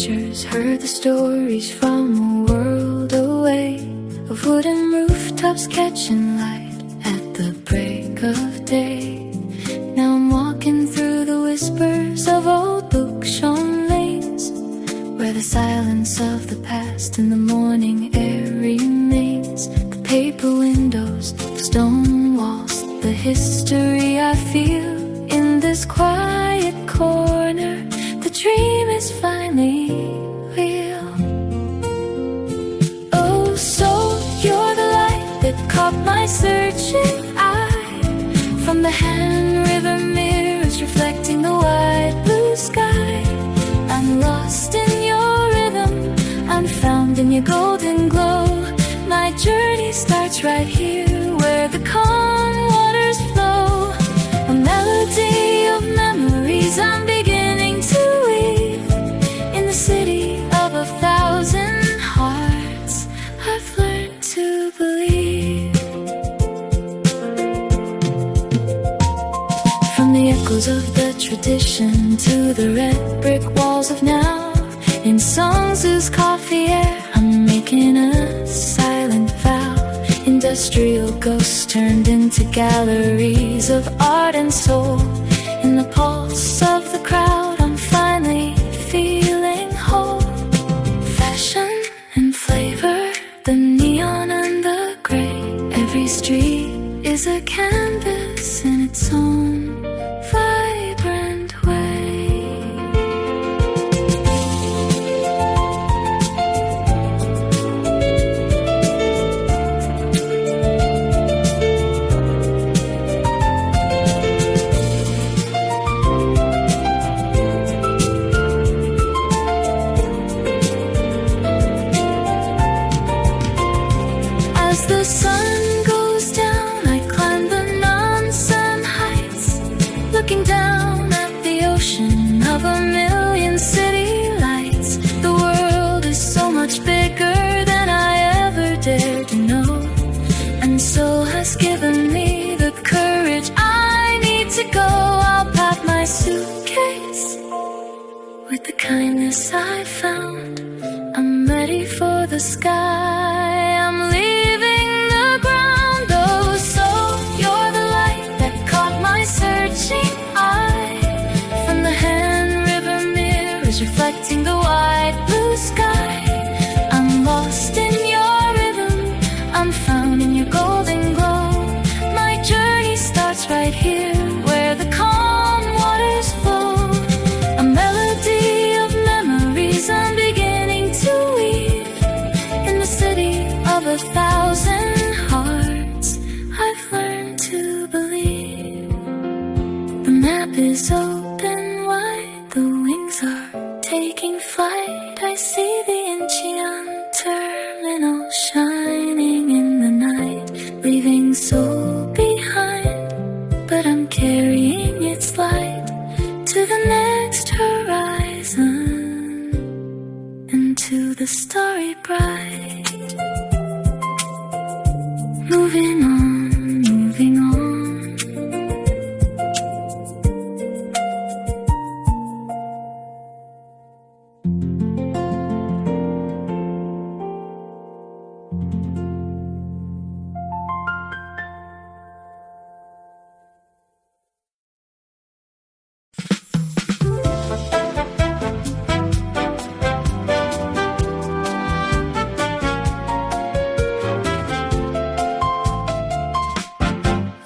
pictures, heard the stories from a world away, of wooden rooftops catching light at the break of day. Now I'm walking through the whispers of old book-shown lanes, where the silence of the past in the morning air remains. The paper windows, the stone walls, the history I feel in this quiet corner. The dream is finally real. Oh, so you're the light that caught my searching eye, from the hand river mirrors reflecting the wide blue sky. I'm lost in your rhythm, I'm found in your golden glow. My journey starts right here, where the calm waters flow. A melody of memories I'm beginning to weave, in the city of 1,000 hearts I've learned to believe. From the echoes of the tradition to the red brick walls of now, in songs whose coffee air I'm making a silent vow. Industrial ghosts turned into galleries of art and soul. In the pulse of the crowd I'm finally feeling whole. Fashion and flavor, the neon and the gray. Every street is a canvas in its own vibrant way. As the sun goes down, I climb the non-sun heights, looking down at the ocean of 1,000,000 city lights. The world is so much bigger than I ever dared to know, and so has given me the courage I need to go. I'll pack my suitcase with the kindness I found. I'm ready for the sky, I'm leaving the ground. Oh, so you're the light that caught my searching eye, from the hand river mirrors reflecting the wide blue sky. I'm lost in your rhythm, I'm found in your golden glow. My journey starts right here, where the calm waters flow. A melody of memories I'm beginning to weave, in the city of 1,000 hearts I've learned to believe. The map is open wide, the wings are taking flight. I see the Incheon terminal shining in the night, leaving Seoul behind, but I'm carrying its light to the next horizon, and to the starry bright. Moving on, moving on.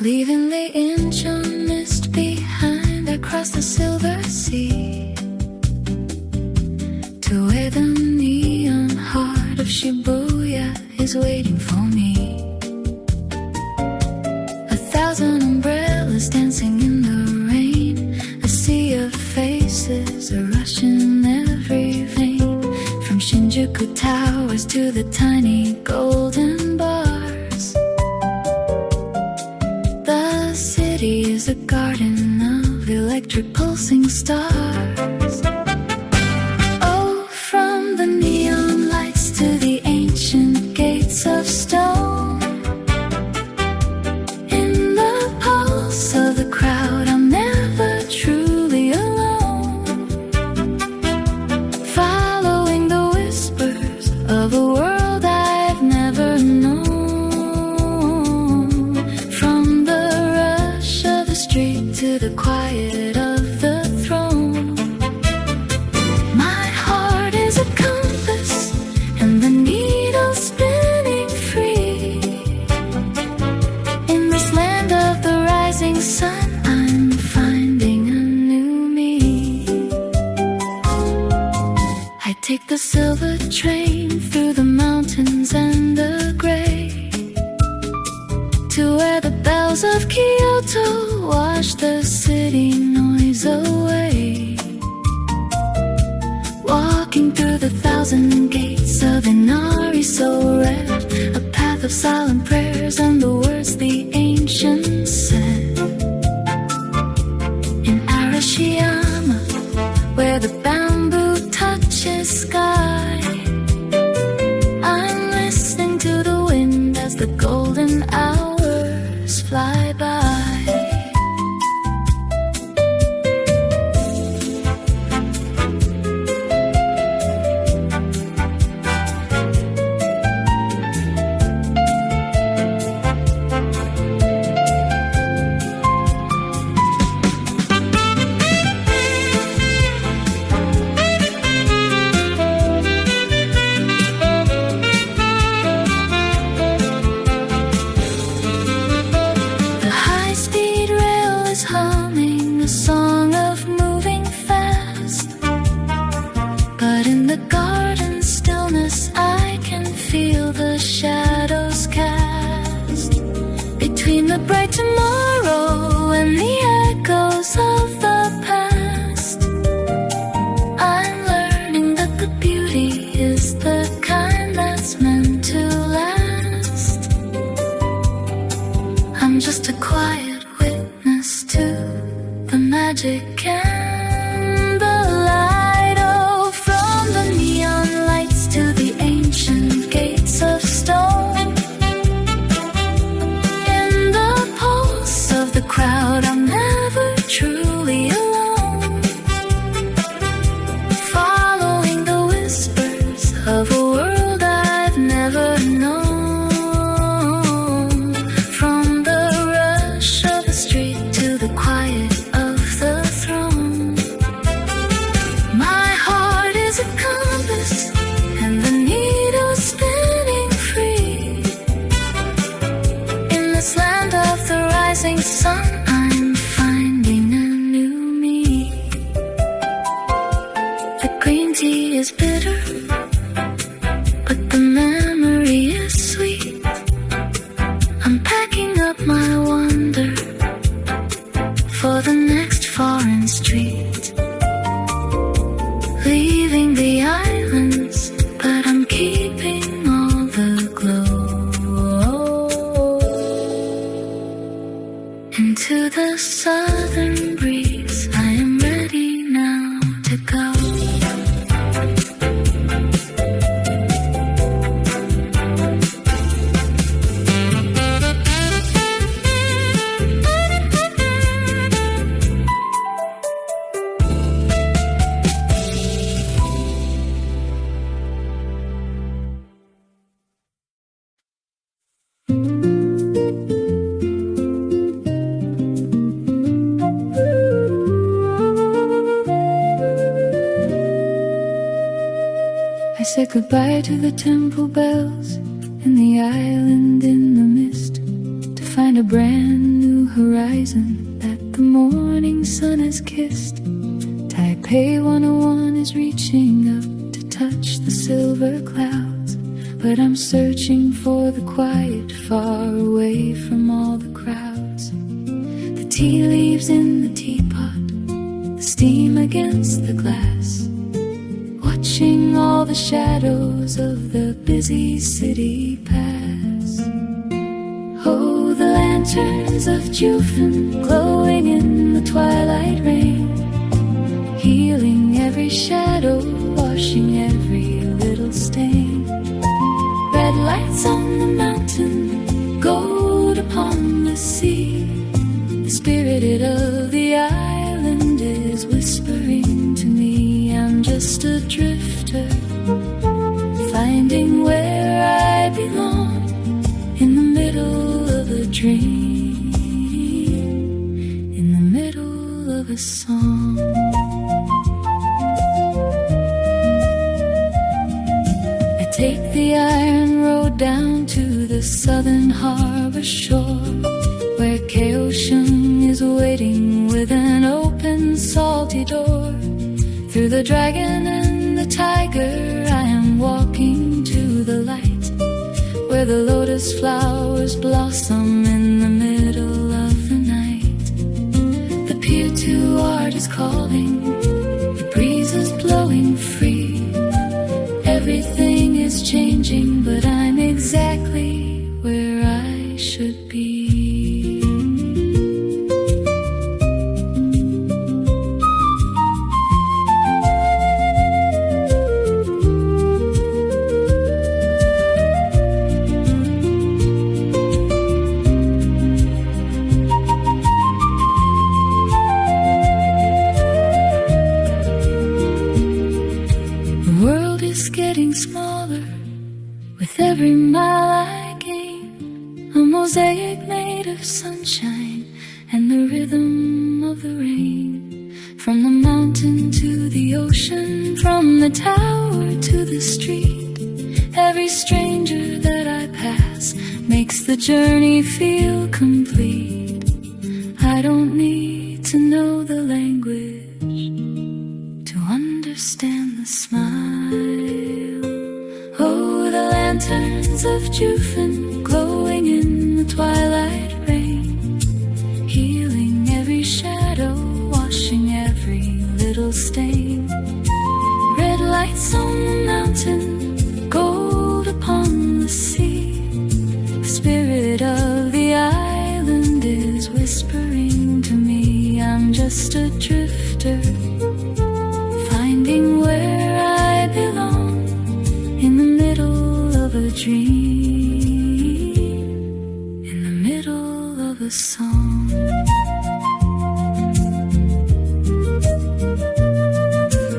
Leaving the Incheon mist behind, I cross the silver sea to where the neon heart of Shibuya is waiting for me. 1,000 umbrellas dancing in the rain, a sea of faces, a rush in every vein, from Shinjuku towers to the tiny golden bars. The city is a garden of electric pulsing stars. Oh, from the neon lights to the ancient gates of stone, in the pulse of the crowd I'm never truly alone. Follow the sun, I'm finding a new me. I take the silver train through the mountains and the gray, to where the bells of Kyoto wash the city noise away. Walking through the 1,000 gates of Inari so red, a path of silent prayers and the words the ancients said. In Arashiyama, where the bamboo touches sky, I'm listening to the wind as the golden hours fly by. Said goodbye to the temple bells and the island in the mist, to find a brand new horizon that the morning sun has kissed. Taipei 101 is reaching up to touch the silver clouds, but I'm searching for the quiet far away from all the crowds. The tea leaves in the teapot, the steam against the glass, watching all the shadows of the busy city pass. Oh, the lanterns of Jufen glowing in the twilight rain, healing every shadow, washing every little stain. Red lights on the mountain, gold upon the sea. The spirit of the island is whispering to me, I'm just a drifter, finding where I belong, in the middle of a dream, in the middle of a song. I take the iron road down to the southern harbor shore, where Kaohsiung is salty door. Through the dragon and the tiger, I am walking to the light, where the lotus flowers blossom in the middle of the night. The pier to art is calling, the breeze is blowing free. Everything is changing, but I'm exactly where I should be. Every mile I gain, a mosaic made of sunshine and the rhythm of the rain. From the mountain to the ocean, from the tower to the street, every stranger that I pass makes the journey feel complete. I don't need to know the language to understand the smile. Oh, the lanterns of Jufen glowing in the twilight rain, healing every shadow, washing every little stain. Red lights on the mountain, gold upon the sea. The spirit of the island is whispering to me. I'm just a drifter, finding where I belong, in the middle of a dream, in the middle of a song.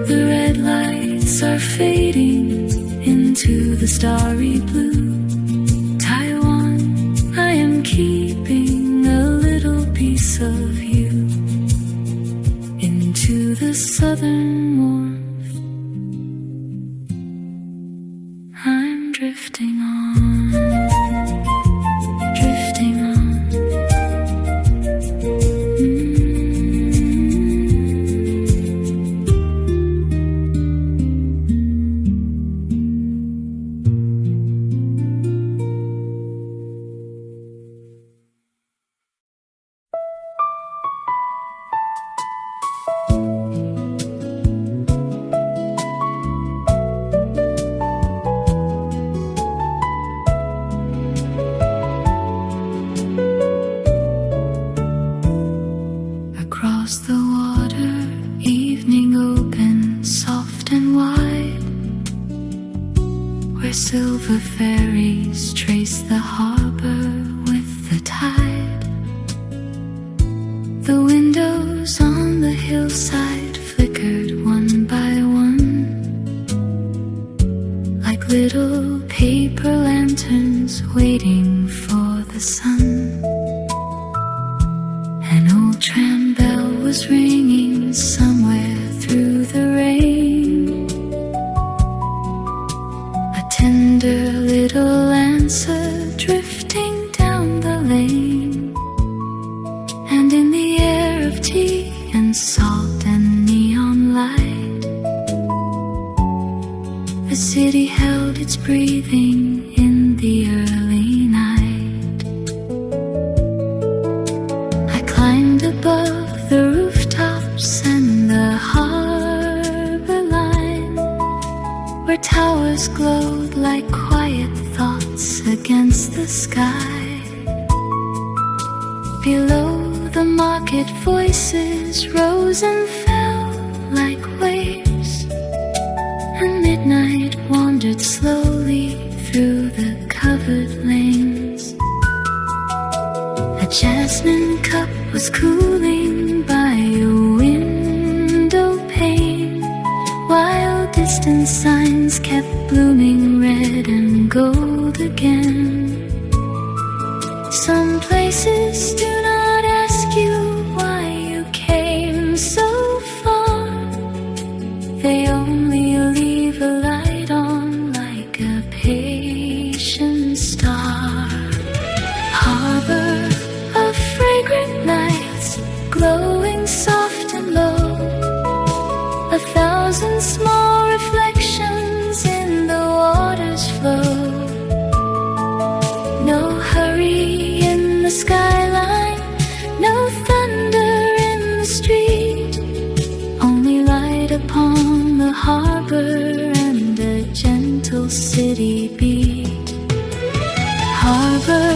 The red lights are fading into the starry blue. Taiwan, I am keeping a little piece of you into the southern warmth. I'm drifting on, drifting on. Across the water, evening open, soft and wide, where silver ferries trace the harbor with the tide. The windows on the hillside flickered one by one, like little paper lanterns waiting for the sun. An old tram bell was ringing somewhere through the rain, a tender little answer drifting down the lane. And in the air of tea and salt and neon light, the city held its breathing in the early night. I climbed above the rooftops and the harbor line, where towers glowed like quiet thoughts against the sky. Below, the market voices rose and fell like waves, and midnight wandered slowly through the covered lanes. A jasmine cup was cooling by a window pane, while distant signs kept blooming red and gold again. Some places do not ask you why you came so far. They only leave a light on like a patient star. Harbor of fragrant nights, glowing soft and low, street, only light upon the harbor and a gentle city beat. Harbor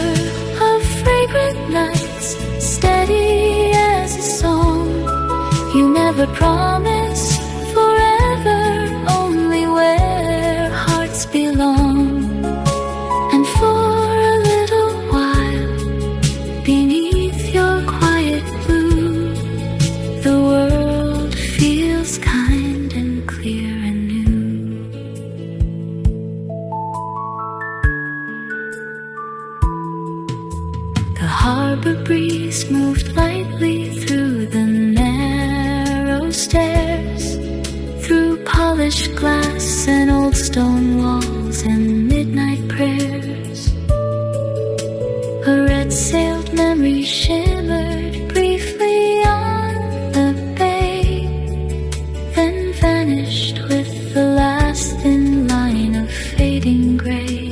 of fragrant nights, steady as a song. You never promise forever, only where hearts belong. And for a little while, beneath your quiet blue, the world feels kind and clear and new. The harbor breeze moved lightly through the narrow stairs, through polished glass and old stone walls and midnight prayers. A red-sailed memory shimmered briefly on the bay, then vanished with the last thin line of fading gray.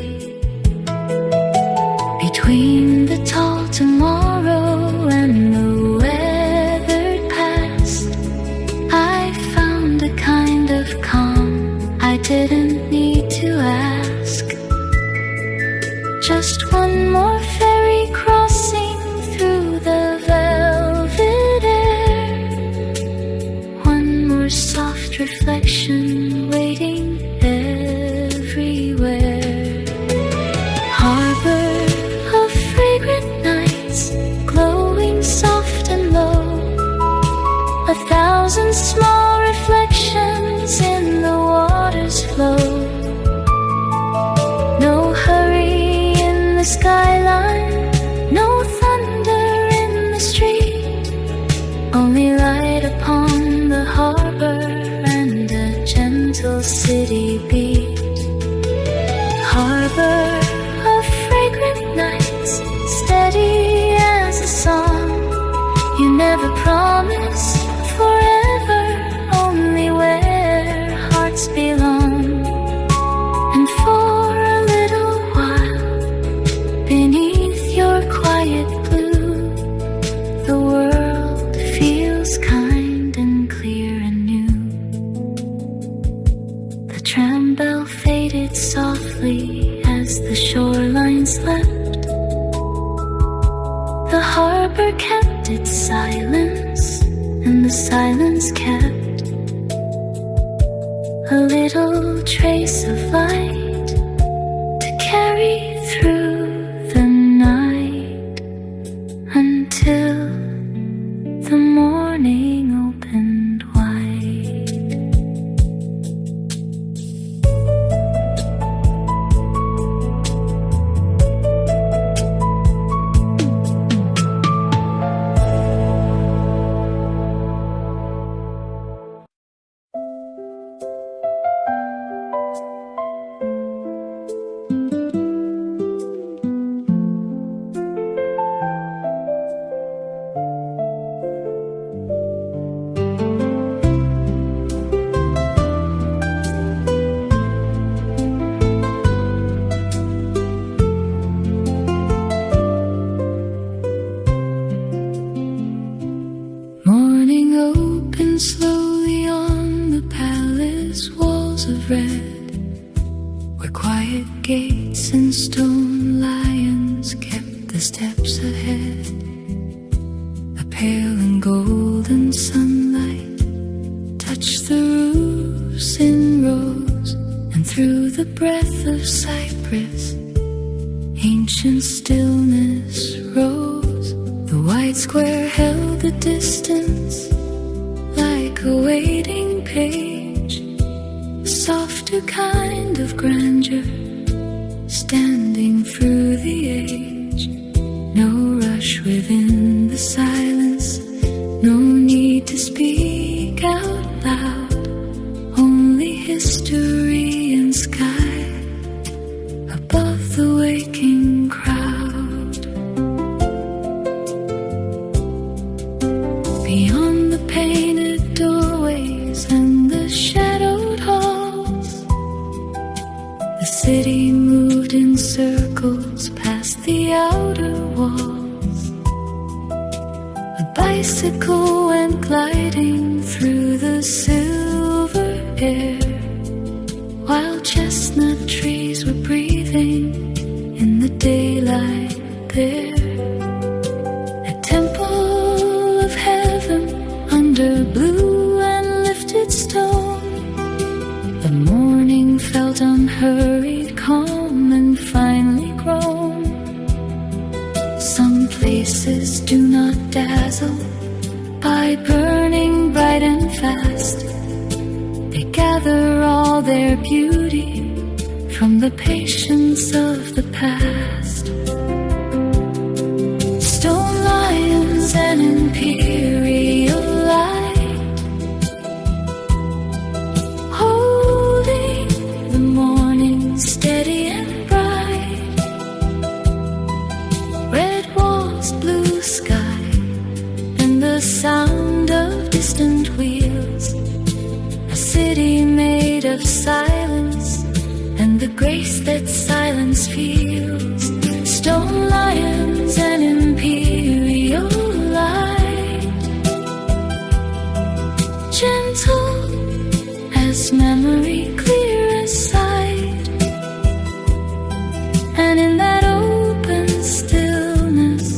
Between the tall tomorrow and the weathered past, I found a kind of calm I didn't need to ask. Just one more ferry crossing through the velvet air, one more soft reflection waiting everywhere. Harbor of fragrant nights, glowing soft and low, 1,000 small reflections in the water's flow. No hurry in the skyline, no thunder in the street, only light upon the harbor and a gentle city beat. Harbor of fragrant nights, steady as a song. You never promise forever, only where hearts belong. And for a little while, beneath your quiet blue, the world feels kind and clear and new. The tram bell faded softly as the shoreline slept. The harbor kept its silence, and the silence kept a little trace of light to carry through the night until the morning opened wide. Morning opens slowly on the palace walls of red, where quiet gates and stone lions kept the steps ahead. A pale and golden sunlight touched the roofs in rows, and through the breath of cypress, ancient stillness rose. The white square held the distance like a waiting page, a softer kind of grandeur standing through the age. No rush within the silence, no need to speak out loud, only history and sky above the waking crowd. Beyond the painted doorways and the shadowed halls, the city moved in circles past the outer walls. A bicycle went gliding through the silver air, while chestnut trees were breathing in the daylight there. A temple of heaven under blue and lifted stone. The morning felt unhurried, calm and finely grown. Some places do not dazzle by burning bright and fast. They gather all their beauty from the patience of the past. Stone lions and imperial light, holding the morning steady and bright. Red walls, blue sky, and the sound of distant wheels. A city made of silence and the grace that silence feels. Stone lions and imperial light, gentle as memory, clear as sight. And in that open stillness,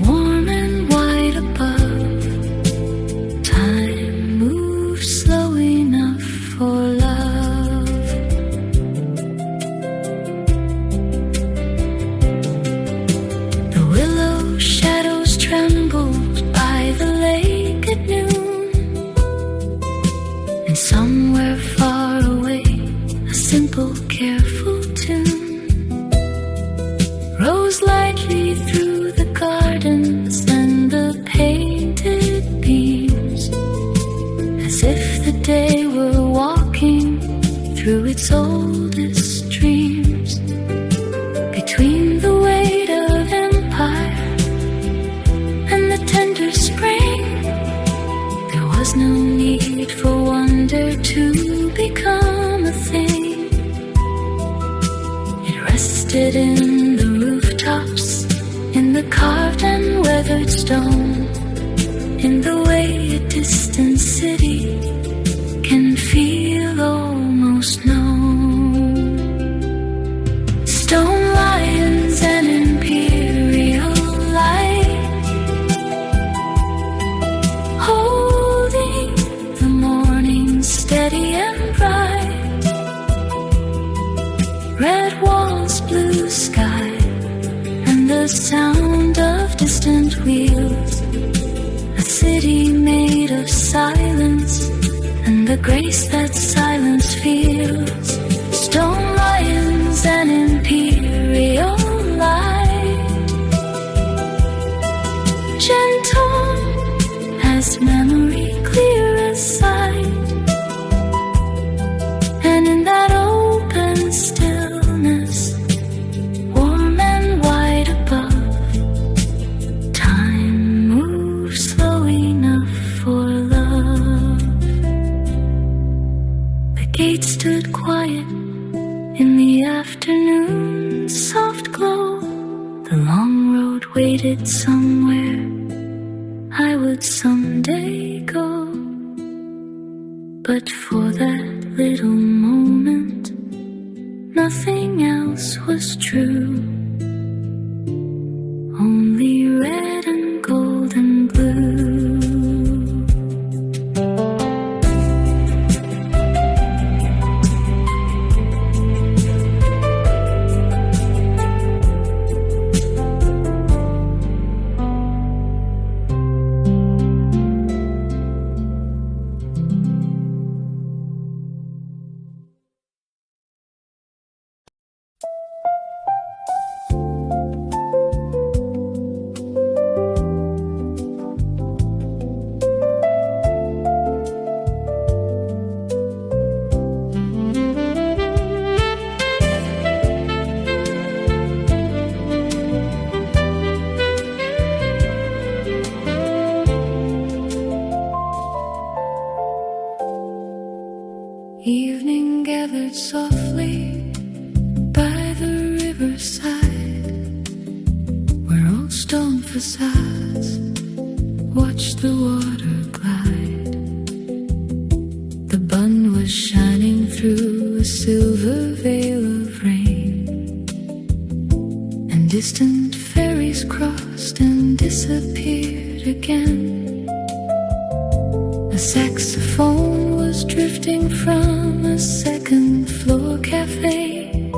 warm and wide above, time moves slow enough for love. The willow shadows trembled by the lake at noon, and somewhere far away a simple careful tune rose lightly through the gardens and the painted beams, as if the day were walking through its oldest dreams. Between the weight of empire and the tender spring, there was no need for wonder to become a thing. It rested in the rooftops, in the carved and weathered stone, in the way a distant city can feel almost known. Stone lions and imperial light, holding the morning steady and bright. Red walls, blue sky, and the sound of distant wheels. A city made of silence and the grace that silence feels. Stone lions and imperial light, gentle as memory, clear as sight. And in that open stillness, warm and wide above, time moves slow enough for love. The gate stood quiet in the afternoon soft glow. The long road waited somewhere I would someday go. But for that little moment, nothing else was true. Only red and gold and blue. Evening gathered softly by the riverside, where old stone facades watched the water glide. The Bund was shining through a silver veil of rain, and distant ferries crossed and disappeared again. A saxophone was drifting from a second-floor cafe,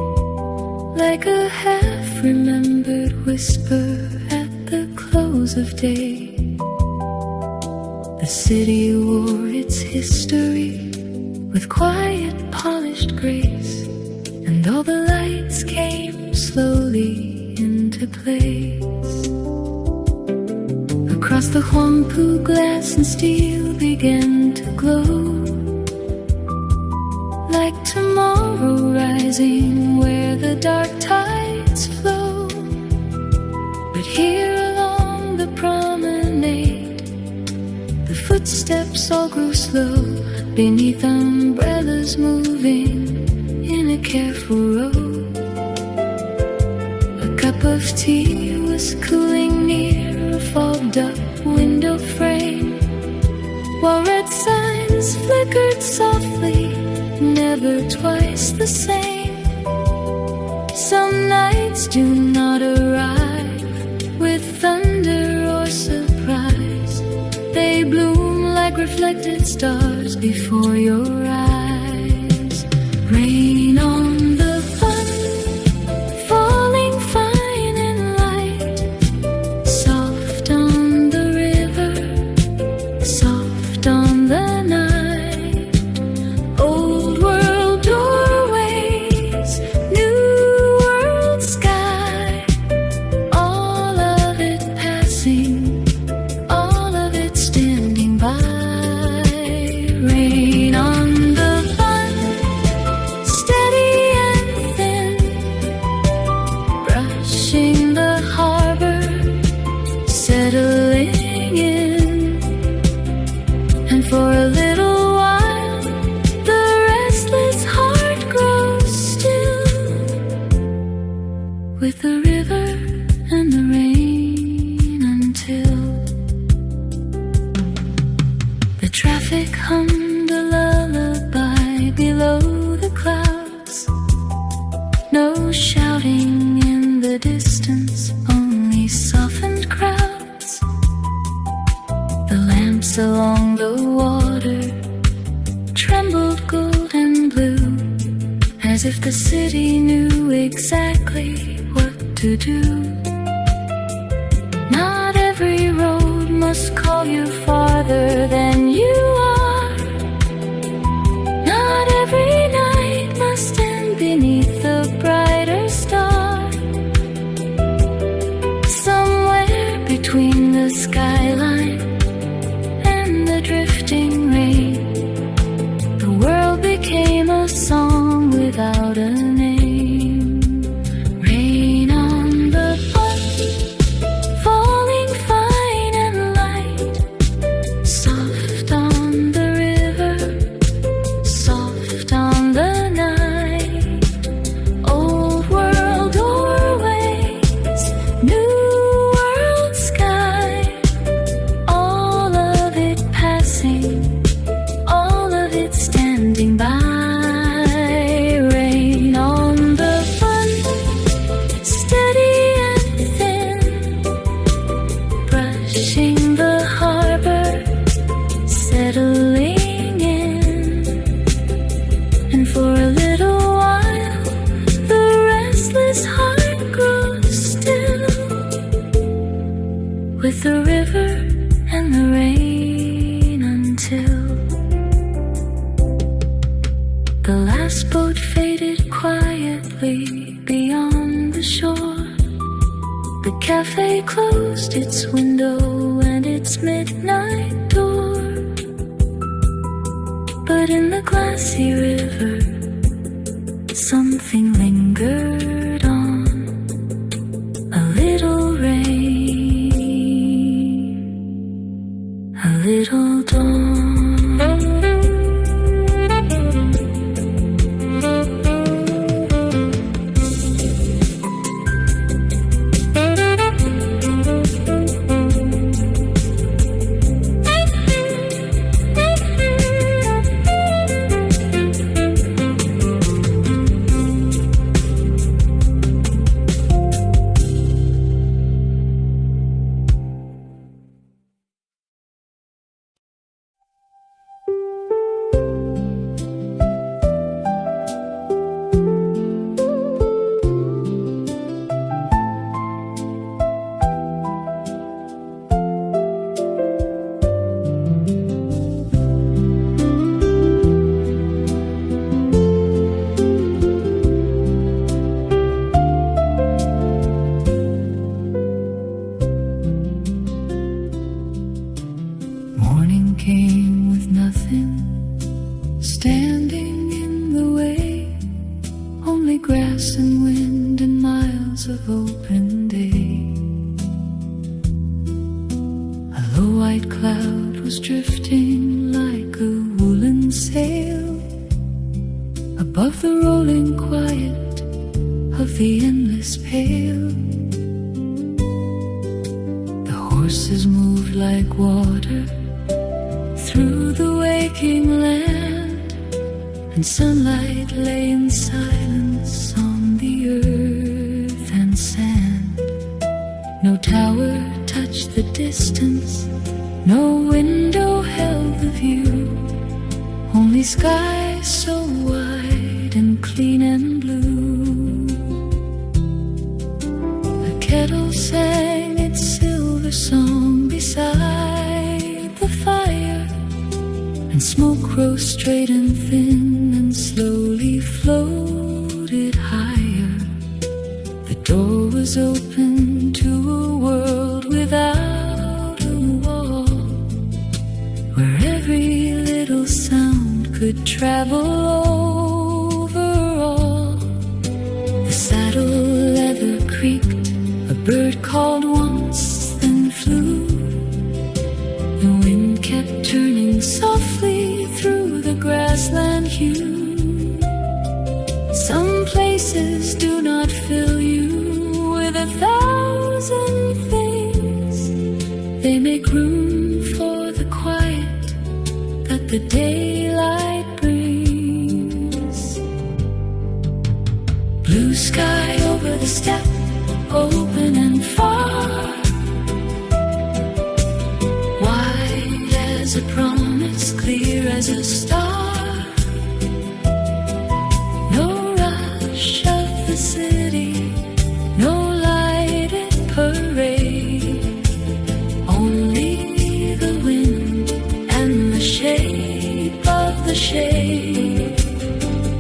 like a half-remembered whisper at the close of day. The city wore its history with quiet, polished grace, and all the lights came slowly into place. Across the Huangpu, glass and steel began to glow, like tomorrow rising where the dark tides flow. But here along the promenade, the footsteps all grew slow, beneath umbrellas moving in a careful row. A cup of tea was cooling near a fogged-up window frame, while red signs flickered softly, never twice the same. Some nights do not arrive with thunder or surprise. They bloom like reflected stars before your eyes. Rain on the Bund, falling fine and light, soft on the river, soft on the night. Old world doorways, new world sky, all of it passing, all of it standing by. Rain on the Bund, steady and thin, brushing the harbor, settling in. And for a little while, the restless heart grows still, with the river and the rain, until the traffic hummed a lullaby below the clouds. No shouting in the distance, only softened crowds. The lamps along the water trembled gold and blue, as if the city knew exactly what to do. Not every road must call you farther than you are. Not every night must end beneath a brighter star. Somewhere between the skyline and the drifting rain, the world became a song without a name. Rain on the Bund, falling fine and light, soft on the river, soft on the night. Old world doorways, new world sky, all of it passing, all of it standing by. Rain on the Bund, steady and thin, brushing the harbor, settling in. And for a little while, the restless heart grows still, with the river and the rain, until the last boat faded quietly beyond the shore. The cafe closed its window and its midnight door. But in the glassy river, something lingered on. A little rain, a little dawn. white cloud was drifting like a woolen sail above the rolling quiet of the endless pale. The horses moved like water through the waking land, and sunlight lay in silence on the earth and sand. No tower touched the distance, no window held the view, only sky so wide and clean and blue. The kettle sang its silver song beside the fire, and smoke rose straight and thin and slowly floated higher. The door was open to a world without a wall, where every little sound could travel over all. The saddle leather creaked, a bird called once, then flew. The wind kept turning softly through the grassland hue. Some places do not fill you with 1,000 things. They make room for the quiet that the daylight brings. Blue sky over the steppe, open and far, wide as a promise, clear as a star. No rush of the city, no lighted parade, only the wind and the shape of the shade.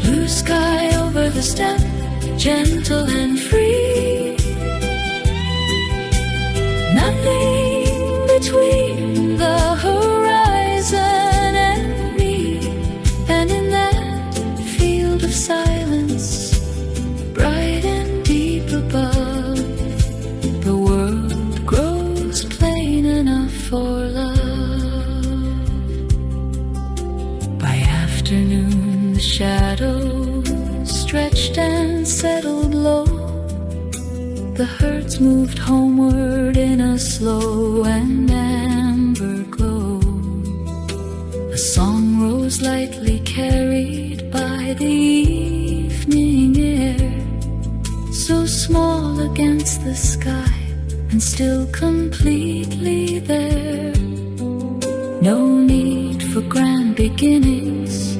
Blue sky over the steppe, gentle and free, nothing between the horizon and me. And in that field of silence, bright and deep above, the world grows plain enough for love. By afternoon the shadows stretched and settled low. The herds moved homeward in a slow and amber glow. A song rose lightly carried by the evening air, so small against the sky and still completely there. No need for grand beginnings,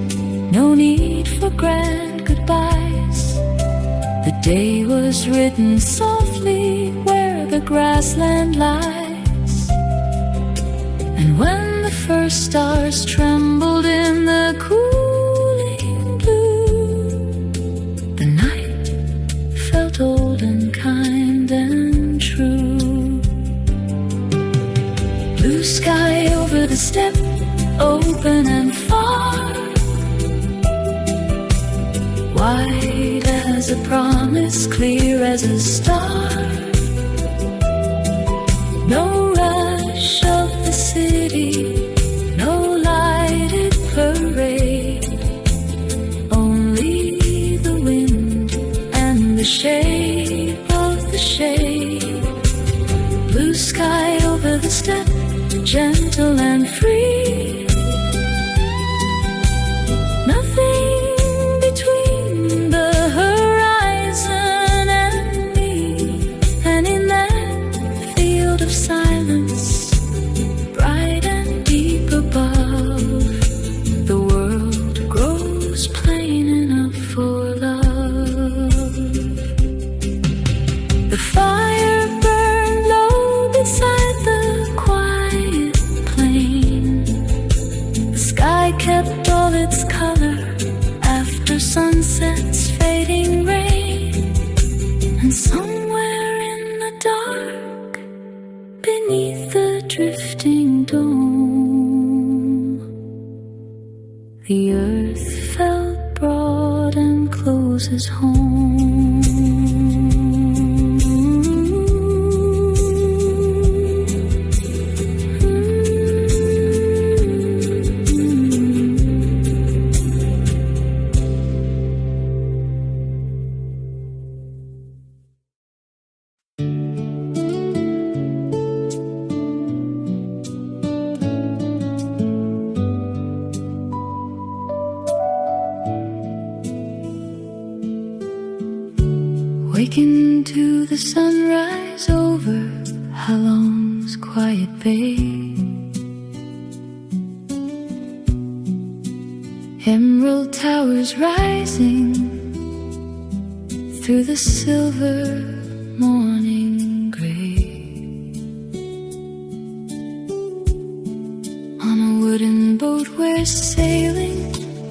no need for grand goodbyes. The day was written softly where the grassland lies. And when the first stars trembled in the cooling blue, the night felt old and kind and true. Blue sky over the steppe, open and far, wide as a promise, clear as a star. No rush of the city, no lighted parade, only the wind and the shape of the shade. Blue sky over the steppe, gentle and free, nothing between the horizon and me. And in that field of silence, bright and deep above, the world grows plain enough for love. The fire burned low beside the quiet plain. The sky kept all its color after sunset's fading rain. And somewhere in the dark, beneath the drifting dome, the earth felt broad and close as home. the sunrise over Halong's quiet bay. Emerald towers rising through the silver morning gray. On a wooden boat we're sailing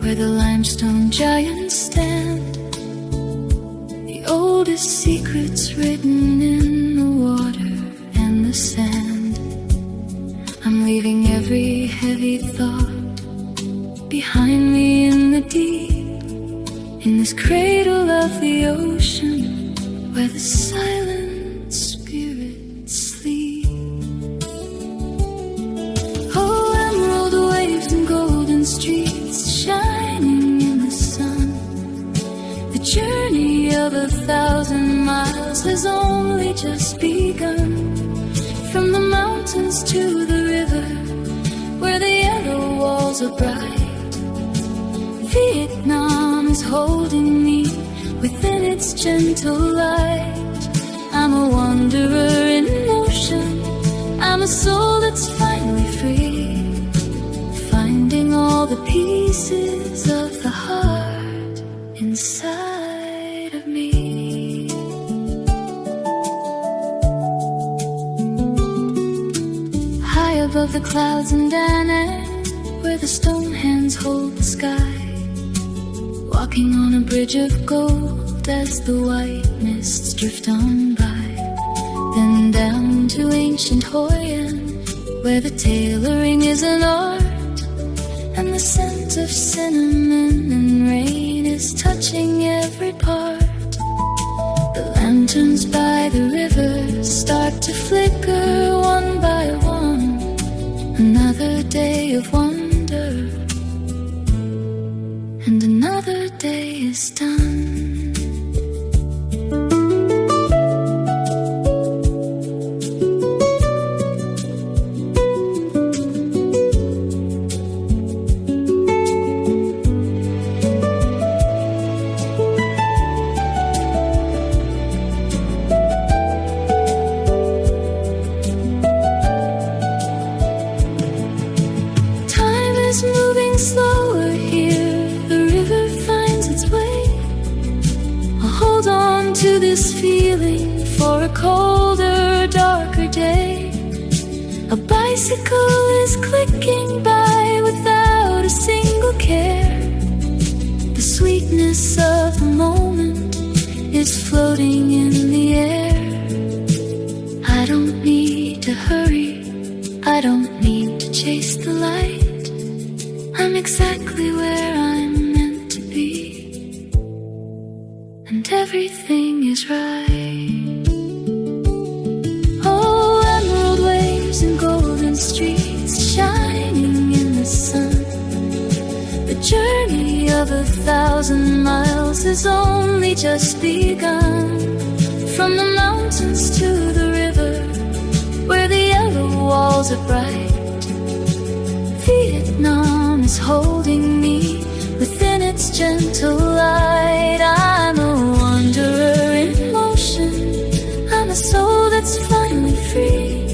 where the limestone giants stand. The oldest secrets written in the water and the sand. I'm leaving every heavy thought behind me in the deep, in this cradle of the ocean where the silent spirits sleep. Oh, emerald waves and golden streets shining in the sun. The journey of 1,000 miles has only just begun. From the mountains to the river where the yellow walls are bright, Vietnam is holding me within its gentle light. I'm a wanderer in motion, I'm a soul that's finally free, finding all the pieces of the heart inside of me. High above the clouds in Da Nang, where the stone hands hold the sky, walking on a bridge of gold as the white mists drift on by. Then down to ancient Hoi An, where the tailoring is an art, and the scent of cinnamon and rain is touching every part. The lanterns by the river start to flicker one by one. Another day of wonder, and another day is done. Time is moving slower here, the river finds its way. I'll hold on to this feeling for a colder, darker day. A bicycle is clicking by without a single care. The sweetness of the moment is floating in the air. I don't need to hurry, I don't need to chase the light. I'm exactly where I'm meant to be, and everything is right. Oh, emerald waves and golden streets shining in the sun. The journey of 1,000 miles has only just begun. From the mountains to the river where the yellow walls are bright, Vietnam is holding me within its gentle light. I'm a wanderer in motion, I'm a soul that's finally free,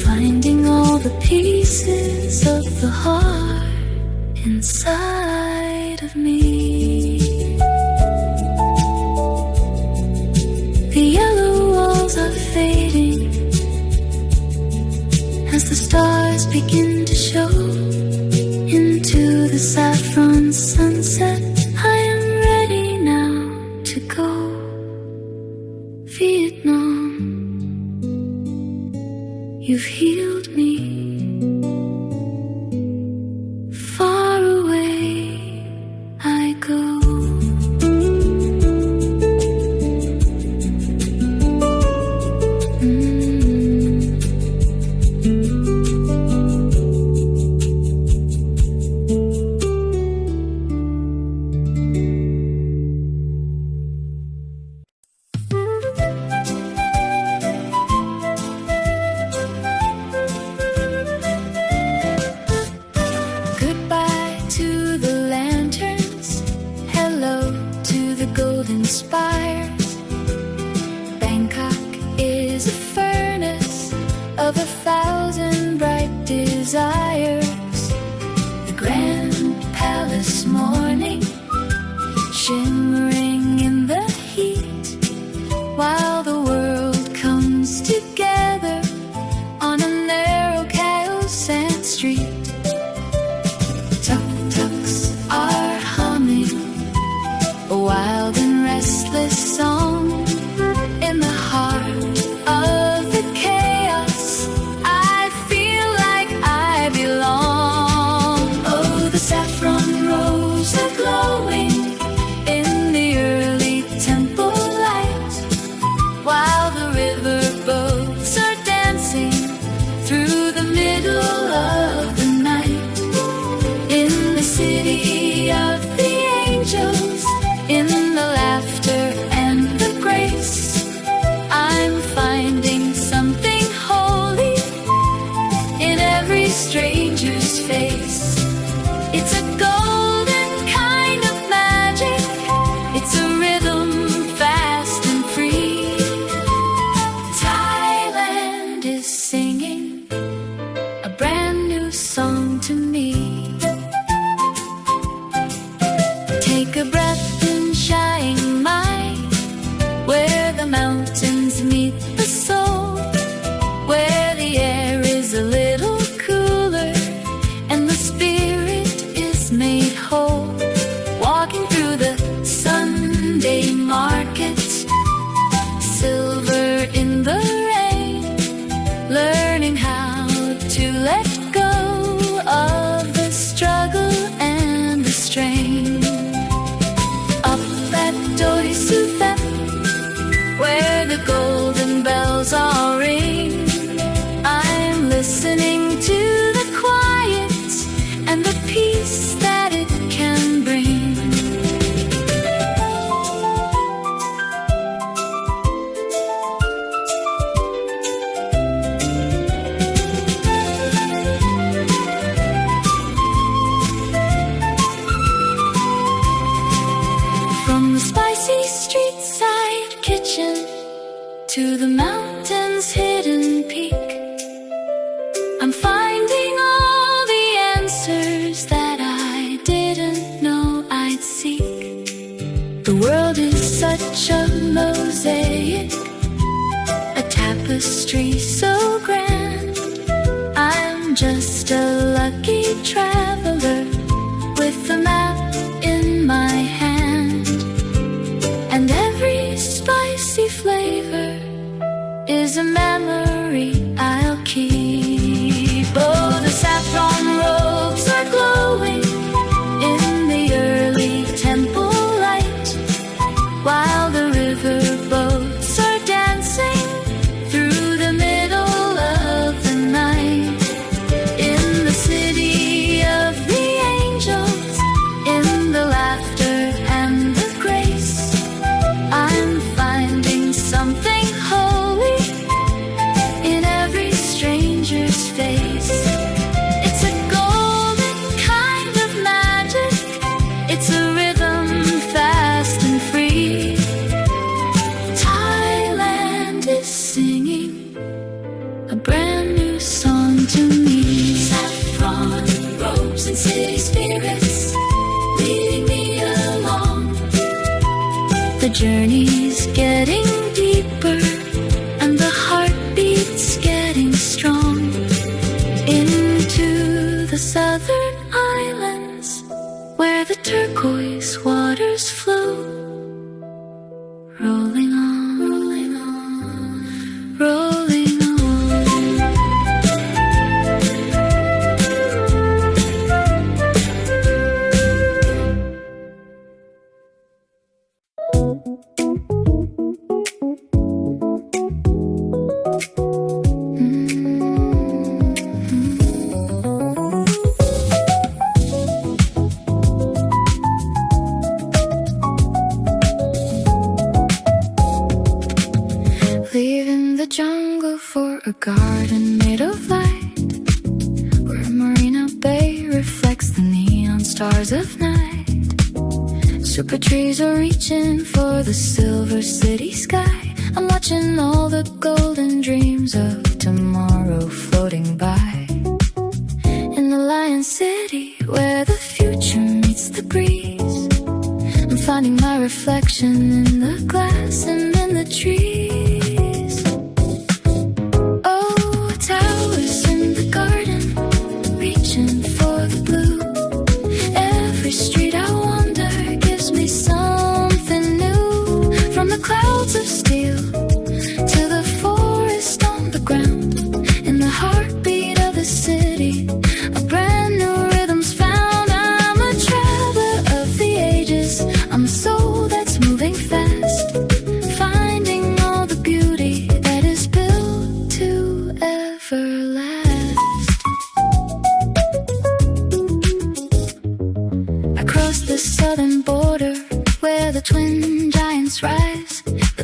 finding all the pieces of the heart inside of me. The yellow walls are fading as the stars begin to show into the saffron sunset. I am ready now to go. Vietnam, you've healed me. Far away I go. desires. The grand palace morning, shimmering in the heat, while the world comes together on a narrow Kyle sand street. Tuk-tuks are humming a wild and restless song in the heart of the chaos. I feel like I belong. Oh, the saffron rows are glowing in the early temple light, while the river boats are dancing through the middle of the night. In the city of the angels, in the laughter and the grace, I'm finding something holy in every stranger's face. It's a golden kind of magic, it's a rhythm fast and free. Thailand is singing a brand new song to me. Take a breath in Chiang Mai, where the mountains meet the soul, where the air is a little cooler and the spirit is made whole. Walking through the Sunday market, silver in the rain, learning how to let go of the struggle and the strain. Up at Doi Suthet, where the golden bells all ring, I'm listening to the quiet and the peace that it can bring. From the spicy street side kitchen to the mountain's hidden peak, I'm finding all the answers that I didn't know I'd seek. The world is such a mosaic, a tapestry so grand. I'm just a lucky traveler with a map in my hand, and every spicy flavor is a memory I'll keep. Oh, the saffron robes are glowing in the early temple light, while the river boats are dancing through the middle of the night. In the city of the angels, in the laughter and the grace, I'm finding something holy in every stranger's face. It's a golden kind of magic, it's a rhythm fast and free. Thailand is singing a brand new song to me. Saffron robes and city spirits leading me along. The journey's getting deeper and the heartbeat's getting strong. Into the southern islands, where the turquoise waters flow, rolling on, rolling on, rolling on. Leaving the jungle for a garden made of light, where Marina Bay reflects the neon stars of night. Super trees are reaching for the silver city sky. I'm watching all the golden dreams of tomorrow floating by. finding my reflection in the glass and in the trees. Oh, towers in the garden, reaching for the blue. Every street I wander gives me something new. From the clouds of steel to the forest on the ground, in the heartbeat of the city, a brand new rhythm's found. I'm a traveler of the ages, I'm a soul that's moving fast, finding all the beauty that is built to everlast. Across the southern border, where the twin giants rise,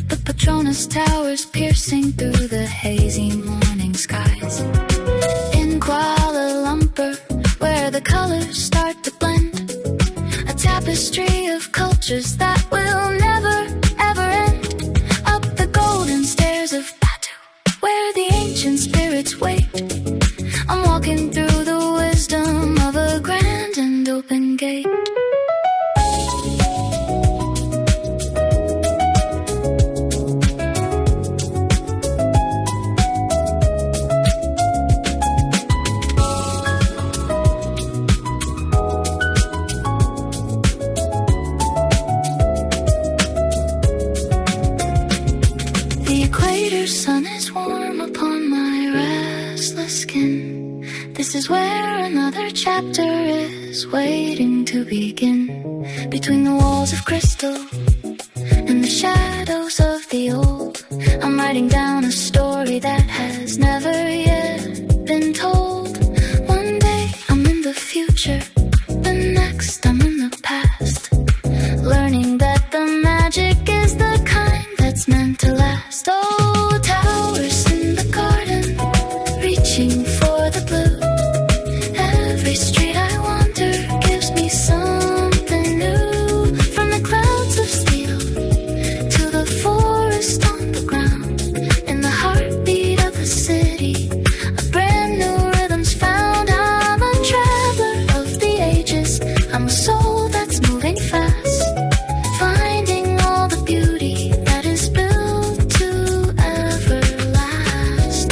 the Patronus towers piercing through the hazy morning skies. In Kuala Lumpur, where the colors start to blend, a tapestry of cultures that will never ever end. Up the golden stairs of Batu, where the ancient spirits wait, I'm walking through the wisdom of a grand and open gate. Sun is warm upon my restless skin. This is where another chapter is waiting to begin. Between the walls of crystal and the shadows of the old, I'm writing down a story that has never yet been told. One day I'm in the future, the next I'm in the past, learning that the magic is the kind that's meant to last. Oh, towers in the garden, reaching for the blue. Every street I wander gives me something new. From the clouds of steel to the forest on the ground, in the heartbeat of the city, a brand new rhythm's found. I'm a traveler of the ages, I'm a soul that's moving fast, finding all the beauty that is built to everlast.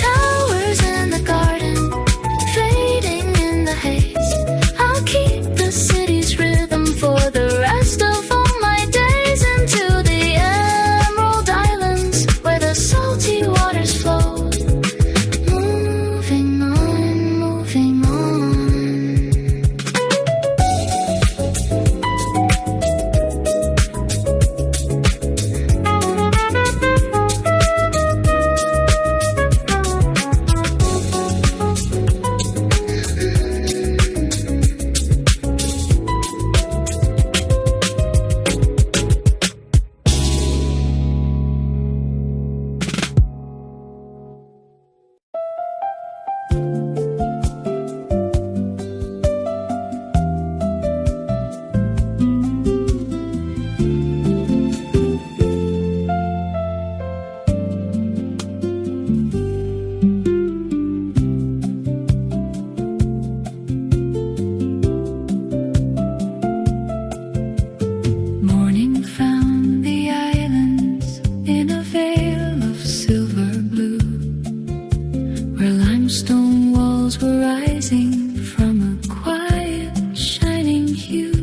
Towers in the garden, fading in the haze, I'll keep the city's rhythm for the rest of all my days. Into the Emerald Islands, where the salty waters flow, moving on, moving on. Morning found the islands in a veil of silver blue, where limestone walls were rising from a quiet, shining hue.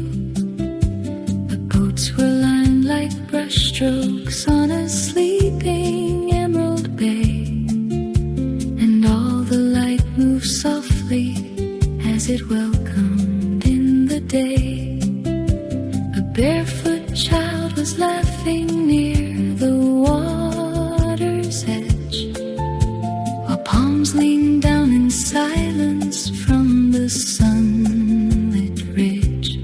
The boats were lined like brushstrokes on a sleeping emerald bay, and all the light moved softly as it welcomed in the day. A barefoot child was laughing near the water's edge, while palms leaned down in silence from the sunlit ridge.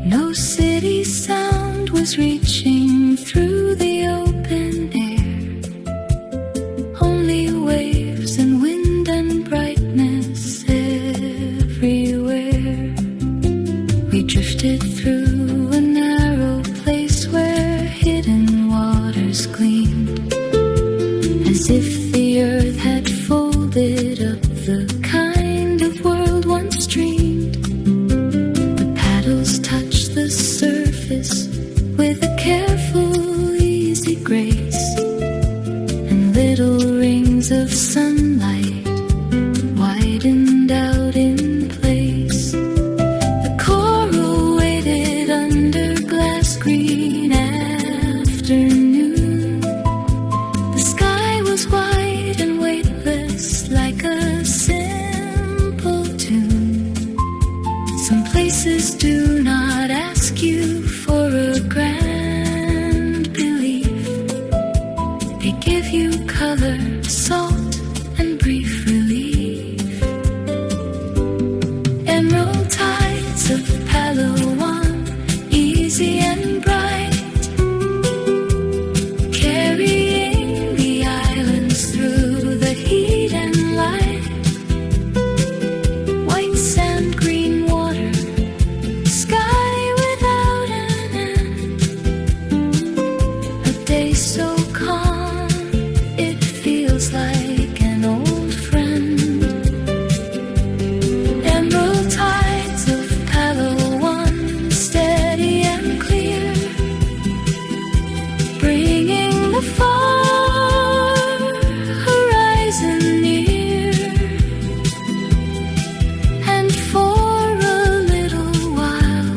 No city sound was reaching through the open air, only waves and wind and brightness everywhere. We drifted through a narrow place where hidden waters gleamed, as if the earth had folded up the kind of world of sunlight widened out in place. The coral waited under glass green afternoon. The sky was white and weightless like a simple tune. Some places do not ask you for a grand belief. They give you color, salt, and brief relief. Emerald tides of Palawan, easy and bright, carrying the islands through the heat and light. White sand, green water, sky without an end. A day so calm, it feels like an old friend. Emerald tides of Palawan, steady and clear, bringing the far horizon near. And for a little while,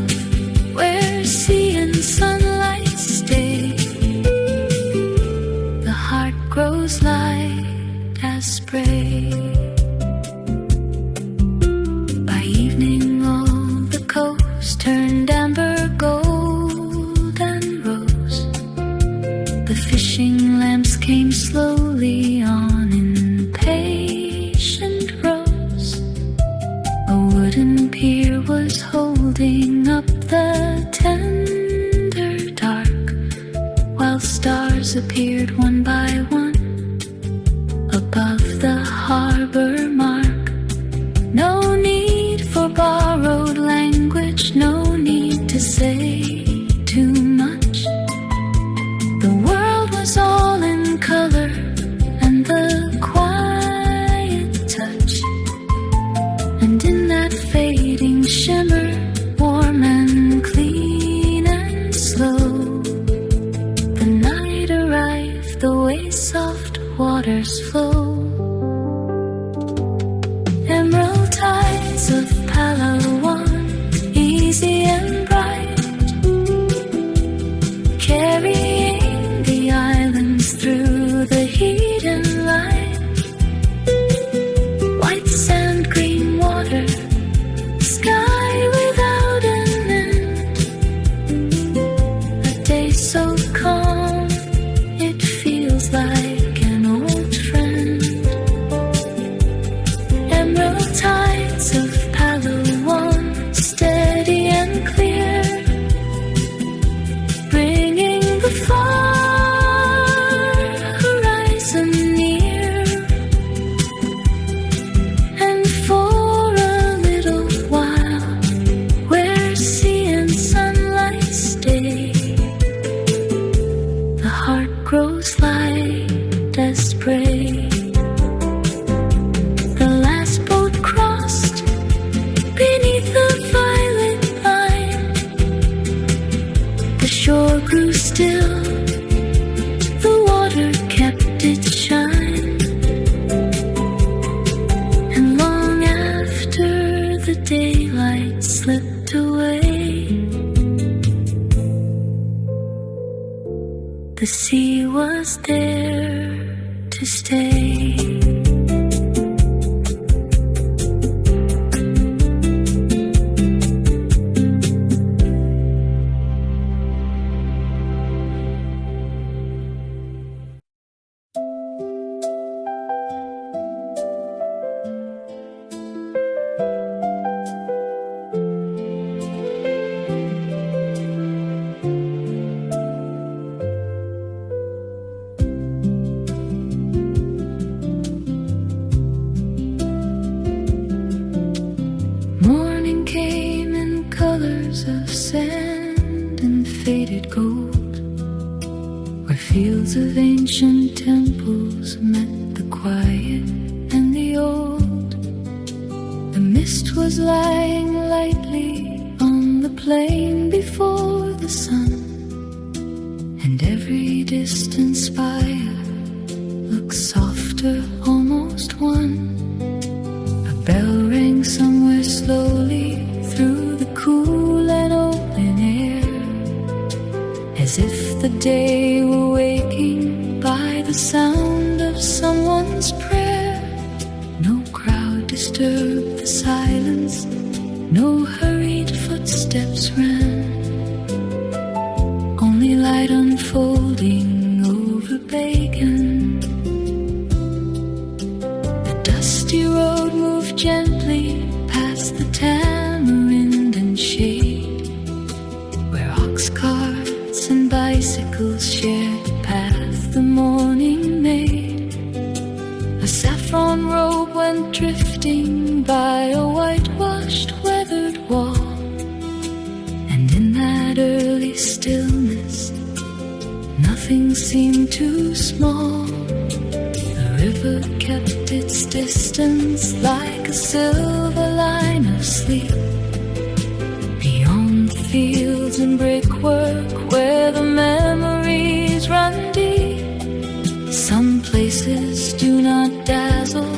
where sea and sunlight stay, the heart grows light as spray. By evening all the coast turned amber, gold and rose. The fishing lamps came slowly on in patient rows. A wooden pier was holding up the tender dark, while stars appeared one by one above the harbor mark. No need for borrowed language, no need to say too much. The world was all in color and the quiet touch. And in that fading shimmer, warm and clean and slow, the night arrived the way soft waters flow. Emerald tides of Palawan, easy and bright, carrying the islands through the heat and light. White sand, green water, sky without an end. A day so calm, it feels like an old friend. Emerald tides of Palawan, steady and clear, bringing the far horizon near. And for a little while, where sea and sunlight stay, the heart grows light as spray. The last boat crossed beneath the violet line. The shore grew still, the water kept its shine. And long after the daylight slipped away, the sea was there to stay. Morning came in colors of sand and faded gold, where fields of ancient temples met the quiet and the old. The mist was lying lightly on the plain before the sun, and every distant spire looks softer on almost one. A bell rang somewhere slowly through the cool and open air, as if the day were waking by the sound of someone's prayer. No crowd disturbed the silence, no hurried footsteps ran, only light unfolding over Bagan. The dusty road moved gently past the tamarind and shade, where ox carts and bicycles shared the path the morning made. A saffron robe went drifting by a whitewashed, weathered wall, and in that early stillness, nothing seemed too small. The river kept its distance like a silver line of sleep. Beyond the fields and brickwork where the memories run deep, some places do not dazzle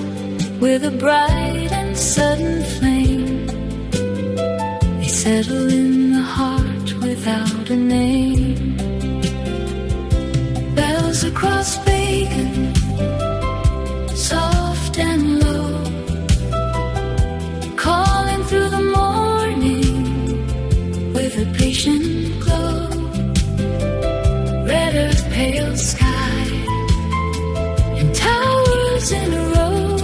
with a bright and sudden flame. They settle in the heart without a name. Bells across Bagan, soft and low, calling through the morning with a patient glow. Red earth, pale sky, and towers in a row,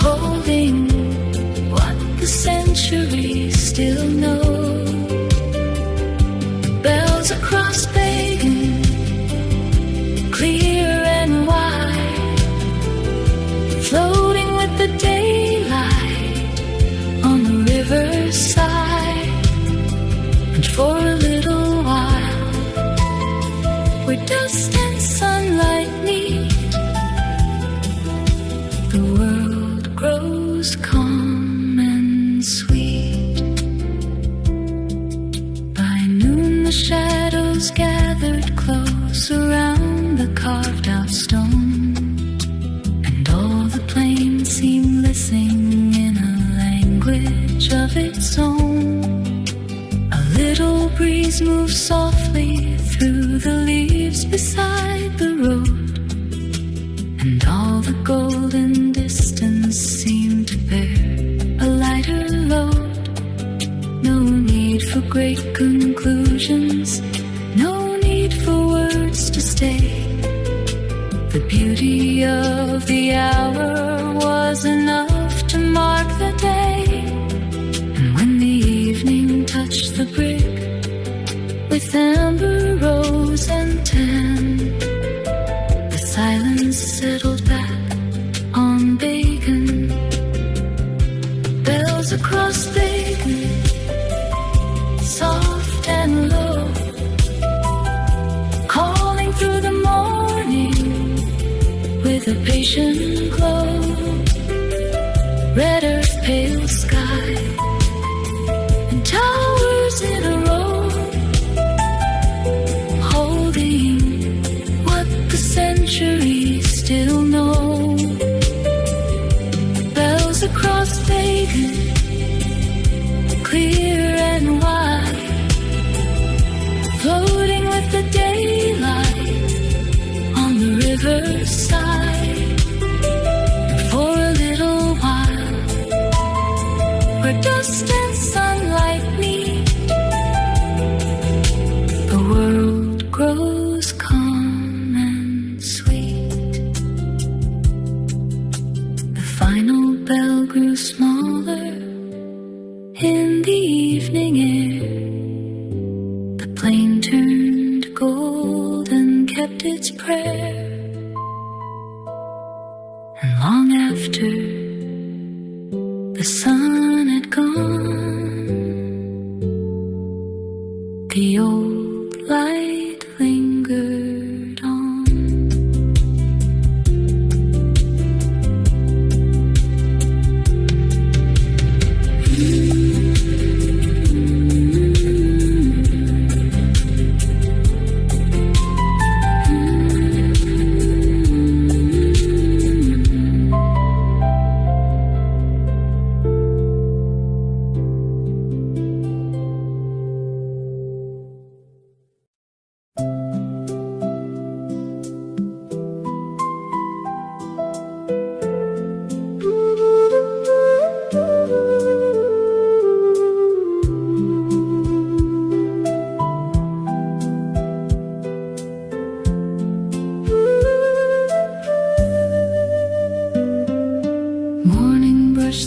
holding what the centuries still know. Bells across Bagan, clear and wide, floating with the daylight on the riverside. And for a little while, where dust and sunlight meet, the world grows calm and sweet. By noon the shadows gathered close around the carved out stone, and all the plains seemed listening in a language of its own. A little breeze moved softly through the leaves beside the road, and all the golden distance seemed to bear a lighter load. No need for great conclusions, no need for words to stay. The beauty of the hour was enough to mark the day. And when the evening touched the brick with amber, rose and tan, the silence settled back on Bagan. Bells across Bagan, soft and low, calling through the morning with a patient glow. Red earth, pale sky, and towers in a row, holding what the centuries still know. Bells across Bagan, clear and wide, floating with the daylight on the riverside. And for a little while, where dust and sunlight meet, the world grows calm and sweet. The final bell grew smaller in the evening air. The plain turned gold and kept its prayer. And long after the sun had gone, the old light lingered on.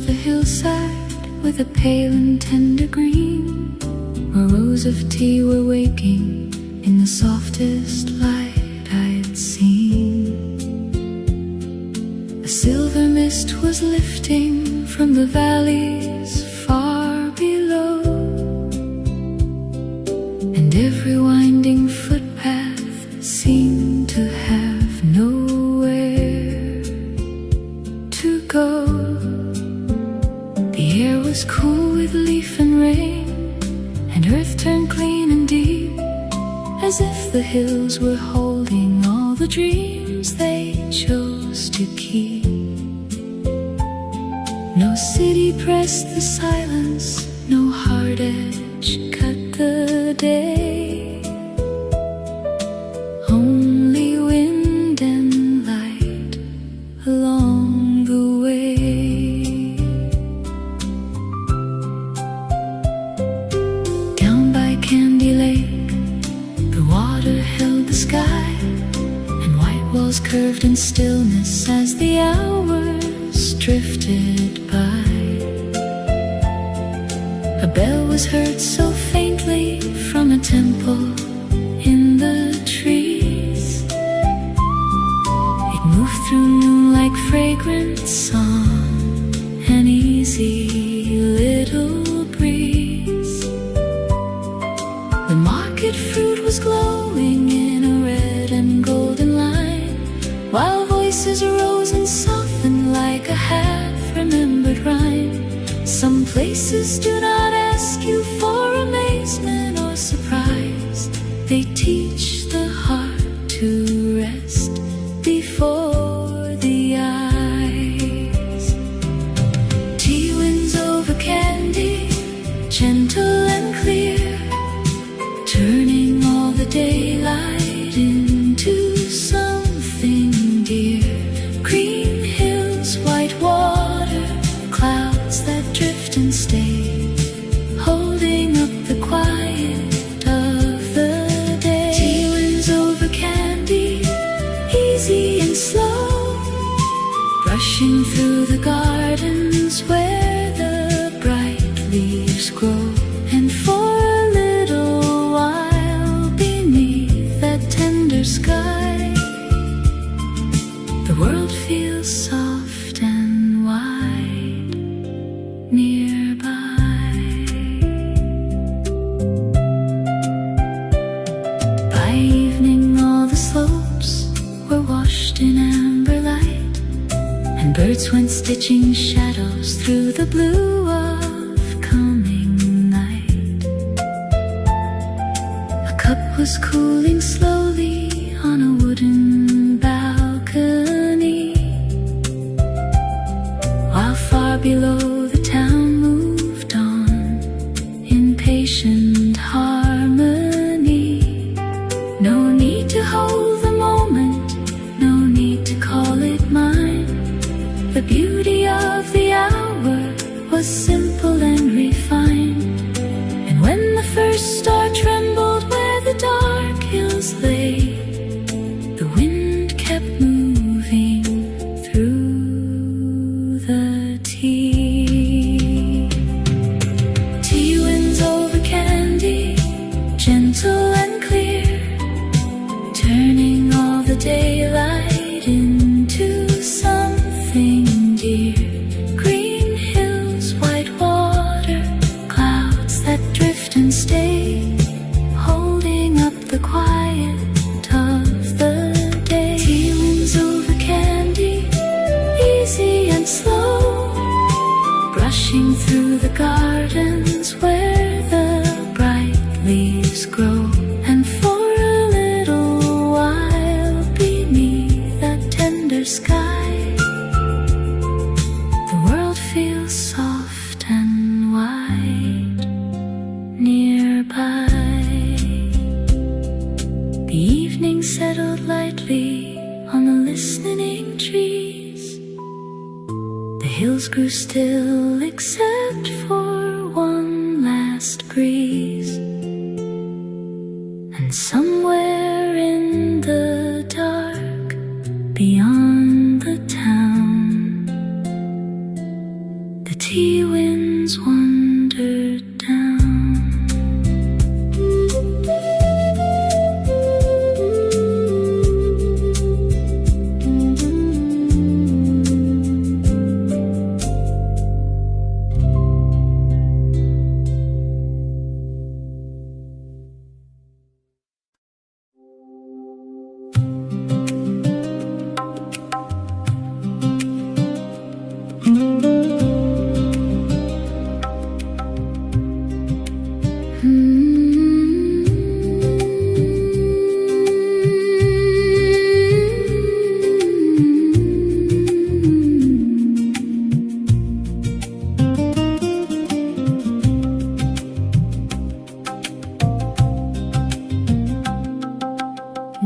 the hillside with a pale and tender green, where rows of tea were waking in the softest light I'd seen. A silver mist was lifting from the valleys far below, and every winding footpath seemed to have nowhere to go. The air was cool with leaf and rain, and earth turned clean and deep, as if the hills were holding all the dreams they chose to keep. No city pressed the silence, no hard edge cut the day. Only wind and light along the way. Down by Kandy Lake, the water held the sky, and white walls curved in stillness as the hours drifted by. A bell was heard so faintly from a temple in the trees. It moved through noon like fragrant song, an easy little breeze. The market fruit was glowing in a red and golden line, while voices rose and softened like a half-remembered rhyme. Some places do not ask you for amazement or surprise. They teach the heart to rest before the eyes. Tea winds over Kandy, gentle and clear, turning all the daylight into something dear. Green hills, white water, clouds that drift and stay, holding up the quiet of the day. Tea winds over Kandy, easy and slow, brushing through the gardens where the bright leaves grow. And for a little while beneath that tender sky, the world feels soft and wide nearby. By evening all the slopes were washed in amber light, and birds went stitching shadows through the blue of coming night. A cup was cooling slowly on a wooden balcony, while far below the town moved on in patient harmony. No need to hold the moment, no need to call it mine. The beauty of the hour was simple and refined, and when the first star trembled where the dark hills lay, the wind kept moving through the tea. Tea winds over Kandy, gentle and clear, turning all the daylight into something dear. Green hills, white water, clouds that drift and stay, holding up the quiet of the day. Tea winds over Kandy, easy and slow, brushing through the gardens where the bright leaves grow. And for a little while beneath that tender sky, the world feels soft and wide nearby. The evening settled lightly on the listening trees. The hills grew still except for one last breeze. And somewhere in the dark beyond the town, the milky winds wander down.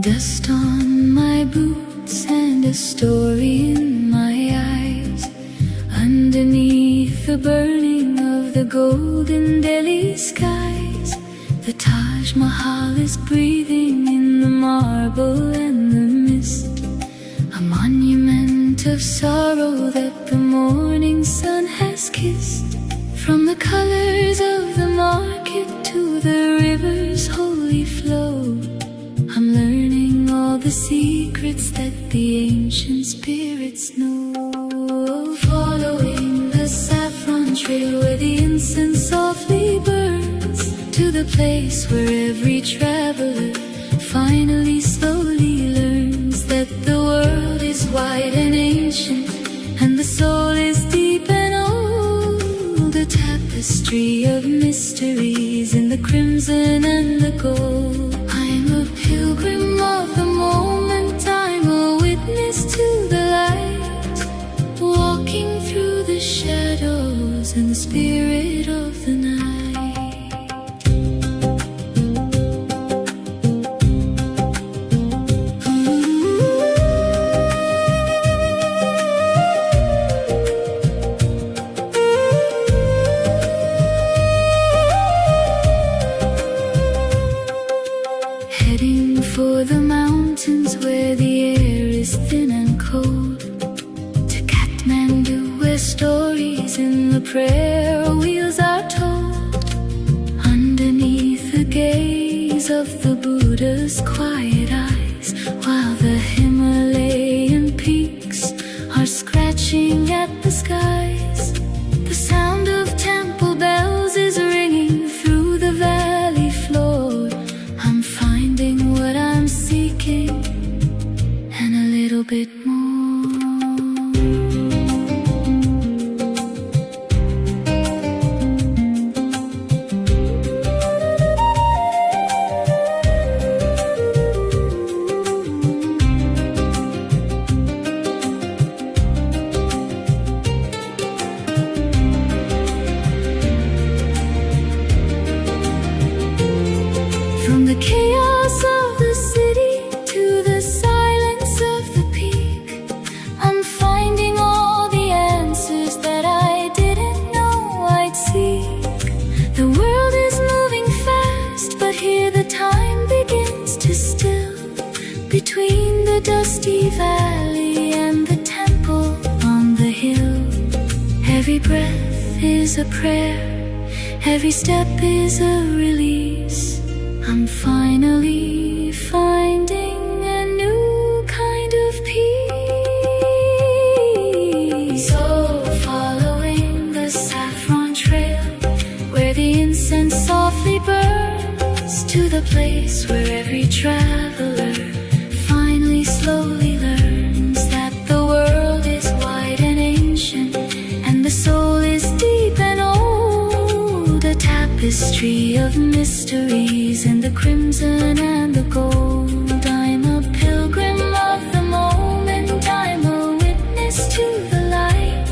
Dust on my boots and a story in my eyes. Underneath the burning of the golden Delhi skies, the Taj Mahal is breathing in the marble and the mist, a monument of sorrow that the morning sun has kissed. From the colors of the market to the river's holy flow, I'm learning all the secrets that the ancient spirits know. Following the saffron trail where the incense softly burns, to the place where every traveler finally slowly learns that the world is wide and ancient and the soul is deep and old. A tapestry of mysteries in the crimson and the gold. I'm a pilgrim of the moment, I'm a witness to the light, walking through the shadows in the spirit of the night. Heading for the mountains where the air is thin and cold, to Kathmandu where stories in the prayer wheels are told. Underneath the gaze of the Buddha's quiet eyes, while the Himalayan peaks are scratching at the skies, the sound of temple bells is ringing through the valley floor. I'm finding what I'm seeking and a little bit more. From the chaos of the city to the silence of the peak, I'm finding all the answers that I didn't know I'd seek. The world is moving fast, but here the time begins to still, between the dusty valley and the temple on the hill. Every breath is a prayer, every step is a release. I'm finally finding a new kind of peace. So following the saffron trail where the incense softly burns, to the place where every traveler finally slowly learns that the world is wide and ancient and the soul is deep and old. A tapestry of mysteries in the crimson and the gold. I'm a pilgrim of the moment, I'm a witness to the light,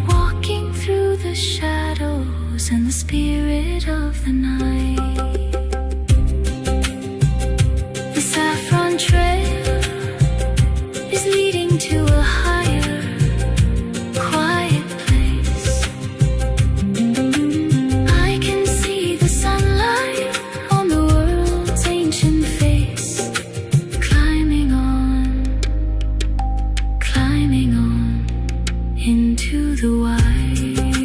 walking through the shadows and the spirit of the night. The saffron trail is leading to a higher, quiet place. I can see the sunlight on the world's ancient face, climbing on into the wild.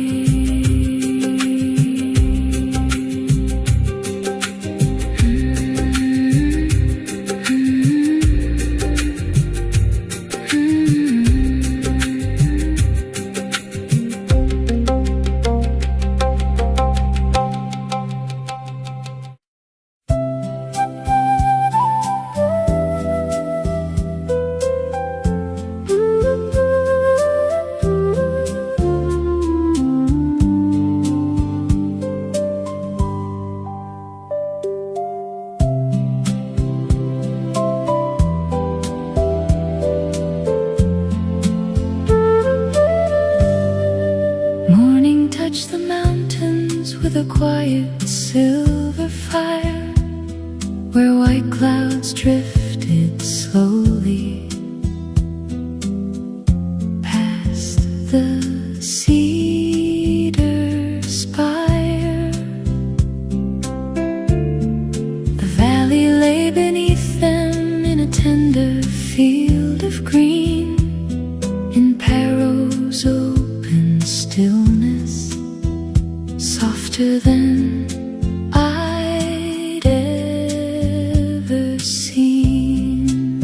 the quiet silver fire where white clouds drifted slowly past the cedar spire. The valley lay beneath them in a tender field of green, in Paro's open stillness, softer than I'd ever seen.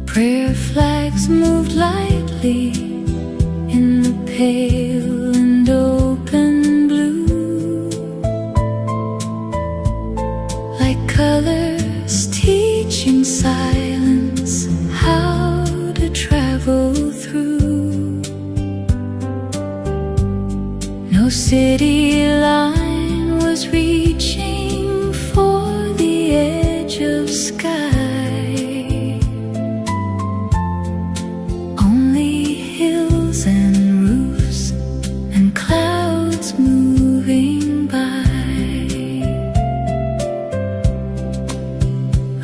Prayer flags moved lightly in the pale and open blue, like colors teaching silence how to travel through. No city line was reaching for the edge of sky, only hills and roofs and clouds moving by.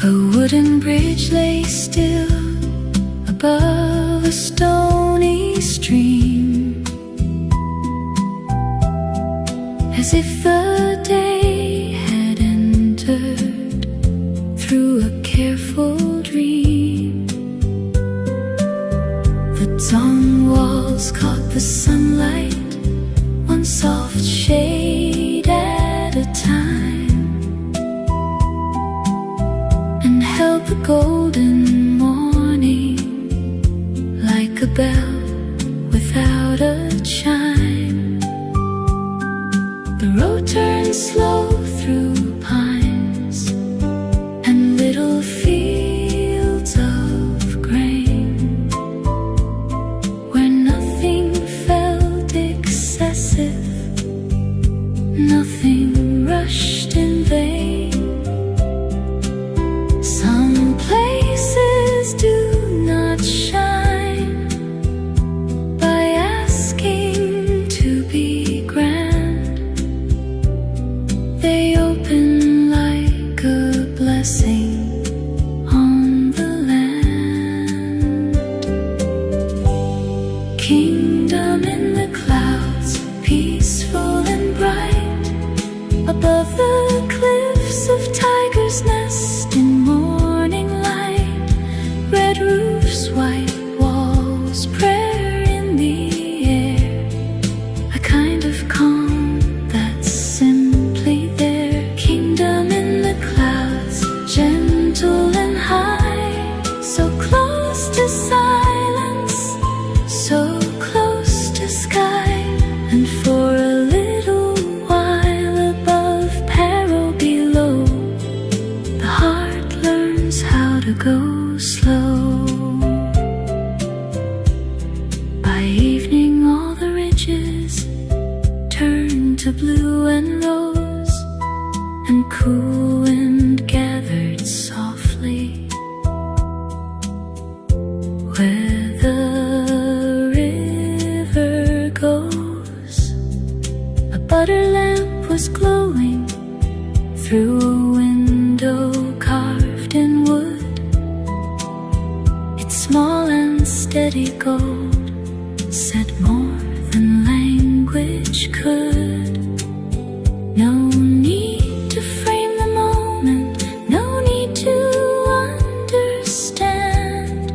A wooden bridge lay still above a stony stream, as if the day had entered through a careful dream. The dawn walls caught the sunlight, one soft shade at a time, and held the golden morning like a bell without a chime. The road turned slow through pines and little fields of grain, where nothing felt excessive, nothing rushed in vain. Some places do not shine by asking to be grand. They open like a blessing on the land. Kingdom in the clouds, peaceful and bright, above the cliffs of Tiger's Nest in morning light. Red roofs, white walls, prayer in the air, a kind of calm that's simply there. Kingdom in the clouds, gentle and high, so close to silence, so close to sky. And for a little while above, Paro below, the heart learns how to go slow. By evening all the ridges turn to blue and rose, and cool wind gathered softly where the river goes. A butter lamp was glowing through a window carved in wood. Its small and steady gold said more than language could. No need to frame the moment, no need to understand.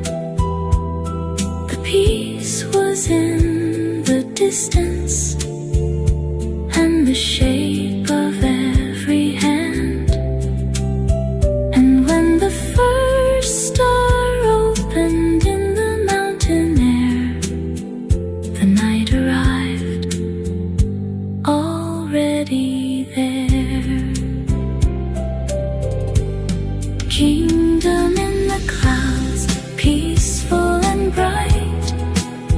The peace was in the distance and the shape of every hand. And when the first star opened in the mountain air, the night arrived, already there. Kingdom in the clouds, peaceful and bright,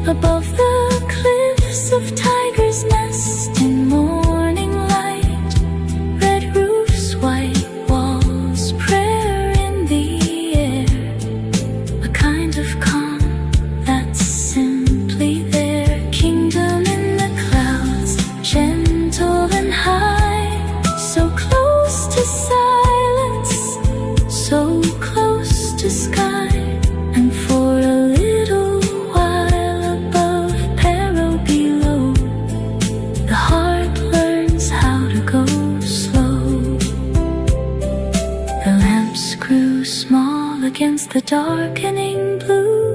above the cliffs of Tiger's Nest in morning light. Red roofs, white walls, prayer in the air, a kind of calm that's simply there. Kingdom in the clouds, gentle the darkening blue.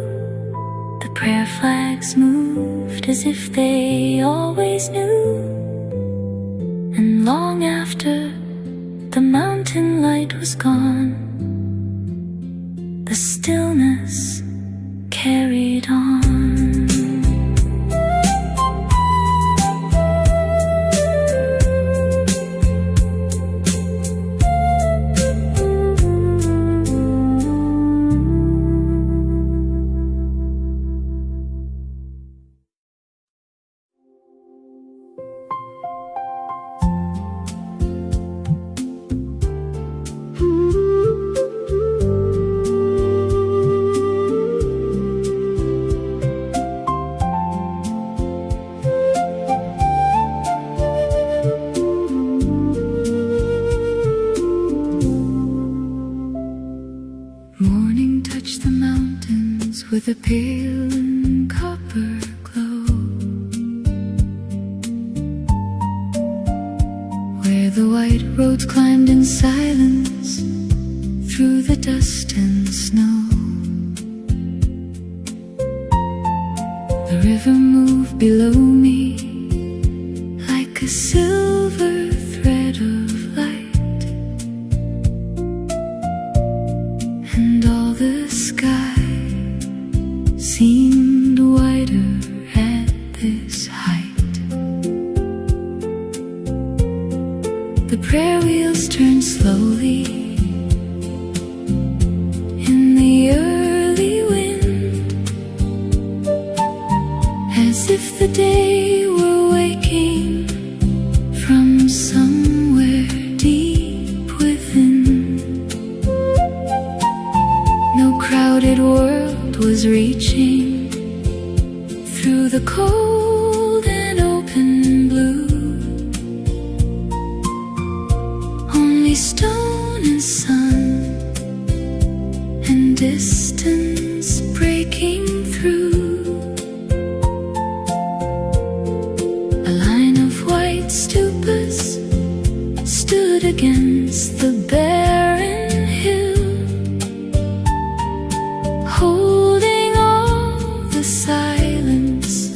The prayer flags moved as if they always knew. And long after the mountain light was gone, the stillness carried on. With a pale and copper glow, where the white roads climbed in silence through the dust and snow. The river moved below me like a silver thread of light, and all the sky seemed wider at this height. The prayer wheels turned slowly in the early wind, as if the day were waking from somewhere deep within. No crowded world was reaching through the cold and open blue. Only stone and sun and distance breaking through. A line of white stupas stood against the barren hill, holding all the silence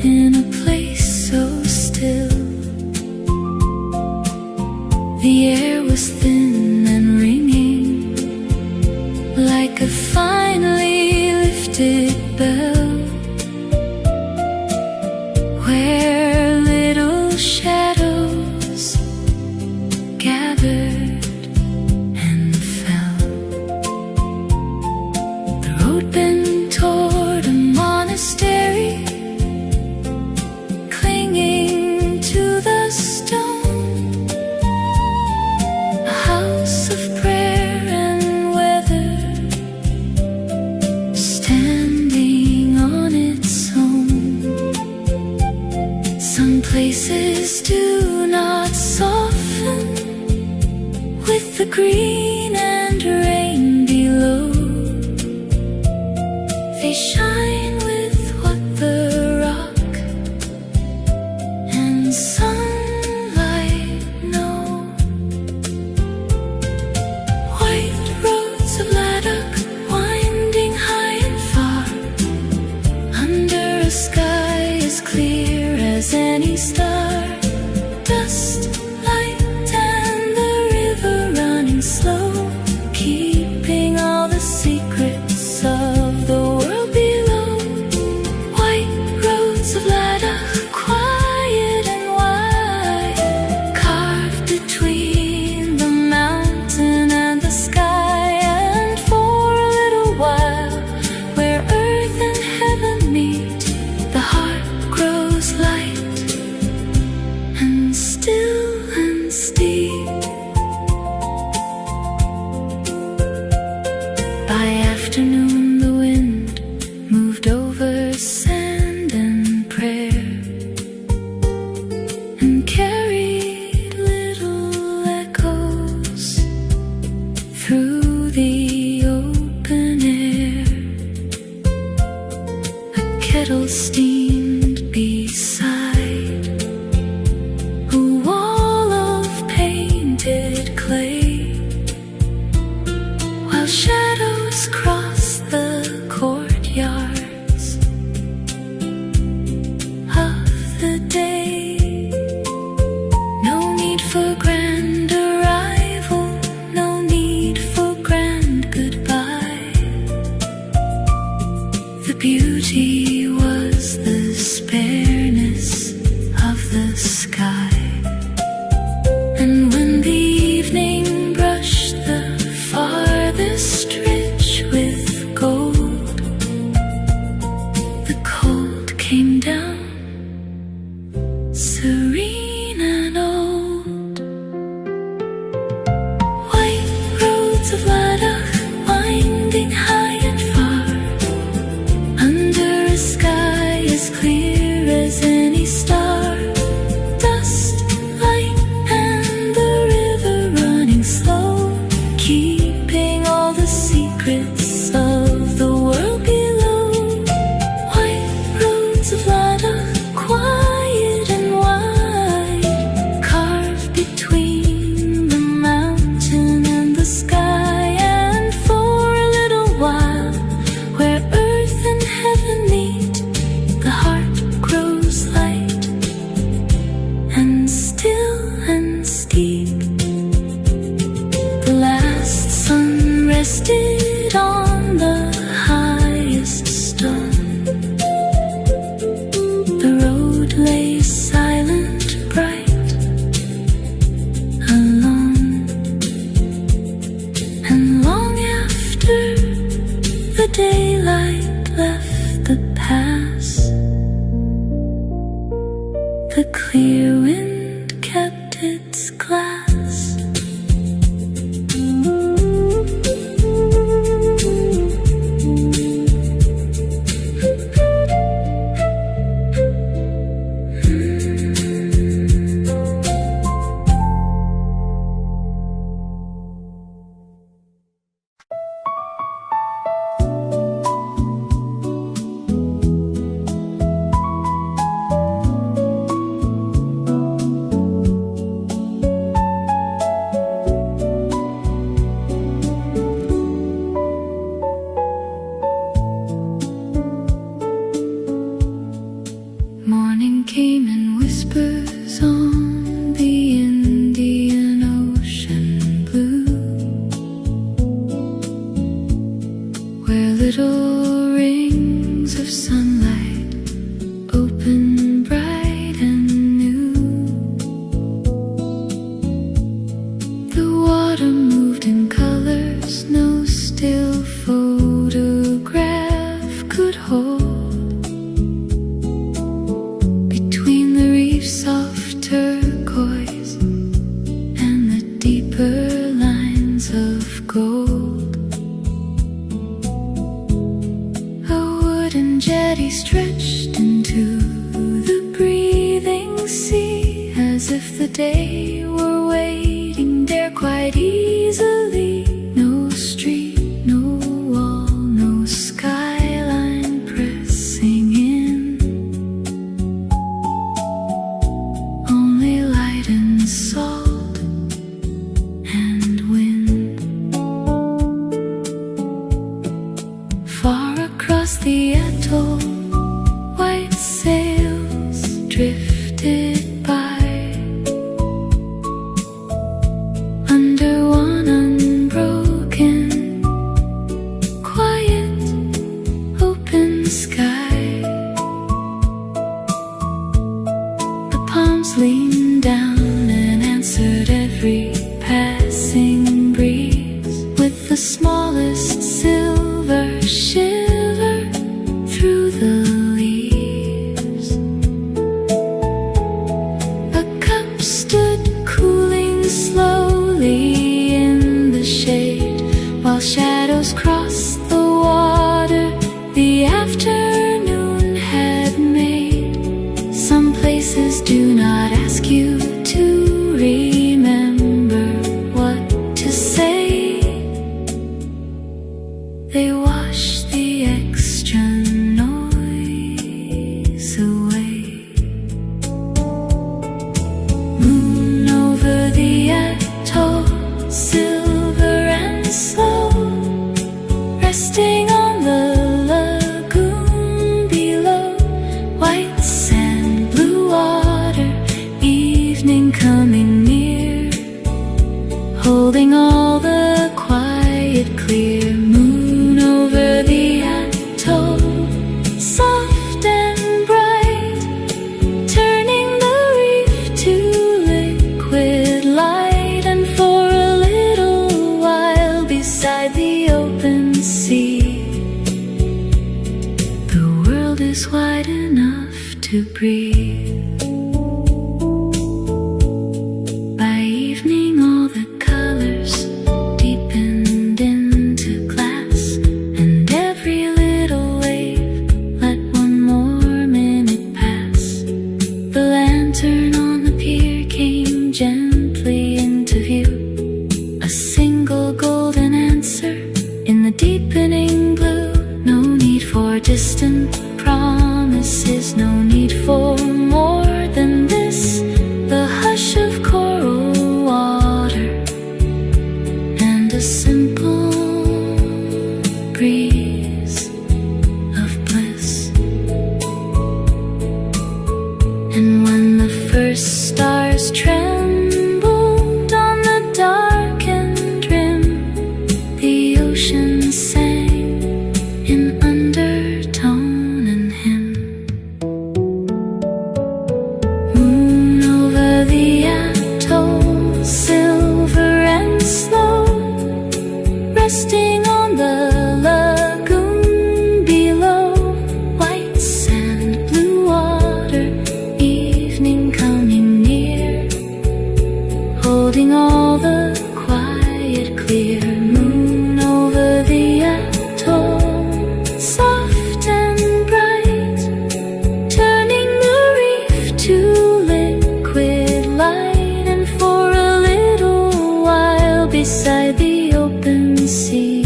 in a place so still. The air was thin and ringing like a finely lifted bell, where little shadows gathered and fell. The road bent toward a monastery, clinging to the stone, a house of prayer and weather, standing on its own. Some places do not soften with the green and rain below. They shine with what the rock and sunlight know. White roads of Ladakh winding high and far, under a sky as clear as any star. Dust, light, and the river running slow, keeping all the secrets of the world below. White roads of Ladakh, quiet and wide, carved between the mountain and the sky. And for a little while, where earth and heaven meet, the heart grows light and still and steep. By afternoon the wind moved over sand and prayer, and carried little echoes through the open air. A kettle steamed beside a wall of painted clay, while beauty was the spareness of the sky. And when the evening brushed the farthest ridge with gold, the cold came down, serene and old. White roads of Ladakh winding high and far, under a sky as clear as any star. Dust, light, and the river running slow, keeping all the secrets of the world below. White roads of Ladakh, quiet and wide, carved between the mountain and the sky. And for a little while, where earth and heaven meet, the heart grows light and still and steep. The last sun rested on the highest stone. The road lay silent, bright, alone. And long after the daylight left the pass, the clear wind kept its glass. Morning came in whispers on the Indian Ocean blue, where little rings of sunlight open bright and new. The water moved in colors no still photograph could hold. Between the reefs of turquoise and the deeper lines of gold, a wooden jetty stretched into the breathing sea, as if the day were waiting there quite easily. No street, no wall, no skyline pressing in, only light and salt and wind. Far across the atoll, white sails drifted by, under one unbroken, quiet, open sky. The palms leaned down and answered every passing breeze with the smallest silver shiver through the leaves. A cup stood cooling slowly in the shade, while shadows crossed the water the afternoon had made. Some places do not ask you to remember what to say. They wash the extra noise away. Moon over the atoll, silver and slow, resting on the lagoon below. White sand, blue water, evening coming near, holding all the quiet clear. Moon over the atoll, is wide enough to breathe. By evening all the colors deepened into glass, and every little wave let one more minute pass. The lantern on the pier came gently into view, a single golden answer in the deepening blue. No need for distant promises, no need for more than this. The hush of coral water and a simple breeze of bliss. And when the first stars trembled on the darkened rim, the ocean sang in undertone and hymn. Moon over the atoll, silver and slow, resting on the lagoon below. White sand, blue water, evening coming near, holding all the quiet clear. Moon over the atoll, soft and bright, turning the reef to liquid light. And for a little while beside the open sea,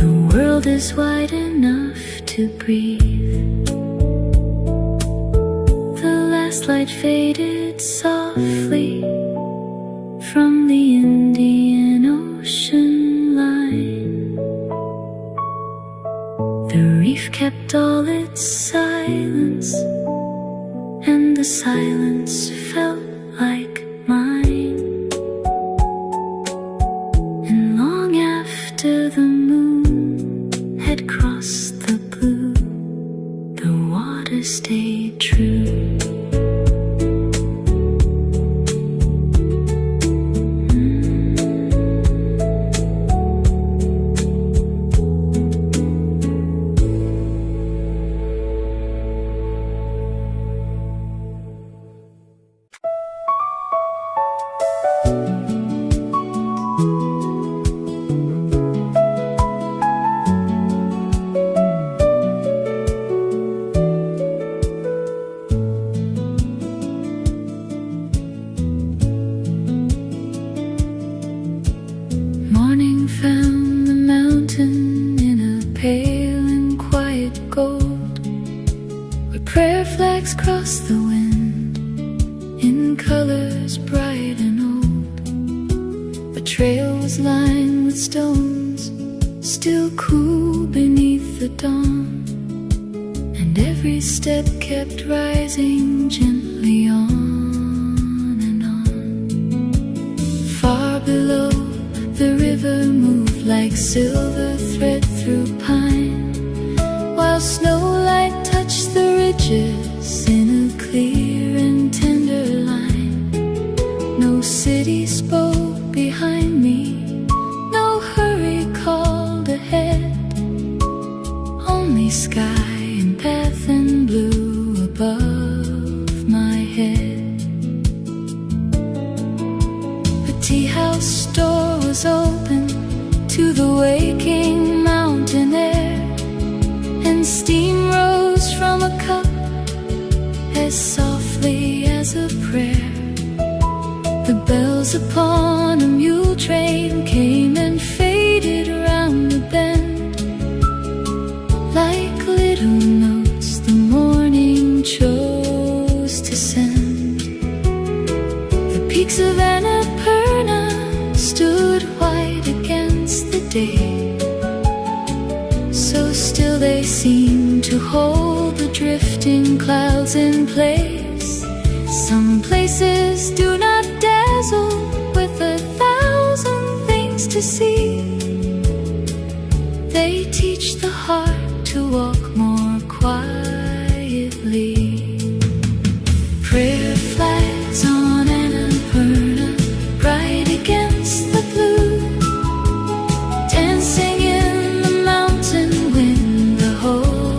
the world is wide enough to breathe. The last light faded softly from the Indian Ocean line. The reef kept all its silence, and the silence felt like mine. And long after the moon had crossed the blue, the water stayed true. Morning found the mountain in a pale and quiet gold, where prayer flags cross the wind in colors bright and old. The trail was lined with stones, still cool beneath the dawn, and every step kept rising gently on and on. Far below, the river moved like silver thread through pine, while snowlight touched the ridges in a clear and tender line. No city spoke behind me, no hurry called ahead, only sky and path and blue above my head. The tea house door was open to the waking mountain air, and steam rose from a cup as softly as a prayer. The bells upon a mule train came and faded around the bend, like little notes the morning chose to send. The peaks of Annapurna stood white against the day, so still they seemed to hold the drifting clouds in place. Some places do not dazzle with 1,000 things to see, they teach the heart to walk more quietly. Prayer flags on Annapurna, bright against the blue, dancing in the mountain wind, the whole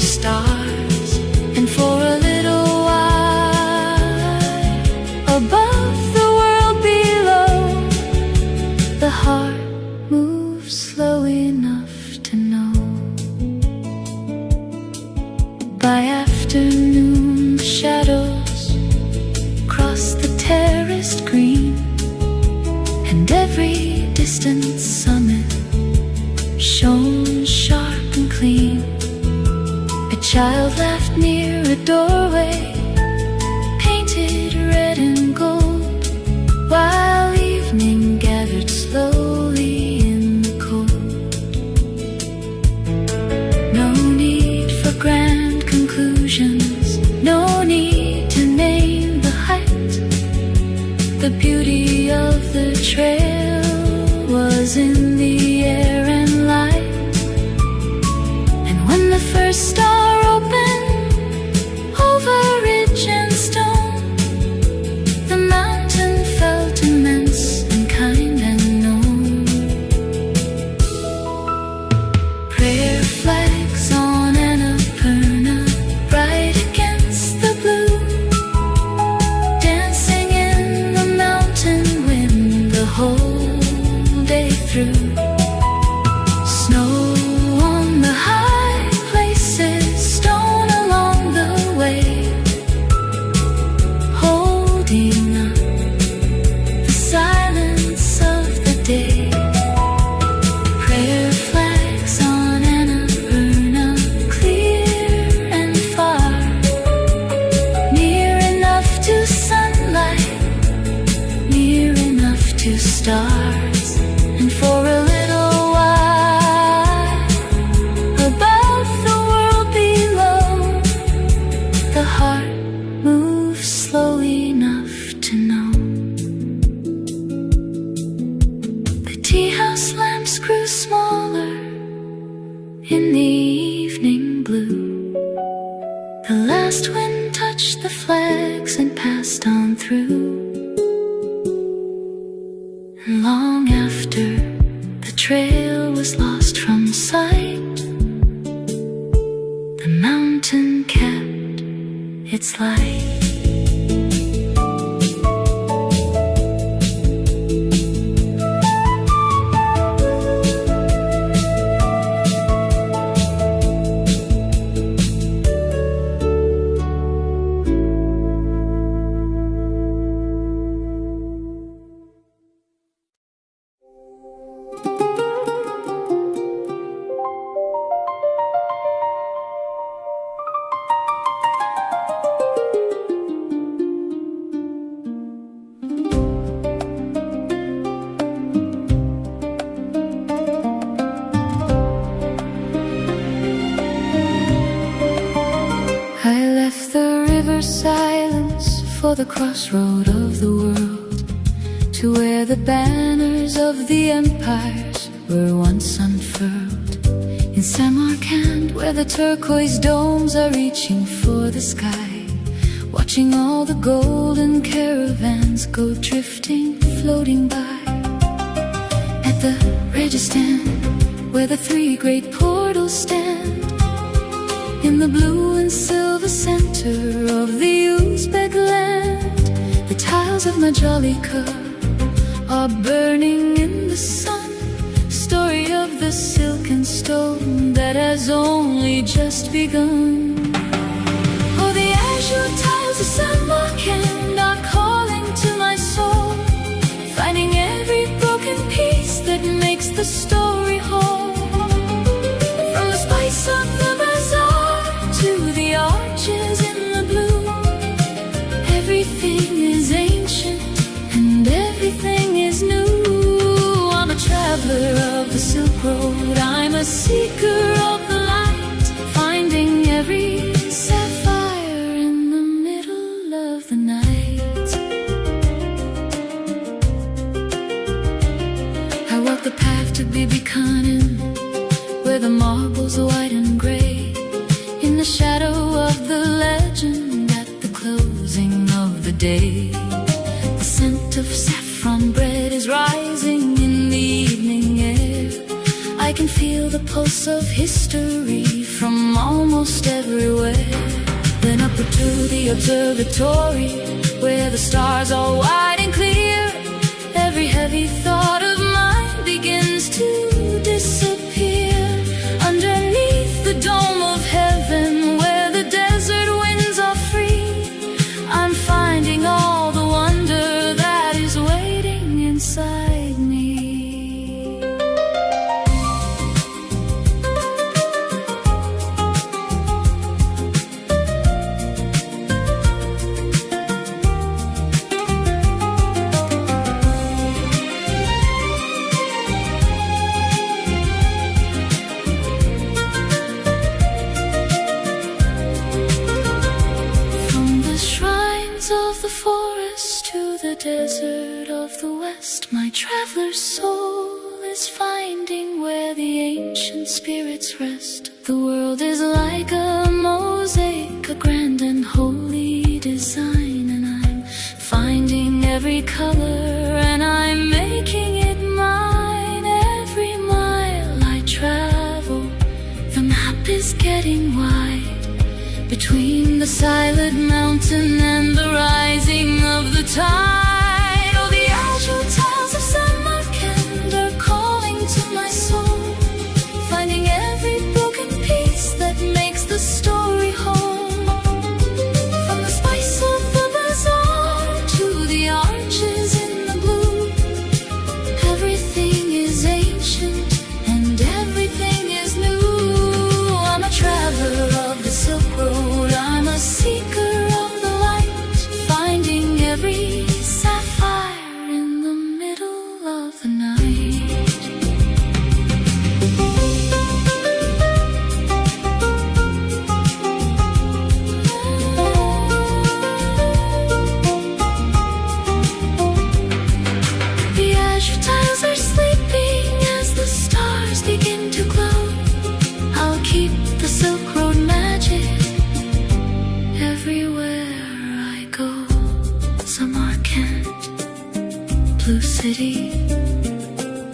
stars, and for a little while, above the world below, the heart moves slow enough to know. By afternoon, the shadows cross the terraced green, and every distant summit shone sharp and clean. A child laughed near a doorway, painted red and gold, while evening gathered slowly in the cold. No need for grand conclusions, no need to name the height. The beauty of the trail was in the air and light. And when the first star opened over ridge and stone, the mountain felt immense and kind and known. Prayer flags on Annapurna, bright against the blue, dancing in the mountain wind the whole day through. Snow on the high places, stone along the way, holding up the silence of the day. Prayer flags on Annapurna, clear and far, near enough to sunlight, near enough to stars. And for a little while, above the world below, the heart moves slow enough to know. The tea house lamps grew smaller in the evening blue. The last wind touched the flags and passed on through. And long after the trail was lost from sight, the mountain kept its light. I left the river silence for the crossroad of the world, to where the banners of the empires were once unfurled. In Samarkand, where the turquoise domes are reaching for the sky, watching all the golden caravans go drifting, floating by. At the Registan, where the three great portals stand, in the blue and silver center of the Uzbek land, the tiles of Majalika are burning in the sun, story of the silken stone that has only just begun. Oh, the azure tiles of Samarkand are calling to my soul, finding every broken piece that makes the story whole. From the spice of the bazaar to the arches in the blue, everything is ancient and everything is new. I'm a traveler of the Silk Road, I'm a seeker of the light, finding every sapphire in the middle of the night. I walk the path to Bibi Khanin, where the marbles are white and gray, in the shadow of the legend at the closing of the day. The scent of saffron bread is rising in the evening air. I can feel the pulse of history from almost every to the observatory, where the stars are wide and clear. Every heavy thought of mine begins to disappear. Underneath the dome of heaven, where the desert winds are free, I'm finding all the wonder that is waiting inside me. Desert of the West, my traveler's soul is finding where the ancient spirits rest. The world is like a mosaic, a grand and holy design, and I'm finding every color and I'm making it mine. Every mile I travel, the map is getting wide, between the silent mountain and the rising of the tide. Oh, the Azure tiles of Samarkand are calling to my soul, finding every broken piece that makes the story whole. From the spice of the bazaar to the arches in the blue, everything is ancient and everything is new. I'm a traveler of the Silk Road, I'm a seeker of the light, finding every sapphire in the middle of the night. The azure tiles are sleeping as the stars begin to glow. I'll keep the Silk Road magic everywhere I go. Samarkand, blue city,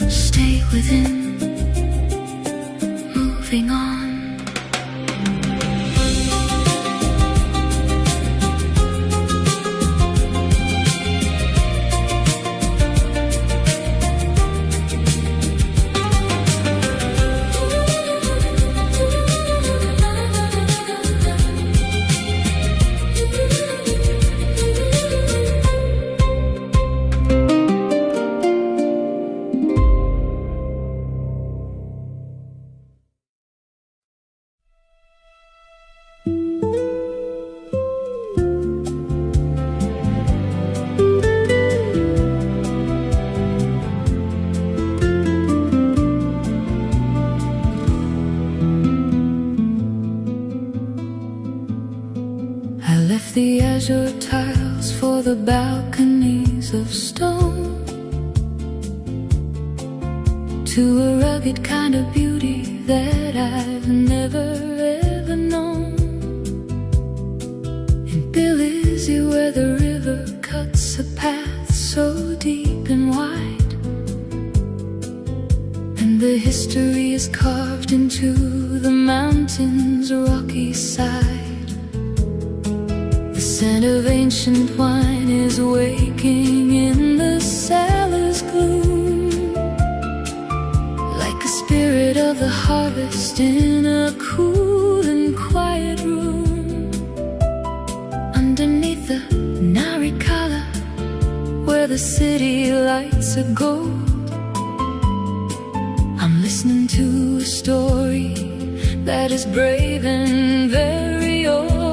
stay within, moving on. The azure tiles for the balconies of stone, to a rugged kind of beauty that I've never ever known. In Belize, where the river cuts a path so deep and wide, and the history is carved into the mountain's rocky side. The scent of ancient wine is waking in the cellar's gloom, like a spirit of the harvest in a cool and quiet room. Underneath the Narikala, where the city lights are gold, I'm listening to a story that is brave and very old.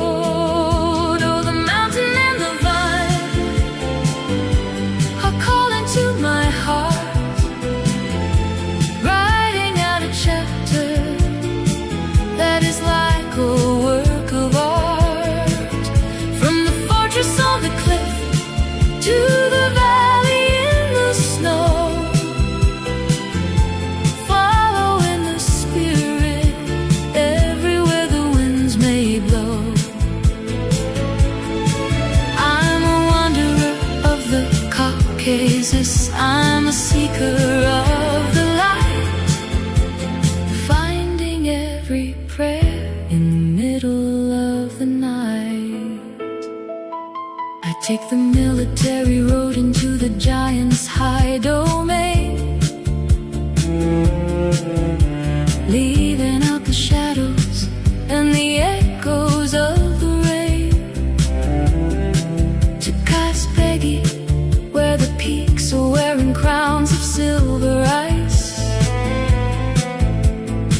I'm a seeker of the light, finding every prayer in the middle of the night. Take the military road into the giant's high domain, leaving out the shadows and the echoes of the rain. To Kaspegi, where the peaks are wearing crowns of silver ice,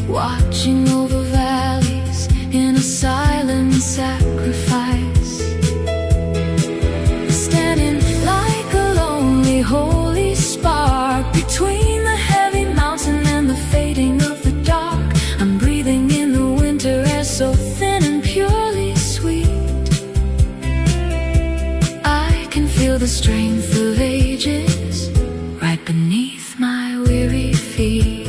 watching over valleys in a silent sacrifice. Holy spark between the heavy mountain and the fading of the dark. I'm breathing in the winter air so thin and purely sweet. I can feel the strength of ages right beneath my weary feet.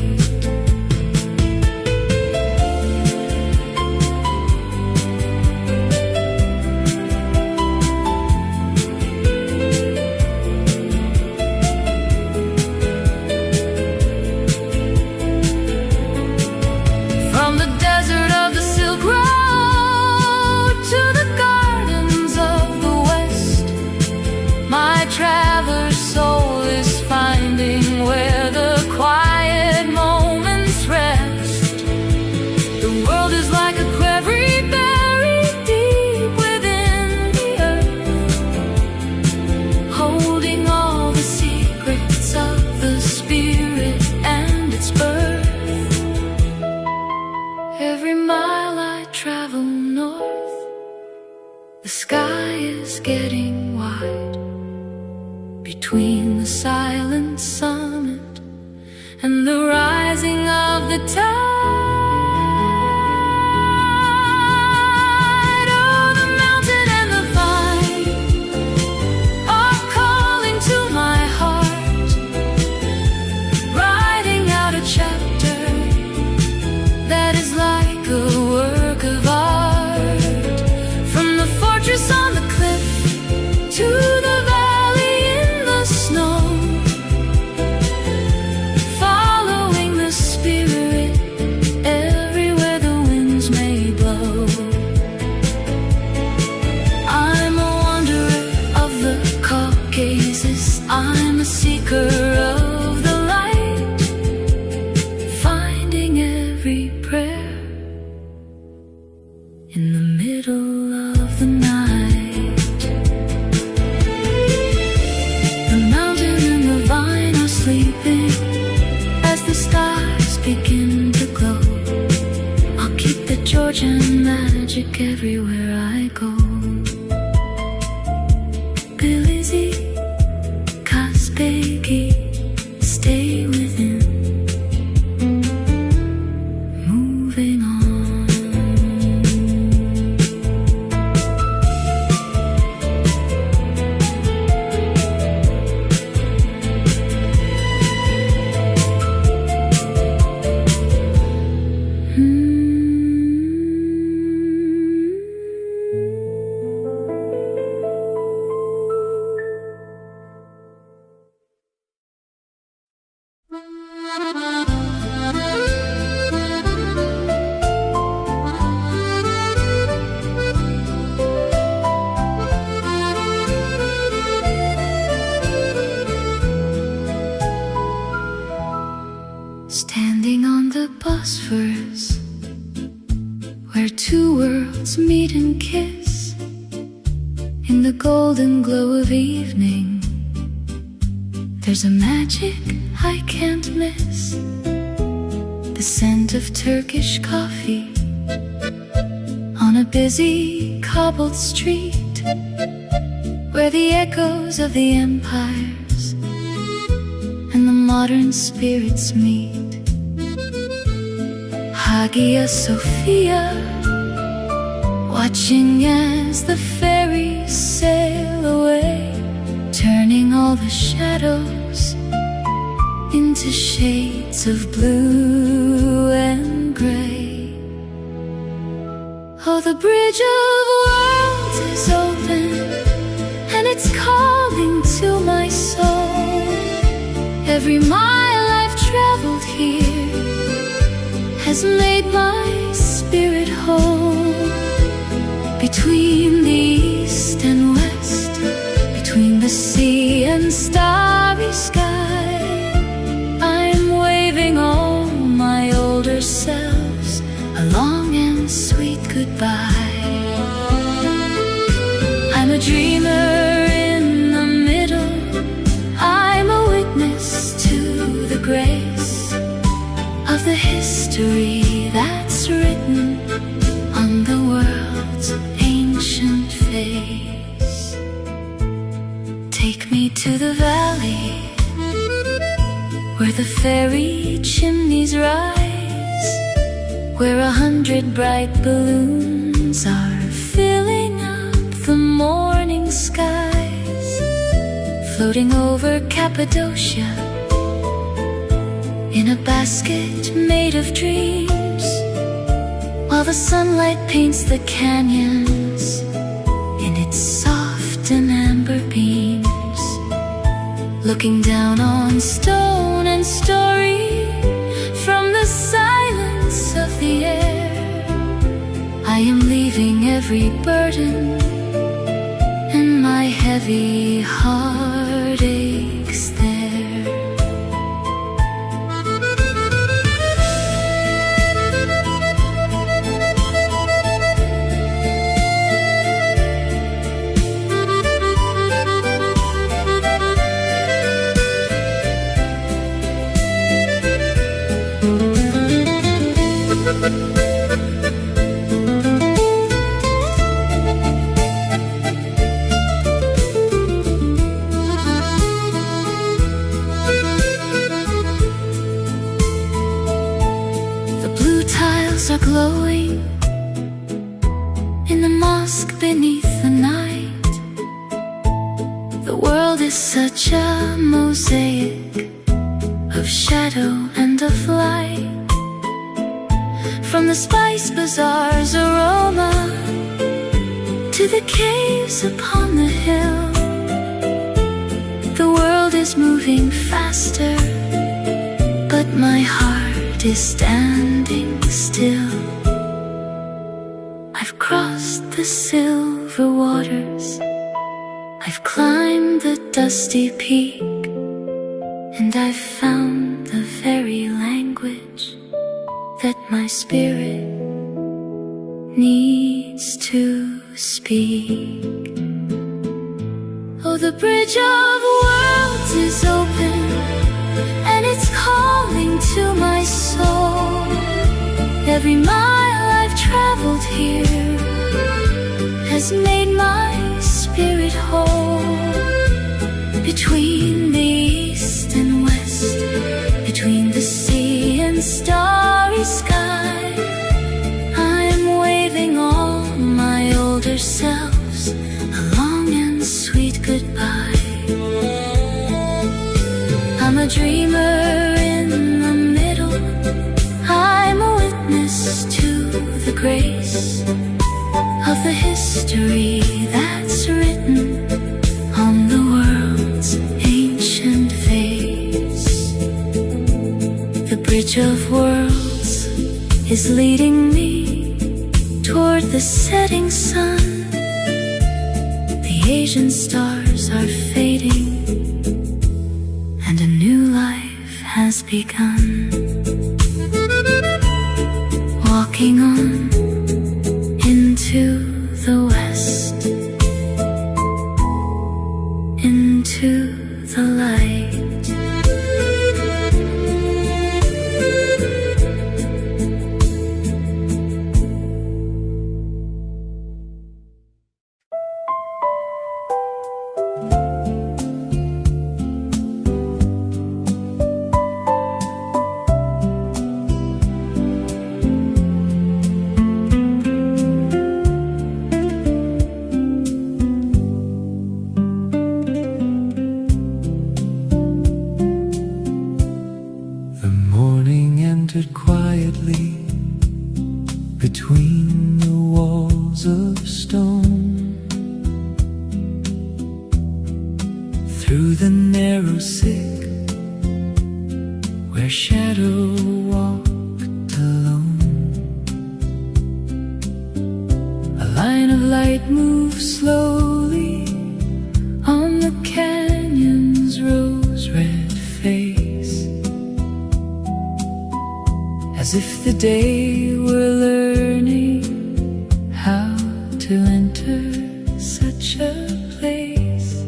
Traveler's soul is finding where the quiet moments rest. The world is like a query buried deep within the earth, holding all the secrets of the spirit and its birth. Every mile I travel north, the sky is getting wide. Between the silent summit and the rising of the tide, oh, the mountain and the vine are calling to my heart, writing out a chapter that is like a work of art. From the fortress on the cliff to the snow, following the spirit everywhere the winds may blow. I'm a wanderer of the Caucasus, I'm a seeker of the light, finding every prayer in the middle of the night. Sleeping as the stars begin to glow. I'll keep the Georgian magic everywhere I go. Bilizi, Kaspegi, stay within. Moving on. Standing on the Bosphorus, where two worlds meet and kiss, in the golden glow of evening, there's a magic I can't miss. The scent of Turkish coffee on a busy cobbled street, where the echoes of the empires and the modern spirits meet. Hagia Sophia, watching as the ferries sail away, turning all the shadows into shades of blue and gray. Oh, the bridge of worlds is open, and it's calling to my soul. Every mile I've traveled here has made my spirit whole. Between the east and west, goodbye. I'm a dreamer in the middle. I'm a witness to the grace of the history that's written on the world's ancient face. Take me to the valley where the fairy chimneys rise, where 100 bright balloons are filling up the morning skies, floating over Cappadocia in a basket made of dreams, while the sunlight paints the canyons in its soft and amber beams. Looking down on stone and story from the silence of the air, I am leaving every burden and my heavy heart aches there. Are glowing in the mosque beneath the night. The world is such a mosaic of shadow and of light. From the spice bazaar's aroma to the caves upon the hill, the world is moving faster, but my heart is standing still. I've crossed the silver waters, I've climbed the dusty peak, and I've found the very language that my spirit needs to speak. Oh, the bridge of worlds is open, and it's calling to my soul. Every mile I've traveled here has made my spirit whole. Between the east and west, between the sea and starry sky, I'm waving all my older selves a long and sweet goodbye. I'm a dreamer in the middle, I'm a witness to the grace of the history that's written on the world's ancient face. The bridge of worlds is leading me toward the setting sun. The Asian stars are fading, and a new life has begun. Walking on into the west, into the light. Quietly between the walls of stone, through the narrow sick where shadow walked alone. A line of light moves slowly on the canyon's rose-red face, as if the day were learning to enter such a place.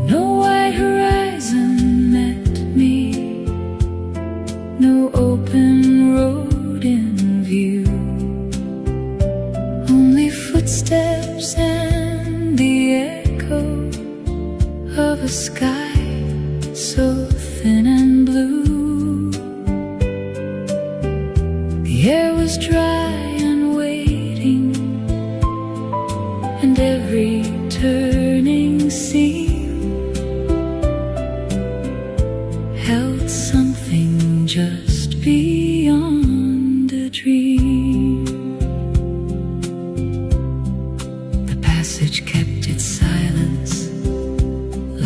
No wide horizon met me, no open road in view, only footsteps and the echo of a sky so thin and blue. The air was dry and waiting, and every turning seam held something just beyond a dream. The passage kept its silence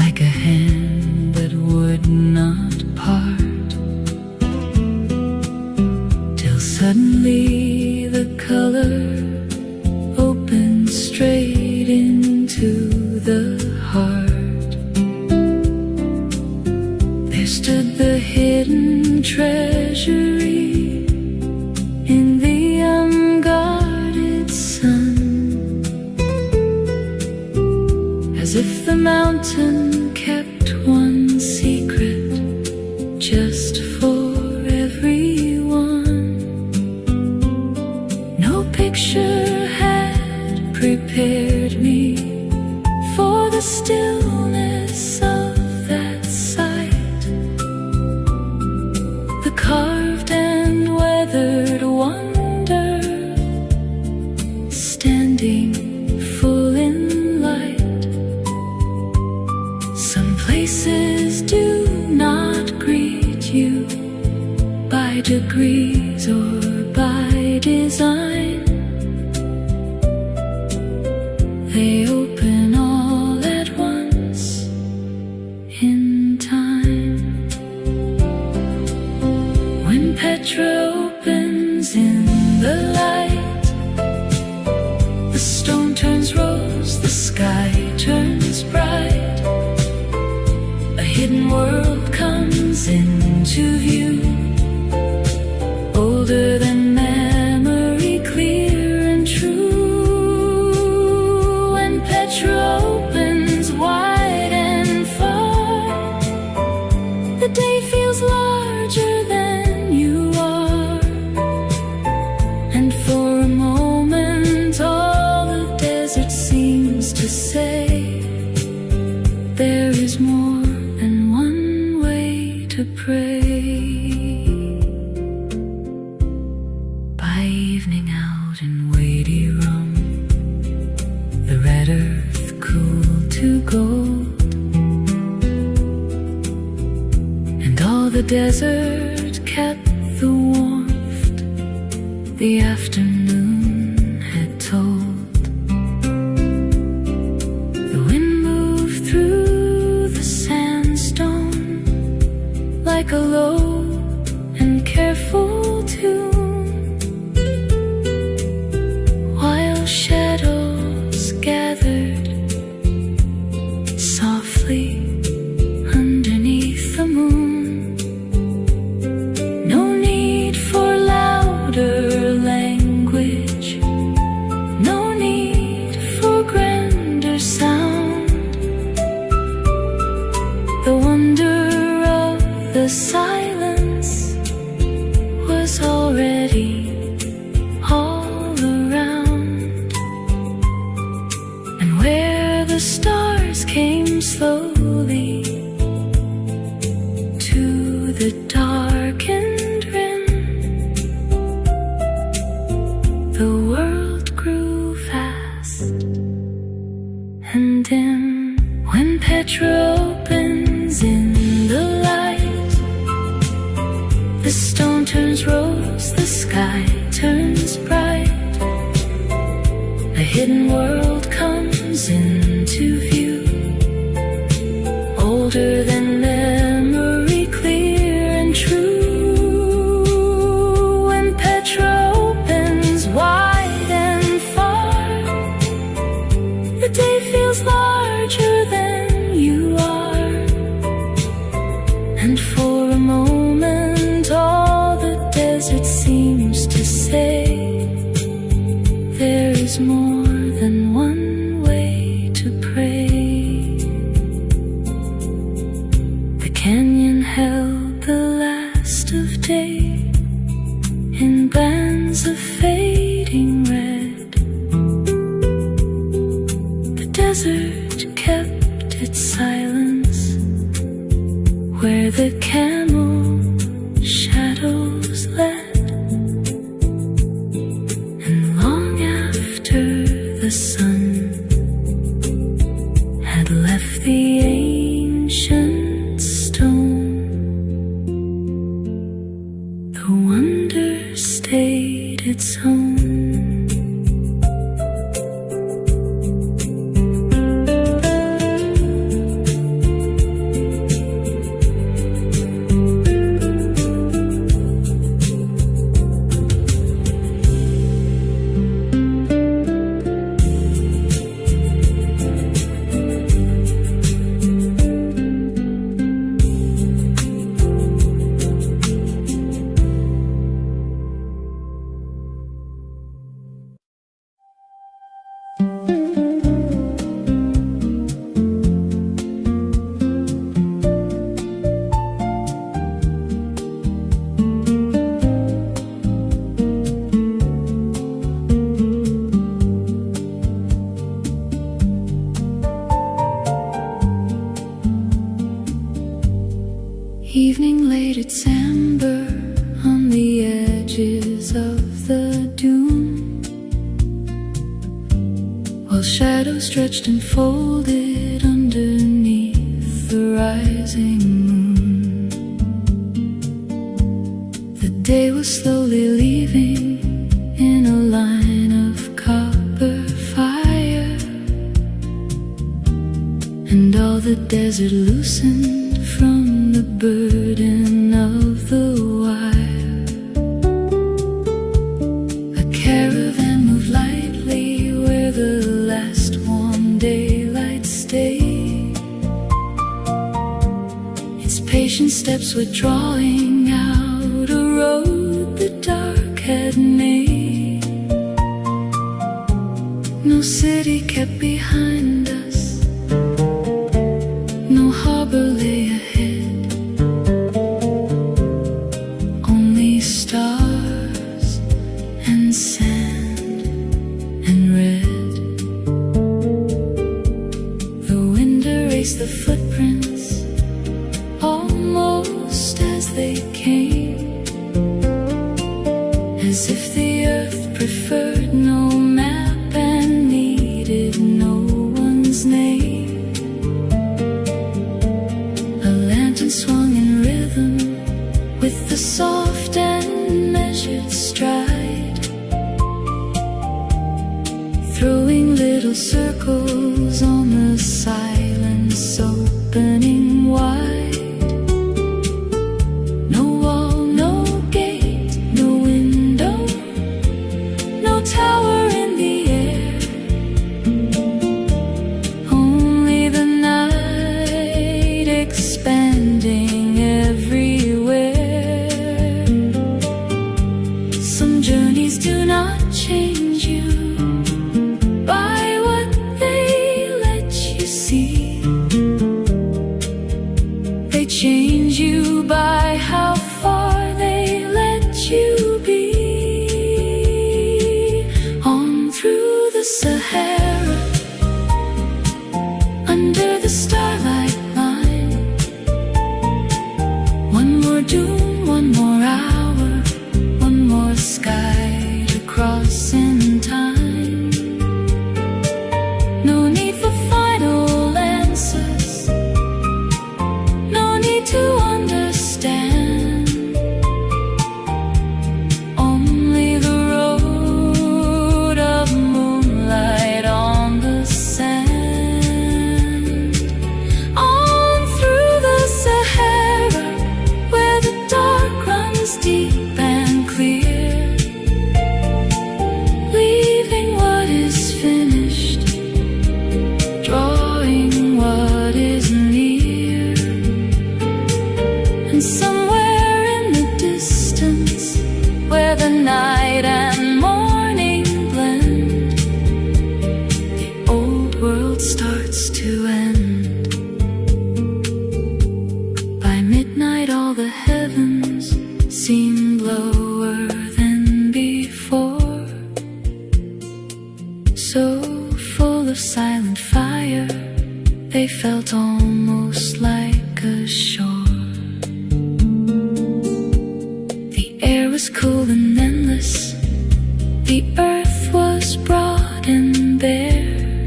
like a hand that would not part, till suddenly the color opened straight into the heart. There stood the hidden treasury in the unguarded sun, as if the mountain kept one secret just for everyone. No picture had prepared me for the stillness of that sight. The carved and weathered wonder standing full in light. Some places do not greet you by degrees or by design. They open all at once in time. When Petra opens in the light, the stone turns rose, the sky turns bright. A hidden world comes into view, older than memory, clear and true. When Petra opens wide and far, the day feels larger than you are, and for a moment all the desert seems to say, there is more than one way to pray. By evening out in weighty rum, the red earth cooled to gold, and all the desert kept the warmth the afternoon had told. The wind moved through the sandstone like a low and careful tune, while shadows gathered softly underneath the moon. No need for louder language, no need for grander sound. The wonder of the silence was already all around, and where the stars came slowly to the darkened rim, the world grew fast and dim. When Petra opens in the light, the stone turns rose, the sky turns bright. A hidden world comes into view, older than memory, clear and true. When Petra opens wide and far, the day feels larger than you are, and for a moment all the desert seems to say, where the camel shadows led, and long after the sun had left the ancient stone, the wonder stayed its own. Evening late, it's amber on the edges of the dune, while shadows stretched and folded underneath the rising moon. The day was slowly leaving in a line of copper fire, and all the desert loosened from the burden of the wire. A caravan moved lightly where the last warm daylight stayed. Its patient steps were drawing out a road the dark had made. No city kept behind us, no harbor lay ahead. Only stars and sand and red. The wind erased the footprints almost as they came, as if the earth preferred no map and needed no one's name. A lantern swung in rhythm with the soft and measured stride, throwing little circles on the silence opening wide. No wall, no gate, no window, no tower in the air. Only the night expanding everywhere. Some journeys do not change you by what they let you see. They change you by how far they let you be. On through the Sahara, under the starlight line. One more dune, one more hour, one more sky to cross in time. No need for final answers, no need to understand. Only the road of moonlight on the sand. On through the Sahara, where the dark runs deep and clear, leaving what is finished, drawing what is near. And somewhere in the distance, where the night and morning blend, the old world starts to end. By midnight all the heavens seemed lower than before, so full of silent fire they felt almost like a shore. cool and endless. The earth was broad and bare,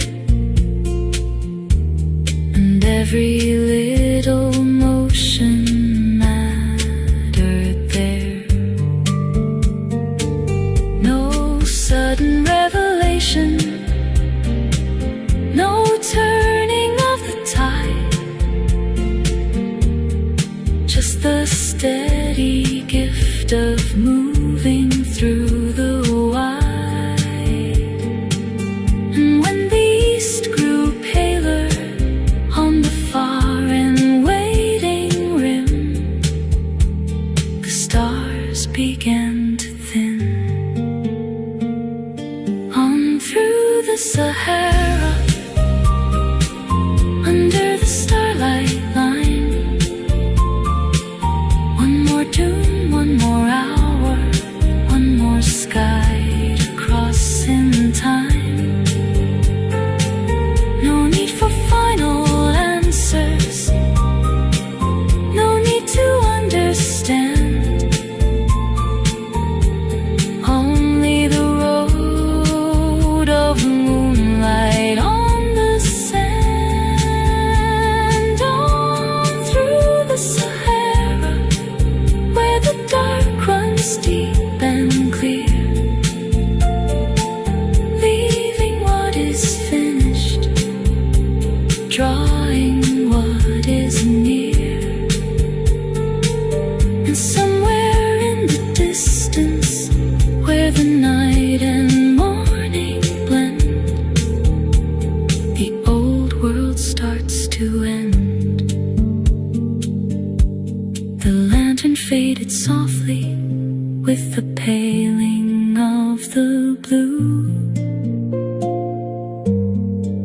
and every little motion mattered there. No sudden revelation, no turning of the tide, just the steady gift of moving through the wide. And when the east grew paler on the far and waiting rim, the stars began to thin. On through the Sahara, under the starlight line, one more dune, one more hour, one more sky to cross in time. No need for final answers, no need to understand. Only the road of moonlight on the sand. On through the Sahara, where the dark runs deep and clear, leaving what is finished, drawing what is near. And somewhere in the distance, where the night and morning blend, the old world starts to end. The lantern faded softly with the paling of the blue.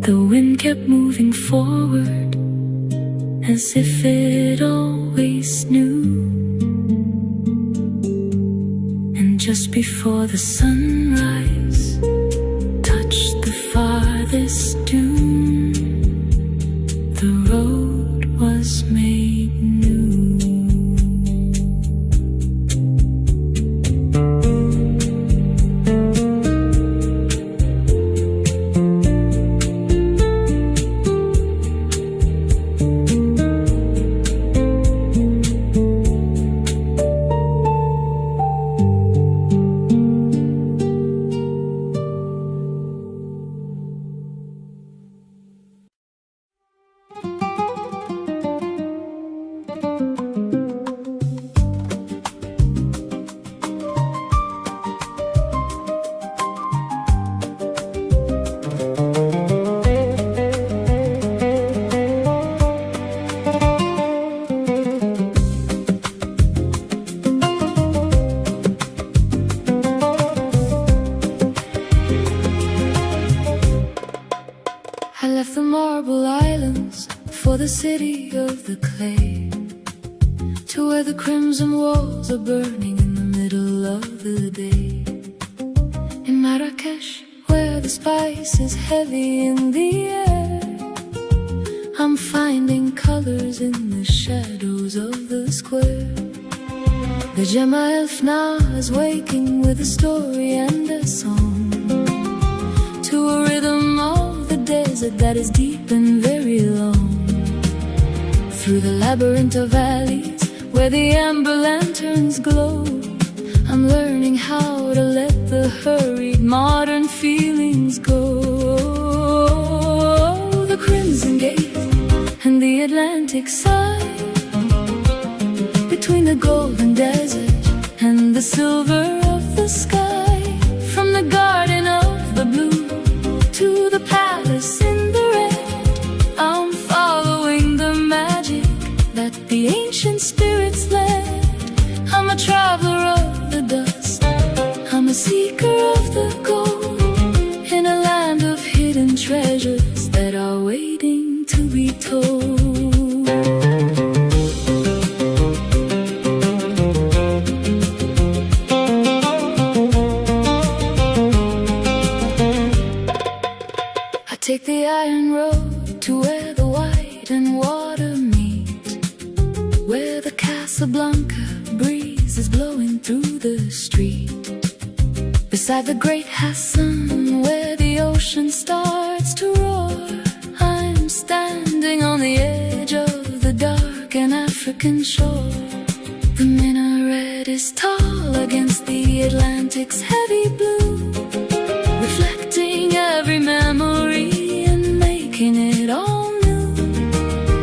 The wind kept moving forward as if it always knew. And just before the sunrise touched the farthest dune, the road was made new. I left the marble islands for the city of the clay, to where the crimson walls are burning in the middle of the day. In Marrakesh, where the spice is heavy in the air, I'm finding colors in the shadows of the square. The Gemma elf now is waking with a story and a song, to a rhythm of the desert that is deep and very long. Through the labyrinth of valleys where the amber lanterns glow, I'm learning how to let the hurried modern feelings go. The crimson gate and the Atlantic side, between the golden desert and the silver of the sky, from the garden of the blue to the palace in the red, I'm following the magic that the ancient spirits led. I'm a traveler of the dust, I'm a seeker of the gold, in a land of hidden treasures that are waiting to be told. Take the iron road to where the white and water meet, where the Casablanca breeze is blowing through the street. Beside the great Hassan, where the ocean starts to roar, I'm standing on the edge of the dark and African shore. The minaret is tall against the Atlantic's heavy blue, reflecting every memory and making it all new.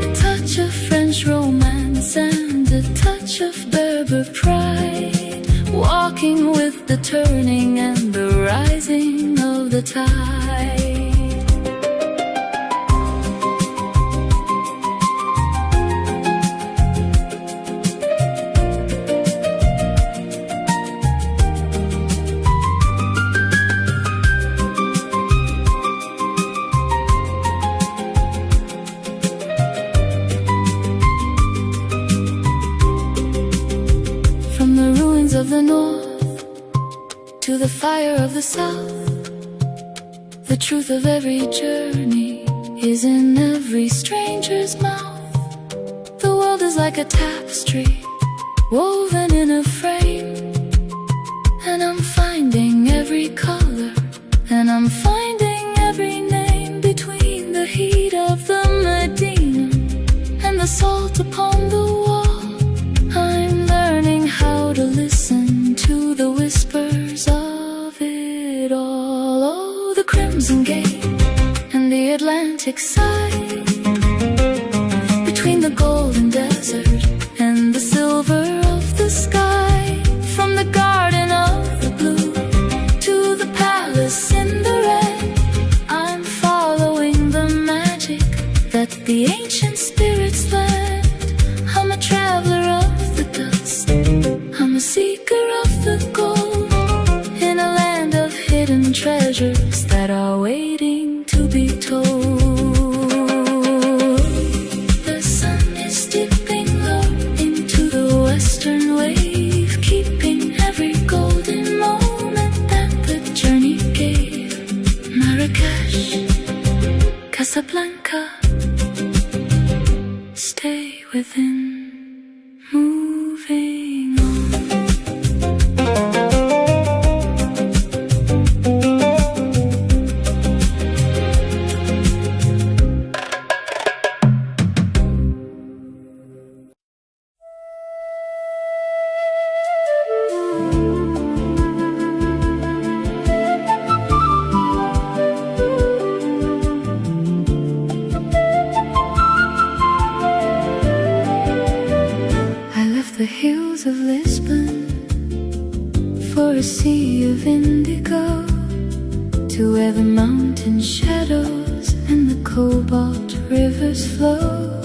A touch of French romance and a touch of Berber pride, walking with the turning and the rising of the tide. Of the north to the fire of the south, the truth of every journey is in every stranger's mouth. The world is like a tapestry woven in a frame, and I'm finding every color and I'm finding every name between the heat of the Medina and the salt upon the wall. I'm learning how to listen to the whispers of it all. Oh, the Crimson Gate and the Atlantic side, between the golden desert and the silver of the sky, from the garden of the blue to the palace in the red, I'm following the magic that the ancient spirits led. I'm a traveler of the dust, I'm a seeker of the gold, in a land of hidden treasures that are waiting to be told. The sun is dipping low into the western wave, keeping every golden moment that the journey gave. Marrakesh, Casablanca, stay within, moving on. The hills of Lisbon for a sea of indigo, to where the mountain shadows and the cobalt rivers flow.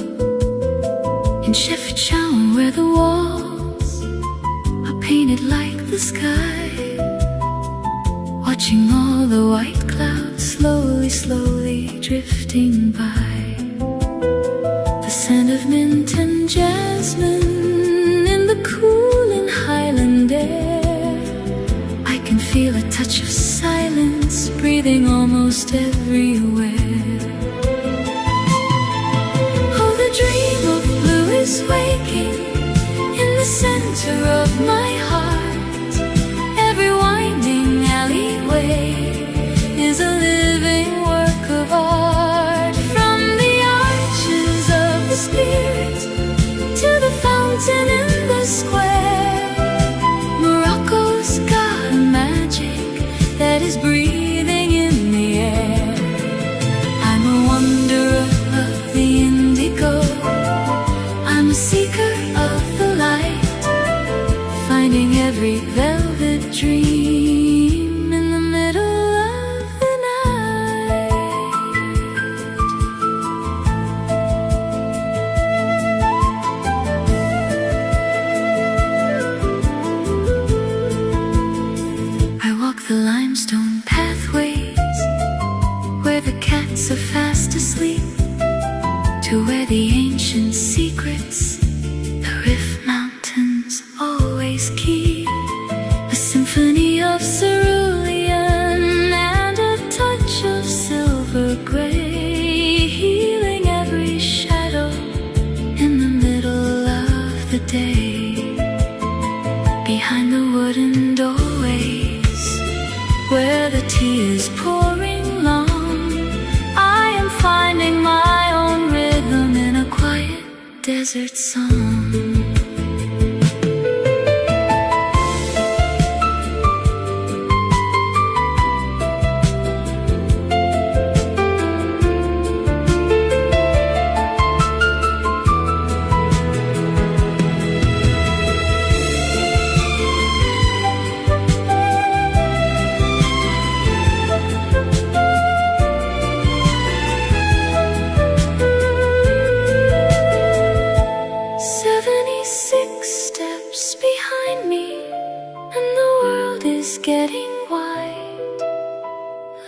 In Shepherdstown, where the walls are painted like the sky, watching all the white clouds slowly, slowly drifting by. The scent of mint and jasmine, the cool and highland air, I can feel a touch of silence breathing almost everywhere. Oh, the dream of blue is waking in the center of my heart. Every winding alleyway is a living work of art, from the arches of the spirit to the fountain in the square. Morocco's got a magic that is breathing in the air. I'm a wanderer of the indigo, I'm a seeker of the light, finding every velvet dream in the middle of the night. The limestone pathways where the cats are fast asleep, to where the ancient secrets the Rift Mountains always keep. A symphony of cerulean and a touch of silver gray, healing every shadow in the middle of the day. Behind the wooden doorways where the tea is pouring long. I am finding my own rhythm in a quiet desert song. Getting wide,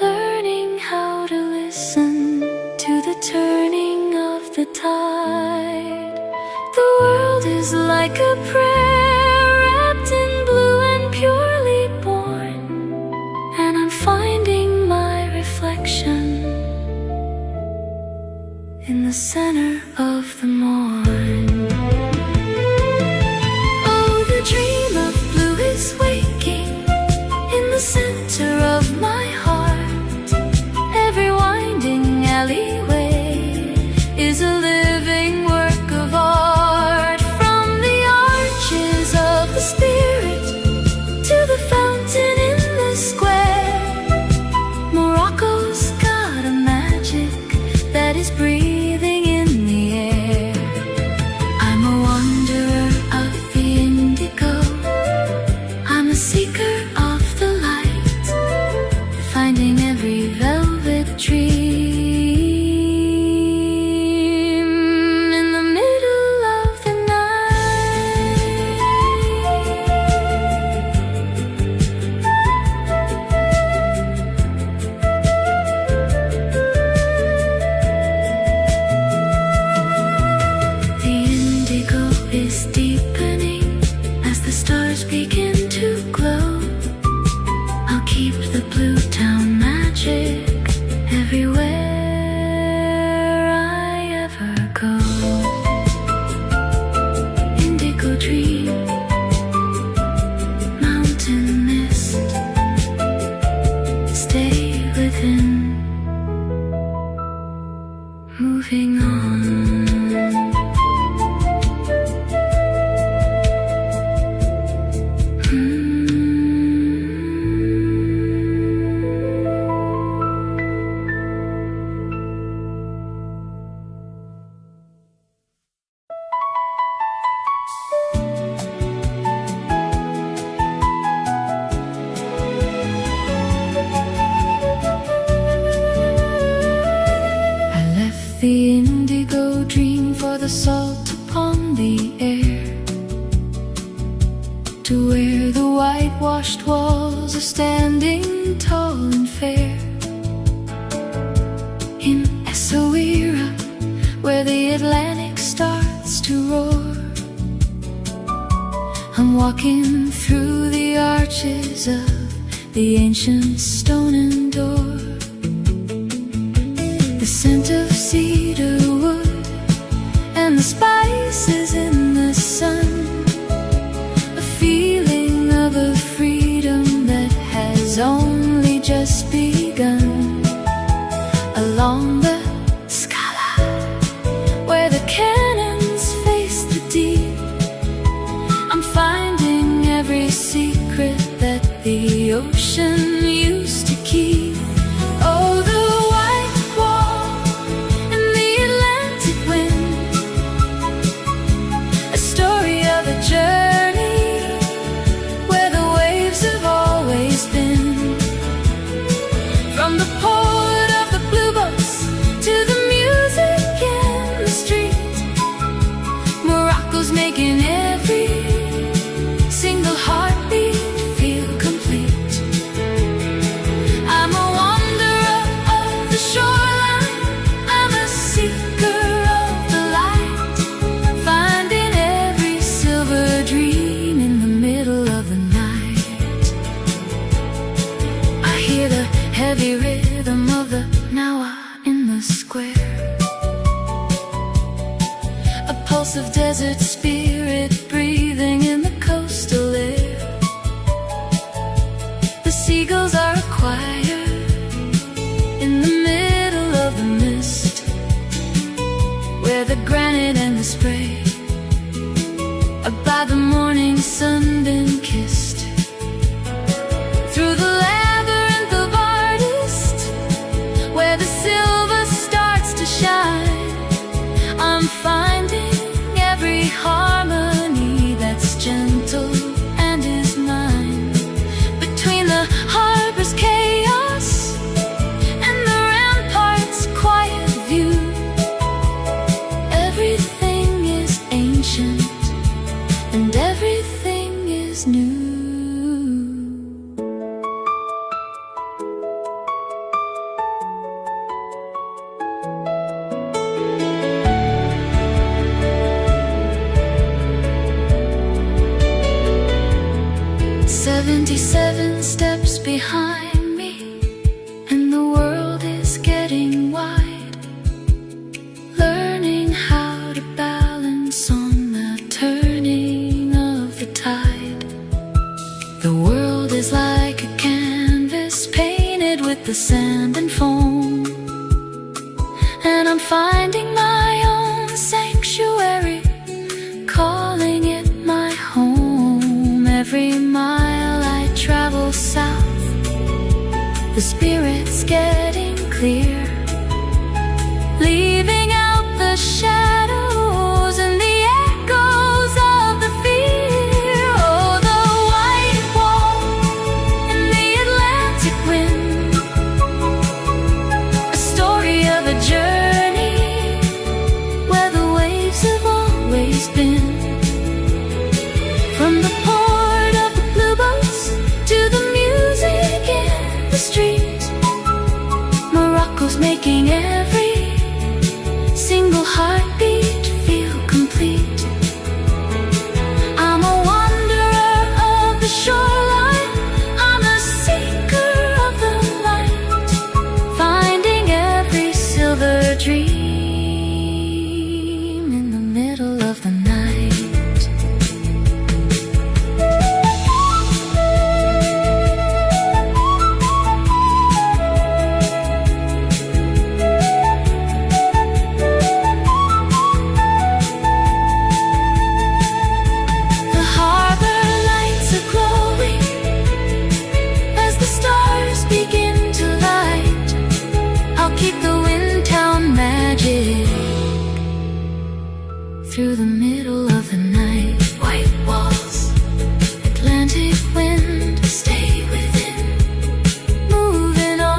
learning how to listen to the turning of the tide. The world is like a prayer wrapped in blue and purely born, and I'm finding my reflection in the center of the morn. Oh, the dream of blue is waking in the center of my heart. Every winding alleyway is a living work of art. From the arches of the spirit to the fountain in the square, Morocco's got a magic that is breathing in the air. I'm a wanderer of the indigo, I'm a seeker of the light, finding every velvet dream in the middle of the night. The indigo is deepening as the stars begin to glow. I'll keep the blue town magic everywhere I ever go. Indigo dream, mountain mist, stay within, moving on. I left the indigo dream for the salt upon the air, to where the whitewashed walls are standing tall and fair. In Essaouira, where the Atlantic starts to roar, I'm walking through the arches of the ancient stone and door. The scent of cedar wood and the spices in the sun, a feeling of a freedom that has only just begun. Along the Scala, where the cannons face the deep, I'm finding every secret that the ocean used to keep. Oh, the white wall and the Atlantic wind, a story of a journey where the waves have always been. From the port of the blue boats to the music in the street, Morocco's making every single heartbeat feel complete. I'm a wanderer of the shoreline, I'm a seeker of the light, finding every silver dream in the middle of the night. I hear the heavy rhythm of the Nawa in the square, a pulse of desert spirit breathing in the coastal air. The seagulls are quiet 77 steps behind me, and the world is getting wide. Learning how to balance on the turning of the tide. The world is like a canvas painted with the sand and foam, and I'm finding my own sanctuary, calling it my home. Every mile I travel south, the spirit's getting clear, leaving out the shadows and the echoes of the fear. Oh, the white wall and the Atlantic wind, a story of a journey where the waves have always been. From the port of the blue boats to the music in the street, Morocco's making every single heartbeat feel complete. I'm a wanderer of the shoreline, I'm a seeker of the light, finding every silver dream in the middle of the night. The harbor lights are glowing as the stars begin to light. I'll keep the wind town magic through the middle of the night. White walls, Atlantic wind, stay within, moving on.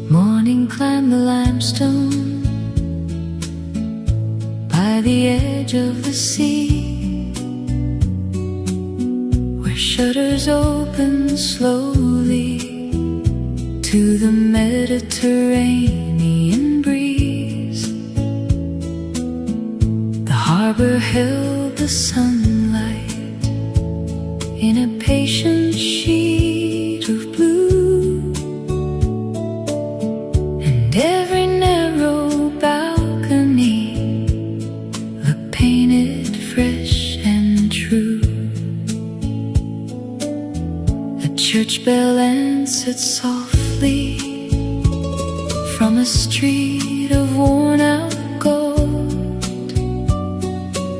Morning climbed the limestone by the edge of the sea, where shutters open slowly to the Mediterranean breeze. The harbor held the sunlight in a patient sheet of blue, and every narrow balcony looked painted fresh and true. A church bell answered softly from a street of worn-out gold,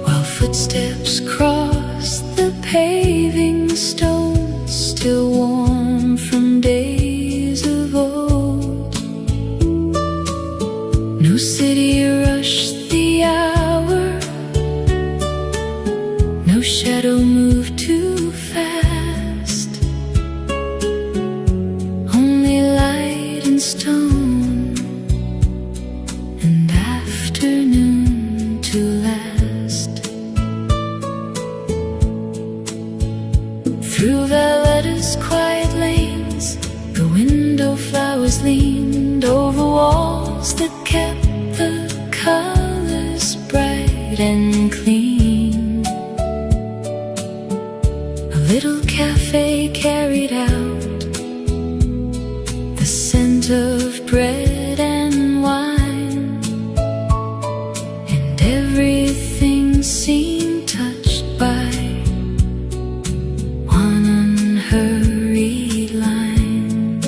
while footsteps crossed the paving stones, still warm from days of old. No city rushed the hour, no shadow moved too fast, only light and stone and afternoon to last. Through Valletta's quiet lanes, the window flowers leaned over walls that kept the colors bright and clean. A little cafe carried out the scent of bread and wine, and everything seemed touched by one unhurried line.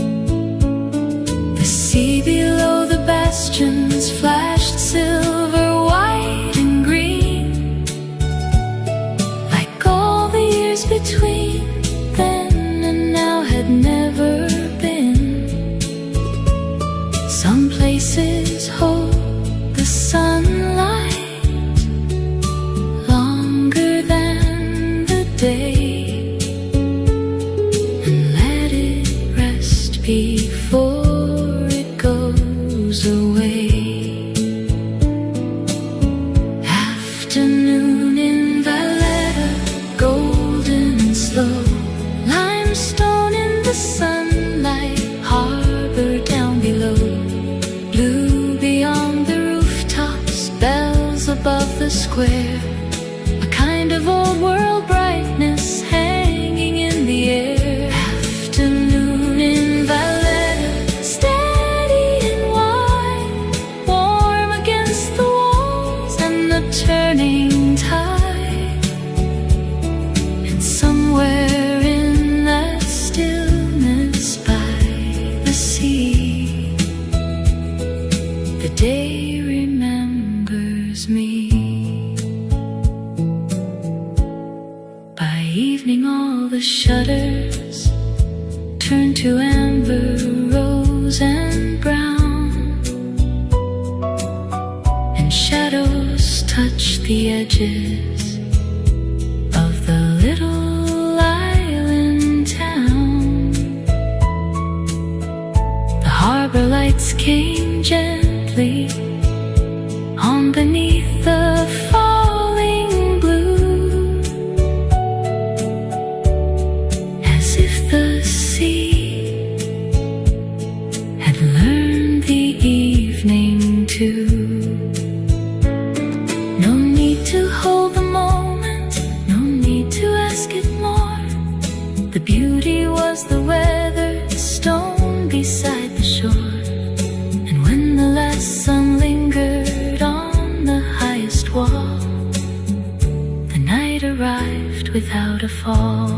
The sea below the bastions flashed silver white space between then and now had never been. Some places hold the sunlight longer than the day, and let it rest before it goes away. Afternoon in Valletta, golden and slow, limestone in the sunlight, harbor down below, blue beyond the rooftops, bells above the square, a kind of old world brightness hanging in the air. Afternoon in Valletta, steady and wide, warm against the walls and the turning tide, and somewhere in that stillness by the sea, the day remembers me. By evening all the shutters turn to amber, rose and brown, and shadows touch the edges of the little island town. The harbor lights came gently on beneath the falling blue, as if the sea had learned the evening too. No need to hold the moment, no need to ask it more. The beauty was the weather, the stone beside the shore. And when the last sun lingered on the highest wall, the night arrived without a fall.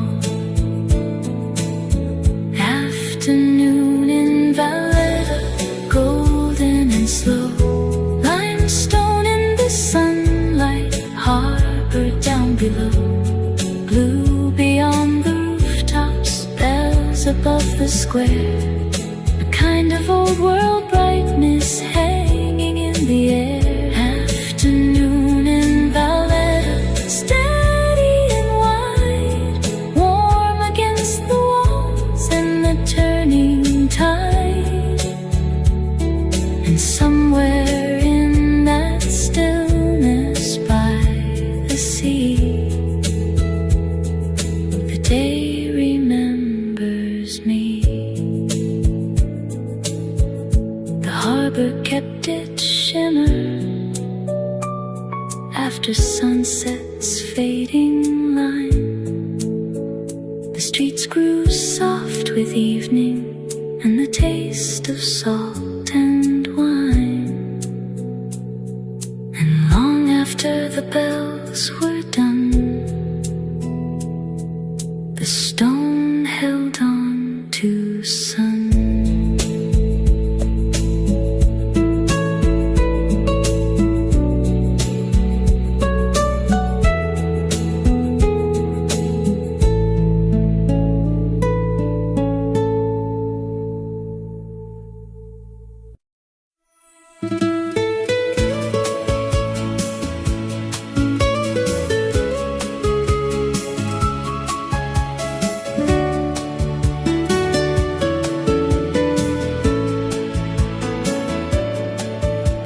Afternoon in Valletta, golden and slow, limestone in the sunlight, harbor down below, blue beyond the rooftops, bells above the square, a kind of old world brightness hanging in the air. Afternoon in Valletta, steady and wide, warm against the walls and the turning tide, and somewhere in that stillness by the sea, the day remembers me. The harbor kept its shimmer after sunset's fading line. The streets grew soft with evening and the taste of salt and wine. And long after the bells were done, the stone held on to sun.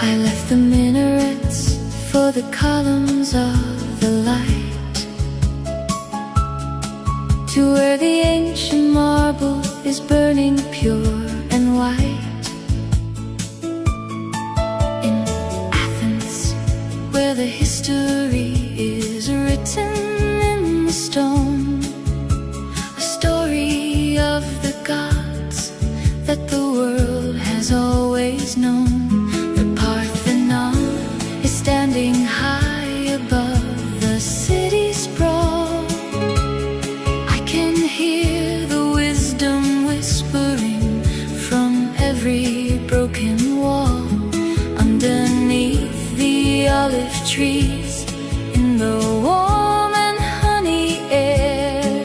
I left the minarets for the columns of the light, to where the ancient marble is burning pure and white. In Athens, where the history is written in the stone, a story of the gods that the world has always known. The Parthenon is standing high above the city sprawl. I can hear the wisdom whispering from every broken wall, underneath the olive trees in the warm and honey air.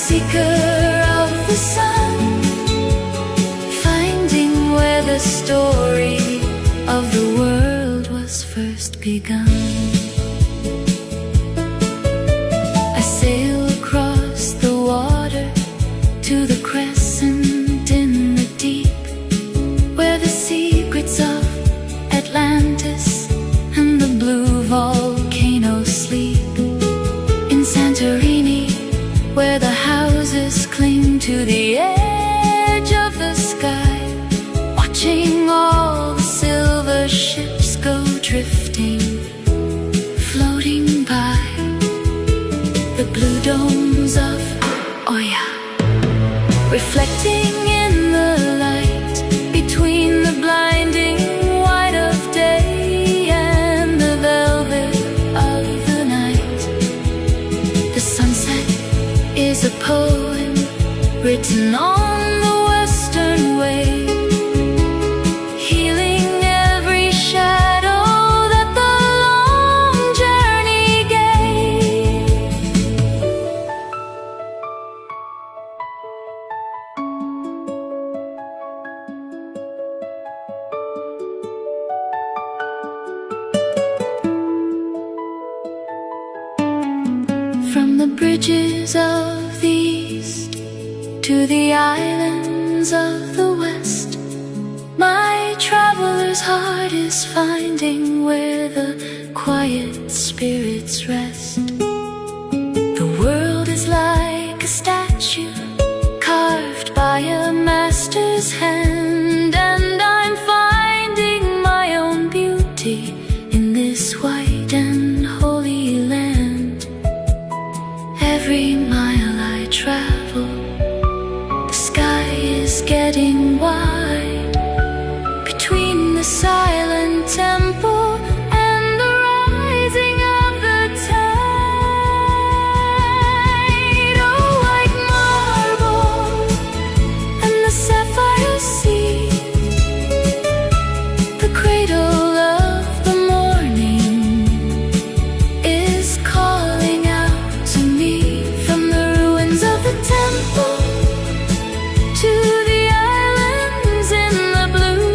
seeker of the sun, finding where the story of the world was first begun. I sail across the water to the crescent in the deep, where the secrets of Atlantis and the blue volcano sleep. In Santorini, where the houses cling to the edge of the sky, watching all the silver ships go drifting, floating by the blue domes of Oya, reflecting in the light between the blinding white of day and the velvet of the night. The sunset is a poem written on the western way, healing every shadow that the long journey gave. From the bridges of the east to the islands of the west, my traveler's heart is finding where the quiet spirits rest. The world is like a statue carved by a master's hand, and I'm finding my own beauty in this white and holy land. Every mile I travel, the sky is getting wide between the silent temple and the rising of the tide. Oh, white marble and the sapphire sea, the cradle of the morning is calling out to me from the ruins of the temple to the islands in the blue.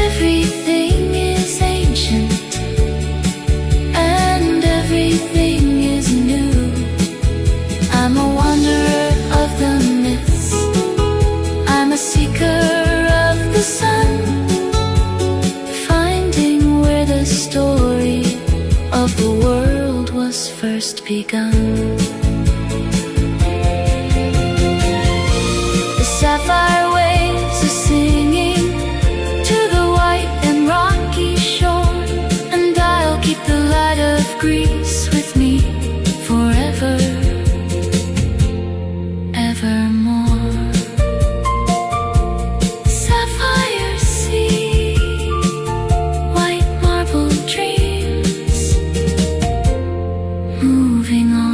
Everything is ancient and everything is new. I'm a wanderer of the myths, I'm a seeker of the sun, finding where the story of the world was first begun. The sapphire waves are singing to the white and rocky shore, and I'll keep the light of Greece with me forever, evermore. Sapphire sea, white marble dreams, moving on.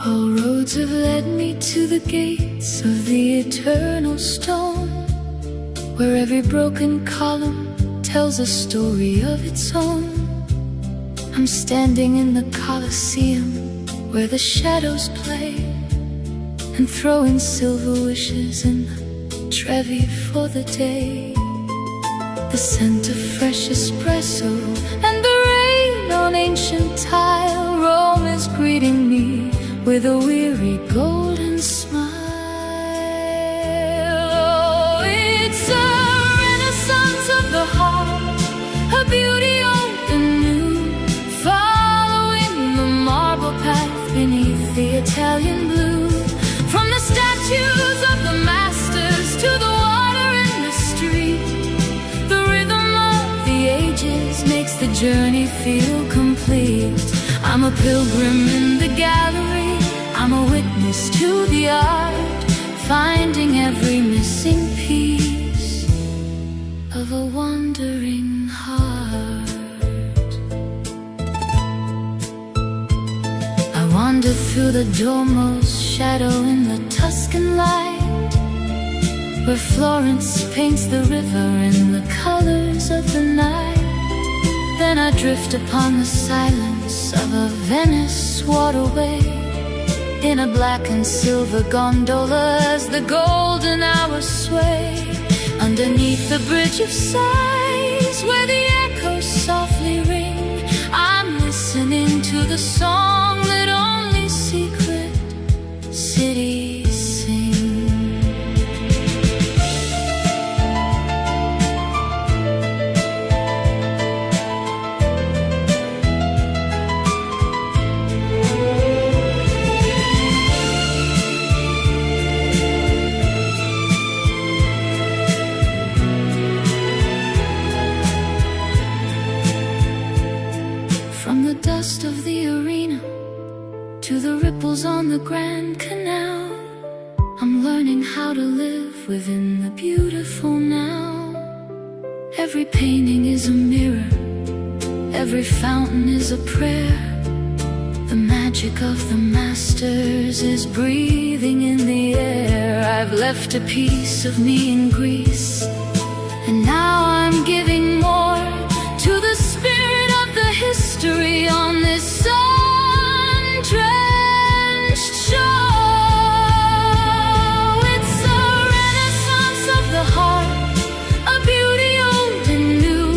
All roads have led me to the gates of the eternal stone, where every broken column tells a story of its own. I'm standing in the Colosseum, where the shadows play, and throwing silver wishes in the Trevi for the day. The scent of fresh espresso and the rain on ancient tile, Rome is greeting me with a weary golden smile. Oh, it's a renaissance of the heart, a beauty old and new, following the marble path beneath the Italian blue. From the statues of the masters to the water in the street, the rhythm of the ages makes the journey feel complete. I'm a pilgrim in the gallery, I'm a witness to the art, finding every missing piece of a wandering heart. I wander through the Duomo's shadow in the Tuscan light, where Florence paints the river in the colors of the night. Then I drift upon the silence of a Venice waterway, in a black and silver gondola as the golden hours sway. Underneath the bridge of sighs, where the echoes softly ring, I'm listening to the song that only secret cities sing. Dust of the arena to the ripples on the Grand Canal, I'm learning how to live within the beautiful now. Every painting is a mirror, every fountain is a prayer. The magic of the masters is breathing in the air. I've left a piece of me in Greece, and now I'm giving more to the spirit of the history on this sun-drenched shore. It's a renaissance of the heart, a beauty old and new,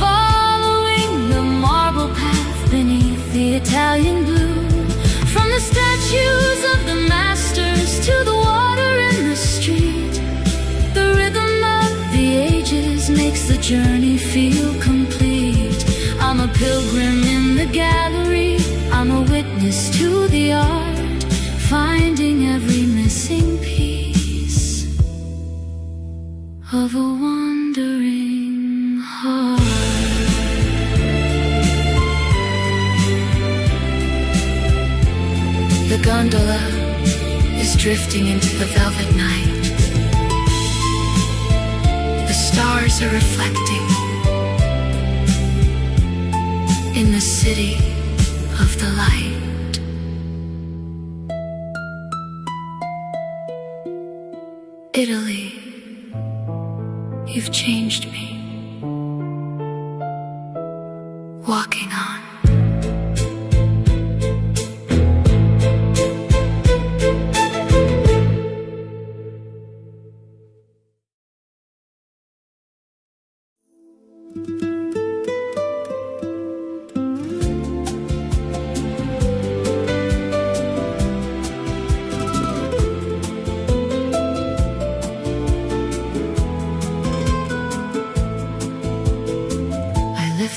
following the marble path beneath the Italian blue. From the statues of the masters to the water in the street, the rhythm of the ages makes the journey feel complete. I'm a pilgrim in the gallery, I'm a witness to the art, finding every missing piece of a wandering heart. The gondola is drifting into the velvet night. The stars are reflecting in the city of the light. Italy, you've changed me. Walking on.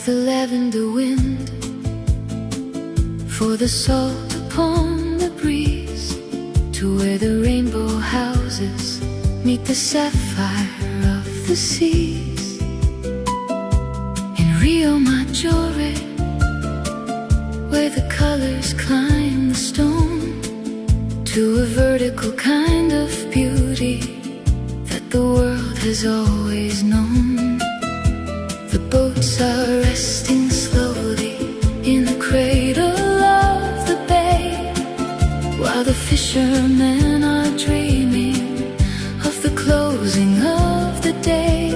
The lavender wind for the salt upon the breeze, to where the rainbow houses meet the sapphire of the seas. In Rio Maggiore, where the colors climb the stone, to a vertical kind of beauty that the world has always known. The boats are resting slowly in the cradle of the bay, while the fishermen are dreaming of the closing of the day.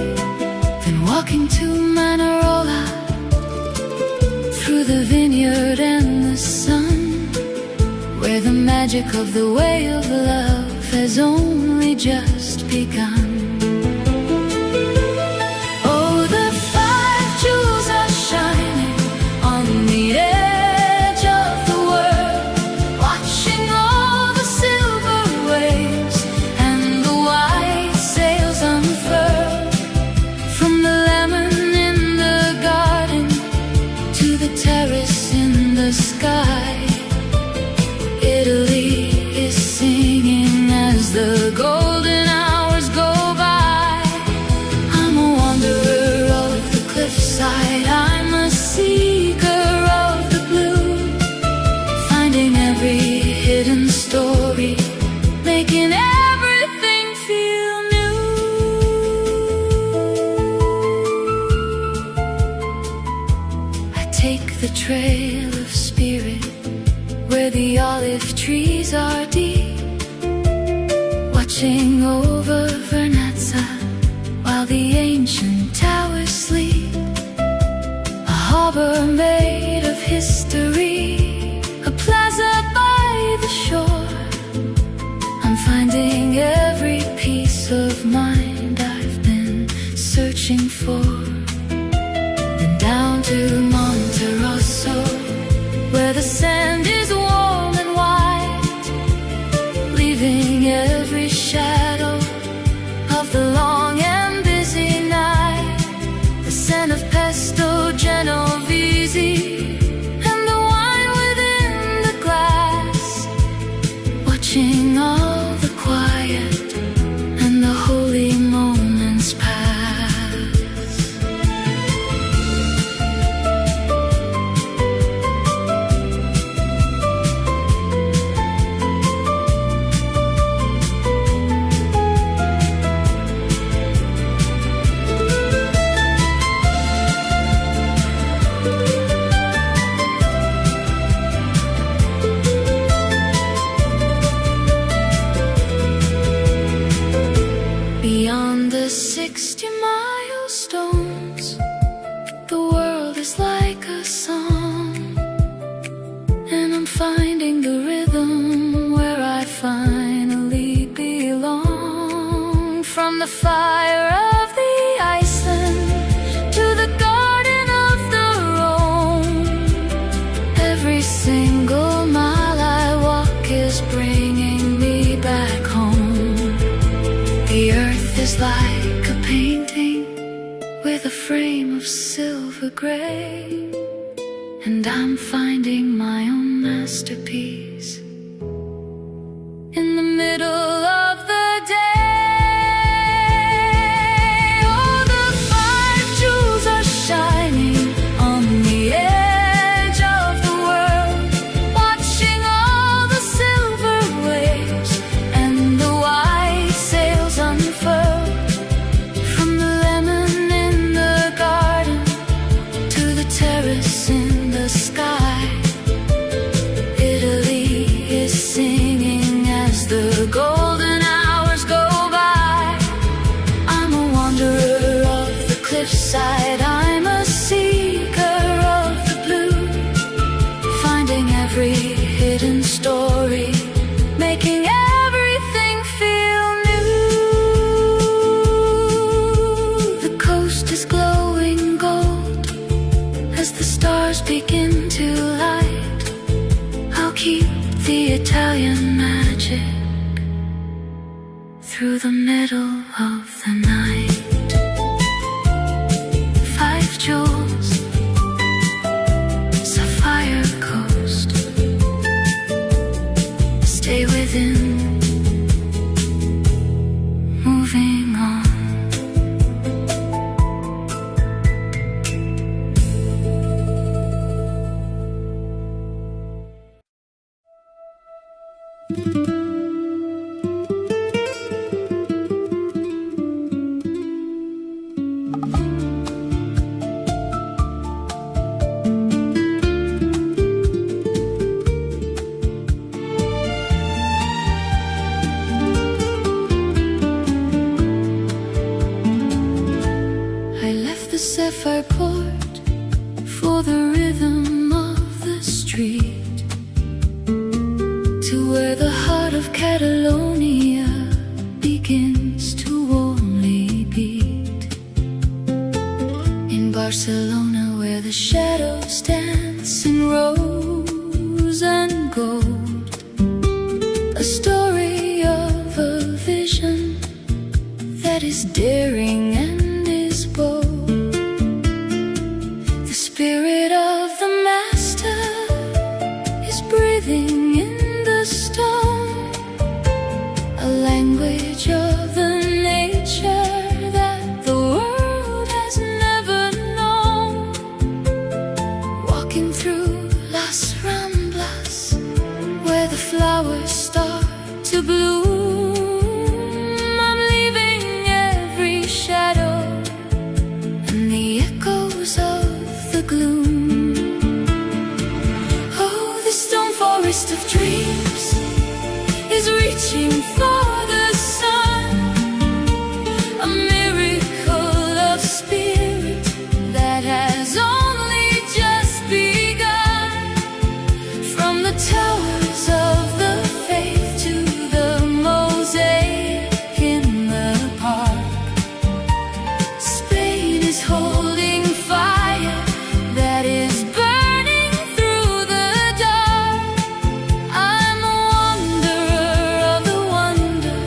Then walking to Manarola, through the vineyard and the sun, where the magic of the way of love has only just begun. Terrace in the sky, Italy, as the golden hours go by. I'm a wanderer of the cliffside, I'm a seeker of the blue, finding every hidden story, making everything feel new. I take the trail of spirit where the olive trees are deep, watching over Vernazza while the ancient towers sleep. A harbor made of history, a plaza by the shore. I'm finding every peace of mind I've been searching for. Then down to Monterosso, where the sand is warm and white, leaving every shadow of the long and busy night. The scent of pesto Genovese and the wine within the glass, watching all the quiet and the holy moments pass. Beyond the 60 milestones, the world is like a song, and I'm finding the rhythm where I finally belong. From the fire of the Iceland to the garden of the Rhone, every single mile I walk is bringing me back home. The earth is like a painting with a frame of silver gray, and I'm finding my own masterpiece in the middle of the day. Oh, the 5 jewels are shining on the edge of the world, watching all the silver waves and the white sails unfurl. From the lemon in the garden to the terrace in the sky, Italy is singing as the golden hours go by. I'm a wanderer of the cliffside, I'm a seeker of the blue, finding every hidden story, making everything feel new. The coast is glowing gold as the stars begin to light. I'll keep the Italian magic through the middle of the night. 5 jewels, sapphire coast, stay within, moving on. I left the sapphire port for the rhythm of the street, to where the heart of Catalonia begins to warmly beat. In Barcelona, where the shadows dance in rose and gold, a story of a vision that is daring and is bold. The spirit of the master is breathing in the stone, a a language of the nature that the world has never known. Walking through Las Ramblas, where the flowers start to bloom, I'm leaving every shadow and the echoes of the gloom. Oh, the stone forest of dreams is reaching for the sun, a miracle of spirit that has only just begun. From the towers of the faith to the mosaic in the park, Spain is holding fire that is burning through the dark. I'm a wanderer of the wonder,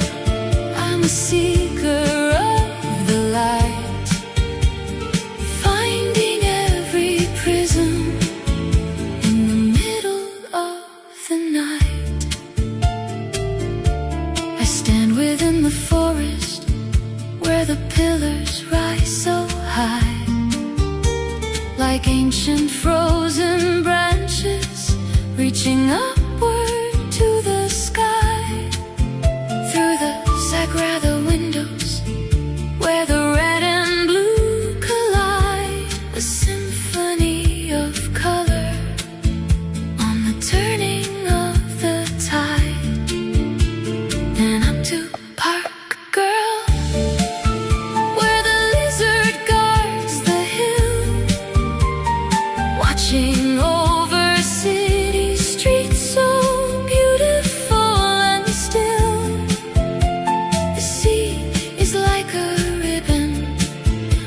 I'm a seeker of the light, finding every prism in the middle of the night. I stand within the forest where the pillars rise so high, like ancient frozen branches reaching upward to the sky. Through the Sagrada windows where the red and blue collide, a symphony of color on the turning of the tide. And up to Park Girl, where the lizard guards the hill, watching over city streets so beautiful and still. The sea is like a ribbon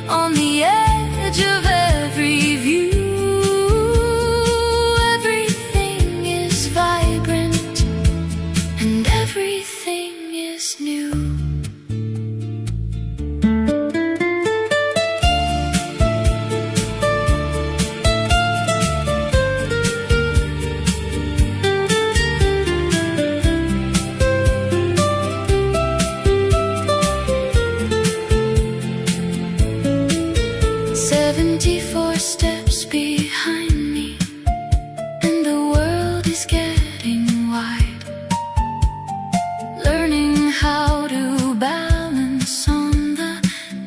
on the edge of every view. Everything is vibrant and everything is new. "74 steps behind me, and the world is getting wide. Learning how to balance on the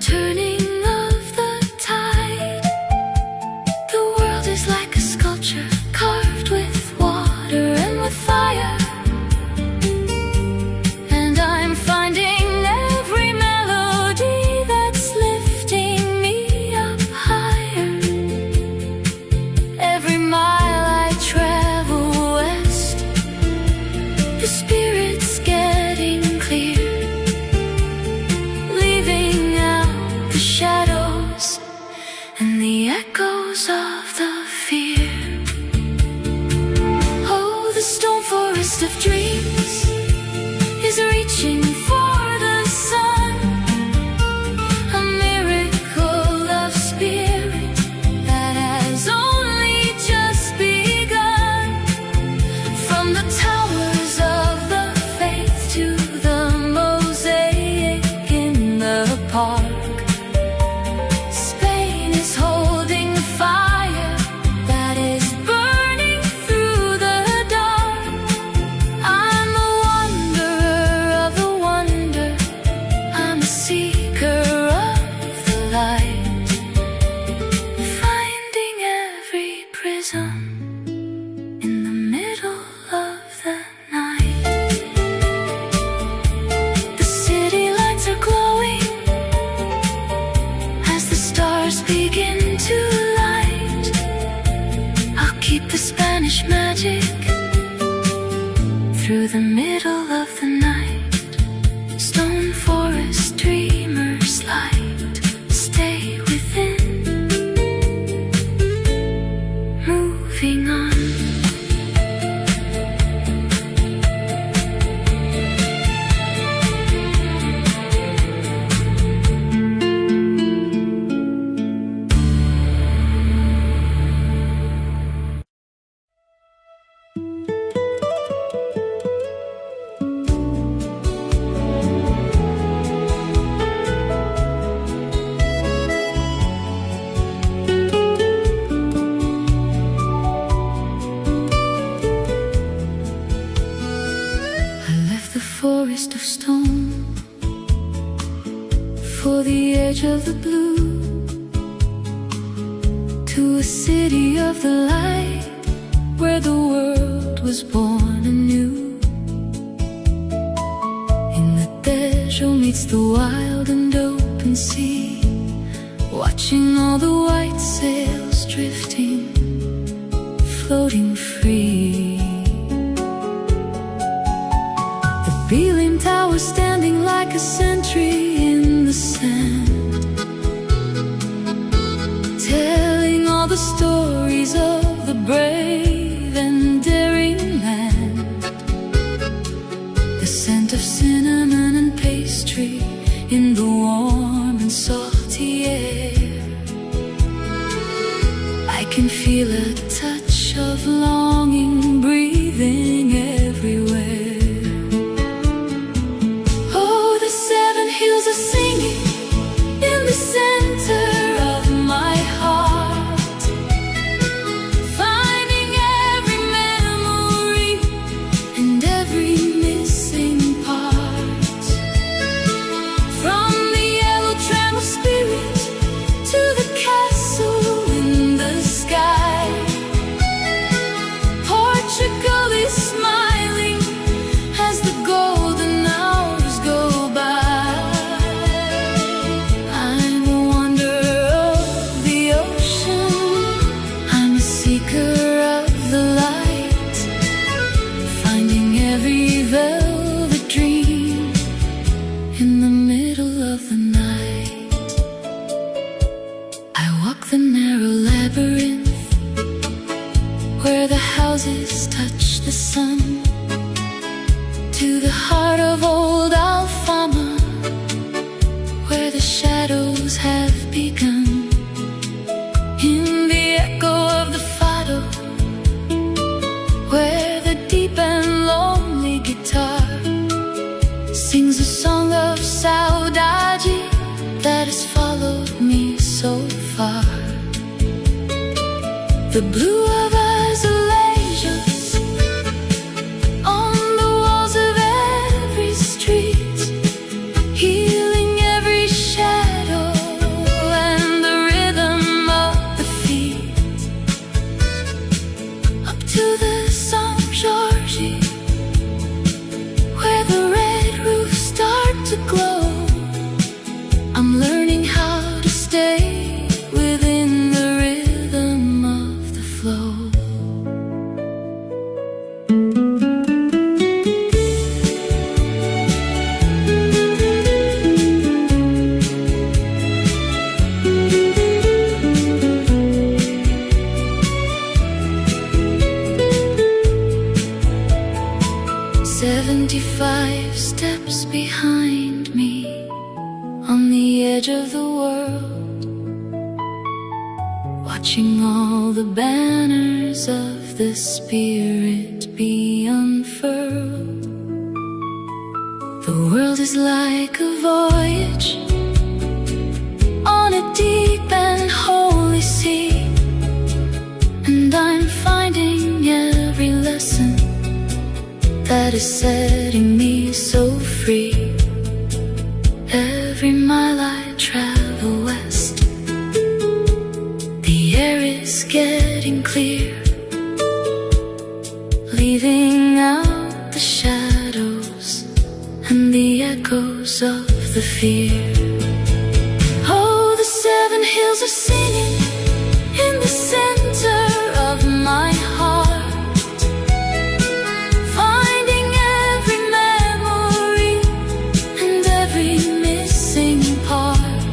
turning of the tide. The world is like a sculpture carved with water and with fire. And I'm finding every melody that's lifting me up higher. Every mile I travel west, the spirit's getting clear, leaving out the shadows and the echoes of the fear. Oh, the stone forest of dreams is reaching for the sun, a miracle of spirit that has only just begun. From the towers of the faith to the mosaic in the park, Spain is holding fire that is burning through the dark. I'm a wanderer of the wonder, I'm a seeker of the light, finding every prism in the middle of the night. The city lights are glowing as the stars begin to light. I'll keep the Spanish magic through the middle of the night. Stone forest dreamers light, stay within, moving on. forest of stone, for the edge of the blue, to a city of the light, where the world was born anew. In the desert meets the wild and open sea, watching all the white sails drifting, floating free. The Beeline Tower standing like a sentry in the sand, telling all the stories of the brave and daring land. The scent of cinnamon and pastry in the warm and salty air. I can feel a touch of longing breathing everywhere. Oh, the seven hills are singing in the center of my heart, finding every memory and every missing part. From the yellow tram of spirit to the castle in the sky, Portugal is smiling as the golden hours go by. I'm a wanderer of the ocean, I'm a seeker of the light, finding every velvet dream in the middle of the night. I walk the narrow labyrinth where the houses touch the sun, to the heart of old Alfama, where the shadows have begun. In the echo of the fado, where the deep and lonely guitar sings a song of saudade that has followed me so far. The blue of azaleas on the walls of every street, healing every shadow and the rhythm of the feet. Up to the St. George, where the red roofs start to glow, I'm learning how to stay within the rhythm of the flow. "75 steps behind me, on the edge of the world, watching all the banners of the spirit be unfurled. The world is like a voyage on a deep and holy sea, and I'm finding every lesson that is setting me so free. Every mile I travel west, the air is getting clear, leaving out the shadows and the echoes of the fear. Oh, the seven hills are singing in the center of my heart, finding every memory and every missing part.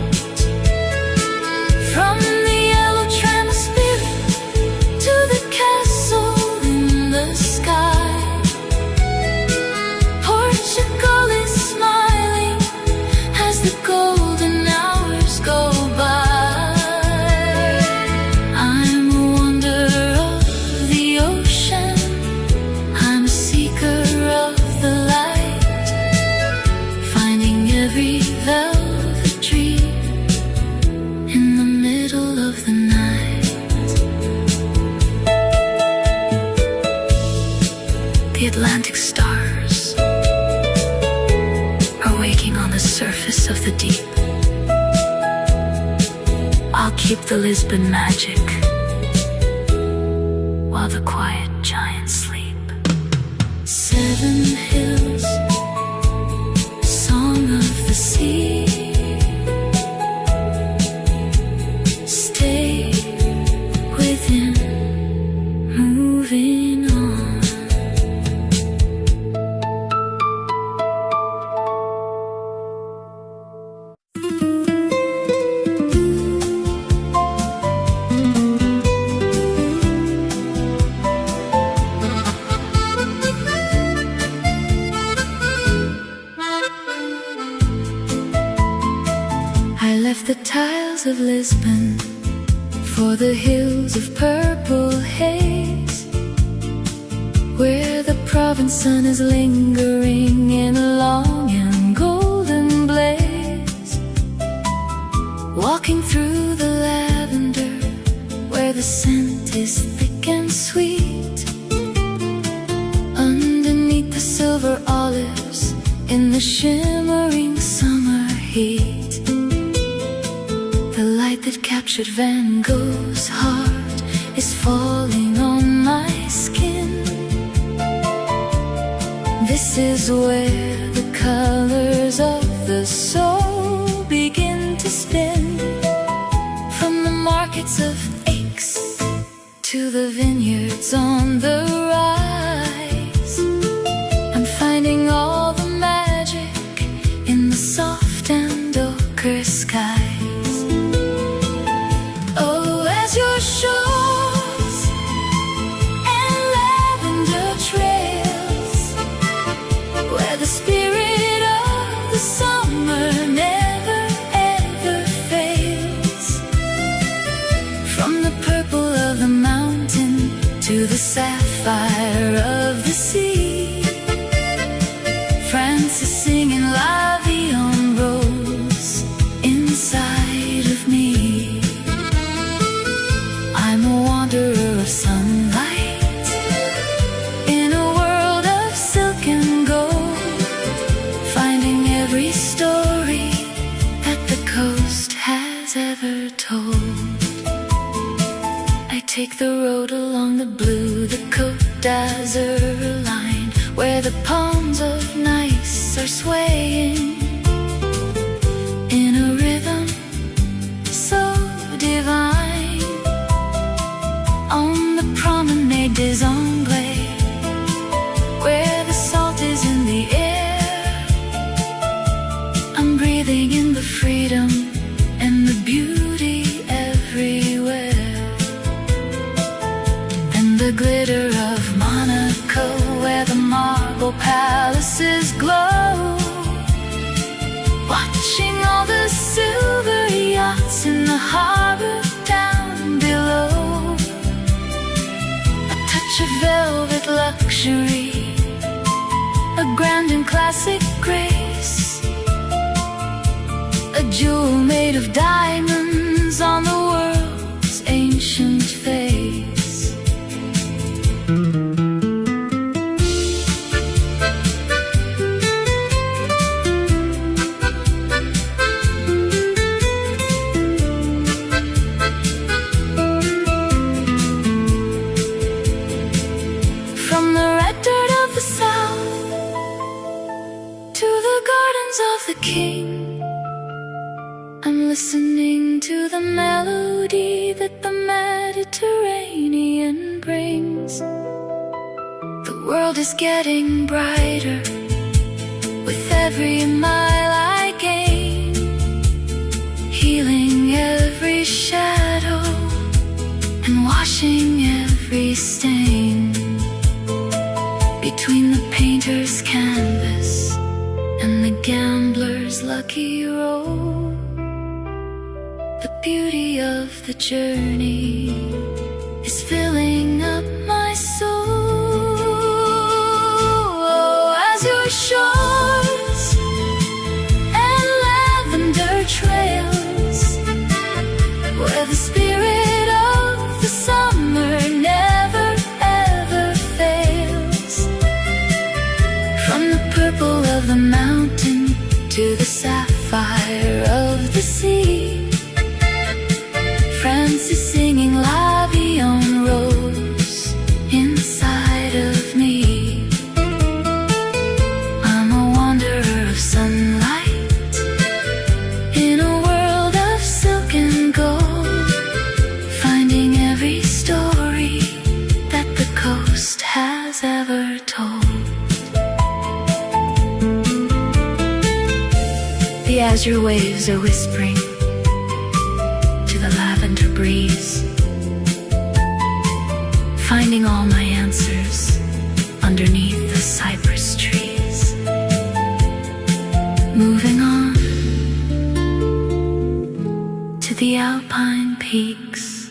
From the yellow tram of spirit to the castle in the sky, Portugal is smiling as the golden hours go by. I'm a wanderer of the ocean, I'm a seeker of the light, finding every velvet dream in the middle of the night. The Atlantic stars stillness of the deep. I'll keep the Lisbon magic while the quiet giants sleep. 7 hills, song of the sea. Stay within, moving on. I left the tiles of Lisbon for the hills of purple haze, where the province sun is lingering in a long and golden blaze. Walking through the lavender, where the scent is thick and sweet, underneath the silver olives in the shimmering summer heat. The light that captured Van Gogh's heart is falling on my skin. This is where the colors of the soul begin to spin. From the markets of Aix to the vineyards on the rise, I'm finding all the magic in the soft and ochre skies. Your shores and lavender trails, where the spirit of the summer never ever fails. From the purple of the mountain to the sapphire of the sea, France is singing La Vie en Rose inside of me. I'm a wanderer of sunlight in a world of silk and gold, finding every story that the coast has ever told. I take the road along the blue, the Côte d'Azur line, where the palms of Nice are swaying in a rhythm so divine. On the promenade des Anglais, where the salt is in the air, I'm breathing in the freedom and the beauty everywhere. And the glitter of Monaco, where the marble palaces glow, watching all the silver yachts in the harbor down below. A velvet luxury, a grand and classic grace, a jewel made of diamonds on the world's ancient face. Of the king, I'm listening to the melody that the Mediterranean brings. The world is getting brighter with every mile I gain, healing every shadow and washing every stain. Between the painter's canvas and the gambler's lucky roll, the beauty of the journey is filling up my soul. Oh, azure shores and lavender trails, where the spirit of the summer never ever fails. From the purple of the mountain to the sapphire The azure waves are whispering to the lavender breeze, finding all my answers underneath the cypress trees. Moving on to the alpine peaks.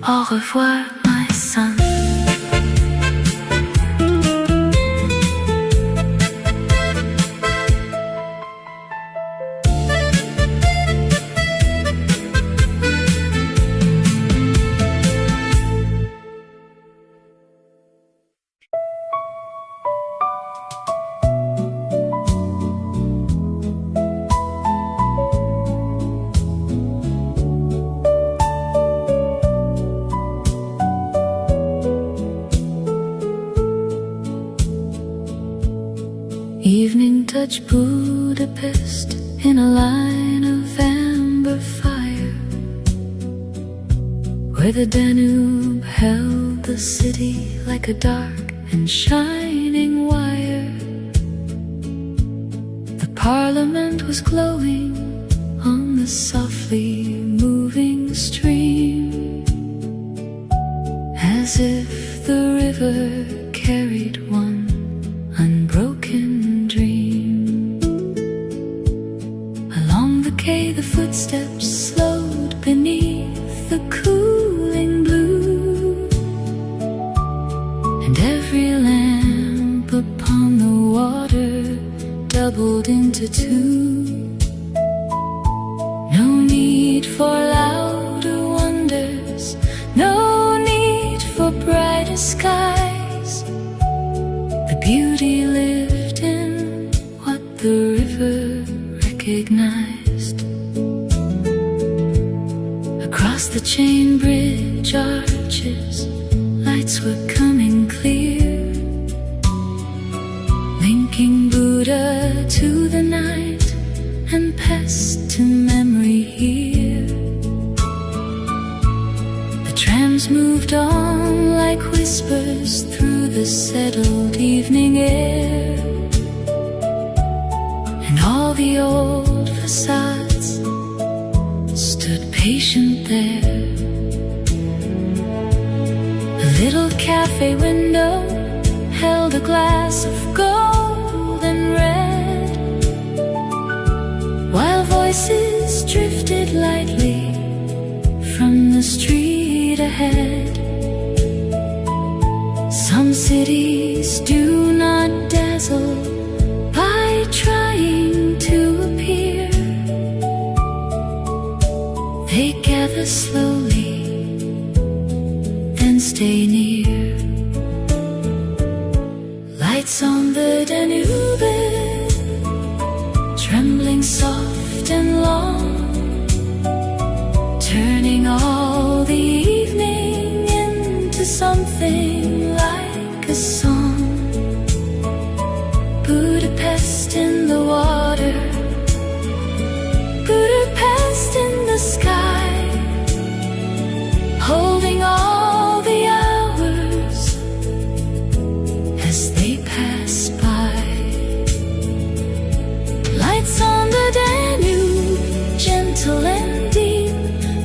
Au revoir, my son. Evening touch Budapest in a line of amber fire, where the Danube held the city like a dark and shining wire. The parliament was glowing on the softly moving stream, as if the river carried one unbroken dream. Along the quay the footsteps slowed beneath the cooling blue, and every lamp upon the water doubled into two. No need for louder wonders, no need for brighter skies. The beauty lived in what the river recognized. Across the chain bridge arches, lights were coming clear, linking Buddha to the night and past to memory here. The trams moved on like whispers through the settled evening air, and all the old facades stood patient there. A little cafe window held a glass of gold and red, while voices drifted lightly from the street ahead. Some cities do not dazzle by trying to appear. They gather slowly, then stay near. Lights on the Danube, trembling soft and long, turning all the evening into something like a song. Budapest in the water, Budapest in the sky, holding all the hours as they pass by. Lights on the Danube, gentle and deep,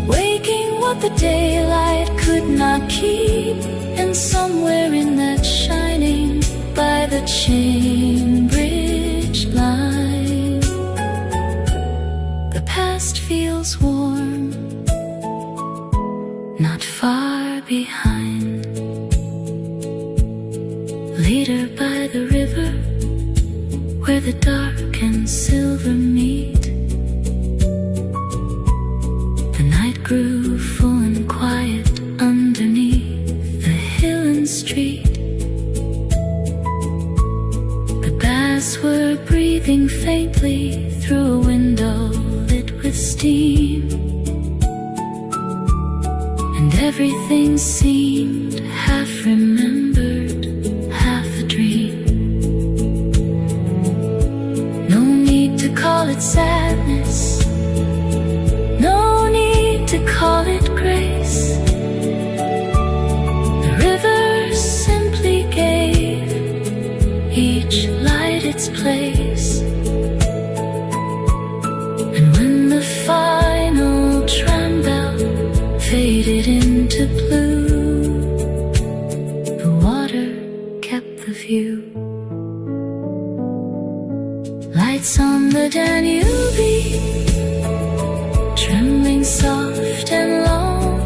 waking what the daylight could not keep. And somewhere in that shining by the chain bridge line, the past feels warm, not far behind. Later by the river, where the dark and silver meet, the night grew full and quiet underneath the hill and street. The baths were breathing faintly through a window lit with steam, and everything seemed half remembered, half a dream. No need to call it sadness, no need to call it grace. The river simply gave each light its place. Lights on the Danube, trembling soft and long,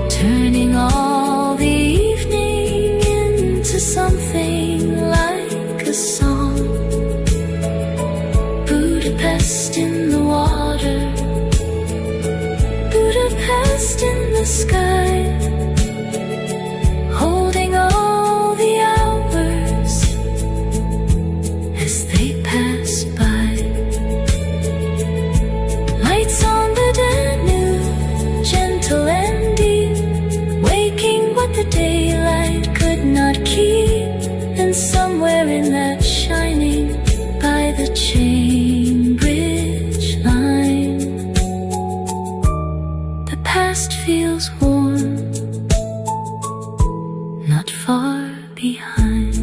turning all the evening into something like a song. Budapest in the water, Budapest in the sky, holding all the hours as they pass by. Lights on the Danube, gentle and deep, waking what the daylight could not keep. And somewhere in that shining by the chain bridge line, the past feels warm, not far behind.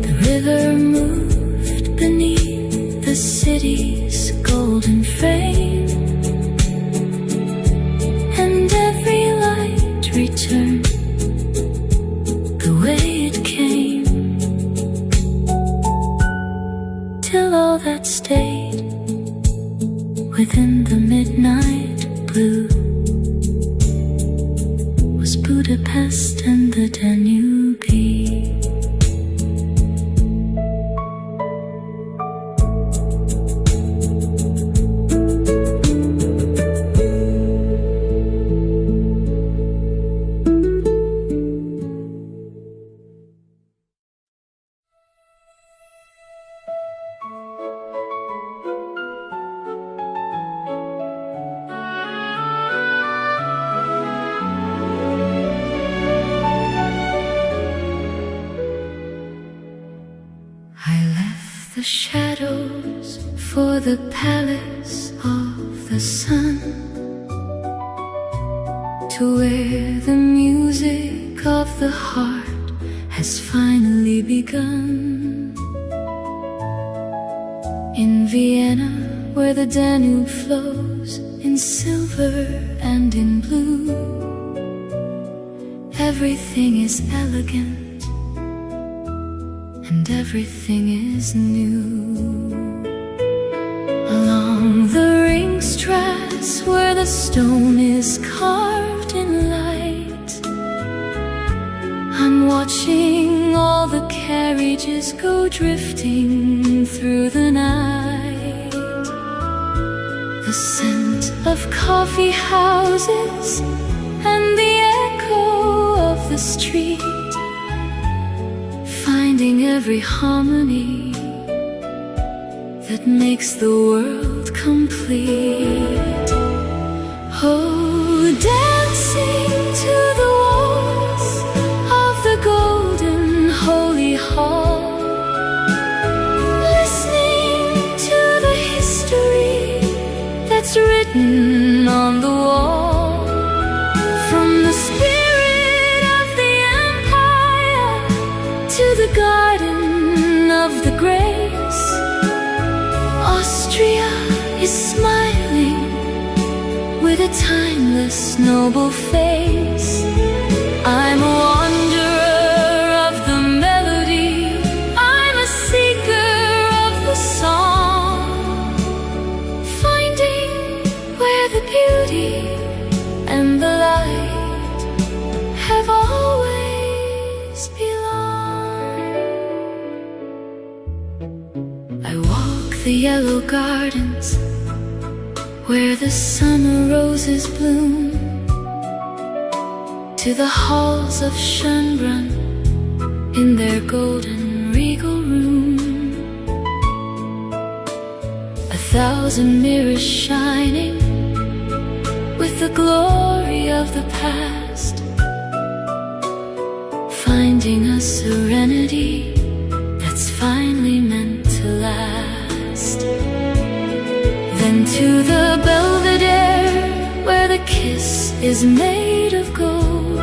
The river moved beneath the city's golden frame, and every light returned the way it came, till all that stayed within the midnight blue was Budapest and the Danube. The shadows for the palace of the sun, to where the music of the heart has finally begun. In Vienna, where the Danube flows in silver and in blue, everything is elegant and everything is new. Along the Ringstrasse, where the stone is carved in light, I'm watching all the carriages go drifting through the night. The scent of coffee houses and the echo of the street, finding every harmony that makes the world complete. Oh, dancing to the walls of the golden holy hall, listening to the history that's written on the wall, from the spirit of the empire to the garden of the grace. Austria is smiling with a timeless noble face. I'm a wanderer of the melody, I'm a seeker of the song, finding where the beauty and the light have always belonged. I walk the yellow gardens where the summer roses bloom, to the halls of Schönbrunn in their golden regal room. 1,000 mirrors shining with the glory of the past, finding a serenity that's finally meant to last. Then to the Belvedere, where the kiss is made of gold,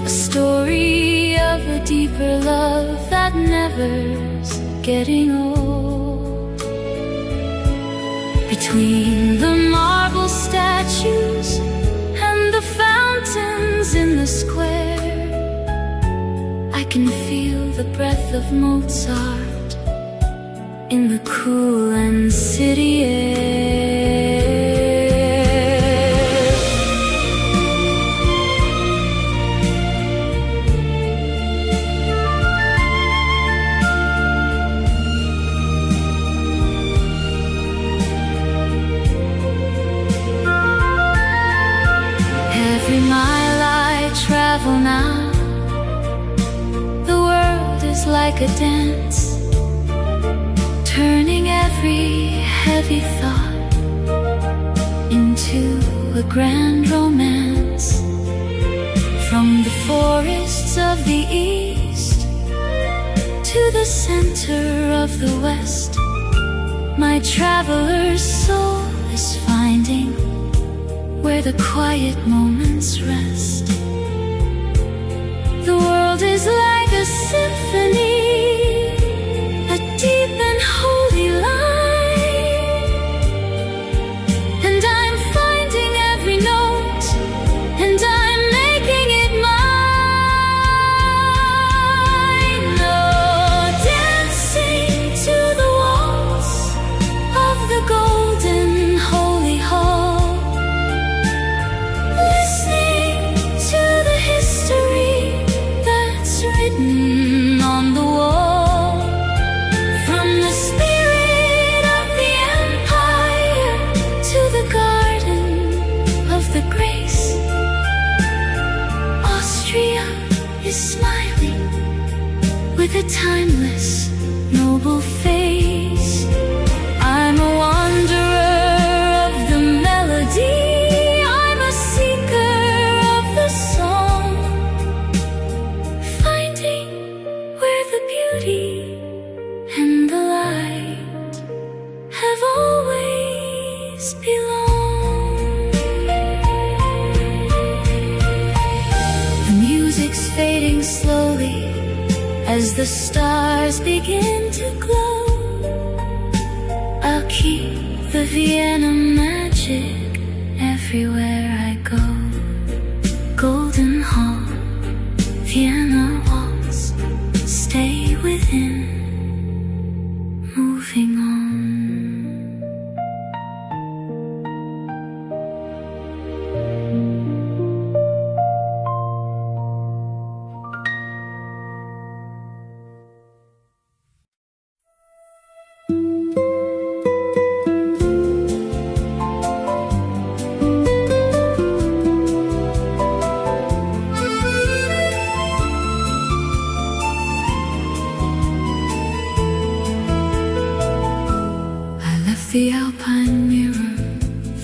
a story of a deeper love that never's getting old. Between the marble statues and the fountains in the square, I can feel the breath of Mozart in the cool and city air. Every mile I travel now, the world is like a dance, turning every heavy thought into a grand romance. From the forests of the east to the center of the west, my traveler's soul is finding where the quiet moments rest. The world is like a symphony, a deep and holy line, and I'm finding every note, and I'm making it mine. Oh, dancing to the walls of the golden holy hall, written on the wall, from the spirit of the empire to the garden of the grace. Austria is smiling with a timeless, noble face. I'm a wanderer of the melody, I'm a seeker of the song, where the beauty and the light have always belonged. The music's fading slowly as the stars begin to glow. I'll keep the Vienna magic everywhere I go. Golden Hall, Vienna walls, stay within, moving on. The Alpine mirror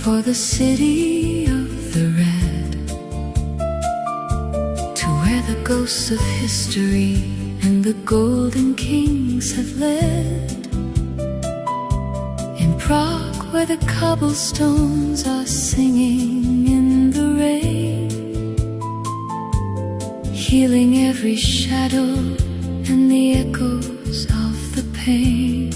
for the city of the red, to where the ghosts of history and the golden kings have led. In Prague, where the cobblestones are singing in the rain, healing every shadow and the echoes of the pain.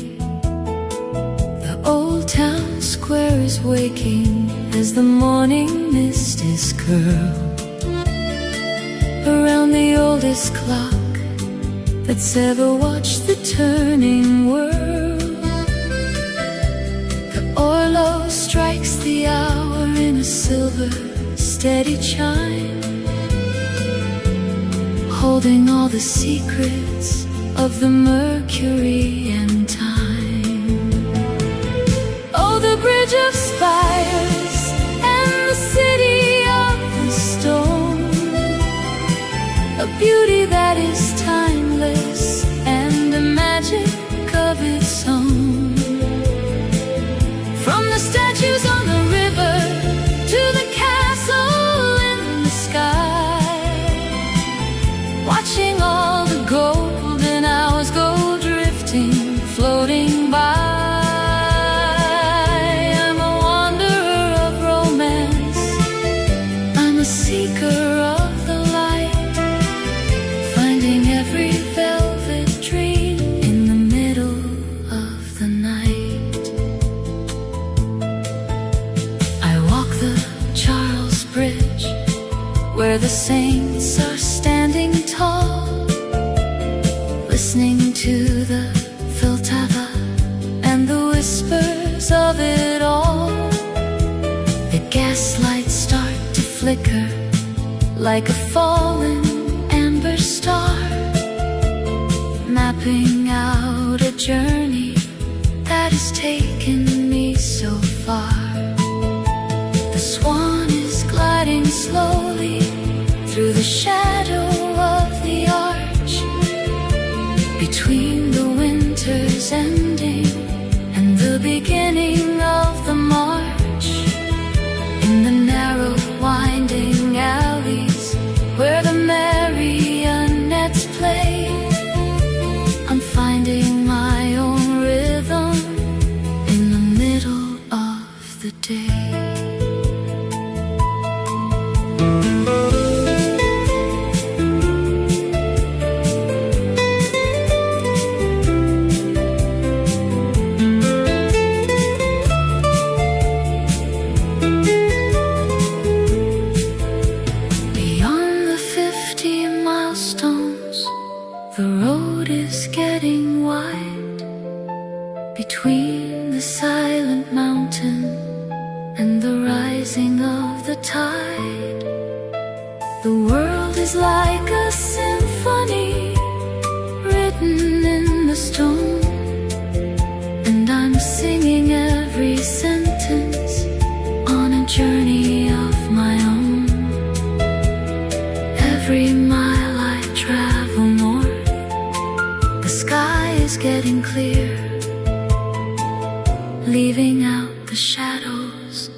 Old Town Square is waking as the morning mist is curled around the oldest clock that's ever watched the turning world. The Orlo strikes the hour in a silver, steady chime, holding all the secrets of the mercury and time. The bridge of spires and the city of the stone, a beauty that is timeless and a magic of its own. From the statues on the river to the castle in the sky, watching all the golden hours go drifting, floating by. Finding every velvet dream in the middle of the night. listening to the filtava and the whispers of it all. The gaslights start to flicker like a fallen amber star, mapping out a journey that has taken me so far. The swan is gliding slowly through the shadow of the arch, between the winter's ending and the beginning of the march. In the narrow winding alleys where the marionettes play, I'm finding my own rhythm in the middle of the day. Between the silent mountain and the rising of the tide, the world is like a symphony written in the stone, and I'm singing every sentence on a journey of my own. Every mile I travel north, the sky is getting clear, leaving out the shadows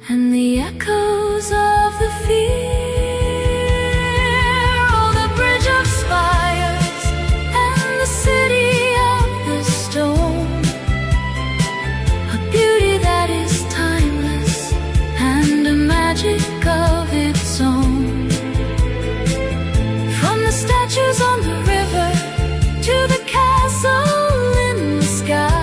and the echoes of the fear. Oh, the bridge of spires and the city of the stone, a beauty that is timeless and a magic of its own. From the statues on the river to the castle in the sky,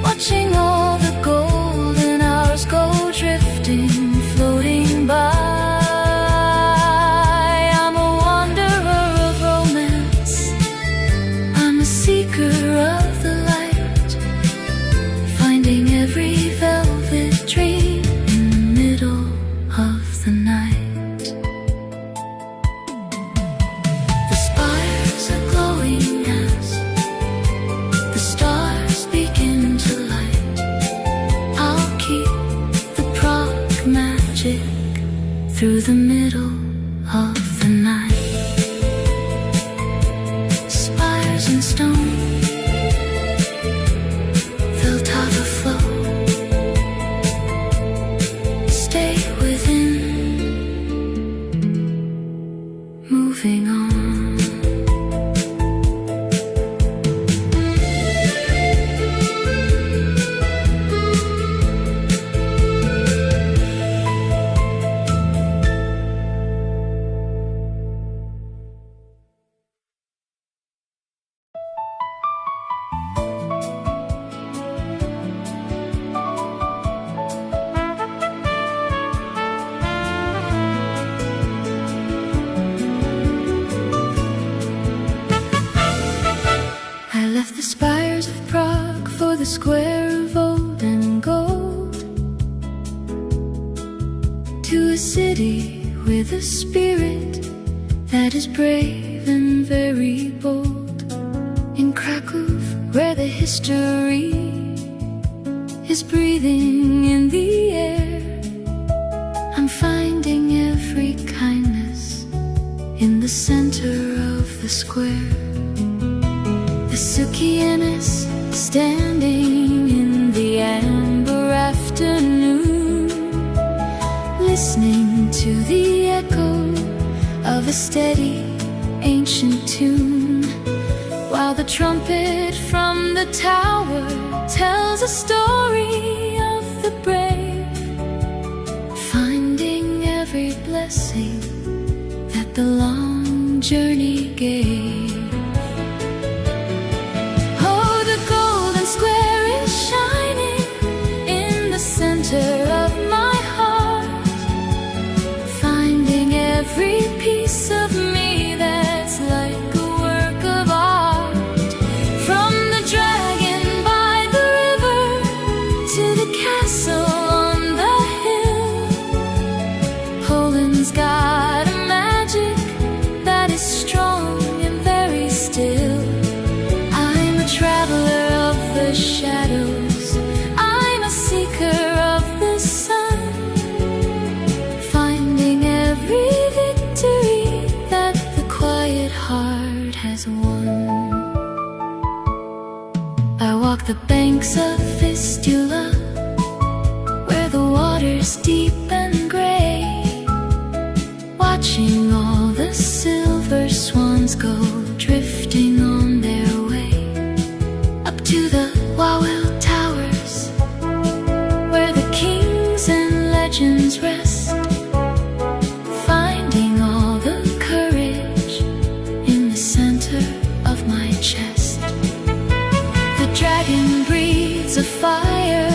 watching all the golden hours go drifting, floating by. I'm a wanderer of romance, I'm a seeker of the light, finding every velvet dream in the middle of the night. The spires are glowing as the stars begin to light. I'll keep the prog magic through the middle of the night. Spires and stone, filtava flow, stay within, moving on. I left the spires of Prague for the square of old and gold, to a city with a spirit that is brave and very bold. In Krakow, where the history is breathing in the air, I'm finding every kindness in the center of the square. The Sukianis standing in the amber afternoon, listening to the echo of a steady ancient tune, while the trumpet from the tower tells a story of the brave, finding every blessing that the long journey gave. Oh, the golden square is shining in the center of my heart, finding every piece of me that's like a has won. I walk the banks of Vistula, where the water's deep and gray, watching all the silver swans go drifting on their way up to the Wawel Towers, where the kings and legends rest, finding all the courage in the center of my chest. The dragon breathes a fire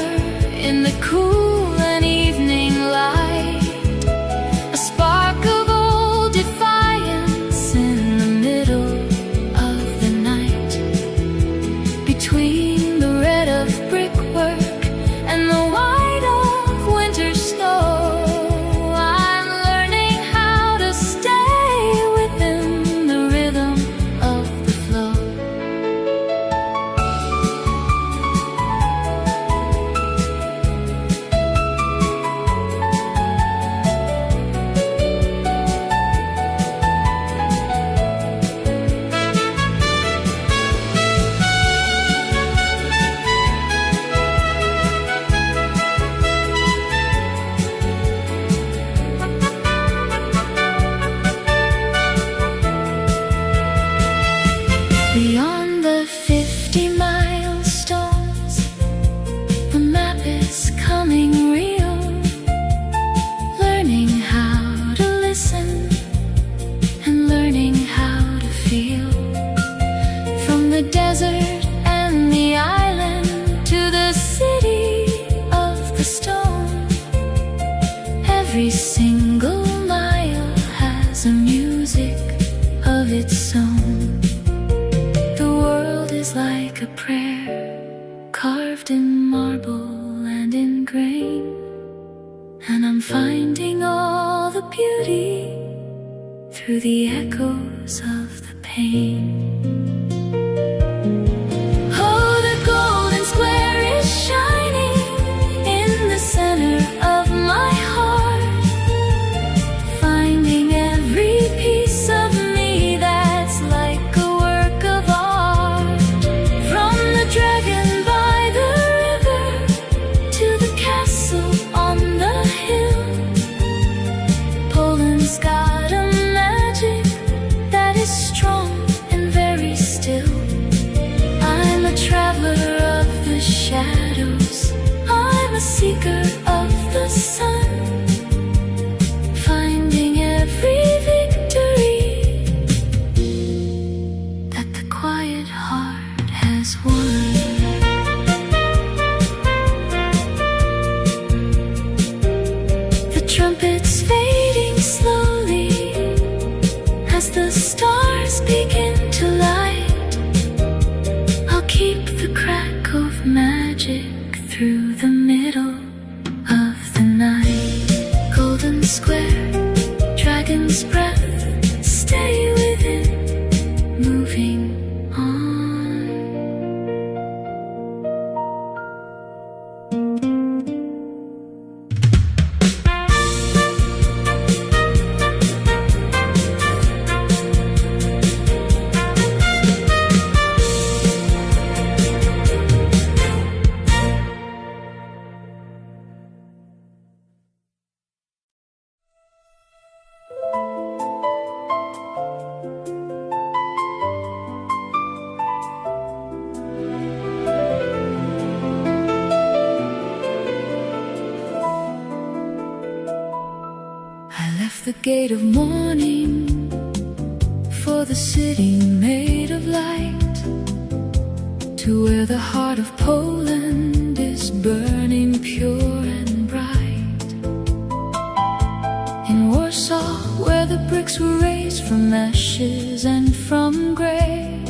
in the cool and evening light, a spark of old defiance in the middle of the night. Between the red of brickwork and the white of winter snow, I'm learning how to stay within the rhythm of the flow. Beyond the 50 milestones, the map is coming real. Learning how to listen and learning how to feel. From the desert and the island to the city of the stone, every single mile has a music of its own. The world is like a prayer, carved in marble and in grain, and I'm finding all the beauty through the echoes of the pain. Oh, the golden square is shining in the center of my heart, finding every piece of me that's like a work of art. From the dragon by the river to the castle on the hill, Poland's got a magic that is strong and very still. I'm a traveler of the shadows, I'm a seeker of the sun, finding every victory that the quiet heart has won. The trumpets fading slowly as the stars begin to light. I'll keep the crack of magic through the middle of the night. Golden square, dragon's breath, stay within, moving on. I left the gate of morning for the city made of light, to where the heart of Poland is burning pure and bright. In Warsaw, where the bricks were raised from ashes and from grey,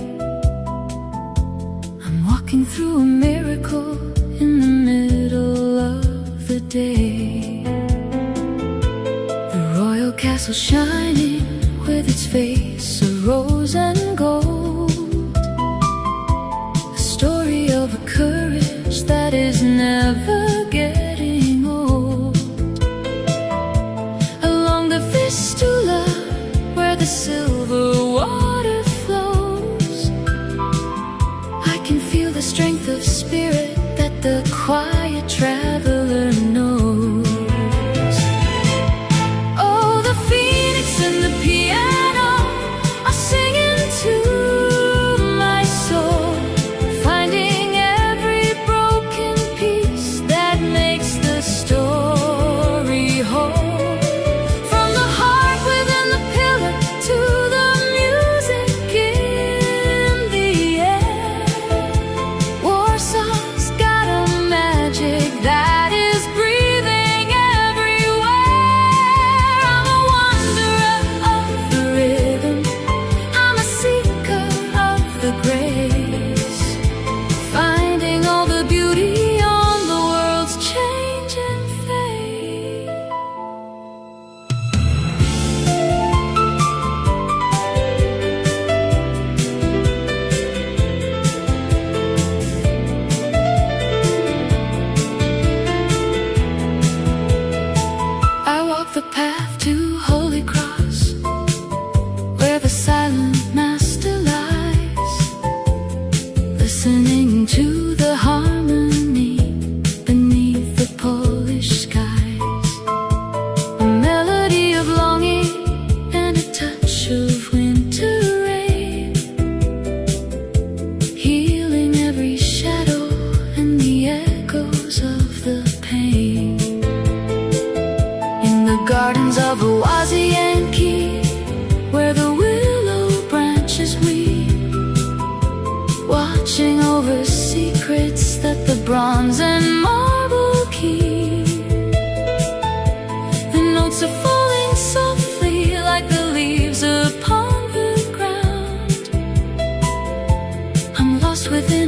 I'm walking through a miracle in the middle of the day. Castle shining with its face of rose and gold, a story of a courage that is never getting old. Along the Vistula, where the silver water flows,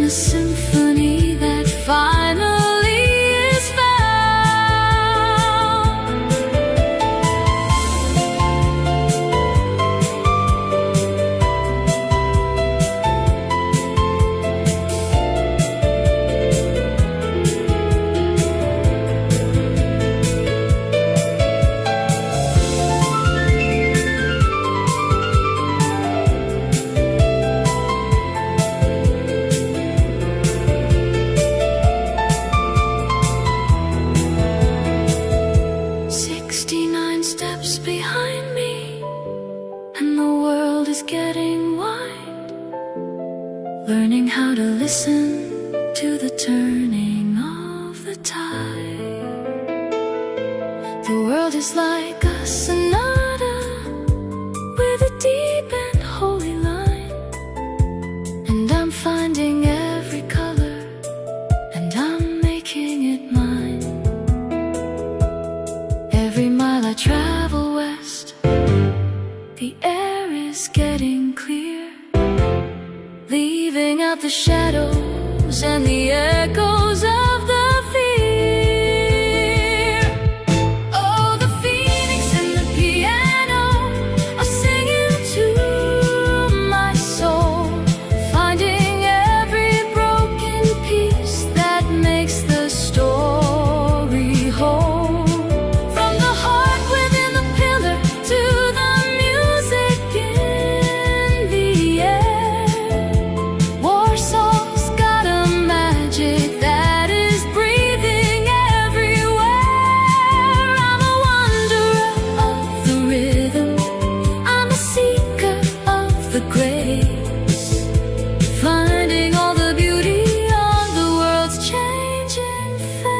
a symphony that finally is found. 69 steps behind me, and the world is getting wide. Learning how to listen to the turning of the tide. The world is like a sonata with a deep and holy line, and I'm finding every color and I'm making it mine. Every mile I travel west, the air is getting clear, leaving out the shadows and the echoes of the fear. Oh, the phoenix and the piano are singing to my soul, finding every broken piece that makes the story whole. From the heart within the pillar to the music in the air, Warsaw's got a magic that is breathing everywhere. I'm a wanderer of the rhythm, I'm a seeker of the grace, finding all the beauty on the world's changing face.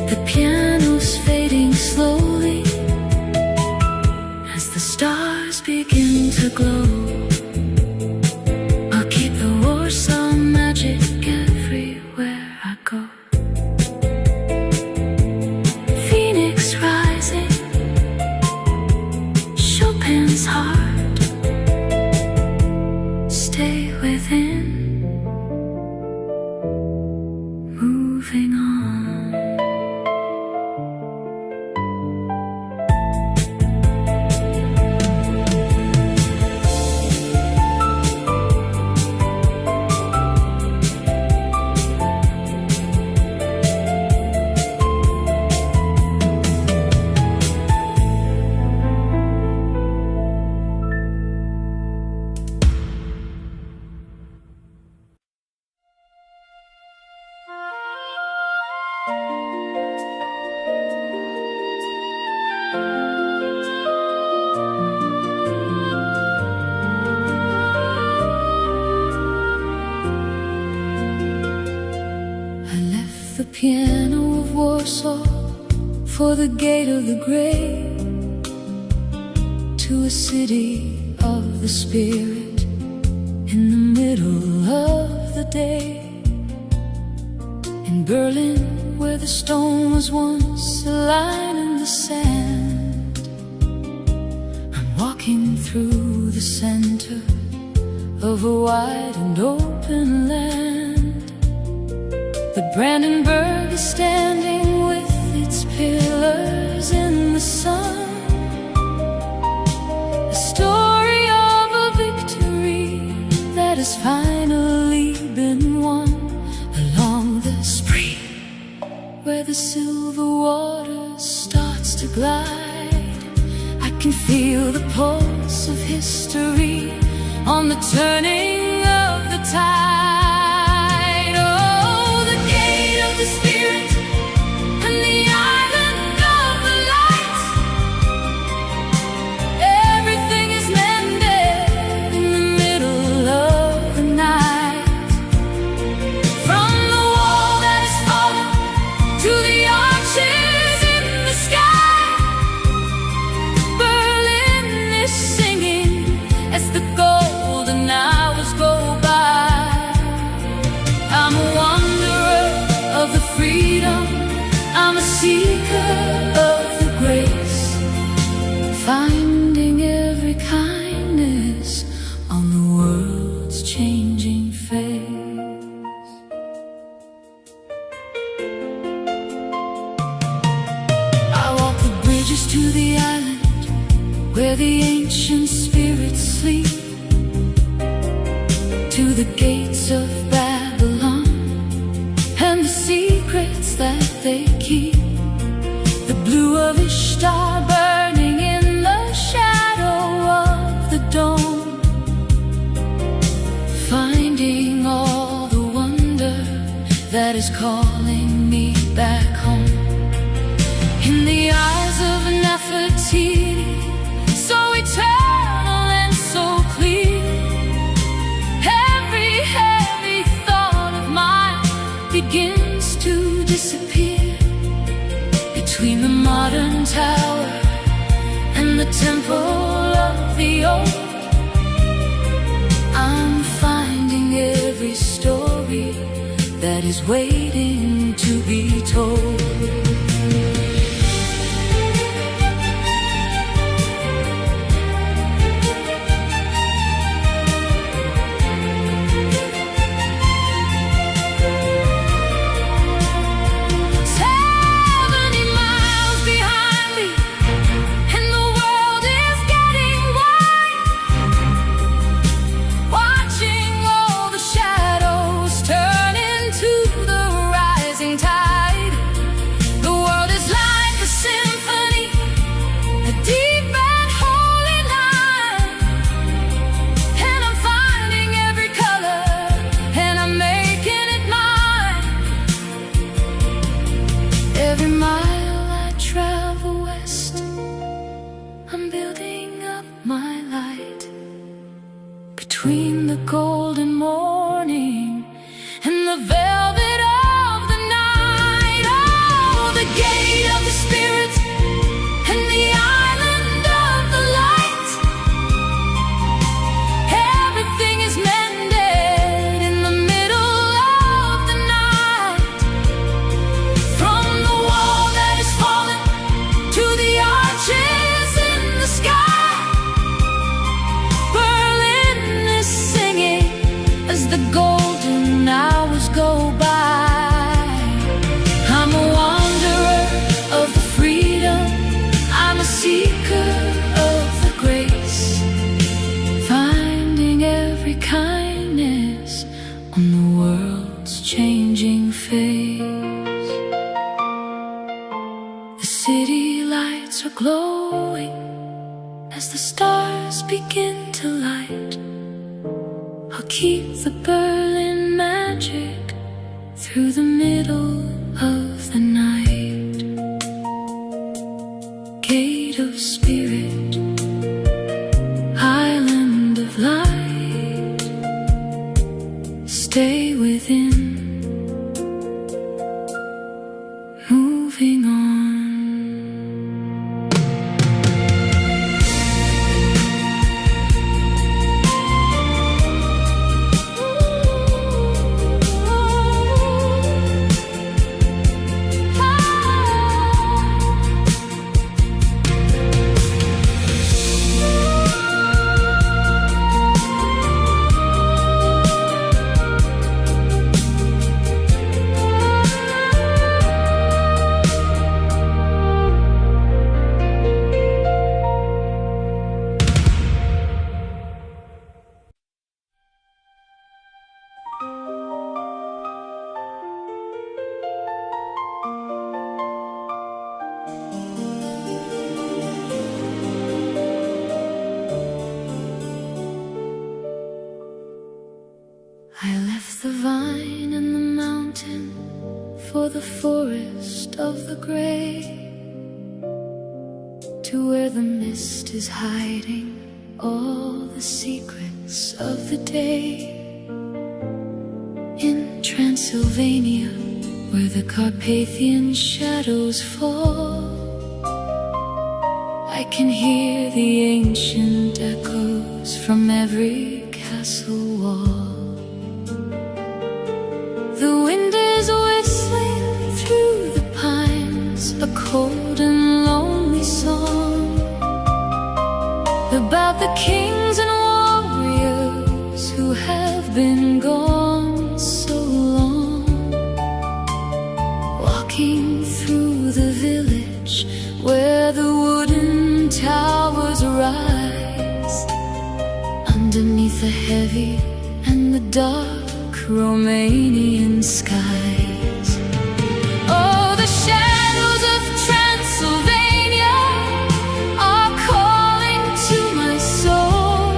The piano's fading slowly as the stars begin to glow. I'll keep the Warsaw magic everywhere I go. Phoenix rising, Chopin's heart, stay within, moving on. I left the piano of Warsaw for the gate of the grave, to a city of the spirit in the middle of the day. In Berlin, where the stone was once a line in the sand, I'm walking through the center of a wide and open land. The Brandenburg is standing with its pillars in the sun, a story of a victory that has finally been won. Along the spree where the silver water starts to glide, I can feel the pulse of history on the turning of the tide. Oh, the gate of the spirit and the island of the light. Everything is mended in the middle of the night. From the wall that is fallen to the arches in the sky, Berlin is singing as the golden hours go by. Passages to the island where the ancient spirits sleep, to the gates of Babylon and the secrets that they keep. The blue of Ishtar burning in the shadow of the dome, finding all the wonder that is calling me back home. In the eyes of Nefertiti, so eternal and so clear, every heavy thought of mine begins to disappear. Between the modern tower and the temple of the old, I'm finding every story that is waiting to be told. Between the golden morning and the velvet of the night, oh, the gate of the spirits and the island of the light, everything is mended in the middle of the night. From the wall that is fallen to the arches in the sky, as the golden hours go by. I'm a wanderer of the freedom, I'm a seeker of the grace, finding every kindness on the world's changing face. The city lights are glowing as the stars begin to light. I'll keep the Berlin magic through the middle of the night. Gate of spirit, island of light, stay within, moving on. I left the vine and the mountain for the forest of the grey, to where the mist is hiding all the secrets of the day. In Transylvania, where the Carpathian shadows fall, I can hear the ancient echoes from every castle wall. The wind is whistling through the pines, a cold and lonely song about the kings and warriors who have been gone so long. Walking through the village where the towers rise underneath the heavy and the dark Romanian skies. Oh, the shadows of Transylvania are calling to my soul,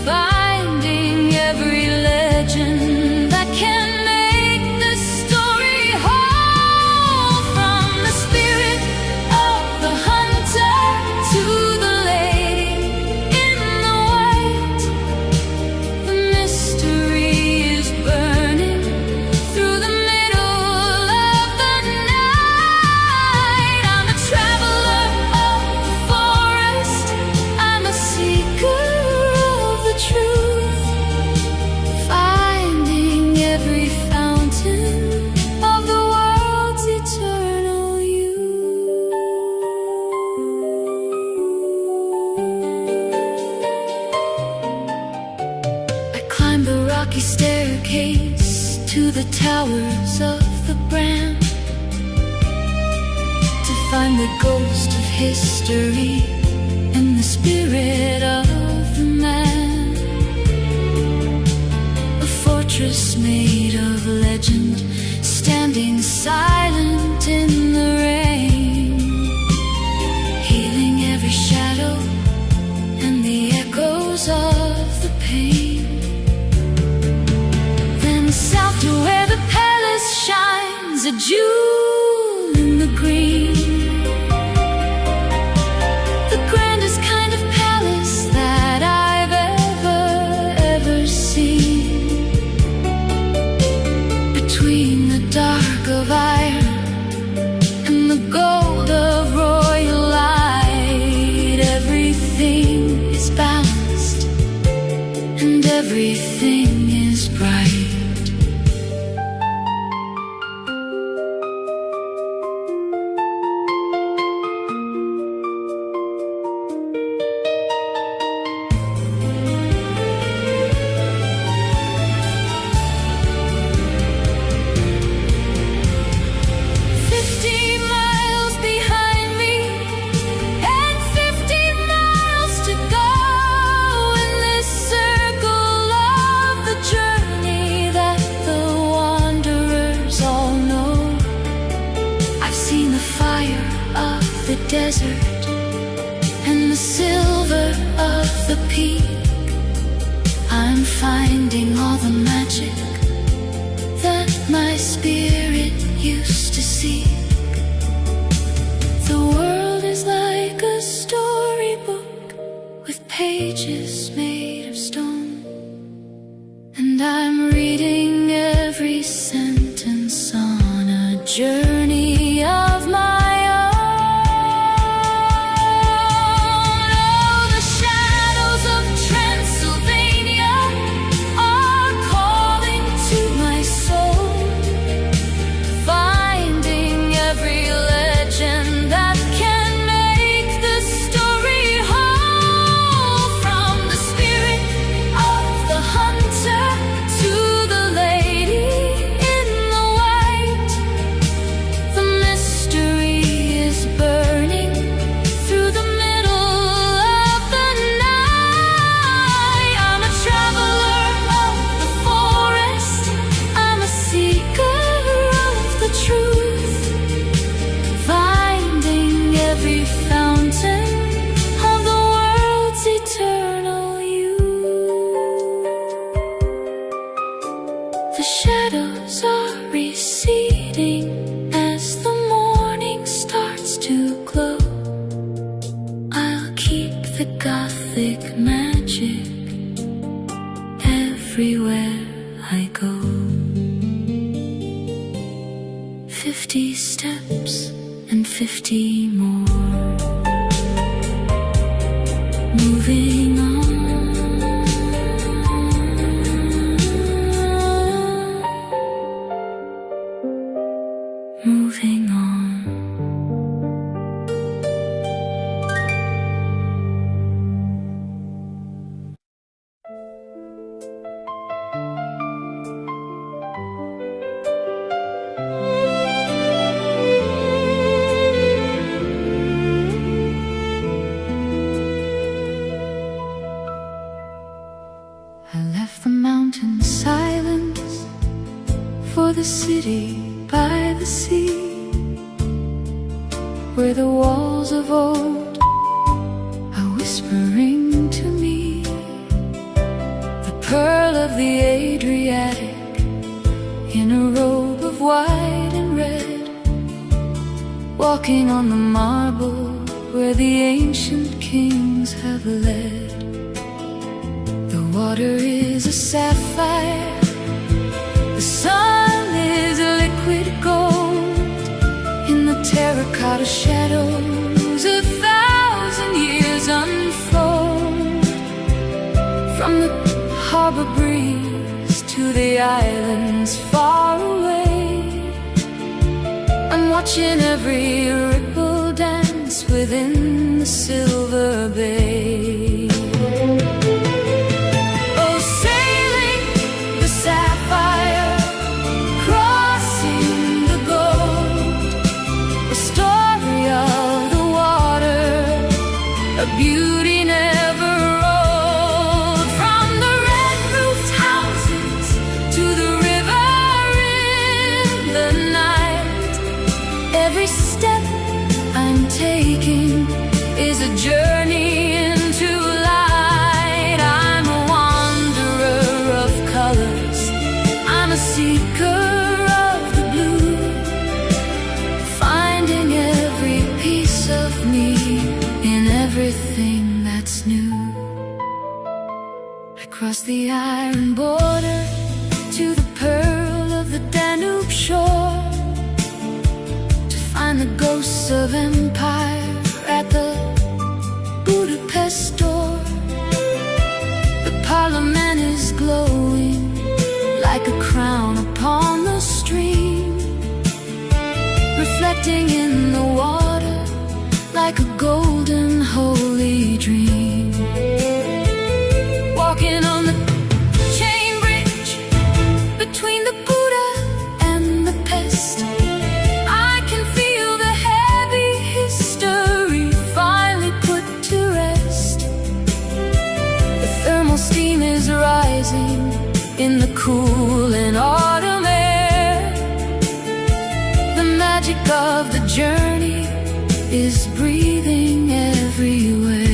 finding every legend that can make this story whole. From the spirit of the hunter to the lady in the white, the mystery is burning through the middle of the night. I'm a traveler of the forest, I'm a seeker of the truth, finding every fountain of the world's eternal youth. I climb the rocky staircase to the towers of the Bran to find the ghost of history and the spirit of the man. A fortress made of legend, standing silent in the rain, healing every shadow and the echoes of the pain. Then south to where the palace shines, a jewel in the green, the grandest kind of palace that I've ever seen. Between the dark of iron and the gold of royal light, everything is balanced and everything is bright. Desert and the silver of the peak, I'm finding all the magic that my spirit used to seek. The world is like a storybook with pages made of stone, and I'm reading every sentence on a journey of my everywhere I go. 50 steps and 50 more. Moving on. Moving on. the sea, where the walls of old are whispering to me. The pearl of the Adriatic in a robe of white and red, walking on the marble where the ancient kings have led. The water is a sapphire, the sun is a liquid gold. In the terracotta shadows 1,000 years unfold. From the harbor breeze to the islands far away, I'm watching every ripple dance within the silver bay. Oh, sailing the sapphire, crossing the gold, a story of the water, a beauty never old. From the red-roofed houses to the river in the night, every step I'm taking is a journey into light. I'm a wanderer of colors, I'm a seeker of the blue, finding every piece of me in everything that's new. I cross the iron border to the pearl of the Danube shore, find the ghosts of empire at the Budapest door. The parliament is glowing like a crown upon the stream, reflecting in the water like a golden holy dream. Walking on the chain bridge between the Buddha and the pest, steam is rising in the cool and autumn air. The magic of the journey is breathing everywhere.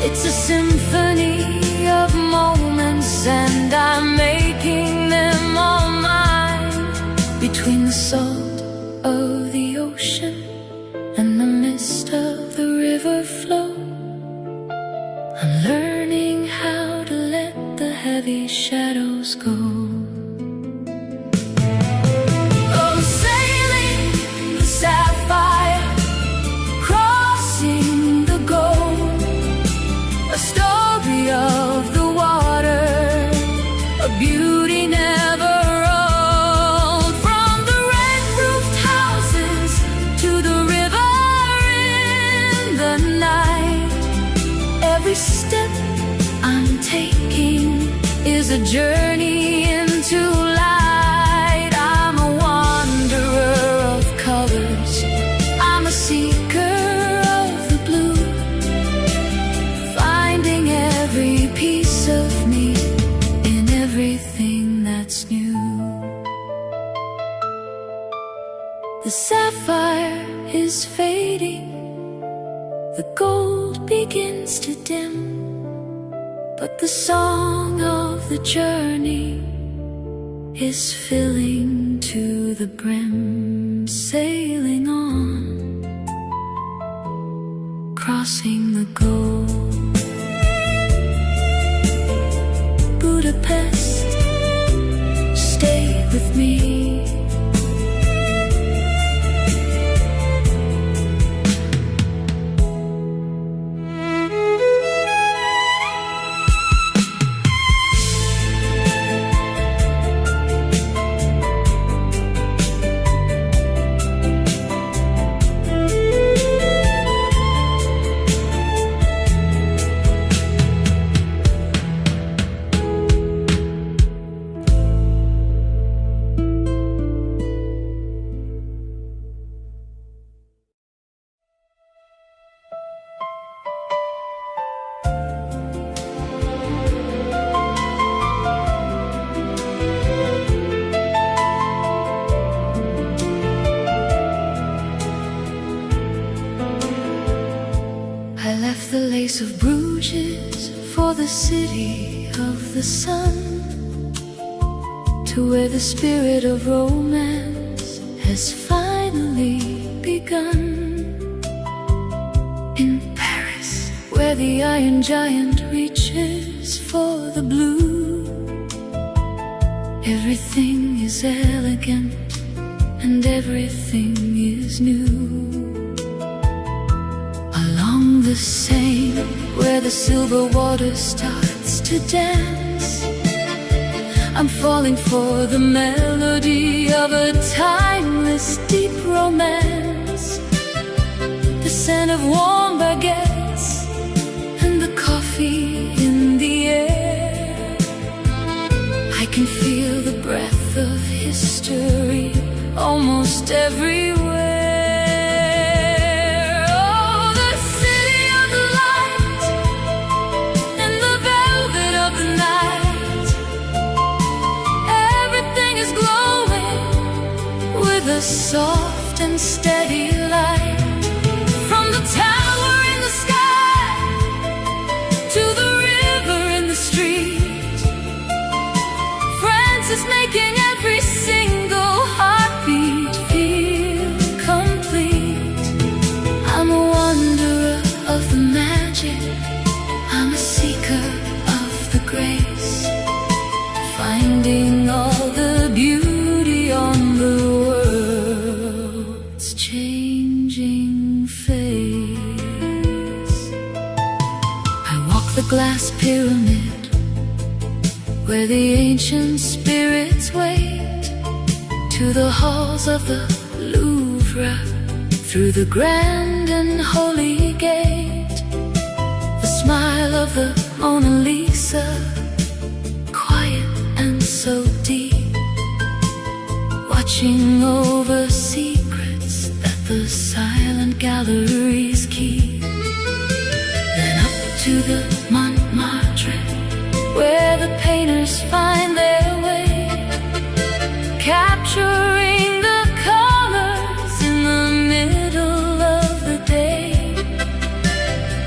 It's a symphony of moments, and I'm making them all mine. Between the salt of the ocean and the mist of the river flow, I'm learning how to let the heavy shadows go. Oh, sailing the sapphire, crossing the gold, a story of the water, a beauty never old. From the red-roofed houses to the river in the night, every step I'm taking is a journey into light. I'm a wanderer of colors, I'm a seeker of the blue, finding every piece of me in everything that's new. The sapphire is fading, the gold begins to dim, but the song of the journey is filling to the brim, sailing on, crossing the gold. Budapest, stay with me. lace of Bruges for the city of the sun, to where the spirit of romance has finally begun. In Paris, where the iron giant reaches for the blue, everything is elegant and everything is new. Along the Seine, where the silver water starts to dance, I'm falling for the melody of a timeless deep romance. The scent of warm baguettes and the coffee in the air. I can feel the breath of history almost everywhere. Oh, the city of the light and the velvet of the night. Everything is glowing with a soft and steady light. From the tower in the sky to the river in the street, France is making every single heartbeat feel complete. I'm a wanderer of the magic, I'm a seeker of the grace, finding all the beauty on the world's changing face. I walk the glass pyramid where the ancient spirits wait, to the halls of the Louvre, through the grand and holy gate. The smile of the Mona Lisa, quiet and so deep, watching over secrets that the silent galleries keep. Then up to the Montmartre, where the painters find their way, capturing the colors in the middle of the day.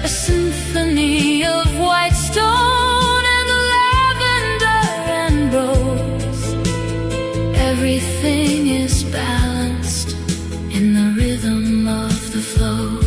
A symphony of white stone and lavender and rose. Everything is balanced in the rhythm of the flows.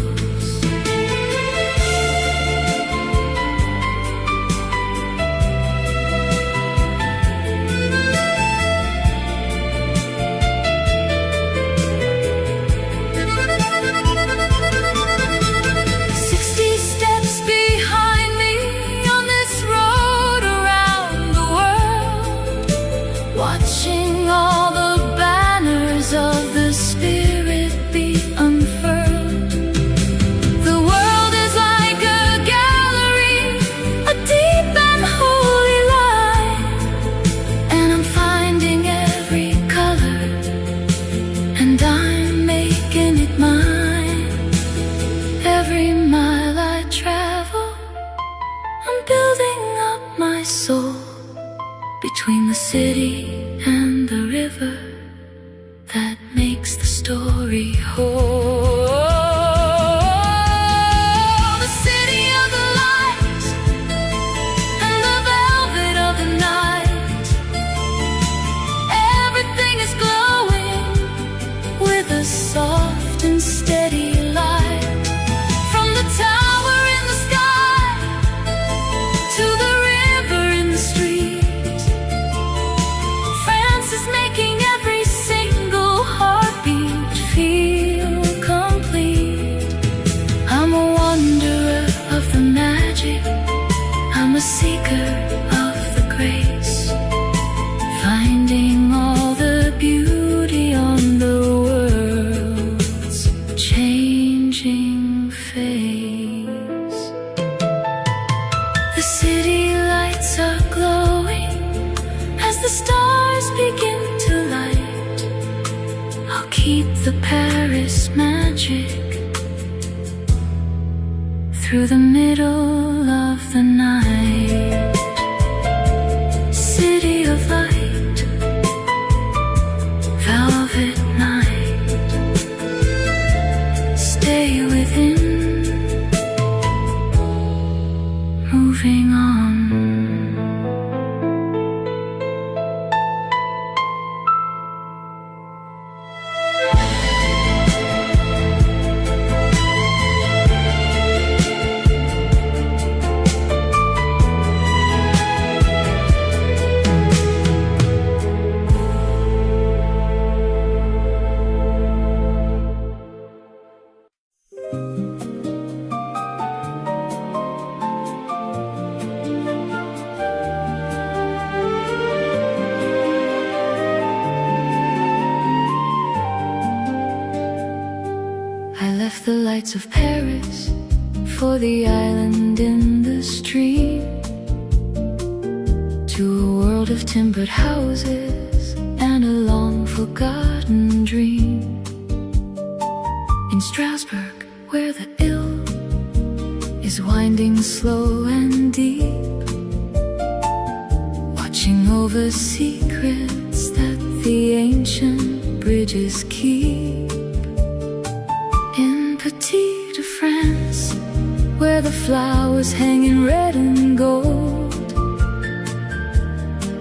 Between the city and the river, that makes the story whole. The city of the light and the velvet of the night. Everything is glowing with a soft and steady light. From the tower in the sky to the river in the street, making every single heartbeat feel complete. I'm a wanderer of the magic, I'm a seeker of the grace, finding all the beauty on the world's changing face. The city lights are glowing as the stars begin to light. I'll keep the Paris magic through the middle of the night. City of light, velvet night, stay within moving on. The lights of Paris for the island in the stream, to a world of timbered houses and a long forgotten dream. In Strasbourg, where the Ill is winding slow and deep, watching over secrets that the ancient bridges keep. Petite France, where the flowers hang in red and gold,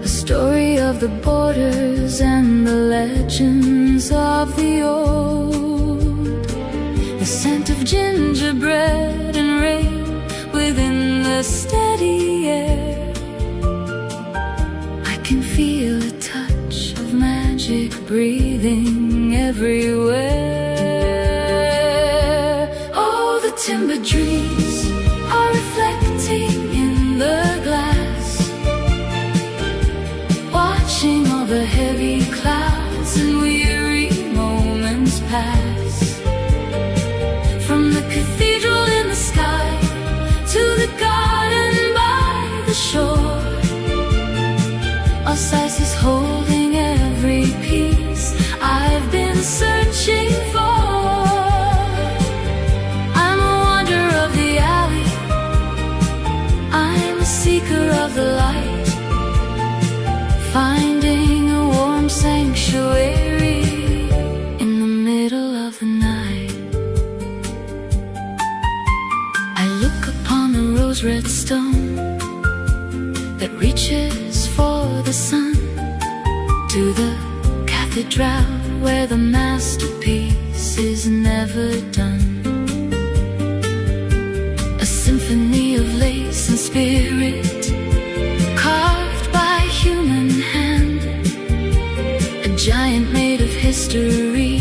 a story of the borders and the legends of the old. The scent of gingerbread and rain within the steady air. I can feel a touch of magic breathing everywhere. Timber trees are reflecting in the glass, watching all the heavy clouds and weary moments pass. From the cathedral in the sky to the garden by the shore, all sizes holding every piece I've been searching for. Seeker of the light, finding a warm sanctuary in the middle of the night. I look upon the rose-red stone that reaches for the sun, to the cathedral where the masterpiece is never done. Symphony of lace and spirit, carved by human hand, a giant made of history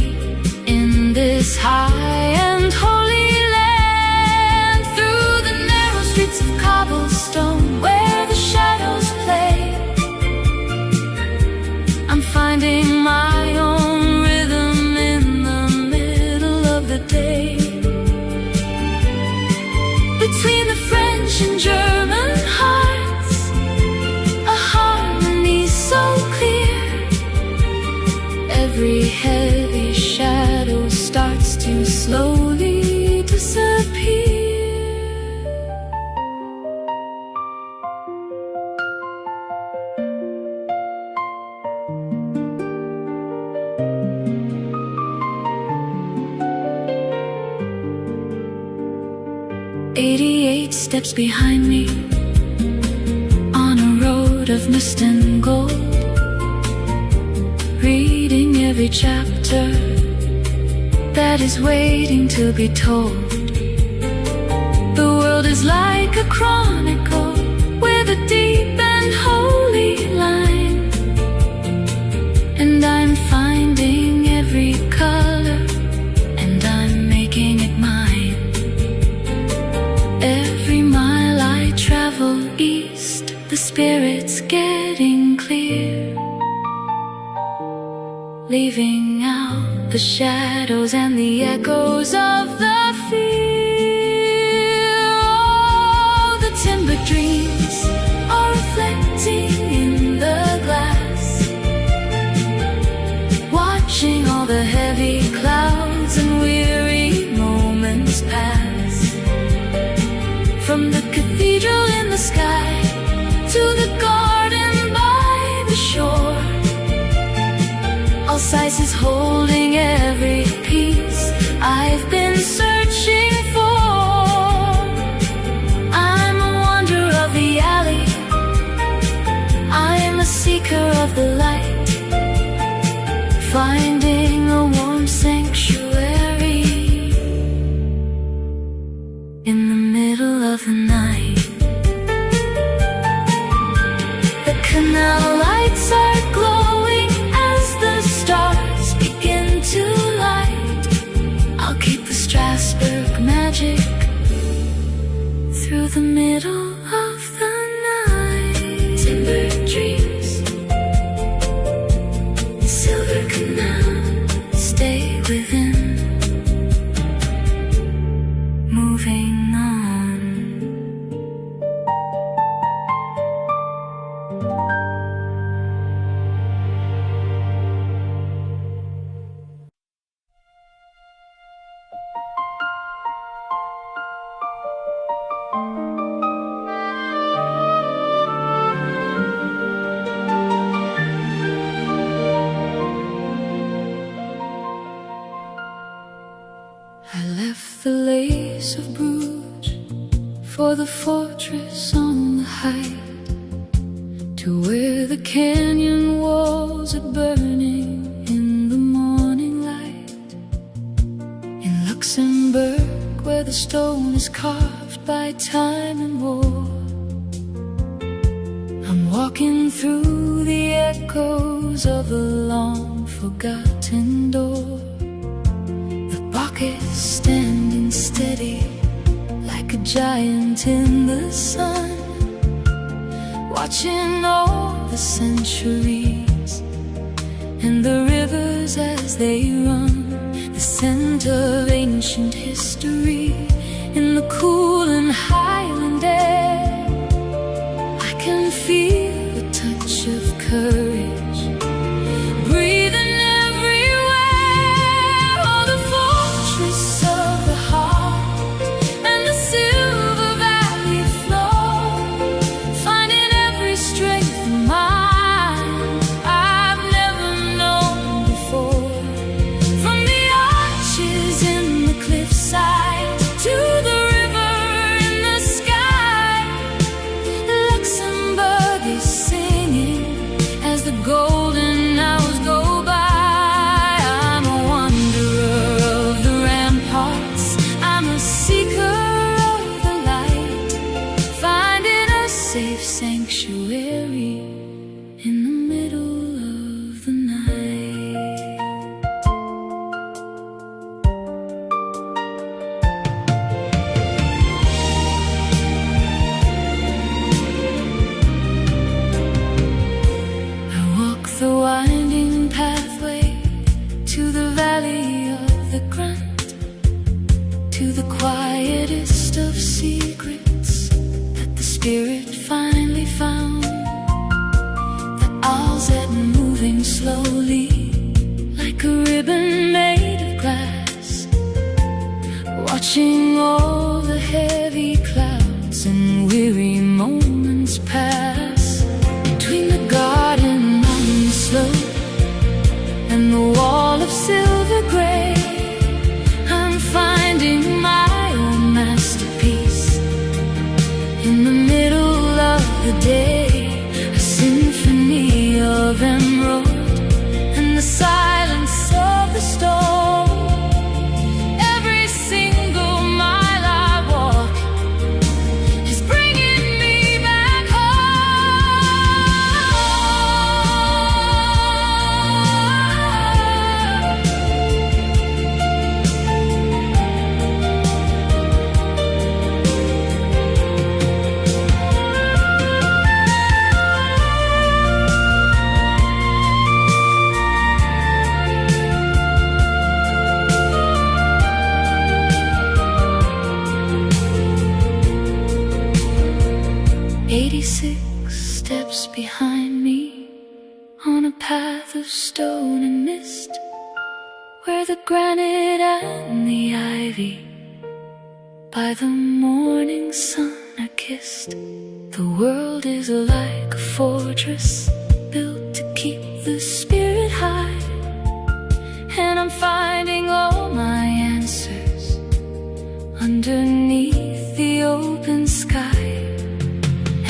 in this high and holy land. Through the narrow streets of cobblestone where the shadows play, I'm finding my own rhythm in the middle of the day. Between the French and German hearts, a harmony so clear. Every heavy shadow starts to slowly disappear. 88 steps behind me, on a road of mist and gold, reading every chapter that is waiting to be told. The world is like a chronicle with a deep and holy line, and I'm finding every color and I'm making it mine. Every mile I travel east, the spirit's getting clear, leaving out the shadows and the echoes of the fear. Oh, the timber dreams are reflecting in the glass, watching all the heavy clouds and weary moments pass. From the cathedral in the sky to the garden by the shore, all sizes holding every piece I've been searching for. I'm a wanderer through the middle of the night. Timber dreams, silver canal, stay within, moving on. I left the lace of Bruges for the fortress on the height, to where the canyon walls are burning in the morning light. In Luxembourg, where the stone is carved by time and war, I'm walking through the echoes of a long forgotten door. Is standing steady like a giant in the sun, watching all the centuries and the rivers as they run, the scent of ancient history in the cool and highland air. I can feel the touch of courage breathing by the morning sun are kissed. The world is like a fortress built to keep the spirit high, and I'm finding all my answers underneath the open sky.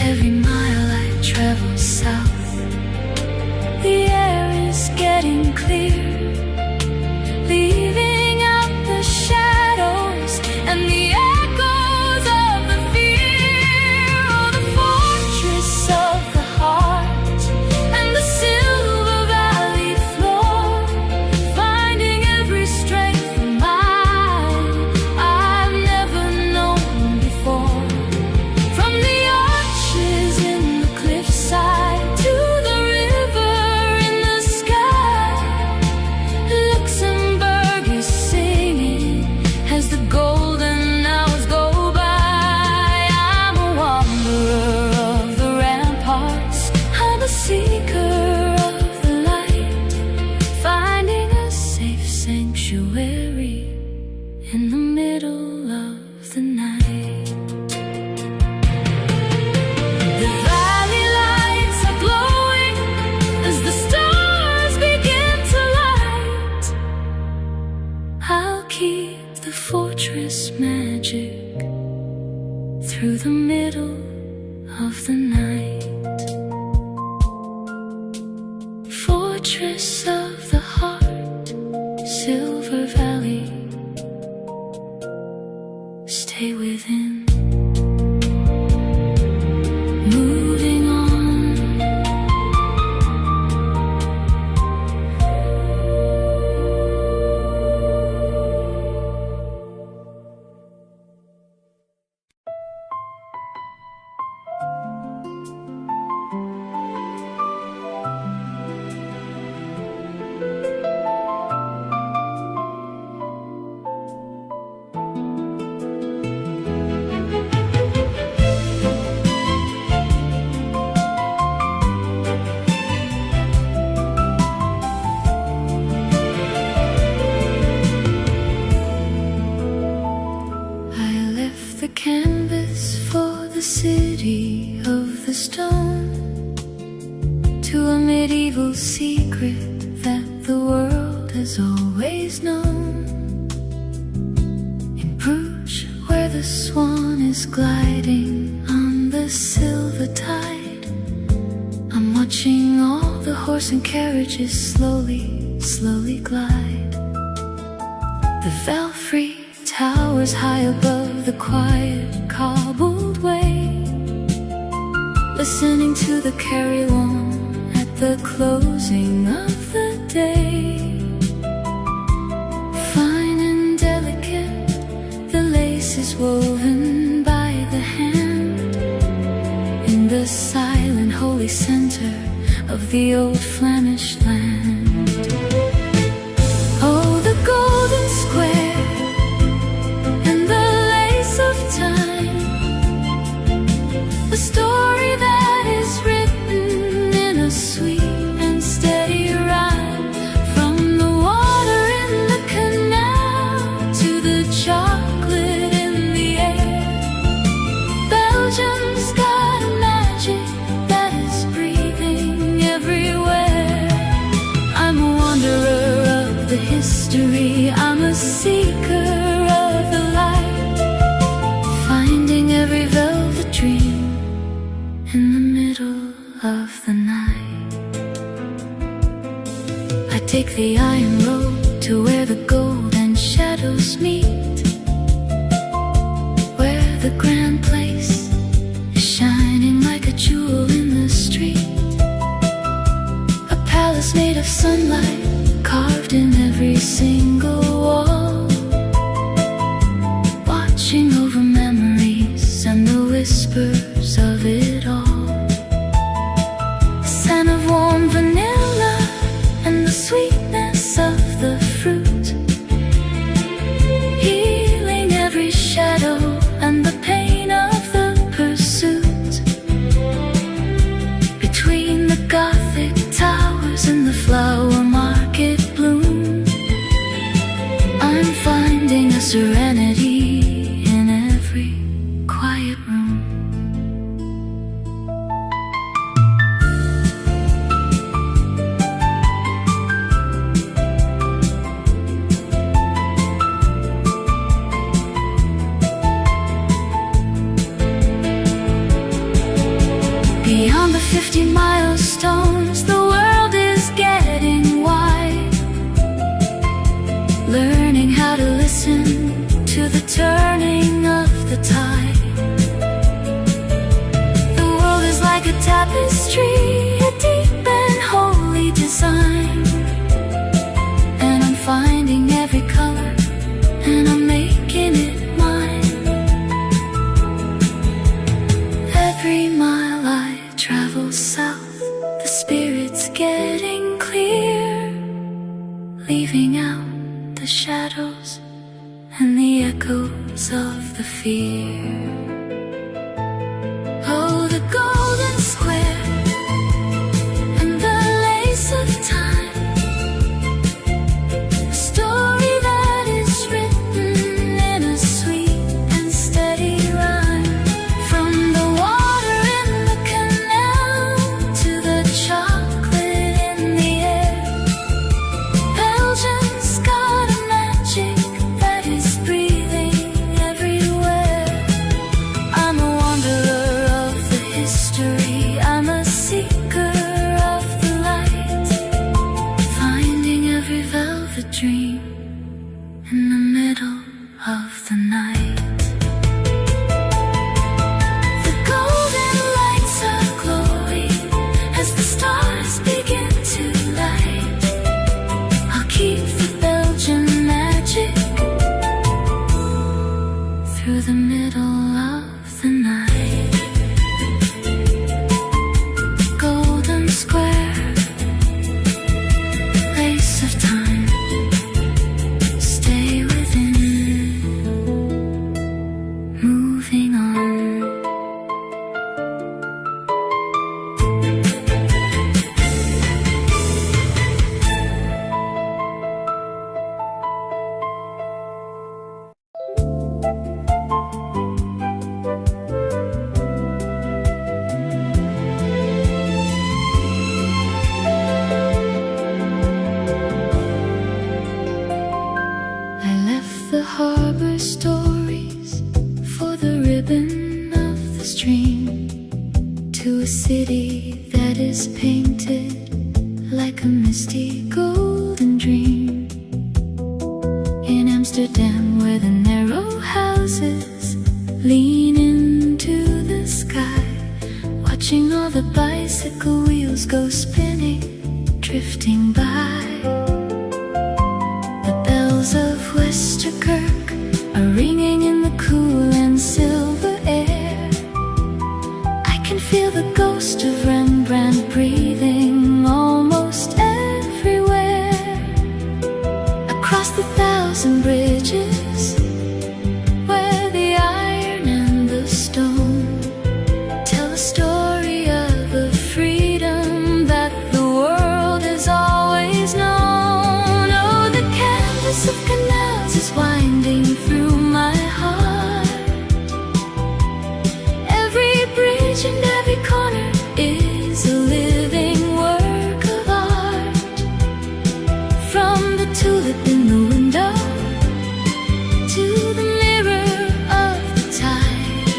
Every mile I travel south, the air is getting clear, leaving out the shadows and the echoes of the fear. Oh, the fortress of the heart and the silver valley floor, finding every strength of mine. I've never of the night. Fortress of the heart, Silver Valley, stay within. Moving on. Canvas for the city of the stone, to a medieval secret that the world has always known. In Bruges, where the swan is gliding on the silver tide, I'm watching all the horse and carriages slowly, slowly glide. The Belfry towers high above the quiet cobbled way, listening to the carry-on at the closing of the day. Fine and delicate, the lace is woven by the hand, in the silent holy center of the old Flemish land. Oh, the golden square, a story that is written in a sweet and steady rhyme, from the water in the canal to the chocolate in the air. Belgium's got a magic that is breathing everywhere. I'm a wanderer of the history, I'm a seeker of the light, finding every velvet dream in the middle of the night. I take the iron road to where the gold and shadows meet, where the grand place is shining like a jewel in the street. A palace made of sunlight, carved in every single wall, watching over memories and the whispers of it all. The scent of warm vanilla and the sweetness of the fruit, healing every shadow and the pain of the pursuit. Between the Gothic towers and the flower market bloom, I'm finding a serenity in every quiet room. Beyond the 50 milestones, the world is getting wide, learning how to listen to the turning of the tide. The world is like a tapestry, a deep and holy design, and I'm finding every color and I'm making it mine. Every mile I travel south, the spirit's getting clear, leaving out the shadows and the echoes of the fear. Oh, the golden square and the lace of time, a story that is written in a sweet and steady rhyme, from the water in the canal to the chocolate in the air. Belgium's got a magic that is breathing everywhere. stream to a city that is painted like a misty golden dream. In Amsterdam where the narrow houses lean into the sky, watching all the bicycle wheels go spinning, drifting by. The bells of Westerkirk are ringing in the cool and silver air. I can feel the ghost of Rembrandt breathing almost everywhere. Across the 1,000 bridges where the iron and the stone tell a story of a freedom that the world has always known. Oh, the canvas of canals is winding through my heart. Every bridge and every corner is a living work of art. From the tulip in the window to the mirror of the tide,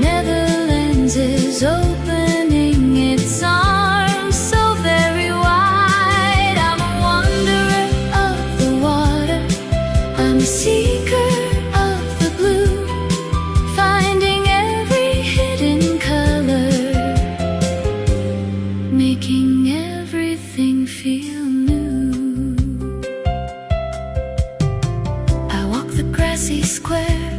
Netherlands is opening its arms so very wide. I'm a wanderer of the water, I'm a seeker of the blue, finding every hidden color, making everything feel new. I walk the grassy square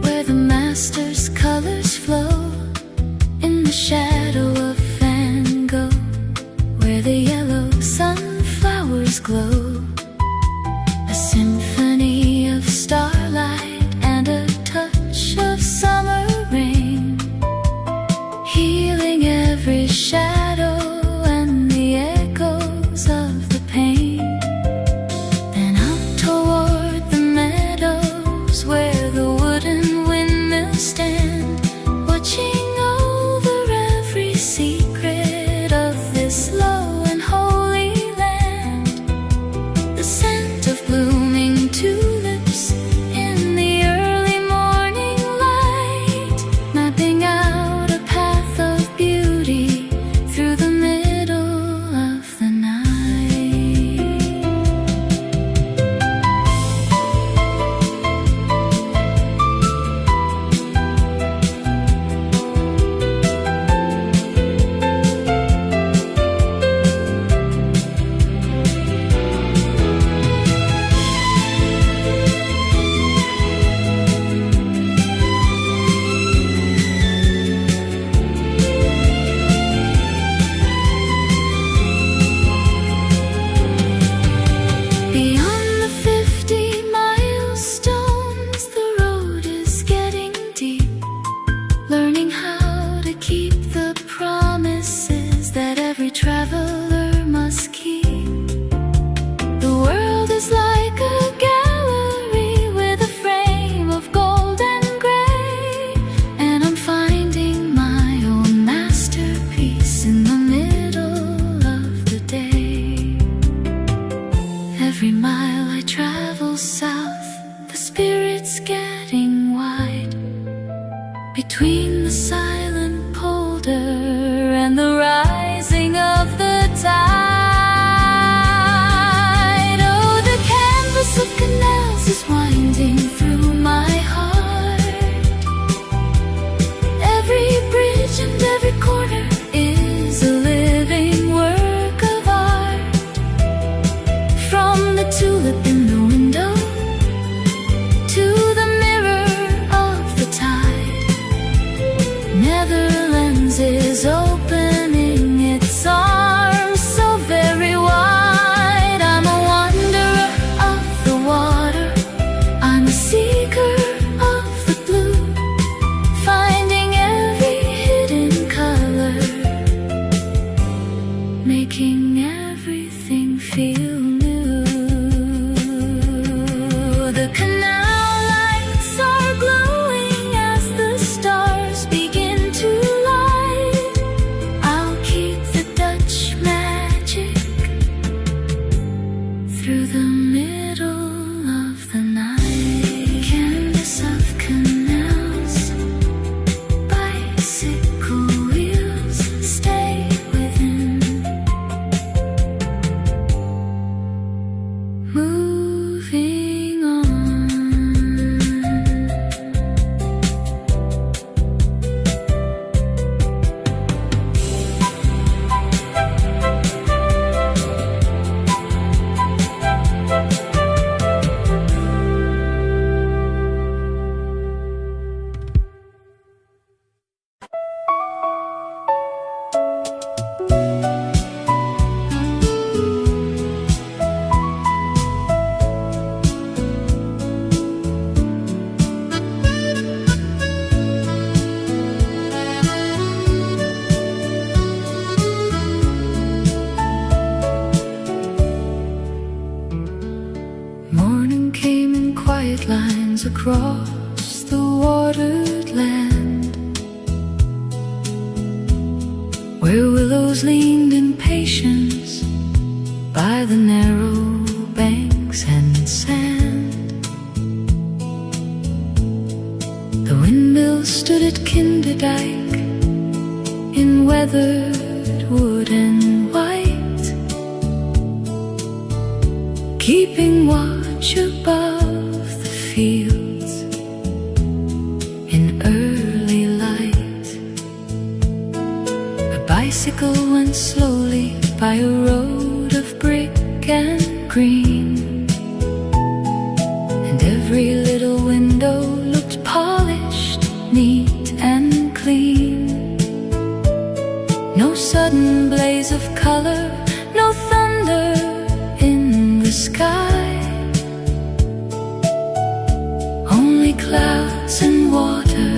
where the master's colors flow in the shadow of Van Gogh, where the yellow sunflowers glow. A symphony of starlight and a touch of summer rain, healing every shadow and the echoes of the pain. Then up toward the meadows where the wooden windmills stand, watching over every secret of this low and holy land. The scent of blooming tulips in the early morning light, mapping out a path of beauty through the middle of the night. Beyond the 50 milestones, the road is getting deep, learning how to keep the promises that every traveler must keep. The world is like a gallery with a frame of gold and gray, and I'm finding my own masterpiece in the middle of the day. Every mile I travel south, the spirit's getting wide, between the silent polder and the rising of the tide. Oh, the canvas of canals is winding through my heart. Every bridge and every corner is a living work of art. From the tulip in the window to the mirror of the tide, Netherlands is opening its arms so very wide. I'm a wanderer of the water, I'm a seeker of the blue, finding every hidden color, making everything feel new. The canal lights are glowing as the stars begin to light, across the watered land, where willows leaned in patience by the narrow banks and sand. The windmill stood at Kinderdijk in weathered wood and white, keeping watch above the fields in early light. A bicycle went slowly by a road of brick and green, and every little window looked polished, neat and clean. No sudden blaze of color, no thunder in the sky, only clouds and water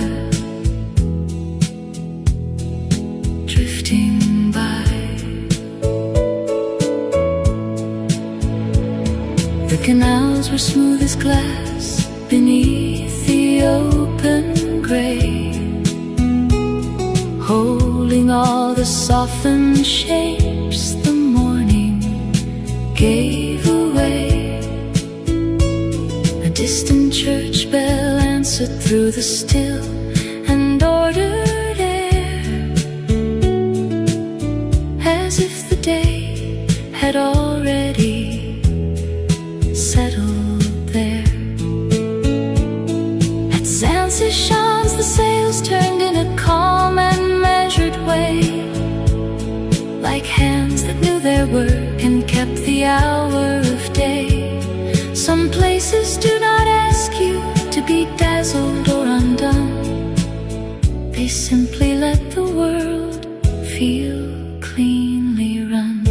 drifting by. The canals were smooth as glass beneath the open grey, holding all the softened shapes the morning gave away. A distant church bell answered through the still and ordered air, as if the day had already settled there. At Saint-Sachons the sails turned in a calm and measured way, like hands that knew their work and kept the hour of day. Some places do not ask you to be dazzled or undone, they simply let the world feel cleanly run.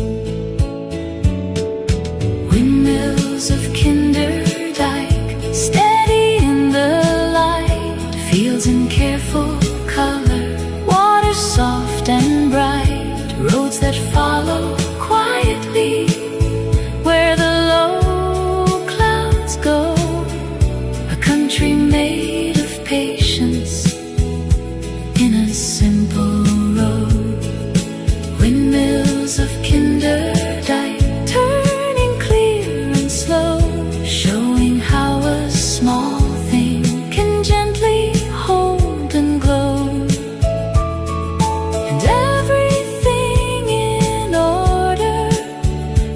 Windmills of Kinderdijk, steady in the light, fields in careful color, water soft and bright, roads that follow quietly where the low clouds go. A country made of patience in a simple road. Windmills of Kinderdijk, turning clear and slow, showing how a small thing can gently hold and glow. And everything in order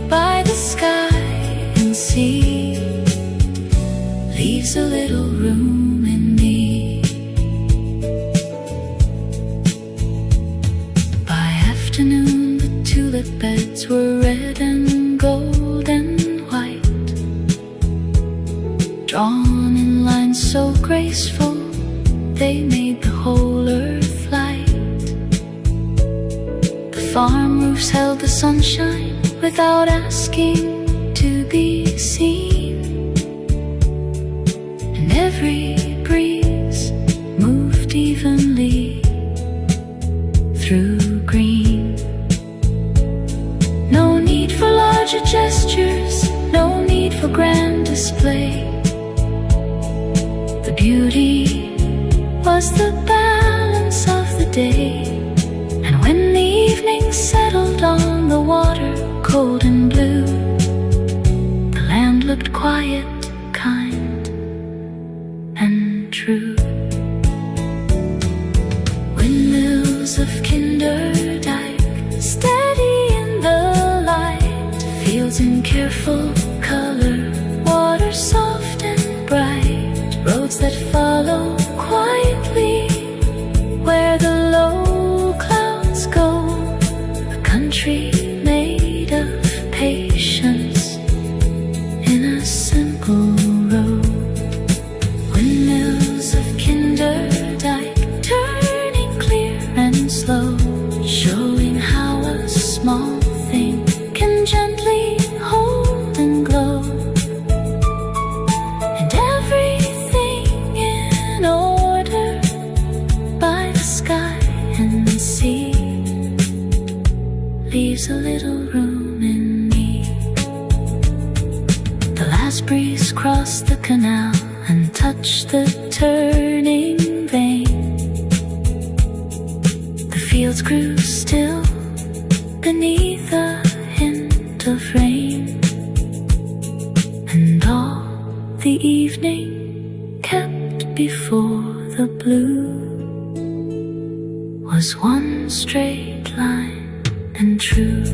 by the sky and sea leaves a little room in me. By afternoon the tulip beds were red and gold and white, drawn in lines so graceful they made the whole earth light. The farm roofs held the sunshine without asking to be seen, and every breeze moved evenly through green. No need for larger gestures, no need for grand display. The beauty was the balance of the day, and when the evening settled on the water, cold and blue, the land looked quiet, kind, and true. Windmills of Kinderdijk, steady in the light, fields in careful color, water soft and bright, roads that follow quietly where the low clouds go. A country made of patience in a simple road. Windmills of Kinderdijk, turning clear and slow, showing how a small thing can gently hold and glow. And everything in order by the sky and sea leaves a little room in me. The last breeze crossed the canal and touched the turning vein. The fields grew still beneath a hint of rain, and all the evening kept before the blue was one straight line and true.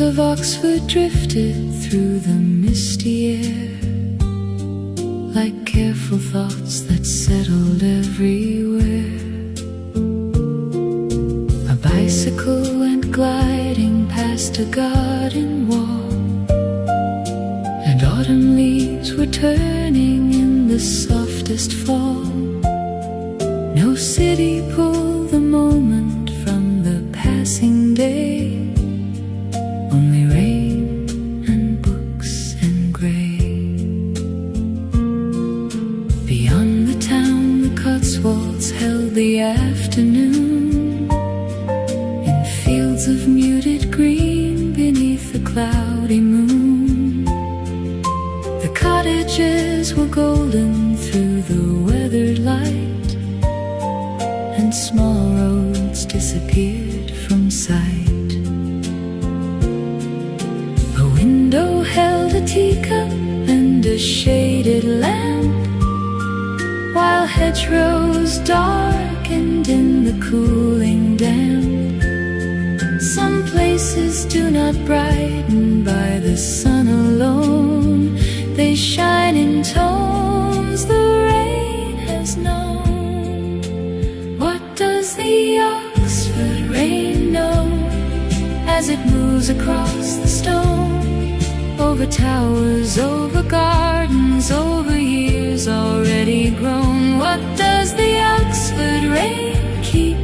Of Oxford drifted through the misty air like careful thoughts that settled everywhere. A bicycle went gliding past a garden wall, and autumn leaves were turning in the softest fall. No city pulled the moment from the passing day, only rain and books and grey. Beyond the town the Cotswolds held the afternoon, in fields of muted green beneath the cloudy moon. The cottages were golden through the weathered light, and small roads disappeared from sight. Window held a teacup and a shaded lamp, while hedgerows darkened in the cooling damp. Some places do not brighten by the sun alone, they shine in tones the rain has known. What does the Oxford rain know as it moves across the stone? Over towers, over gardens, over years already grown. What does the Oxford rain keep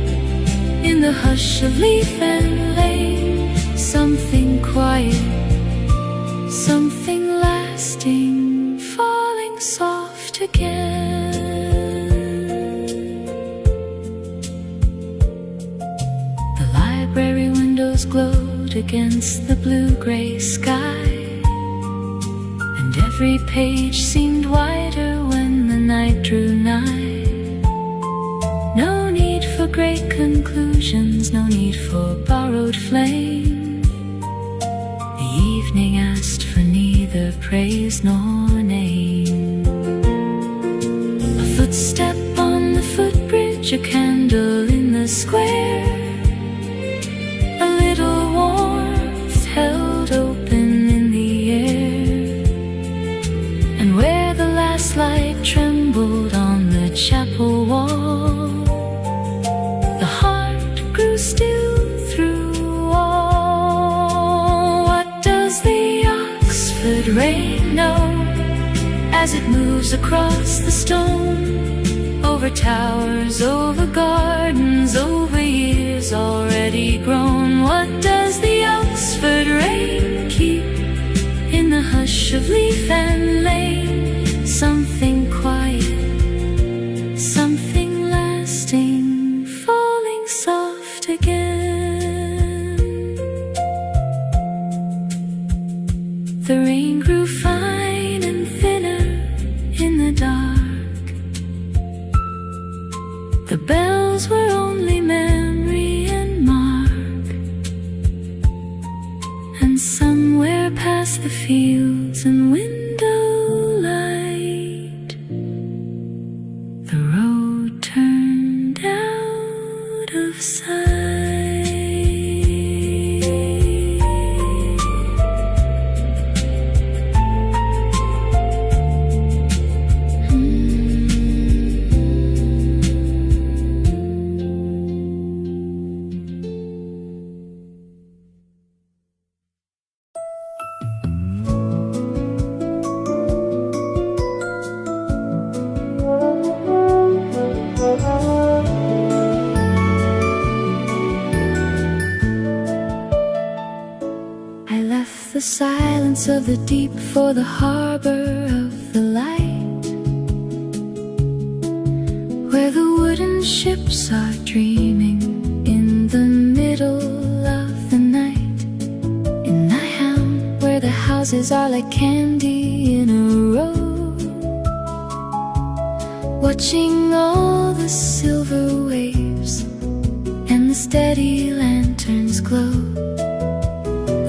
in the hush of leaf and lane? Something quiet, something lasting, falling soft again. The library windows glowed against the blue-gray sky, every page seemed wider when the night drew nigh. No need for great conclusions, no need for borrowed flame. The evening asked for neither praise nor name. A footstep on the footbridge, a candle in the square, a little warmth held open in the air. Where the last light trembled on the chapel wall, the heart grew still through all. What does the Oxford rain know as it moves across the stone? Over towers, over gardens, over years already grown. What does the Oxford rain keep in the hush of leaf and lane? Something quiet, something lasting, falling soft again. The rain grew fine and thinner in the dark. The bells were only memory and mark, and some silence of the deep for the harbor of the light, where the wooden ships are dreaming in the middle of the night. In Niham, where the houses are like candy in a row, watching all the silver waves and the steady lanterns glow.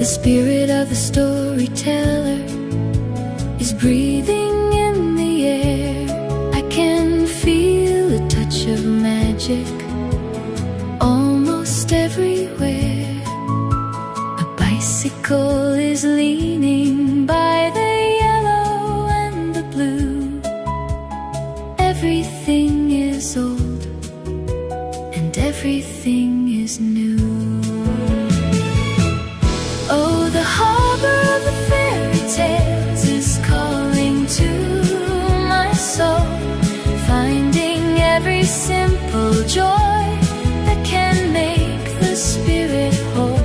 The spirit of the storyteller is breathing in the air. I can feel a touch of magic almost everywhere. A bicycle is leaning by the yellow and the blue. Everything is old and everything is new. Oh, the harbor of the fairy tales is calling to my soul, finding every simple joy that can make the spirit whole.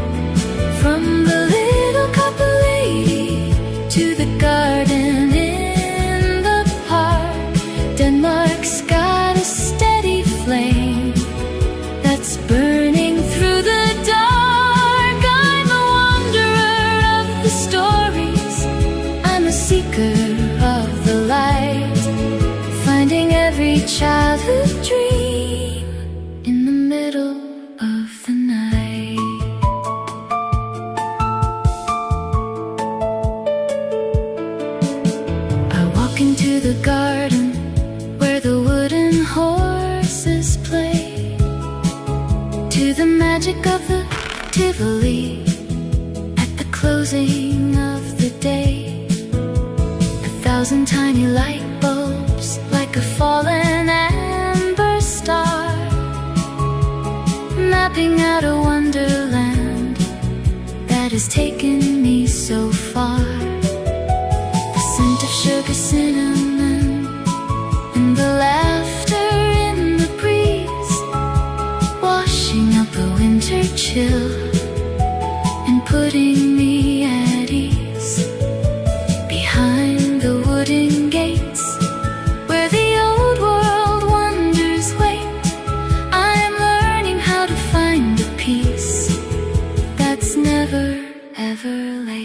From the little couple lady to the garden in the park, Denmark's got a steady flame that's burning through the dark. Of the light, finding every childhood dream in the middle of the night. I walk into the garden where the wooden horses play, to the magic of the Tivoli at the closing of the day. Thousand tiny light bulbs like a fallen amber star, mapping out a wonderland that has taken me so far. The scent of sugar cinnamon and the laughter in the breeze, washing out the winter chill and putting me at ease. Behind the wooden gates where the old world wonders wait, I am learning how to find a peace that's never ever late.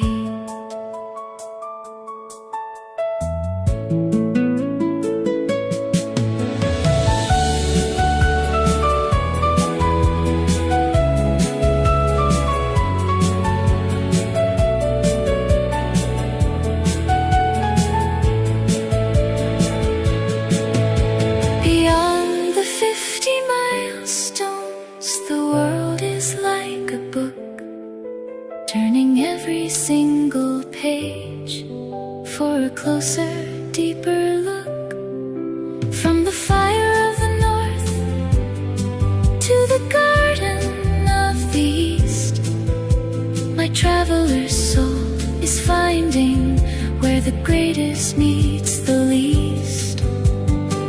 Closer, deeper look. From the fire of the north to the garden of the east, my traveler's soul is finding where the greatest meets the least.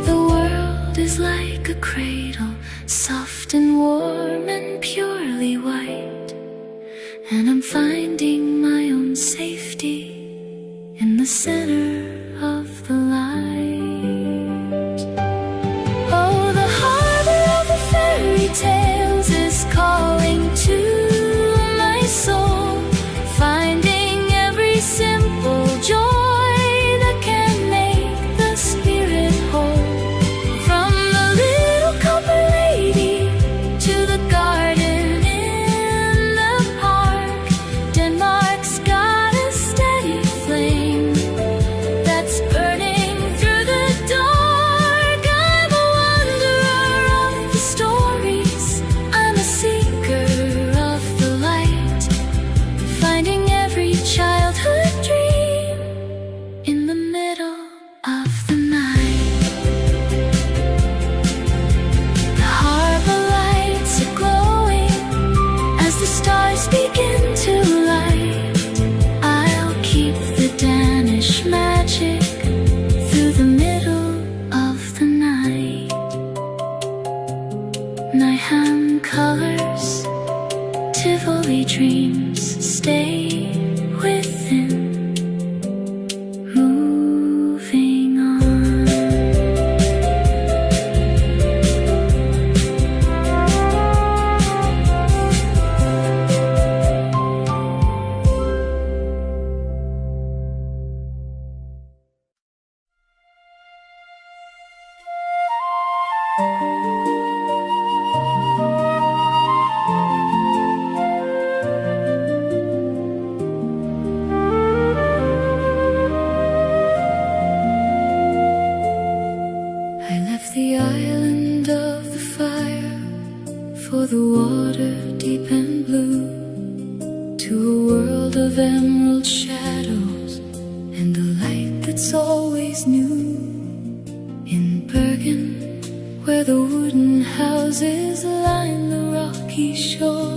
The world is like a cradle, soft and warm and purely white, and I'm finding my own safety in the center of the light. Oh, the harbor of the fairy tales is calling to my soul, finding every simple joy that can make the spirit whole. From the little copper lady to the garden in the park, Denmark's got a steady flame that's burning through the dark. I'm a wanderer of the stories, I'm a seeker of the light, finding every childhood dream in the middle of the night. The harbor lights are glowing as the stars begin to light. I'll keep the Danish magic through the middle of the night. Niham colors, Tivoli dreams stay within. The island of the fire for the water deep and blue, to a world of emerald shadows and a light that's always new. In Bergen, where the wooden houses line the rocky shore,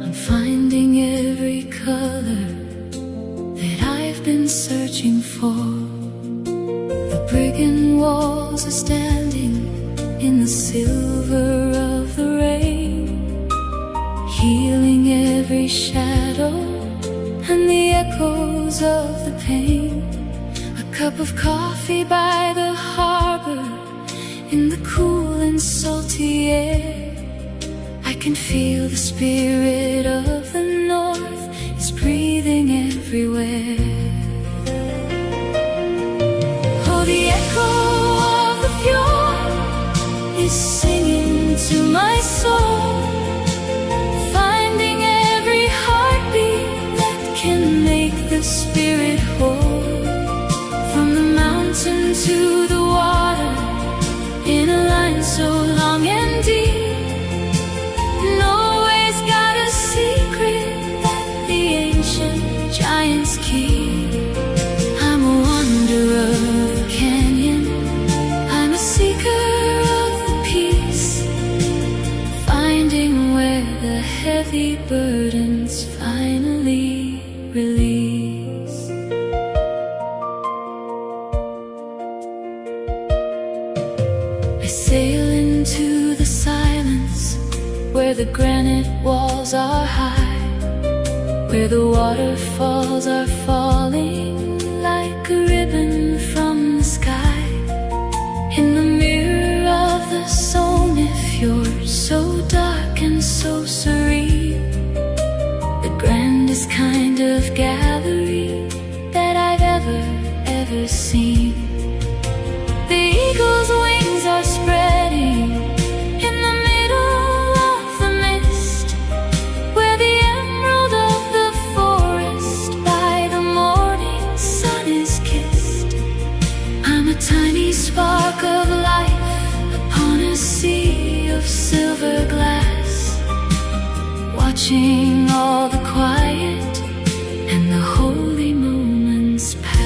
I'm finding every color that I've been searching for. The brick and walls are standing in the silver of the rain, healing every shadow and the echoes of the pain. A cup of coffee by the harbor in the cool and salty air, I can feel the spirit of the north is breathing everywhere. The echo of the fjord is singing to my soul, finding every heartbeat that can make the spirit whole. From the mountain to the water, in a line so long and deep, Norway's got a secret that the ancient giants keep. I'm a wanderer, heavy burdens finally release. I sail into the silence where the granite walls are high, where the waterfalls are falling like a ribbon from the sky. In the mirror of the soul, if you're so dark and so serene, the grandest kind of gallery that I've ever seen. The eagle's wings are spreading in the middle of the mist, where the emerald of the forest by the morning sun is kissed. I'm a tiny spark of life upon a sea of silver glass, watching all the quiet and the holy moments pass.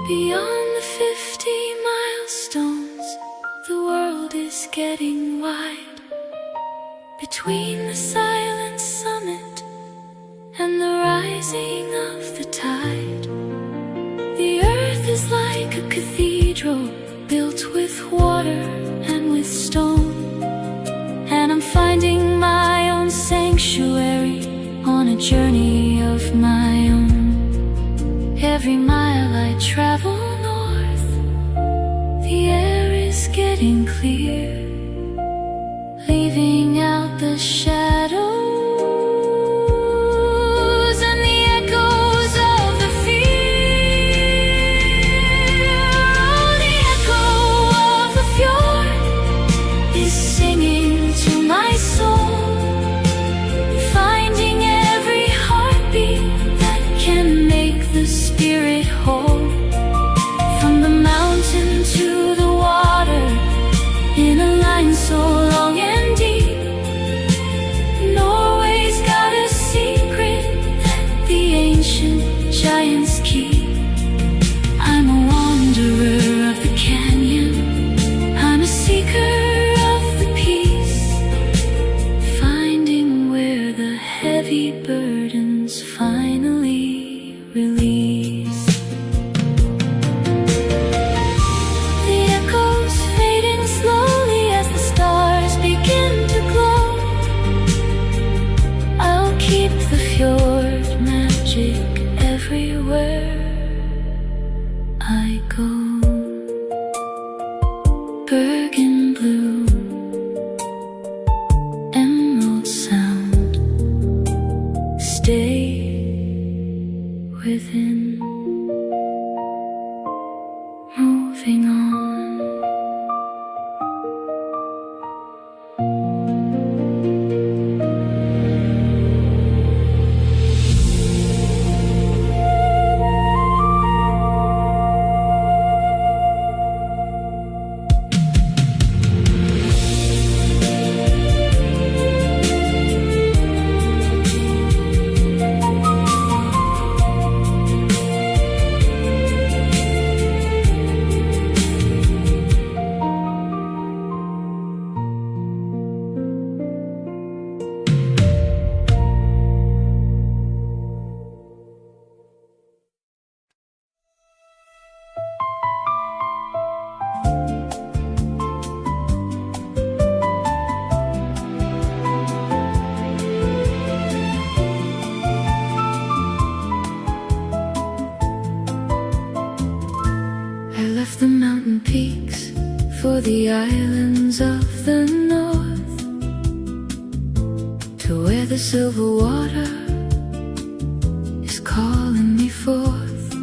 Beyond the 50 milestones, the world is getting wide. Between the silent summit and the rising of the tide, the earth is like a cathedral built with water and with stone. And I'm finding my own sanctuary on a journey of my own. Every mile I travel north, the air is getting clear, leaving out the shadows and the echoes of the fear. Oh, the echo of the fjord is singing to my soul, finding every heartbeat that can make the spirit whole. From the mountain to the water, in a line so long and deep, I go. Bergen blue, emerald sound, stay within, moving on. The mountain peaks for the islands of the north, to where the silver water is calling me forth.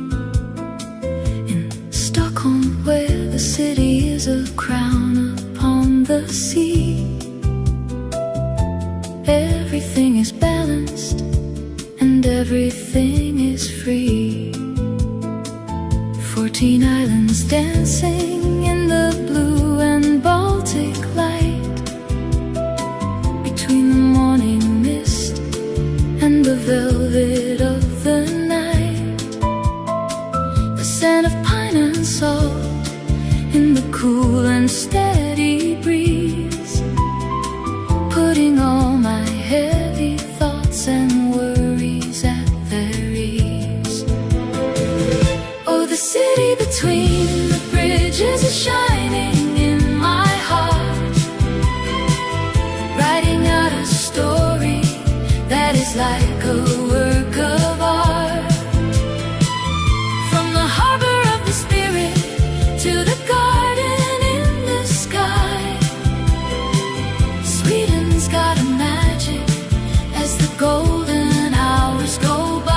In Stockholm, where the city is a crown upon the sea, everything is balanced and everything is free. 14 islands dancing in the blue and Baltic light, between the morning mist and the velvet of the night. The scent of pine and salt in the cool and steady breeze, putting all my heavy thoughts and worries at their ease. Oh, the city between the bridges is shining in my heart, writing out a story that is like a work of art. From the harbor of the spirit to the garden in the sky, Sweden's got a magic as the golden hours go by.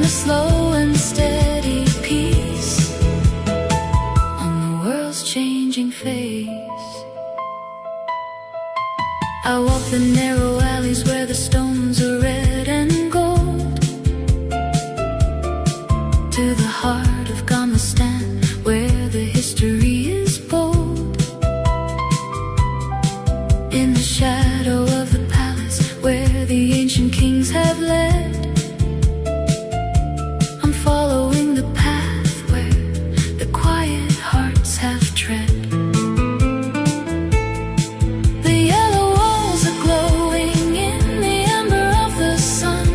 Slow and steady peace on the world's changing face. I walk the narrow alleys where the stones are red and gold, to the heart of Gamistan where the history is bold. In the shadow of the palace where the ancient kings have led, following the path where the quiet hearts have tread. The yellow walls are glowing in the ember of the sun,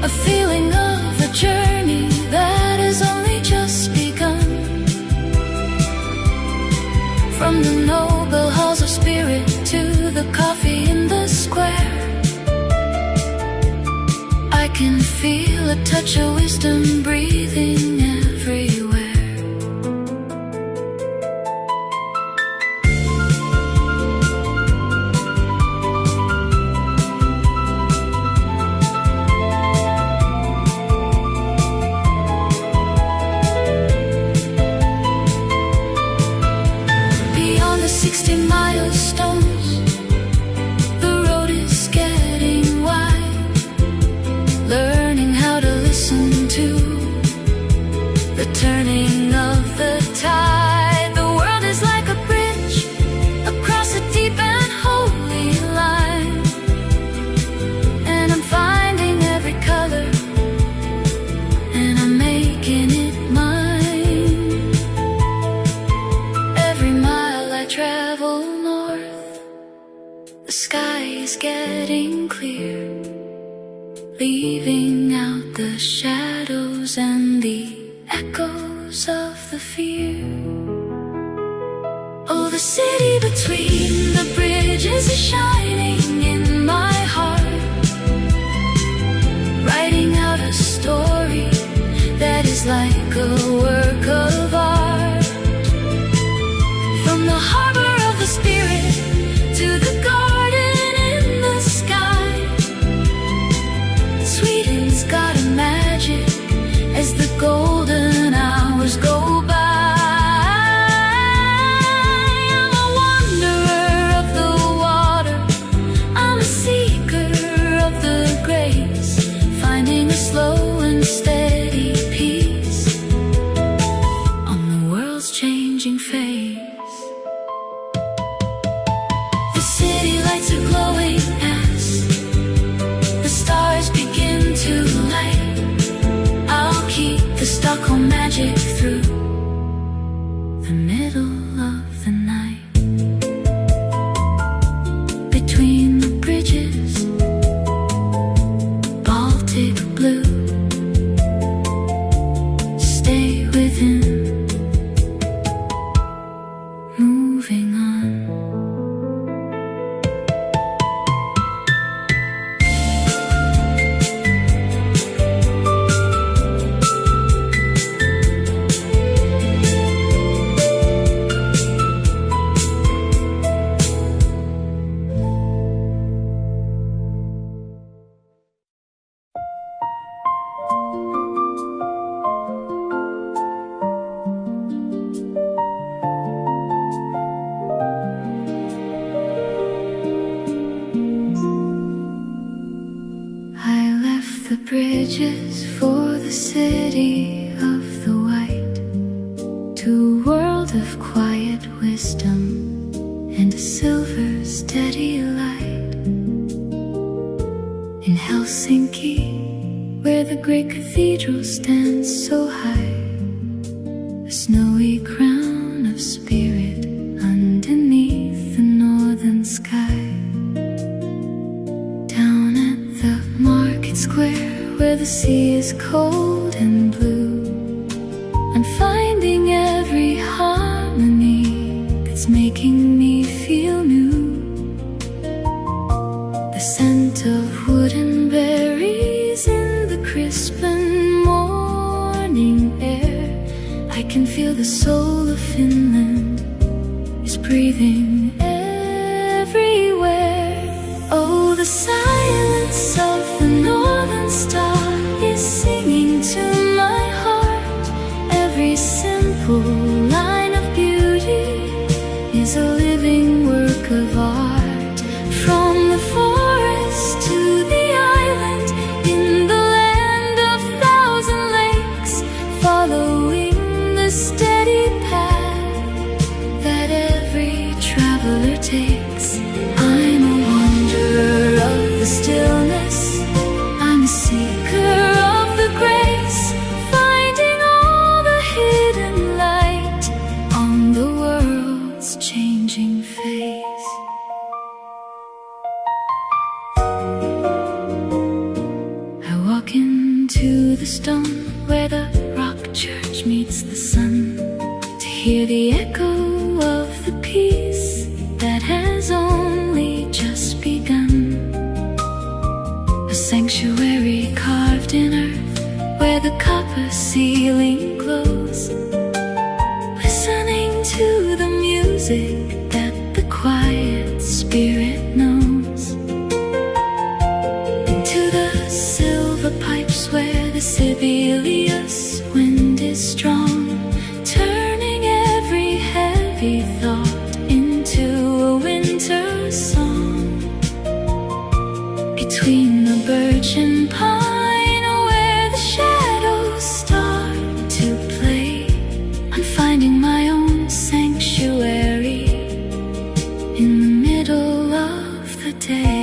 a feeling of a journey that has only just begun. From the noble halls of spirit to the coffee in the square, I can feel a touch of wisdom breathing everywhere. Beyond the 60 milestones, the road is getting wide, learning how to listen to the turning of the tide. The world is like a bridge across a deep and holy line, and I'm finding every color and I'm making it mine. Every mile I travel north, the sky is getting clear, leaving out the shadows and the echoes of the fear. Oh, the city between the bridges is shining in my heart, writing out a story that is like a work of art. From the harbor of the spirit to the garden in the sky, Sweden's got a magic as the golden hours go by. Slow and steady peace on the world's changing face. The city lights are glowing as the stars begin to light. I'll keep the Stockholm magic through the middle of the night. Between the bridges, Baltic blue, stay within, moving on. The bridges for the city of the white, to a world of quiet wisdom and a silver steady light. In Helsinki, where the great cathedral stands so high, a snowy crown of spirit underneath the northern sky. Down at the market square, where the sea is cold and blue, I'm finding every harmony that's making me feel new. The scent of wood and berries in the crisp and morning air, I can feel the soul of Finland is breathing everywhere. Oh, the silence of the northern star is singing to my heart. Every simple line of beauty is a living work of art. From the forest to the island, in the land of thousand lakes, following the steady path that every traveler takes. I'm a wanderer of the stillness, I'm a seeker of the grace, finding all the hidden light on the world's changing face. I walk into the stone where the rock church meets the sun, to hear the echo of the peace that has only just begun. A sanctuary carved in earth where the copper ceiling glows, listening to the music that the quiet spirit knows. Into the silver pipes where the Sibelius wind is strong, turning every heavy thought into a winter song. Between the birch and pine, where the shadows start to play, I'm finding my own sanctuary in the middle of the day.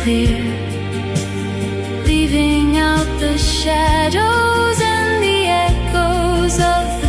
Clear, leaving out the shadows and the echoes of the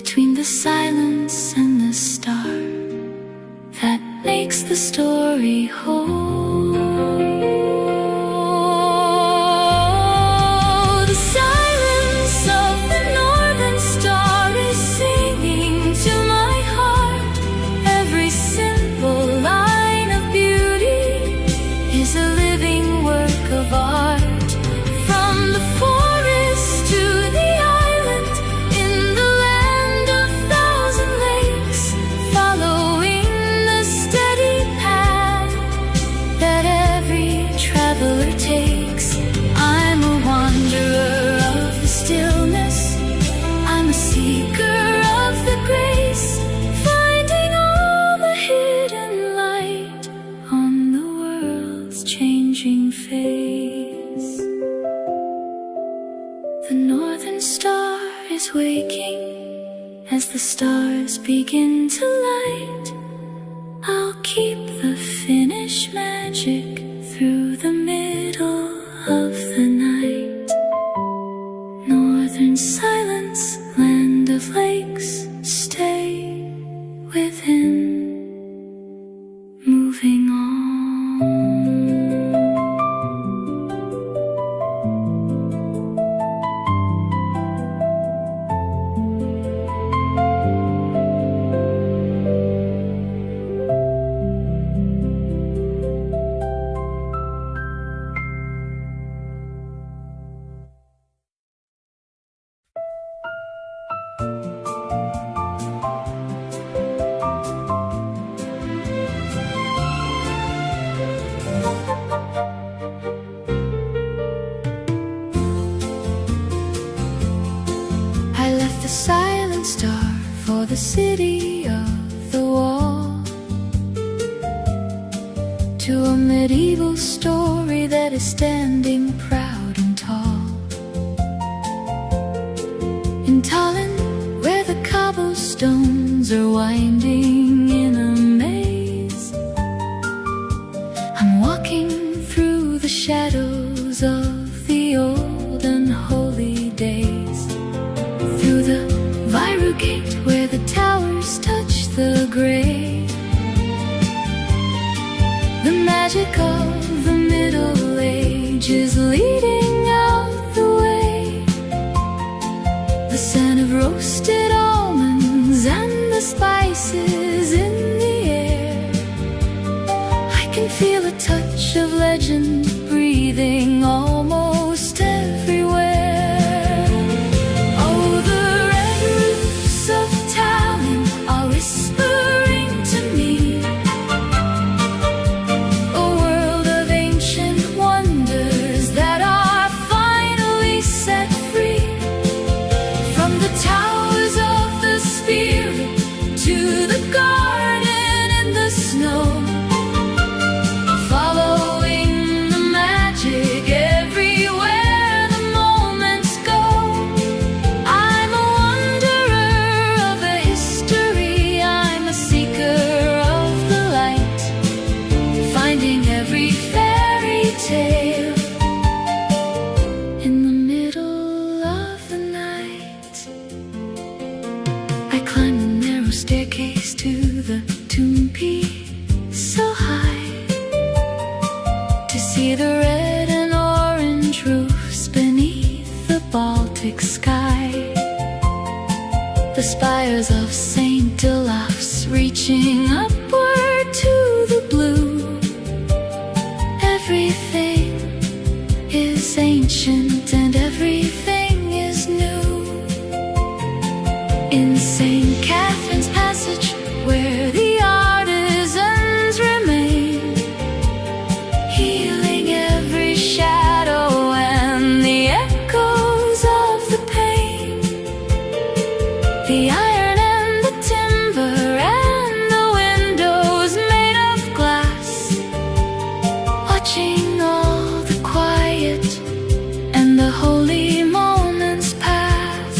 between the silence and the star that makes the story whole. The silence of the northern star is singing to my heart. Every simple line of beauty is a living work of art. From the forest to the island, in the land of thousand lakes, following the steady path that every traveler takes. I'm a wanderer of the stillness, I'm a seeker of the grace, finding all the hidden light on the world's changing face. The northern star is waking as the stars begin to light. I'll keep the Finnish magic through the middle of the night. Northern silence, land of lakes, stay within, moving on. I left the silent star for the city of the wall, to a medieval story that is standing proud and tall. In Tallinn, where the cobblestones are winding in a maze, I'm walking through the shadows of the old and holy days, through the Viru gate where the towers touch the grey. The magic of the Middle Ages leading out the way. The scent of roasted almonds and the spices in the air. I can feel a touch of legend breathing almost everywhere. Oh, the red roofs of Tallinn are whispering to me a world of ancient wonders that are finally set free. From the towers of the spirit to the garden in the snow, following the magic everywhere the moments go. I'm a wanderer of the history, I'm a seeker of the light, finding every fairy tale in the middle of the night. I climb the narrow staircase to the Tumpi, so high, to see the red and orange roofs beneath the Baltic sky. The spires of St. Olaf's reaching upward to the blue. Everything is ancient and everything is new. In St. Catherine's Passage, where the artisans remain, healing every shadow and the echoes of the pain. The iron and the timber and the windows made of glass, watching all the quiet and the holy moments pass.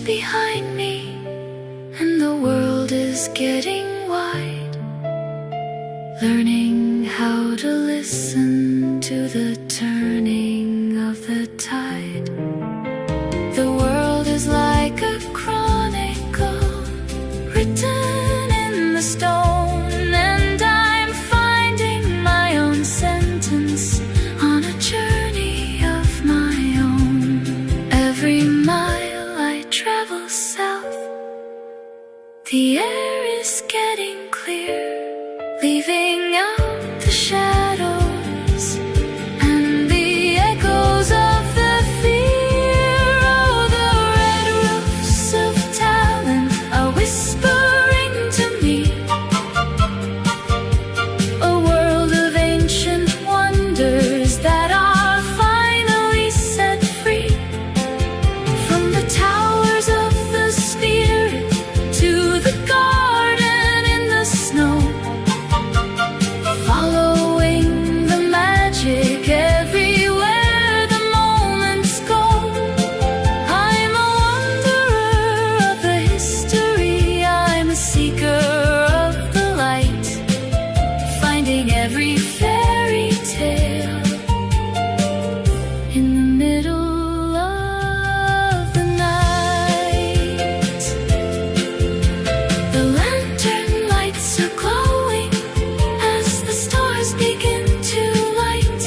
behind me, and the world is getting wide. Learning how to listen to the turning of the tide. The world is like a chronicle written in the stone, and I'm finding my own sentence on a journey of my own. Every mile I travel south, the air is getting clear, leaving out the shadows and the echoes of the fear. Oh, the red roofs of Talon are whispering to me a world of ancient wonders that are finally set free. From the towers of the spirit to the garden in the snow, following the magic everywhere the moments go. I'm a wanderer of the history, I'm a seeker of the light, finding every fairy tale in the middle of the night. The lantern lights are glowing as the stars begin to light.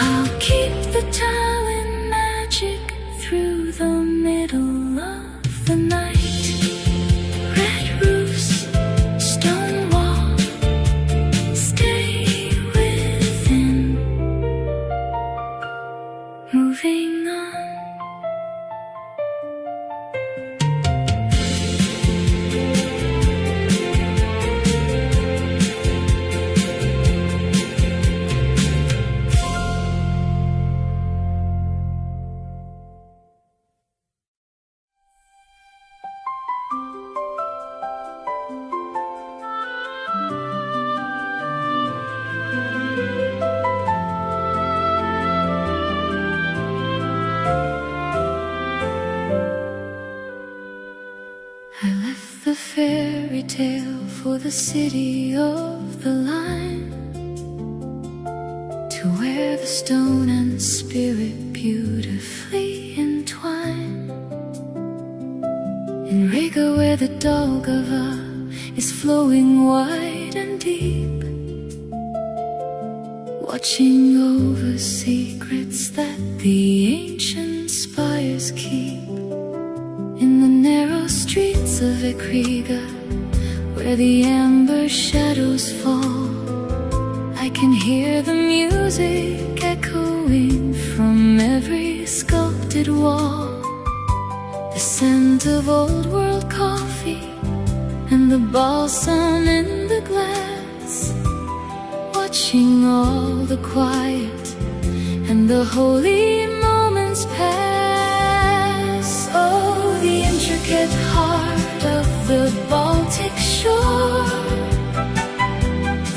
I'll keep the Talon magic through the middle of the night. Red roofs, stone wall, stay within. Moving on. I left the fairy tale for the city of the line, to where the stone and spirit beautifully entwine. In Riga, where the Daugava is flowing wide and deep, watching over secrets that the ancient spires keep. In the narrow streets of Ikriga, where the amber shadows fall, I can hear the music echoing from every sculpted wall. The scent of old world coffee and the balsam in the glass, watching all the quiet and the holy moments pass. Oh, the intricate heart of the Baltic shore,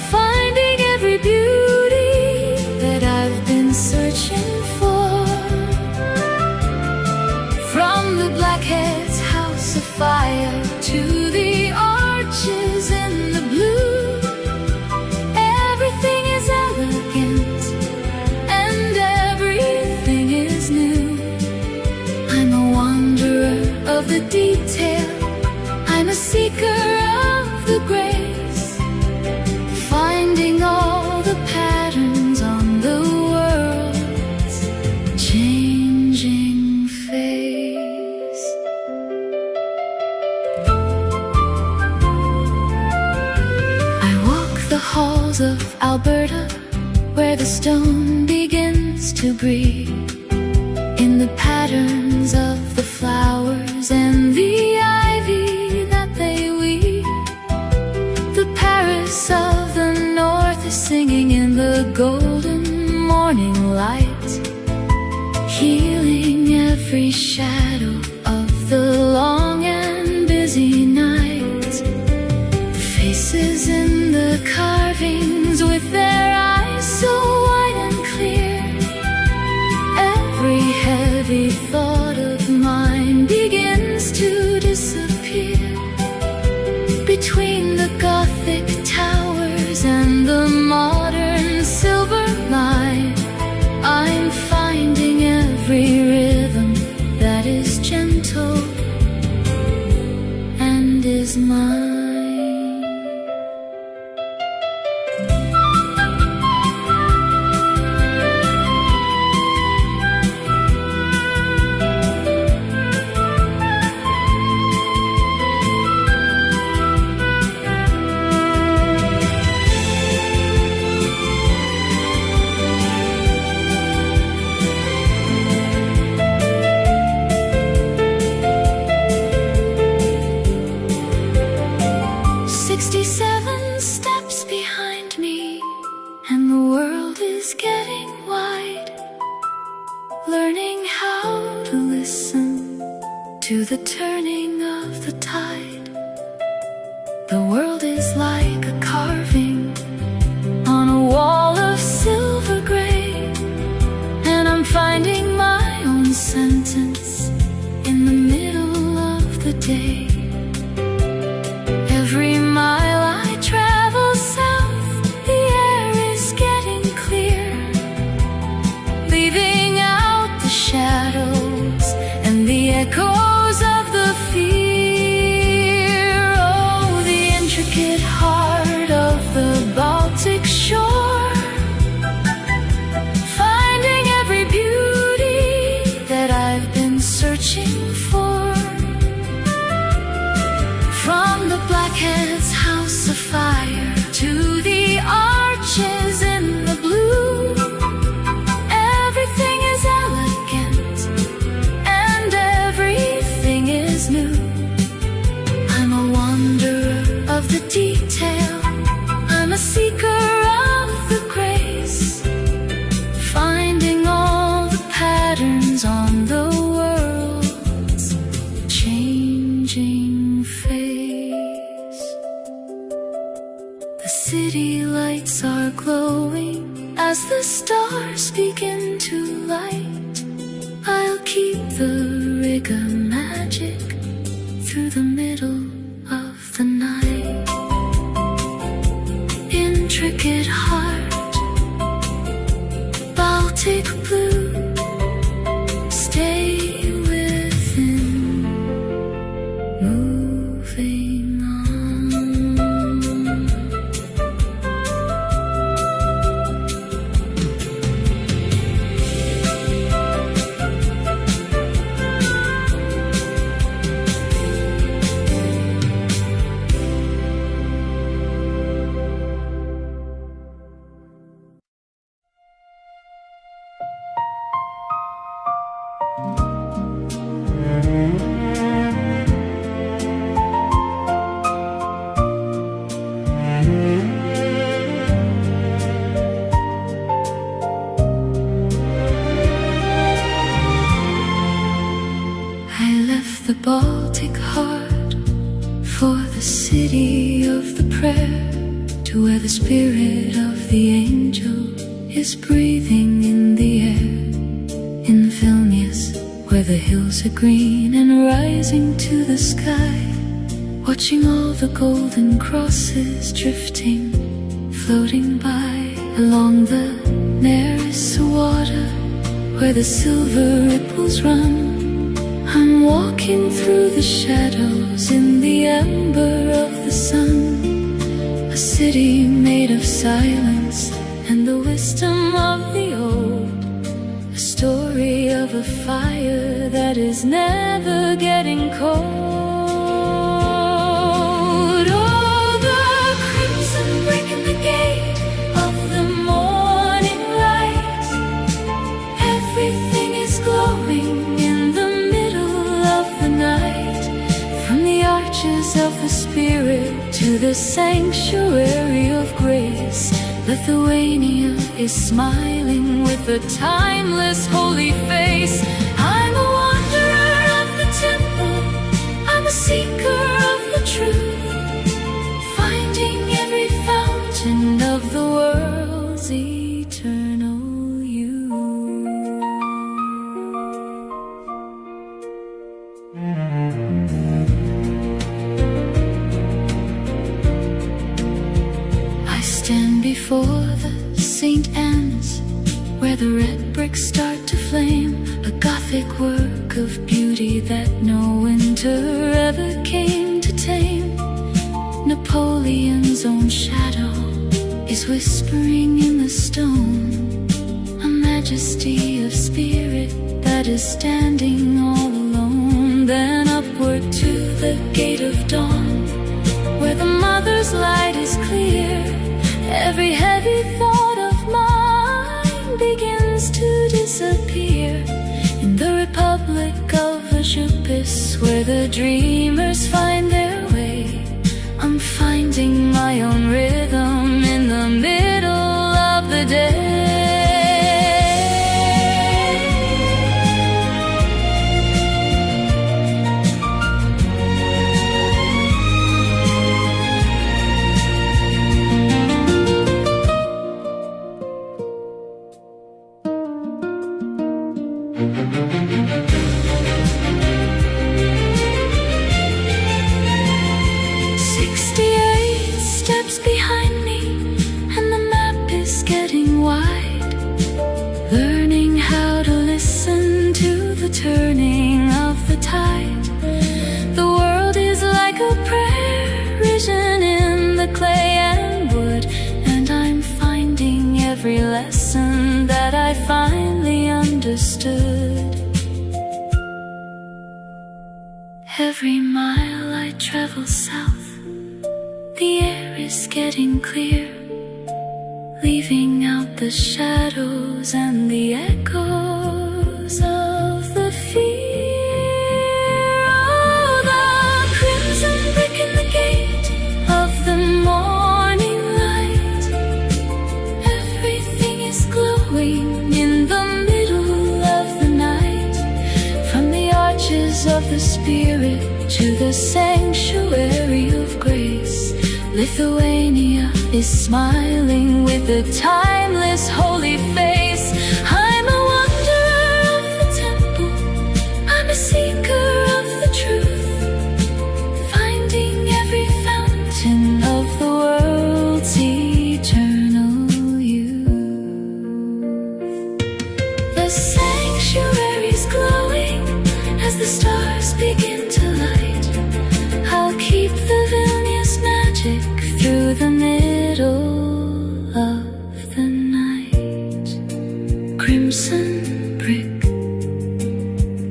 finding every beauty that I've been searching for. From the Blackhead's house of fire to the arches in the blue, everything is elegant and everything is new. I'm a wanderer of the detail, I'm a seeker of the grace, finding all the patterns on the world's changing face. I walk the halls of Alberta, where the stone begins to breathe, in the patterns of the flowers and the ivy that they weave. The Paris of the north is singing in the golden morning light, healing every shadow of the long and busy night. The faces in the carvings with their eyes so wide and clear, every heavy thought of mine begins to the turning of the tide. The world is like a carving on a wall of silver gray, and I'm finding my own sentence in the middle of the day. Every mile I travel south, the air is getting clear, leaving out the shadows and the echoes of the fear. Oh, the intricate heart of the Baltic shore, finding every beauty that I've been searching for. From the Blackhead's house of fire to the arches in the blue, everything is elegant and everything is new. I'm a wanderer of the detail, I'm a seeker of the grace, finding all the patterns on the world's changing face. The city lights are glowing as the stars begin to light. I'll keep the rigor magic through the middle of the night. Intricate heart, Baltic blue, stay within, moving on. I left the Baltic heart for the city of the prayer, to where the spirit of the angel is breathing in the air. In Vilnius, where the hills are green and rising to the sky, watching all the golden crosses drifting, floating by along the Neris water, where the silver ripples run. I'm walking through the shadows in the ember of the sun, a city made of silence and the wisdom of the old, a story of a fire that is never getting cold. Oh, the crimson brick in the gate of the morning light, everything is glowing in the middle of the night. From the arches of the spirit to the sanctuary of grace, Lithuania is smiling with a timeless holy face. I'm a wanderer of the temple, I'm a seeker of the truth, finding every fountain of the world's eternal youth. I stand before the St. Anne's, where the red bricks start to flame, a Gothic work of beauty that no winter ever came to tame. Napoleon's own shadow is whispering in the stone, a majesty of spirit that is standing all alone. Then upward to the gate of dawn, where the mother's light is clear, every heavy thought of mine begins to disappear. In the Republic of Azure, where the dreamers find their way, I'm finding my own rhythm in the middle of the day. just behind me, and the map is getting wide. Learning how to listen to the turning of the tide. The world is like a prayer written in the clay and wood, and I'm finding every lesson that I finally understood. Every mile I travel south, the air is getting clear, leaving out the shadows and the echoes of the fear. Oh, the crimson brick in the gate of the morning light. Everything is glowing in the middle of the night. From the arches of the spirit to the sanctuary of grace, Lithuania is smiling with a timeless holy face. I'm a wanderer of the temple, I'm a seeker of the truth, finding every fountain of the world's eternal youth. The sanctuary's glowing as the stars begin to light. I'll keep the Vilnius magic through the middle of the night. Crimson brick,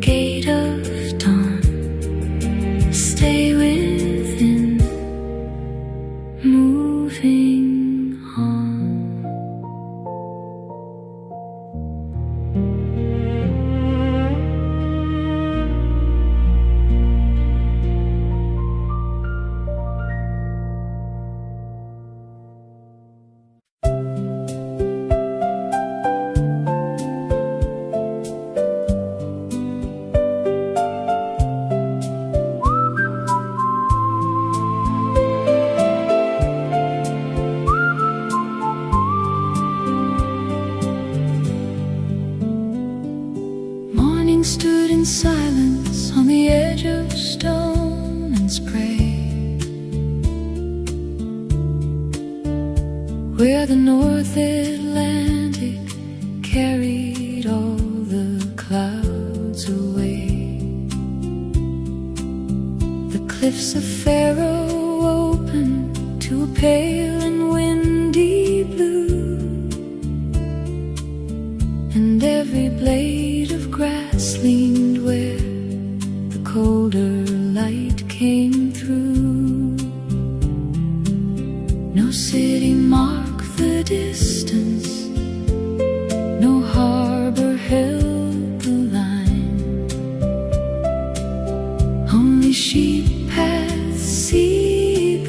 gate of dawn, stay within, moving on. Morning stood in silence on the edge of stone and spray, where the North Atlantic carried all the clouds away. The cliffs of Faroe open to a pale and windy blue, and every blade of grass leaned where the colder light came through. No city marked the distance, no harbor held the line, only sheep paths, seabirds,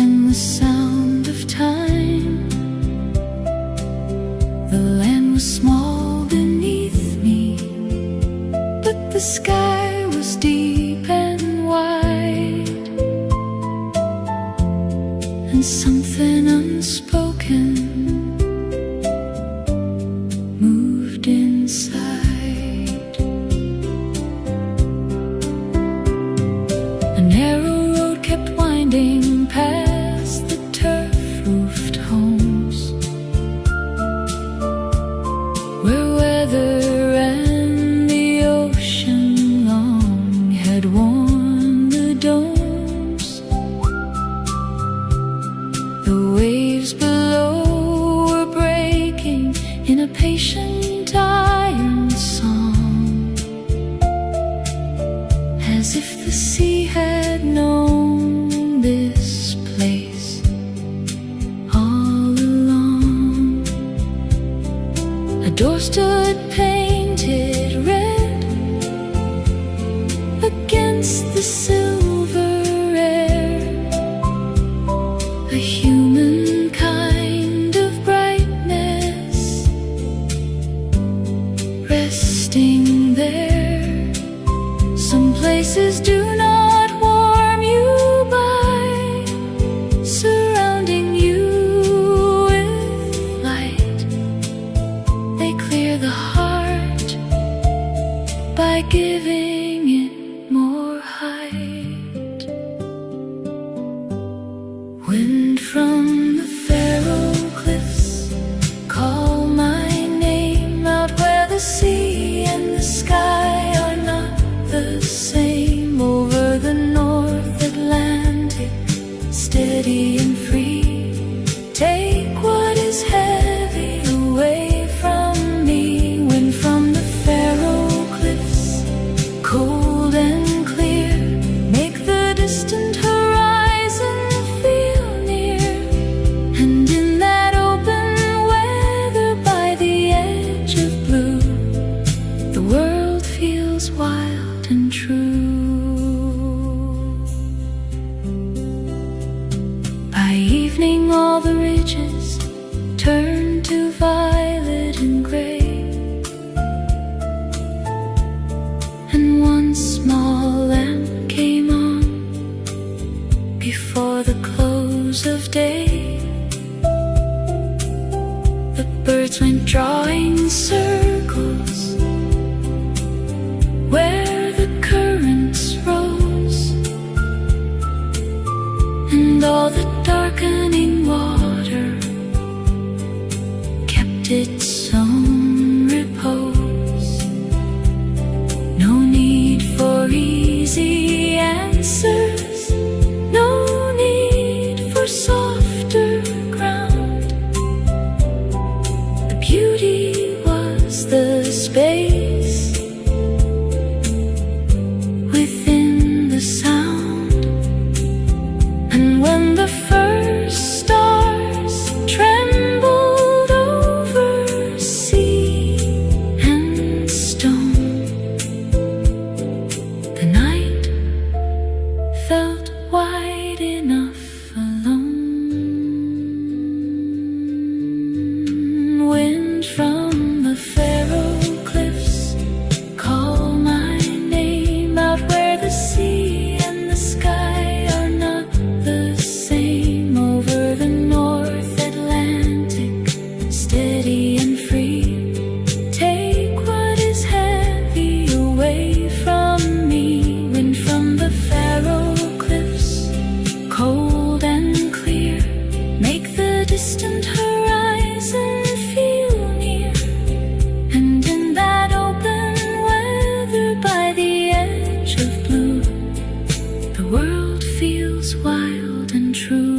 and the sound of time. The land was small beneath me, but the sky was deep and wide, and something unspoken moved inside. A narrow road kept winding past the turf-roofed homes, where weather and the ocean long had worn the domes. The waves below were breaking in a patient iron song, as if the sea had known this place all along. A door stood painted red against the silver air, a human kind of brightness resting there. Some places do not warm you by surrounding you with light. They clear the heart by giving it more height. Wind from the Faroe cliffs, call my name out where the sea and the sky are not the same. Over the North Atlantic, steady and free, take what is heavy away from me. Wind from the Faroe cliffs, cold and clear, make the distant horizon feel near. And in that open weather by the edge of blue, the world feels wild and true. By evening all the ridges turn to violet and gray, and one small lamp came on before the close of day. The birds went drawing circles where the currents rose, and all the darkening water kept its own repose. No need for easy answers, no need for softer ground. The beauty was the space within the sound. And when the first stars trembled over sea and stone, the night felt wide enough alone. Wind from the Faroe cliffs, call my name out where the sea and the sky are not the same. Over the North Atlantic, steady and free, take what is heavy away from me. Wind from the Faroe cliffs, cold and clear, make the distant horizon feel near. And in that open weather by the edge of blue, the world feels wild and true.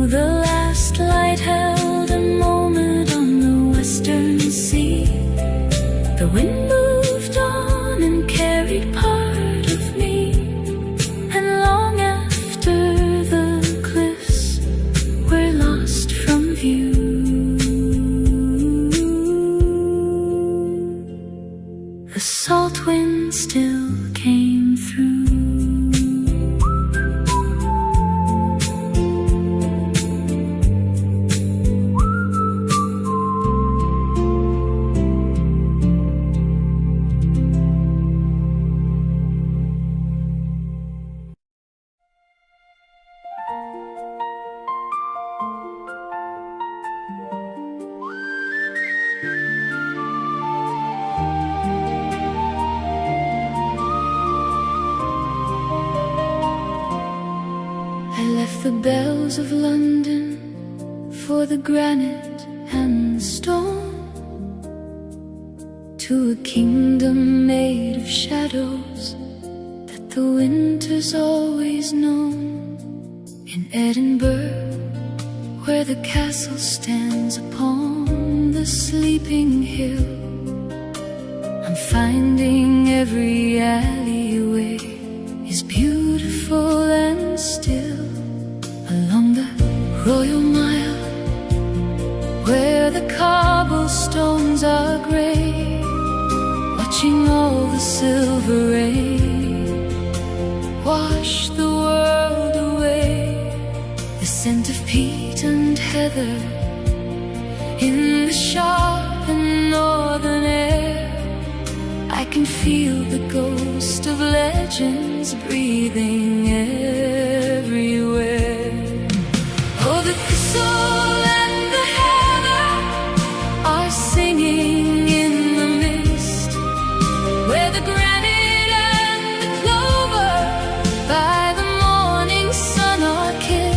The last light held a moment on the western sea. The wind moved on and carried part of me, and long after the cliffs were lost from view, the salt wind still came through. I left the bells of London for the granite and the stone, to a kingdom made of shadows that the winter's always known. In Edinburgh, where the castle stands upon the sleeping hill, I'm finding every alleyway is beautiful and still. Along the Royal Mile, where the cobblestones are grey, watching all the silver rain wash the world away. The scent of peat and heather in the sharp and northern air, I can feel the ghost of legends breathing everywhere. Oh, the thistle and the heather are singing in the mist, where the granite and the clover by the morning sun are kissed.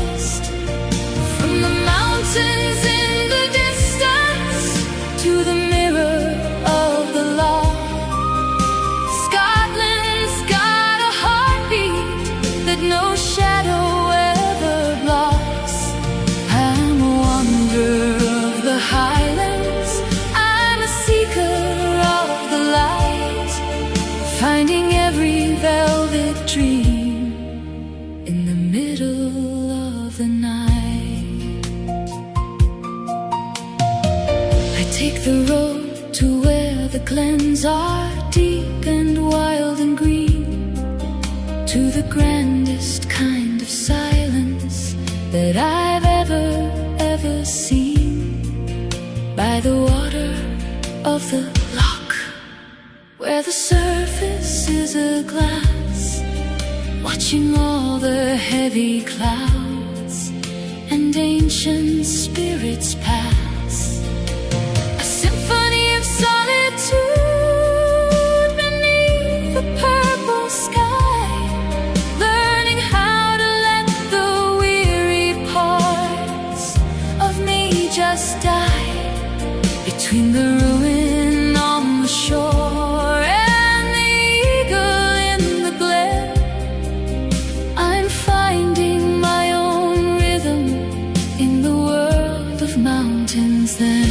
Take the road to where the glens are deep and wild and green, to the grandest kind of silence that I've ever seen, by the water of the loch, where the surface is a glass, watching all the heavy clouds and ancient spirits pass. A symphony of solitude beneath the purple sky, learning how to let the weary parts of me just die, between the ruin on the shore and the eagle in the glen. I'm finding my own rhythm in the world of mountains then.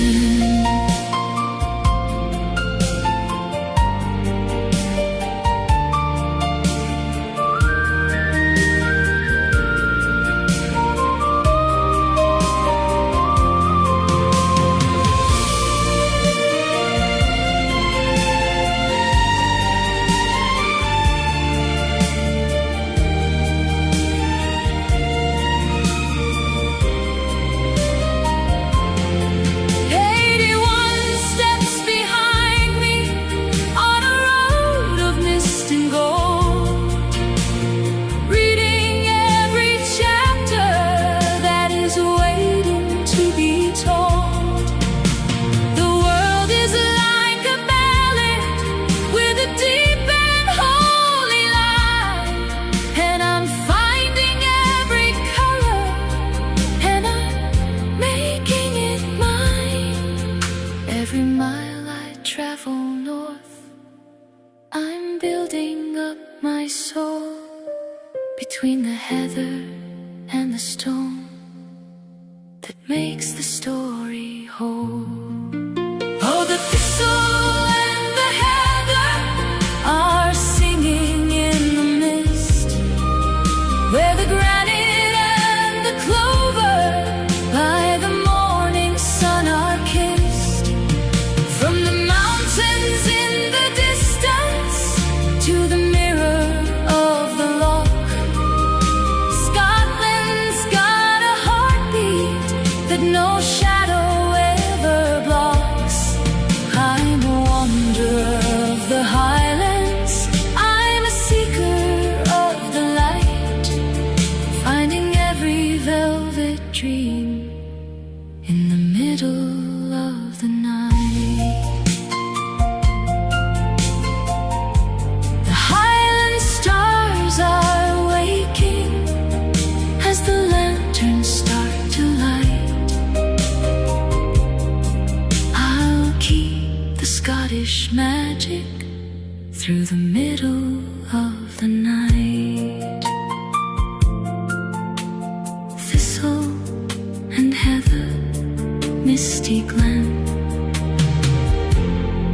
Between the heather and the stone that makes the story whole. Oh, the thistle and the heather are singing in the mist, where the granite and the clover by the morning sun are kissed. From the mountains in the distance to the mirror of the loch, no shadow ever blocks. I'm a wanderer of the highlands, I'm a seeker of the light, finding every velvet dream in the middle of the night. The highland stars are waking as the lanterns start to light. Scottish magic through the middle of the night. Thistle and heather, misty glen,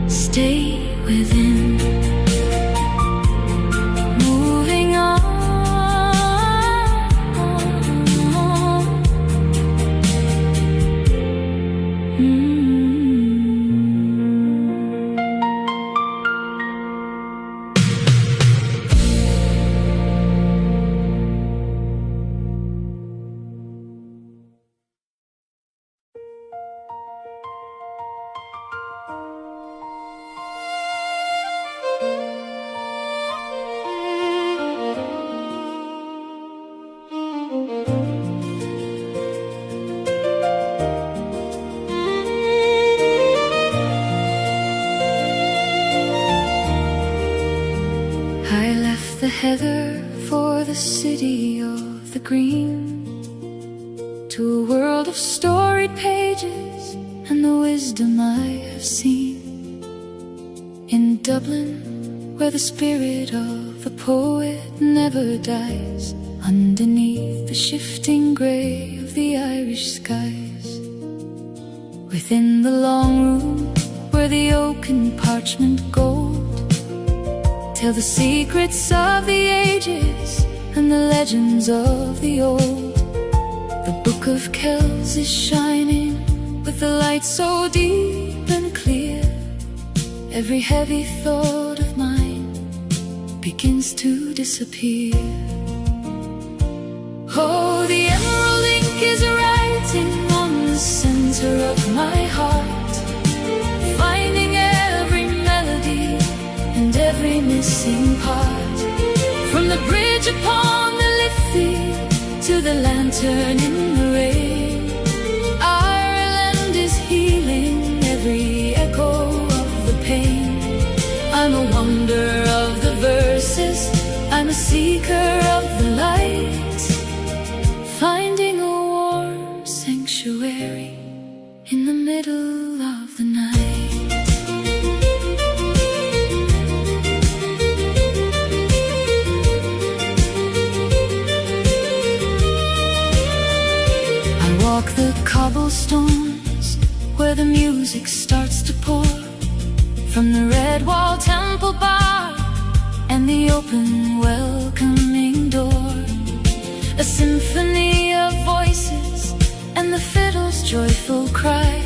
stay within, moving on. The heather for the city of the green, to a world of storied pages and the wisdom I have seen. In Dublin, where the spirit of the poet never dies, underneath the shifting grey of the Irish skies. Within the long room, where the oak and parchment gold tell the secrets of the ages and the legends of the old. The book of Kells is shining with the light so deep every heavy thought of mine begins to disappear. Oh, the emerald ink is writing on the center of my heart, finding every melody and every missing part. From the bridge upon the Liffey to the lantern in the rain, Ireland is healing every echo of the pain. I'm a wonder of the verses, I'm a seeker of the light, finding a warm sanctuary in the middle of the night. Walk the cobblestones where the music starts to pour from the red wall temple bar and the open welcoming door. A symphony of voices and the fiddle's joyful cry,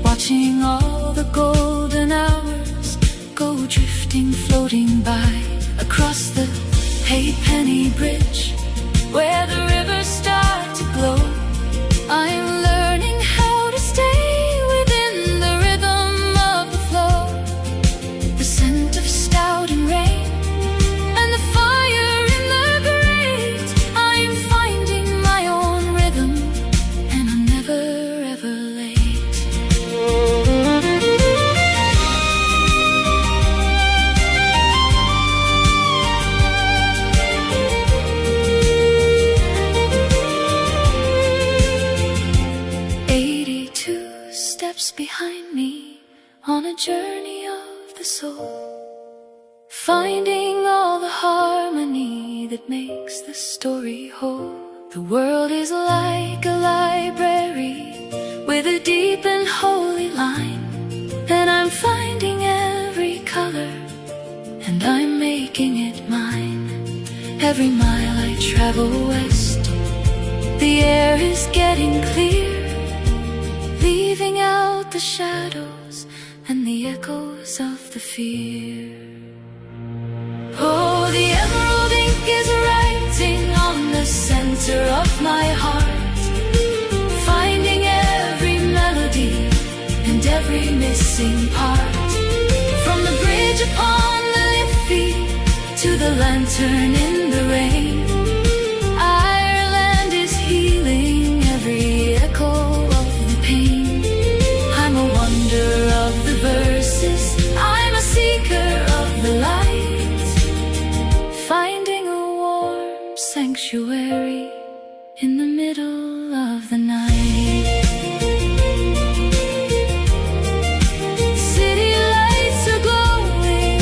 watching all the golden hours go drifting, floating by across the halfpenny bridge where the rivers start to glow. I'm learning how to stay within the rhythm of the flow, the scent of stout and rain, and the fire in the grate. I'm finding my own rhythm, and I'm never ever late. Behind me on a journey of the soul, finding all the harmony that makes the story whole. The world is like a library with a deep and holy line, and I'm finding every color and I'm making it mine. Every mile I travel west, the air is getting clear, leaving out the shadows and the echoes of the fear. Oh, the emerald ink is writing on the center of my heart, finding every melody and every missing part. From the bridge upon the Liffey to the lantern in the rain, Ireland is healing every echo of the pain. I'm a wonder of the verses, I'm a seeker of the light, finding a warm sanctuary in the middle of the night. City lights are glowing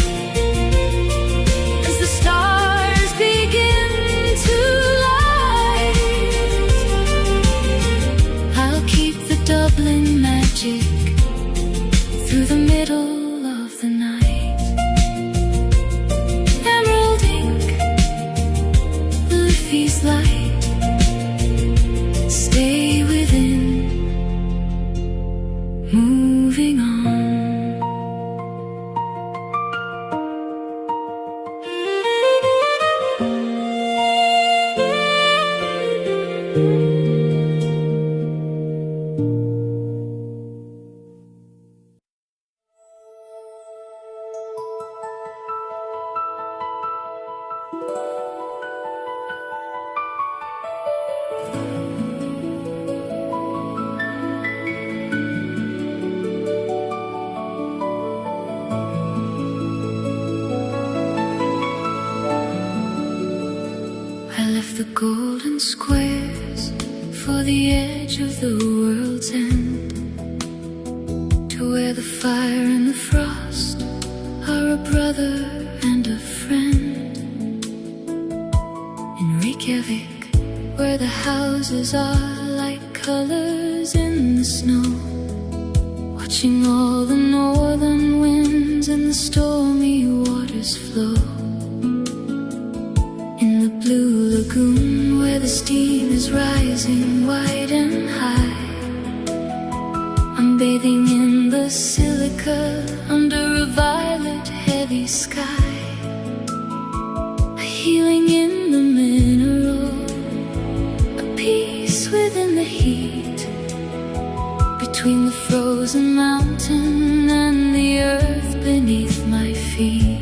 as the stars begin to light. I'll keep the Dublin magic through the middle of the night. Emerald ink, Liffey's light, stay within, moving on. I left the golden squares for the edge of the world's end, to where the fire and the frost are a brother and a friend. In Reykjavik, where the houses are like colors in the snow, watching all the northern winds and the stormy waters flow. In the blue lagoon where the steam is rising wide and high, I'm bathing in the silica under a violet cloudy sky, a healing in the mineral, a peace within the heat, between the frozen mountain and the earth beneath my feet.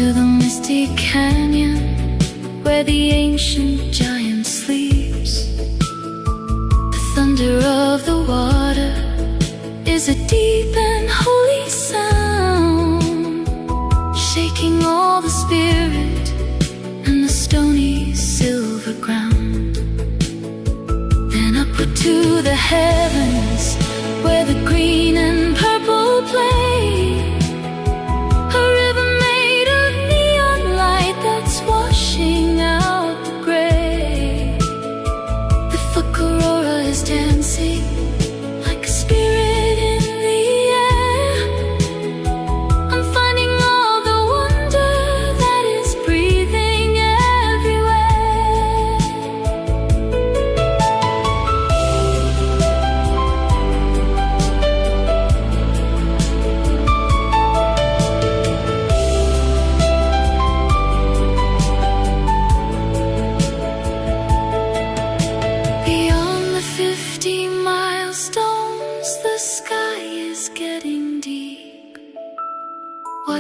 To the misty canyon where the ancient giant sleeps. The thunder of the water is a deep and holy sound, shaking all the spirit and the stony silver ground. Then upward to the heavens where the green and purple play. Washing out the gray, the fuck aurora is dancing like a spirit in the air. I'm finding all the wonder that is breathing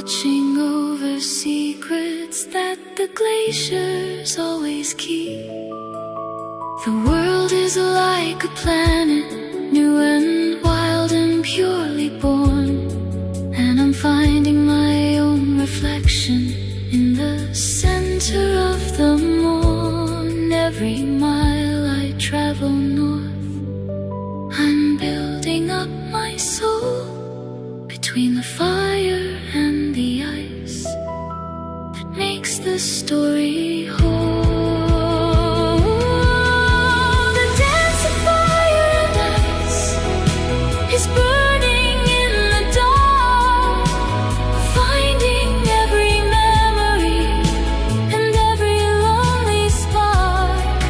watching over secrets that the glaciers always keep. The world is like a planet, new and wild and purely born, and I'm finding my own reflection in the center of the morn. Every mile I travel north, I'm building up my soul between the fire and the ice that makes the story whole. The dance of fire and ice is burning in the dark, finding every memory and every lonely spark.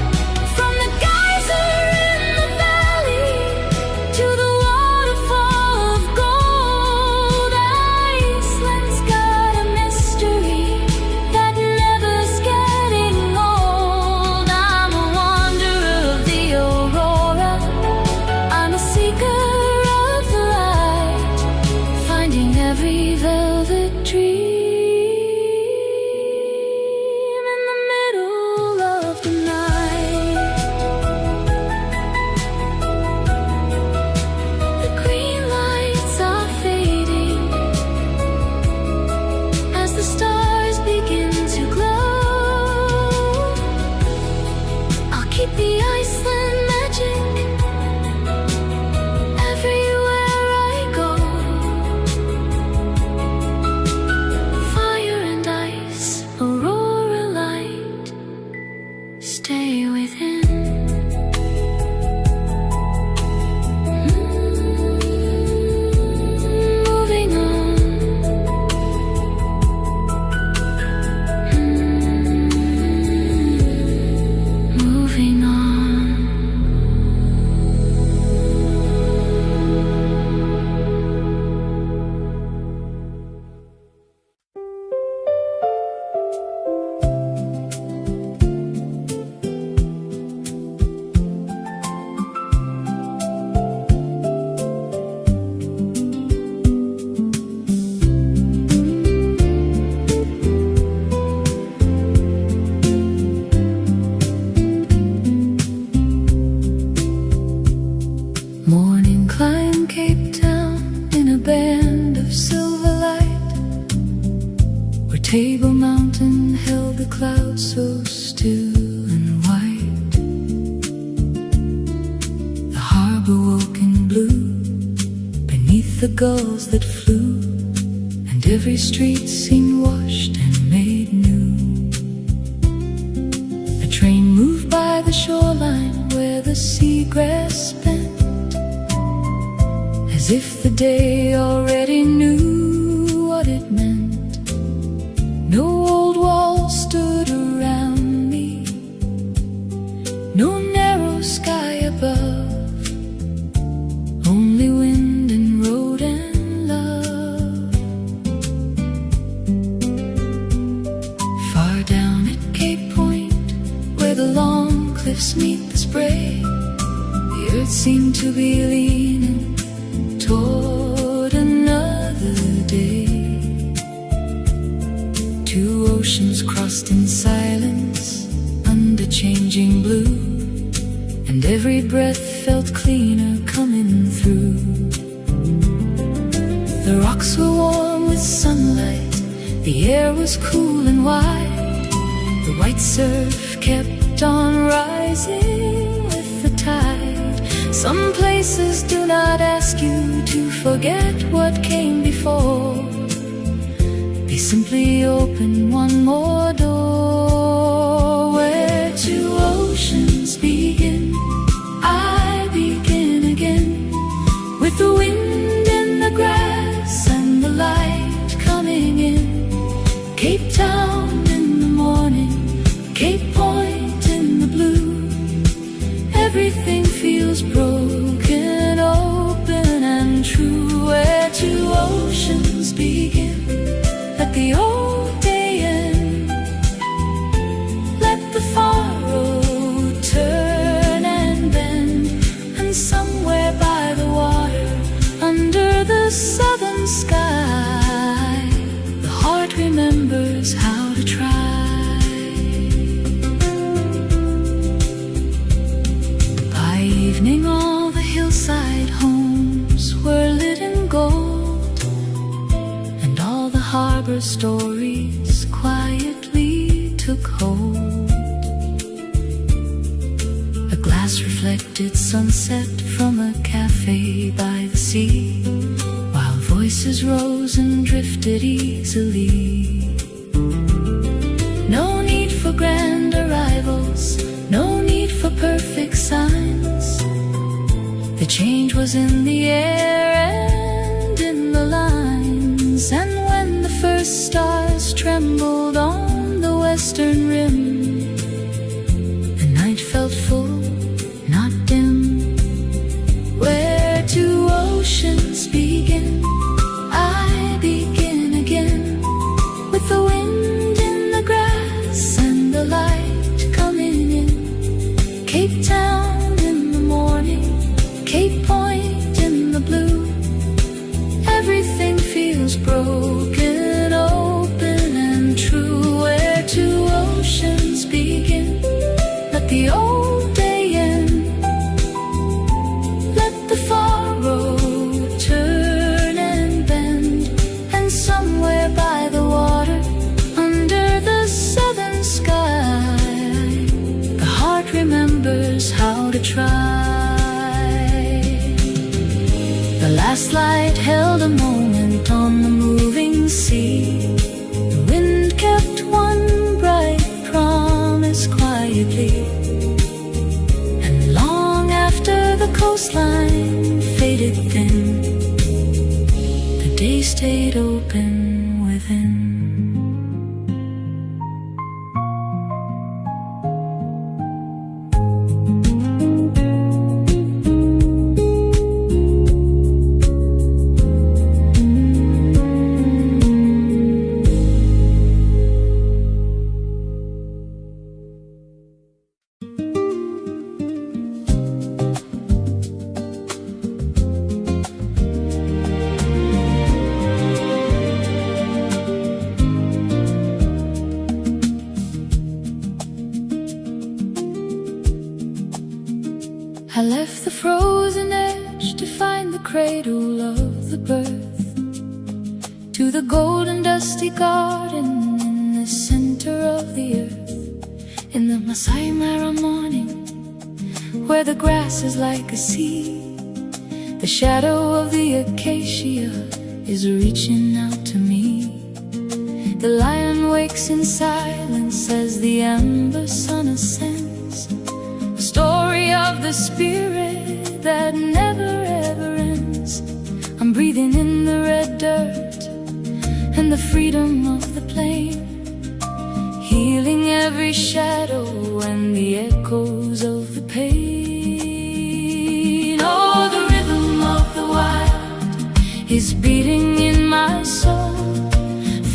From the geyser in the valley to the waterfall of gold, Iceland's got a mystery that never's getting old. Table Mountain held the clouds so still and white. The harbor woke in blue beneath the gulls that flew, and every street seemed washed and made new. A train moved by the shoreline where the seagrass bent, as if the day already knew what it meant. No old walls stood around me, no narrow sky above, only wind and road and love. Far down at Cape Point, where the long cliffs meet the spray, the earth seemed to be leaning toward another day. Two oceans crossed in silence under changing blue, and every breath felt cleaner coming through. The rocks were warm with sunlight, the air was cool and wide. The white surf kept on rising with the tide. Some places do not ask you to forget what came before. They simply open one more door. Where two oceans begin, I begin again, with the wind in the grass and the light coming in. Cape Town in the morning, Cape Point in the blue. Everything feels broken, open and true. Where two oceans begin, let the old day end. Let the far road turn and bend, and somewhere by the water, under the southern sky, the heart remembers how to try. By evening all the hillside homes were lit in gold, harbor stories quietly took hold. A glass reflected sunset from a cafe by the sea, while voices rose and drifted easily. No need for grand arrivals, no need for perfect signs. The change was in the air and in the lines. And when the first stars trembled on the western rim, the night felt full, not dim. Where two oceans begin, I begin again, with the wind in the grass and the light coming in. Cape Town in the morning, Cape Point in the blue. Everything feels broken, open and true. Where two oceans begin, let the old day end. Let the far road turn and bend, and somewhere by the water, under the southern sky, the heart remembers how to try. The last light held a moment on the moving sea. The wind kept one bright promise quietly, and long after the coastline faded thin, the day stayed open within. I left the frozen edge to find the cradle of the birth, to the golden dusty garden in of the earth. In the Masai Mara morning, where the grass is like a sea, the shadow of the acacia is reaching out to me. The lion wakes in silence as the amber sun ascends, a story of the spirit that never ever ends. I'm breathing in the red dirt and the freedom of the plain, healing every shadow and the echoes of the pain. Oh, the rhythm of the wild is beating in my soul,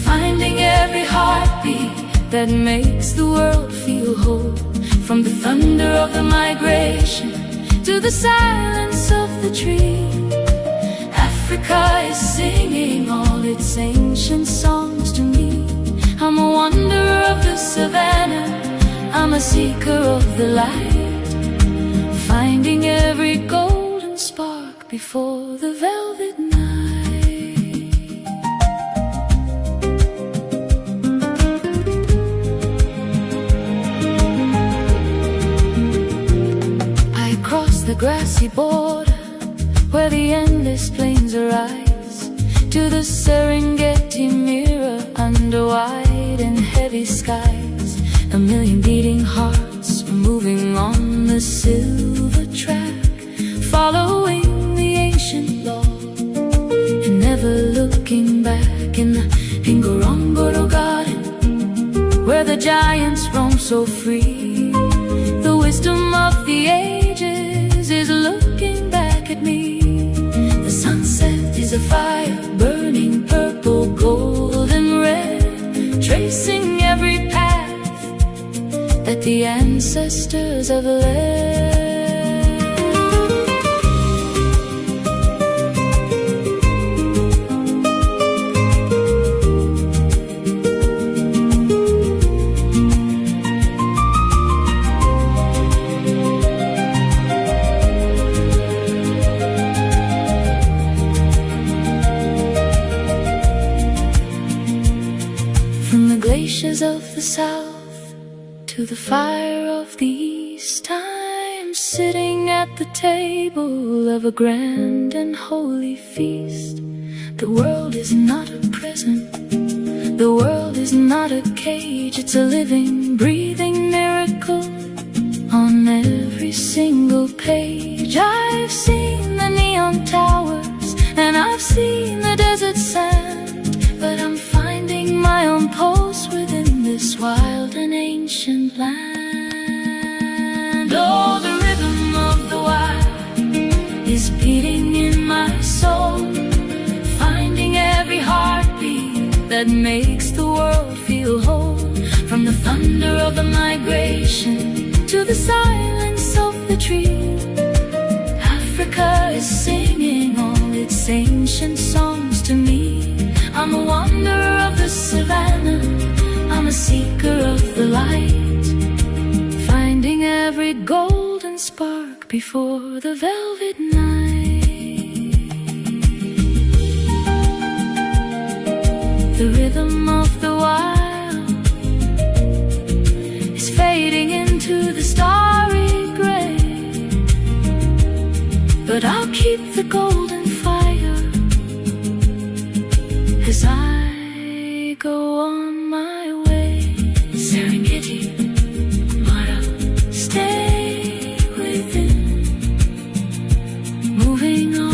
finding every heartbeat that makes the world feel whole. From the thunder of the migration to the silence of the tree, Africa is singing all its ancient songs to me. I'm a wanderer of the savannah, I'm a seeker of the light, finding every golden spark before the velvet night. I cross the grassy border where the endless plains arise, to the Serengeti mirror under wide and heavy skies. A million beating hearts moving on the silver track, following the ancient law and never looking back. In the Ngorongoro garden where the giants roam so free, the wisdom of the ages is looking back at me. The sunset is a fire burning purple, gold and red, tracing every path that the ancestors have led. Of the south to the fire of the east, I'm sitting at the table of a grand and holy feast. The world is not a prison, the world is not a cage, it's a living, breathing miracle on every single page. I've seen the neon towers and I've seen the desert sand, but I'm finding my own pulse within this wild and ancient land. Oh, the rhythm of the wild is beating in my soul, finding every heartbeat that makes the world feel whole. From the thunder of the migration to the silence of the tree, Africa is singing all its ancient songs to me. I'm a wanderer of the savannah, I'm a seeker of the light, finding every golden spark before the velvet night. The rhythm of the wild is fading into the starry gray, but I'll keep the golden fire as I go on my way. Serengeti, Mara, stay within, moving on.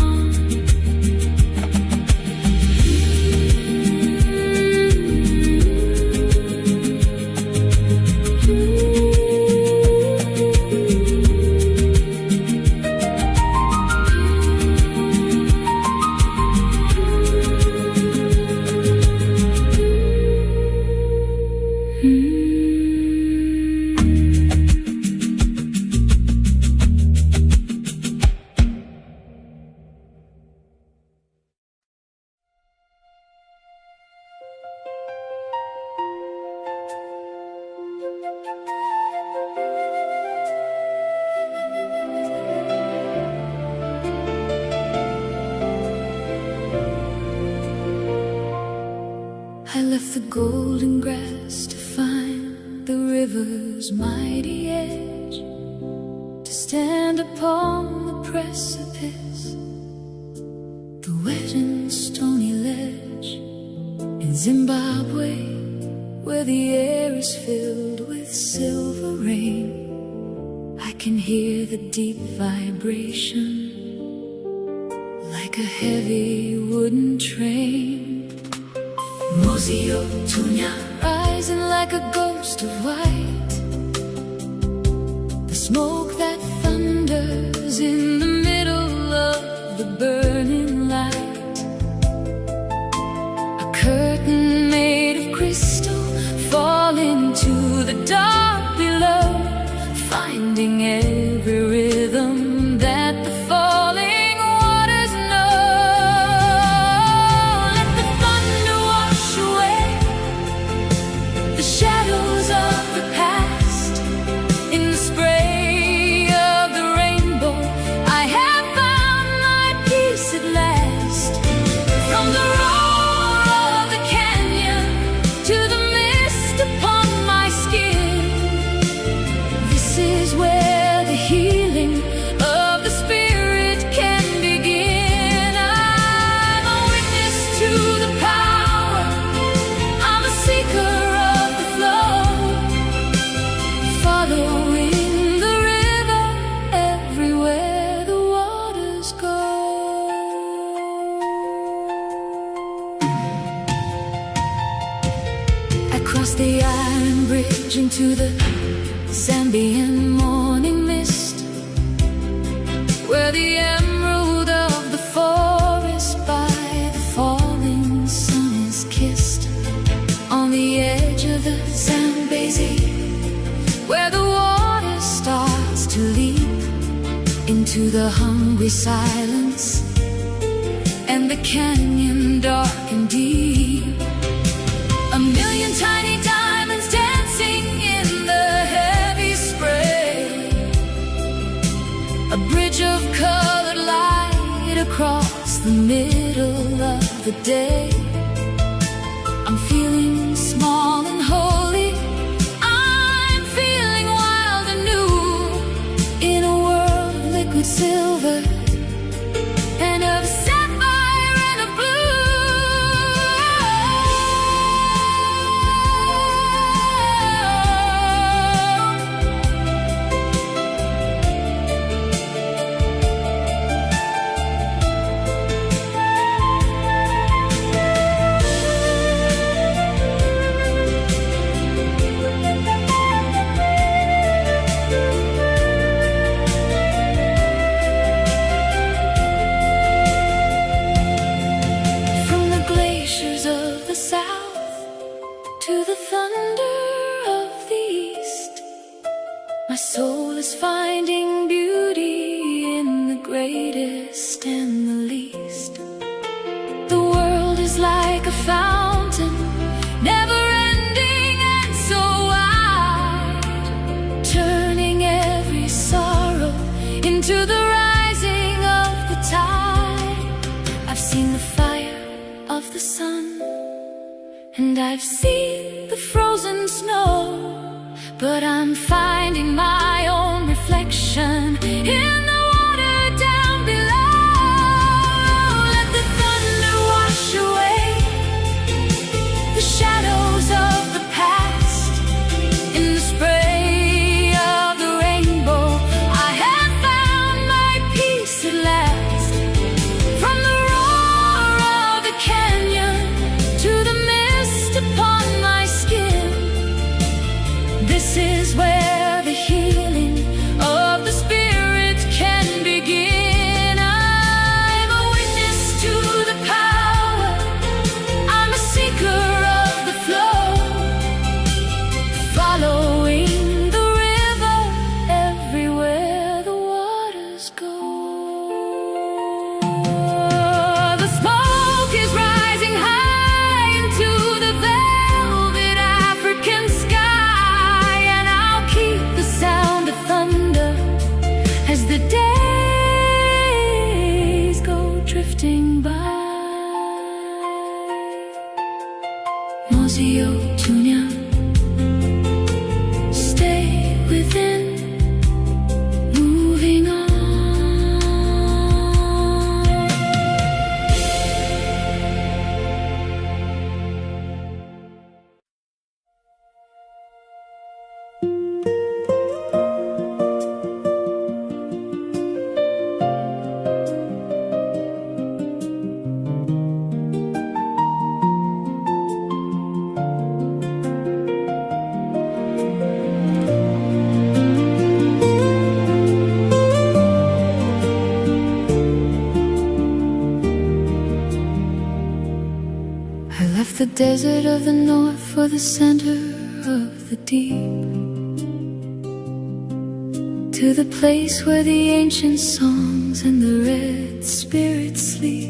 river's mighty edge, to stand upon the precipice, the wet and stony ledge in Zimbabwe, where the air is filled with silver rain. I can hear the deep vibration like a heavy wooden train. Mosio Tunya, rising like a ghost of white, the smoke that thunders in the middle of the burning light. A curtain made of crystal fall into the dark below, finding every rhythm that the falling waters know. Let the thunder wash away the shadows of the past. In the spray of the rainbow, I have found my peace at last. From the roar of the canyon to the mist upon my skin, this is where the healing of the spirit can begin. I'm a witness to the power, I'm a seeker of the flow, following the river everywhere the waters go. I crossed the iron bridge into the Zambian morning mist, where the emerald of the forest by the falling sun is kissed. On the edge of the Zambezi, where the water starts to leap into the hungry silence, and the canyon dark and deep. A million tiny diamonds dancing in the heavy spray, a bridge of colored light across the middle of the day. I'm feeling small and holy, I'm feeling wild and new, in a world of liquid silver and of sapphire and of blue. From the glaciers of the south to the thunder of the east, my soul is finding beauty in the greatest and the least. The world is like a fountain, never ending and so wide, turning every sorrow into the rising of the tide. I've seen the fire of the sun, and I've seen the frozen snow, but I'm finding my own reflection in the water down below. Let the thunder wash away the shadows of the past. In the spray of the rainbow, I have found my peace at last. From the roar of the canyon to the mist upon my skin, this is where the healing of the spirit can begin. I'm a witness to the power, I'm a seeker of the flow, following the river everywhere the waters go. The smoke is rising high into the velvet African sky, and I'll keep desert of the north or the center of the deep, to the place where the ancient songs and the red spirits sleep,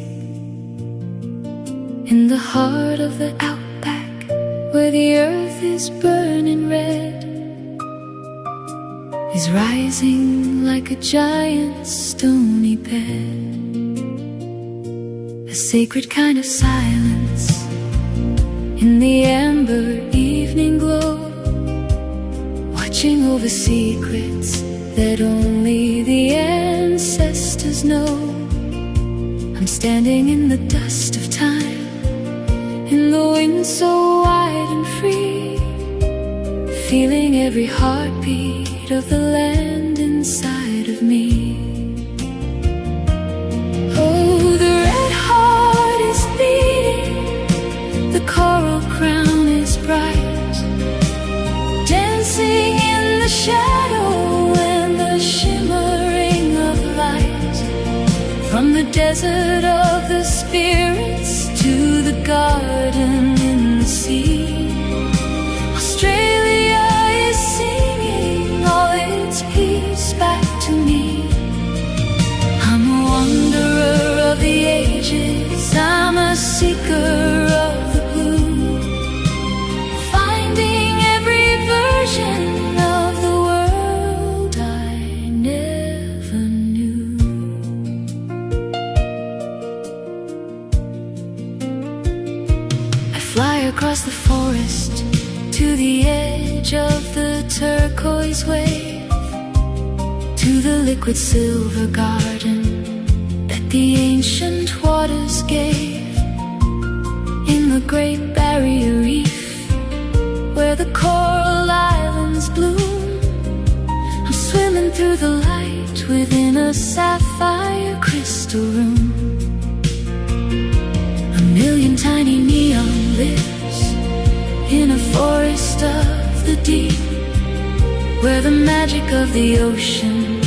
in the heart of the outback where the earth is burning red, is rising like a giant stony bed, a sacred kind of silence in the amber evening glow, watching over secrets that only the ancestors know. I'm standing in the dust of time, in the wind so wide and free, feeling every heartbeat of the land inside of me. Oh, the red heart is beating, the coral crown is bright, dancing in the shadow and the shimmering of light, from the desert of the spirits to the garden in the sea. Australia is singing all its peace back to me. I'm a wanderer of the ages, I'm a seeker of the blue, finding every version of the world I never knew. I fly across the forest to the edge of the turquoise wave, to the liquid silver garden that the ancient waters gave, in the Great Barrier Reef where the coral islands bloom. I'm swimming through the light within a sapphire crystal room. A million tiny neon lips in a forest of the deep, where the magic of the ocean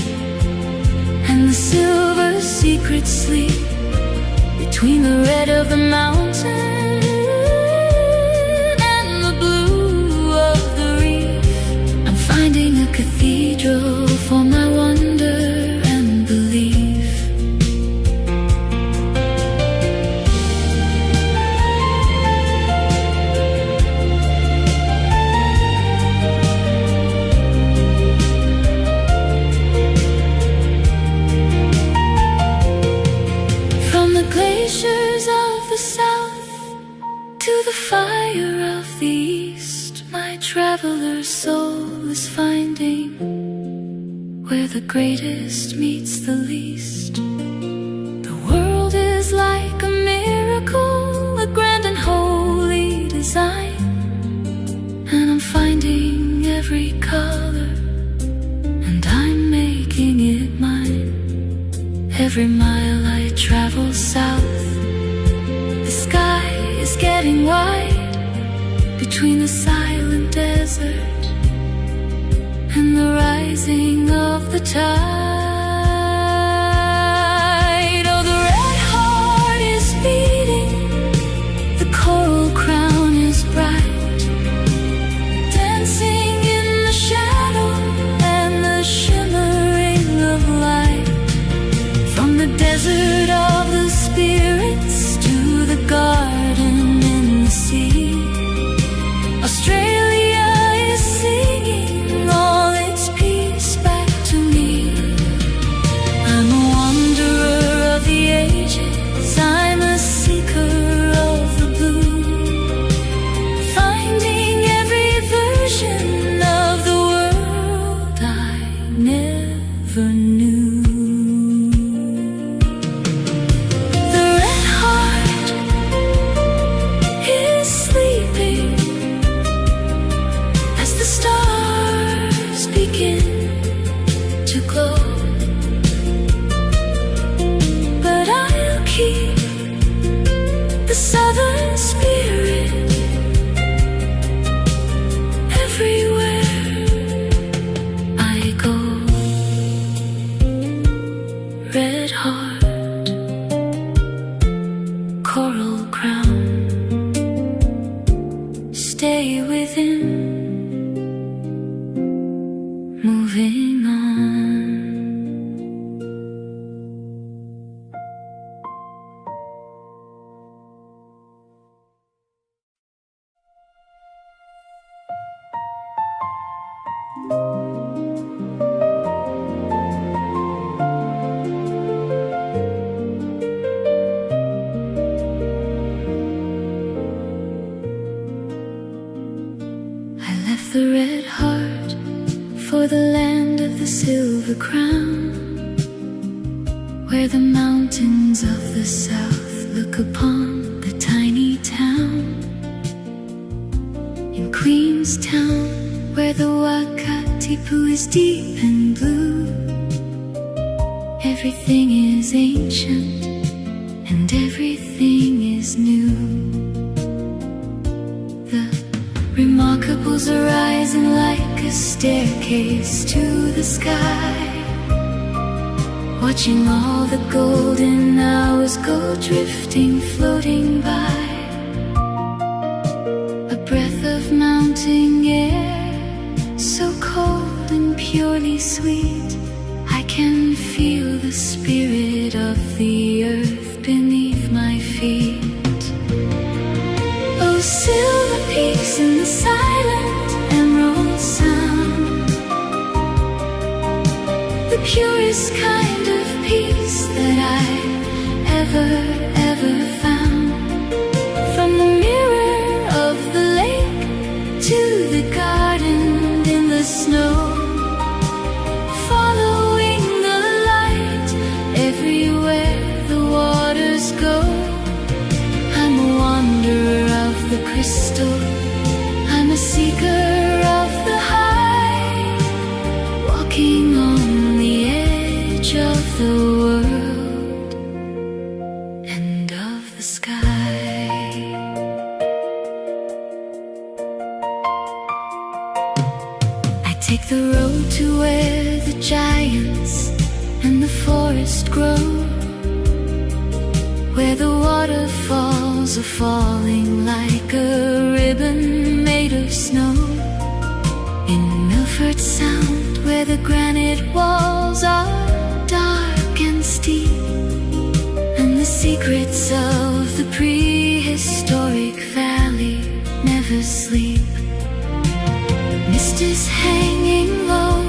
and the silver secrets sleep, between the red of the mountain and the blue of the reef. I'm finding a cathedral for my wonder and belief. Glaciers of the south to the fire of the east, my traveler's soul is finding where the greatest meets the least. The world is like a miracle, a grand and holy design, and I'm finding every color and I'm making it mine. Every mile I travel south, the sky is getting wide, between the silent desert and the rising of the tide. Oh, the red heart is beating, the coral crown is bright, dancing in the shadow and the shimmering of light, from the desert of the spirits to the garden in the sea. Australia is singing all its peace back to me. moving on. The red heart for the land of the silver crown, where the mountains of the south look upon the tiny town. In Queenstown, where the Wakatipu is deep and blue, everything is ancient and everything is new. Remarkables are rising like a staircase to the sky, watching all the golden hours go drifting, floating by. A breath of mountain air, so cold and purely sweet, I can feel the spirit of the earth beneath my feet. Oh, silver peaks in the silent emerald sound, the purest kind of peace that I've ever found. From the mirror of the lake to the garden in the snow, following the light everywhere the waters go. I'm a wanderer of the crystal, I'm a seeker of the high, walking on the edge of the world and of the sky. I take the road to where the giants and the forest grow, where the waterfalls are falling like a ribbon made of snow. In Milford Sound, where the granite walls are dark and steep, and the secrets of the prehistoric valley never sleep. Mist is hanging low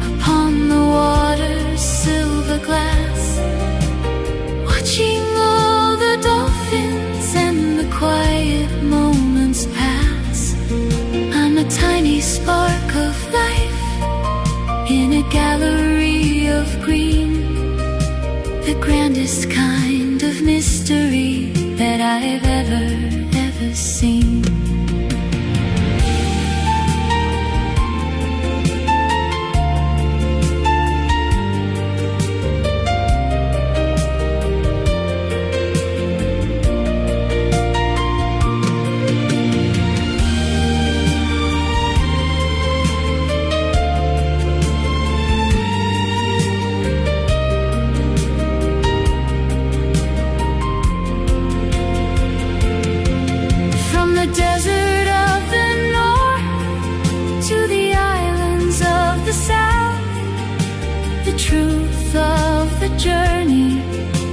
upon the water's silver glass, watching all the dolphins and the quiet moments pass. I'm a tiny spark of life in a gallery of green, the grandest kind of mystery that I've ever seen.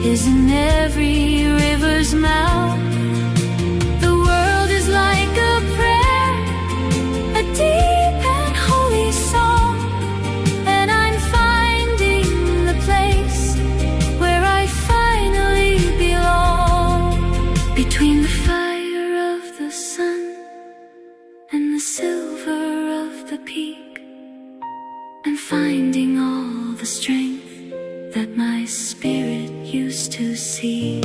Is in every river's mouth. The world is like a prayer, a deep and holy song, and I'm finding the place where I finally belong. Between the fire of the sun and the silver of the peak, I'm finding all the strength that my spirit used to seek.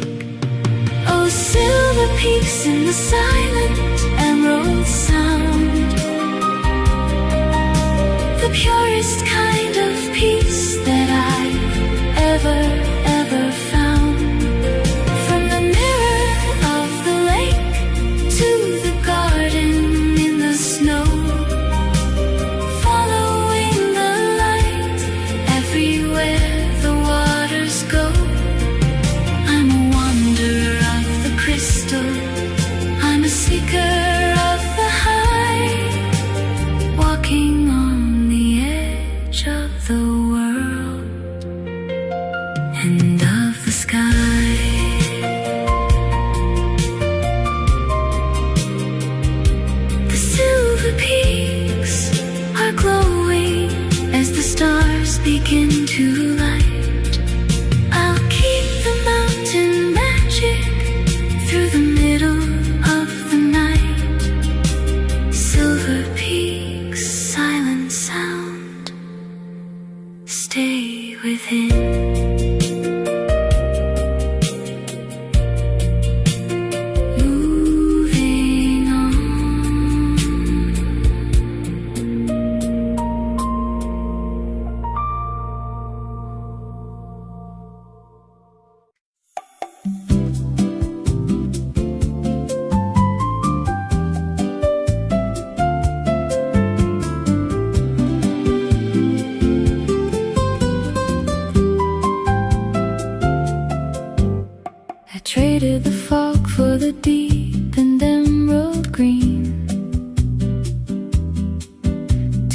Oh, silver peaks in the silent emerald sound, the purest kind of peace that I've ever found. From the mirror of the lake to the garden in the snow, following the light everywhere the waters go. I'm a wanderer of the crystal, I'm a seeker of the high, walking on the edge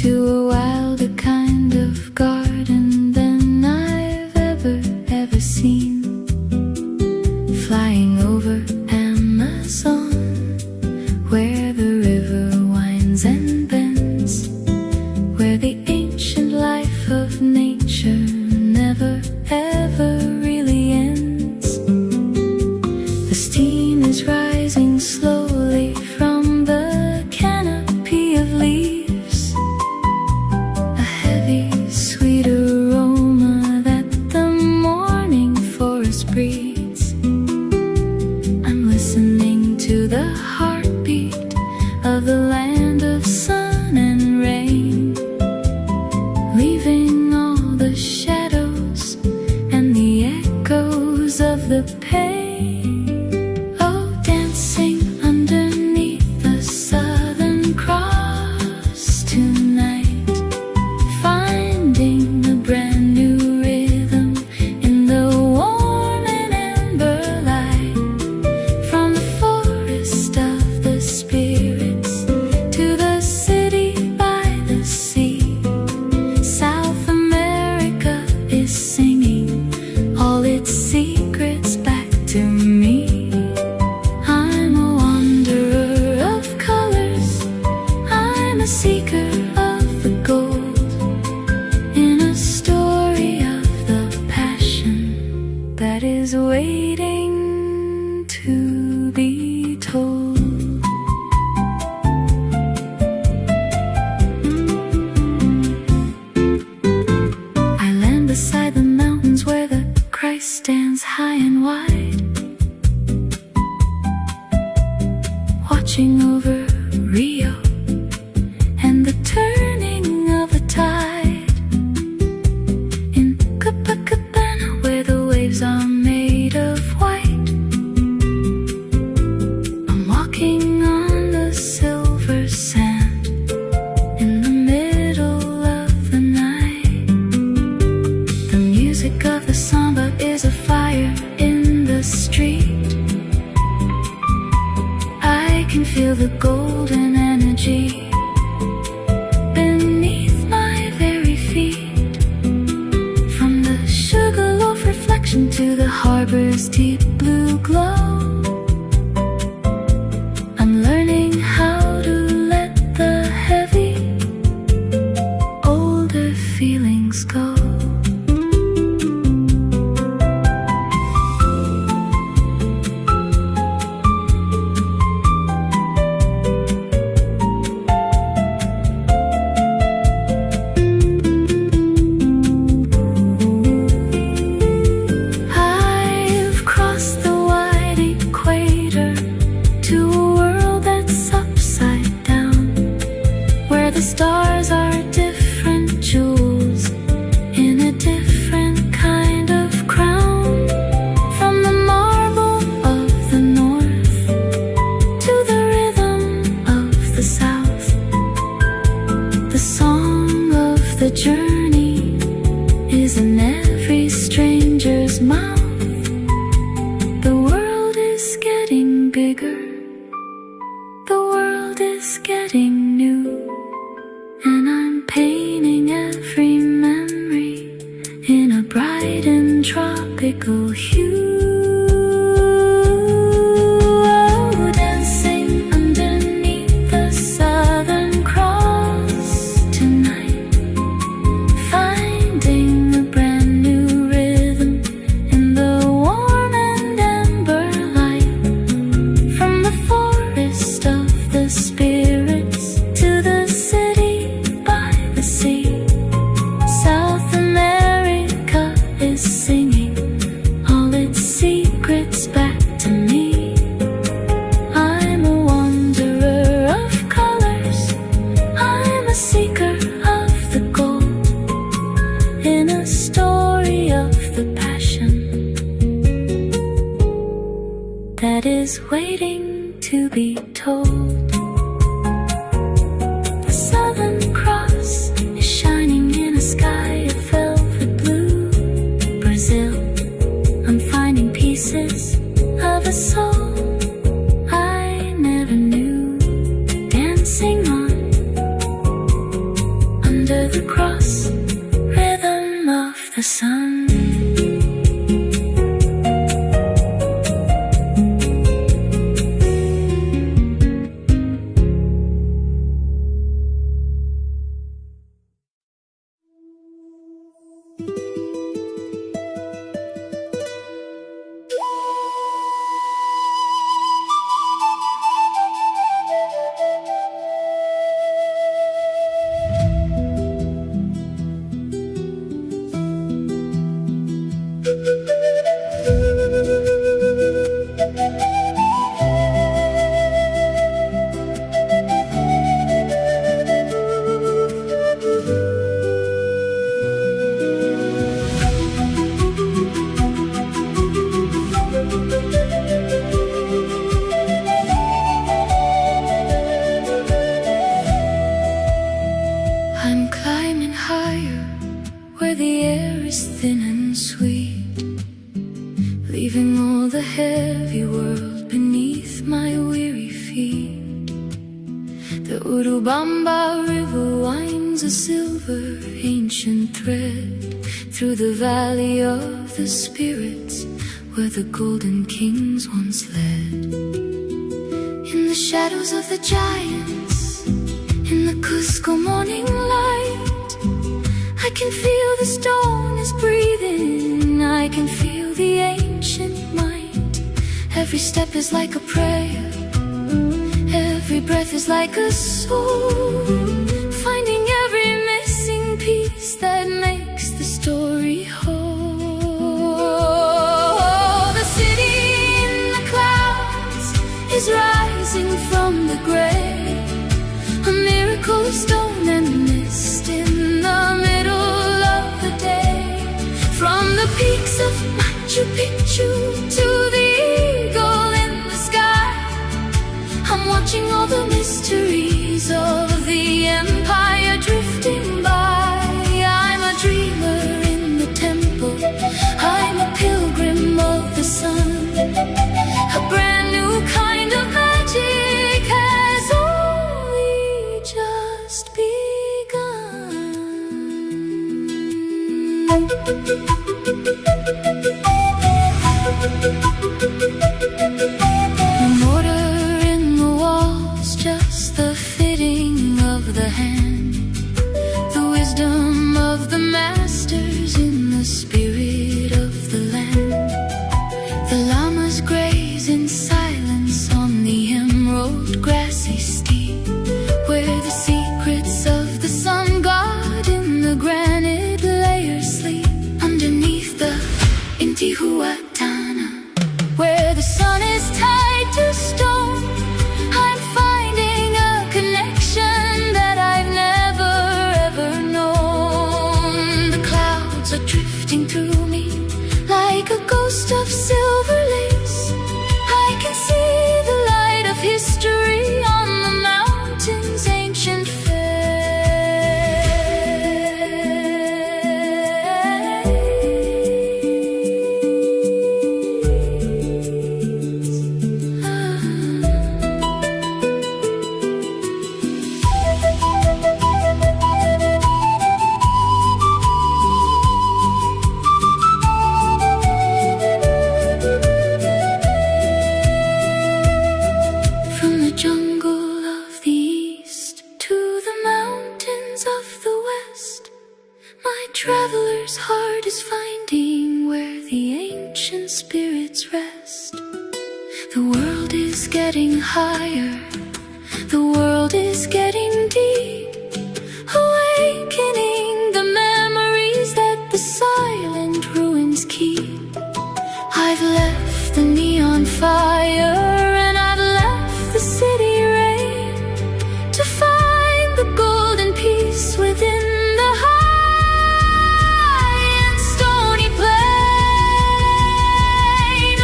to a wilder kind of garden than I've ever seen. Flying over Amazon, where the river winds and bends, where the ancient life of nature never ever really ends. The steam is rising slowly from the canopy of leaves, a heavy sweet aroma that the morning forest breathes. I'm listening to the heartbeat of the land of sun and rain, leaving all the shadows and the echoes of the pain. Oh, dancing underneath the Southern Cross tonight, finding a brand new rhythm in the warm and amber light. From the forest of the spirits to the city by the sea, South America is singing all its secrets back to me. I'm a wanderer of colors, I'm a seeker of the gold, in a story of the passion that is waiting to be told. I land beside the mountains where the Christ stands high and wide, watching over Rio and the turning of the tide. In Copacabana, where the waves are made of white, I'm walking on the silver sand in the middle of the night. The music of the samba is a fire in the street. I can feel the golden energy beneath my very feet. From the sugarloaf reflection to the harbor's deep blue glow, I'm learning how to let the heavy, older feelings go. I've crossed the wide equator to a world that's upside down, where the stars are different jewels in a different kind of crown. From the marble of the north to the rhythm of the south, the song of the journey is in every stranger's mouth. The world is getting bigger, the world is getting new, and I'm painting every memory in a bright and tropical hue. Oh, dancing underneath the Southern Cross tonight, finding a brand new rhythm in the warm and amber light. From the forest of the spirits to the city by the sea, South America is singing all its secrets back to me. I'm a wanderer of colors, I'm a seeker of the gold, in a story of the passion that is waiting to be told. The Southern Cross is shining in a sky of velvet blue. Brazil, I'm finding pieces of a soul I never knew, dancing on under the cross, rhythm of the sun. Through the valley of the spirits, where the golden kings once led. In the shadows of the giants, in the Cusco morning light, I can feel the stone is breathing, I can feel the ancient might. Every step is like a prayer, every breath is like a soul, finding every missing piece that makes the story whole. The city in the clouds is rising from the grave, a miracle of stone and mist in the middle of the day. From the peaks of Machu Picchu to the eagle in the sky, I'm watching all the mysteries of the empire drifting by. I'm a dreamer in the temple, I'm a pilgrim of the sun. A brand new kind of magic has only just begun. The mortar in the walls, just the fitting of the hand, the wisdom of the masters in the spirit of the land. The llamas graze in silence on the emerald grassy steep, where the secrets of the sun god in the granite layer sleep. Underneath the Intihuatana, where the sun is tied to stone, I'm finding a connection that I've never ever known. The clouds are drifting through me like a ghost of silver lace. I can see the light of history on the mountain's ancient face. From the jungle of the east to the mountains of the west, my traveler's heart is finding where the ancient spirits rest. The world is getting higher, the world is getting deep, awakening the memories that the silent ruins keep. I've left the neon fire and I've left the city rain to find the golden peace within the high and stony plain.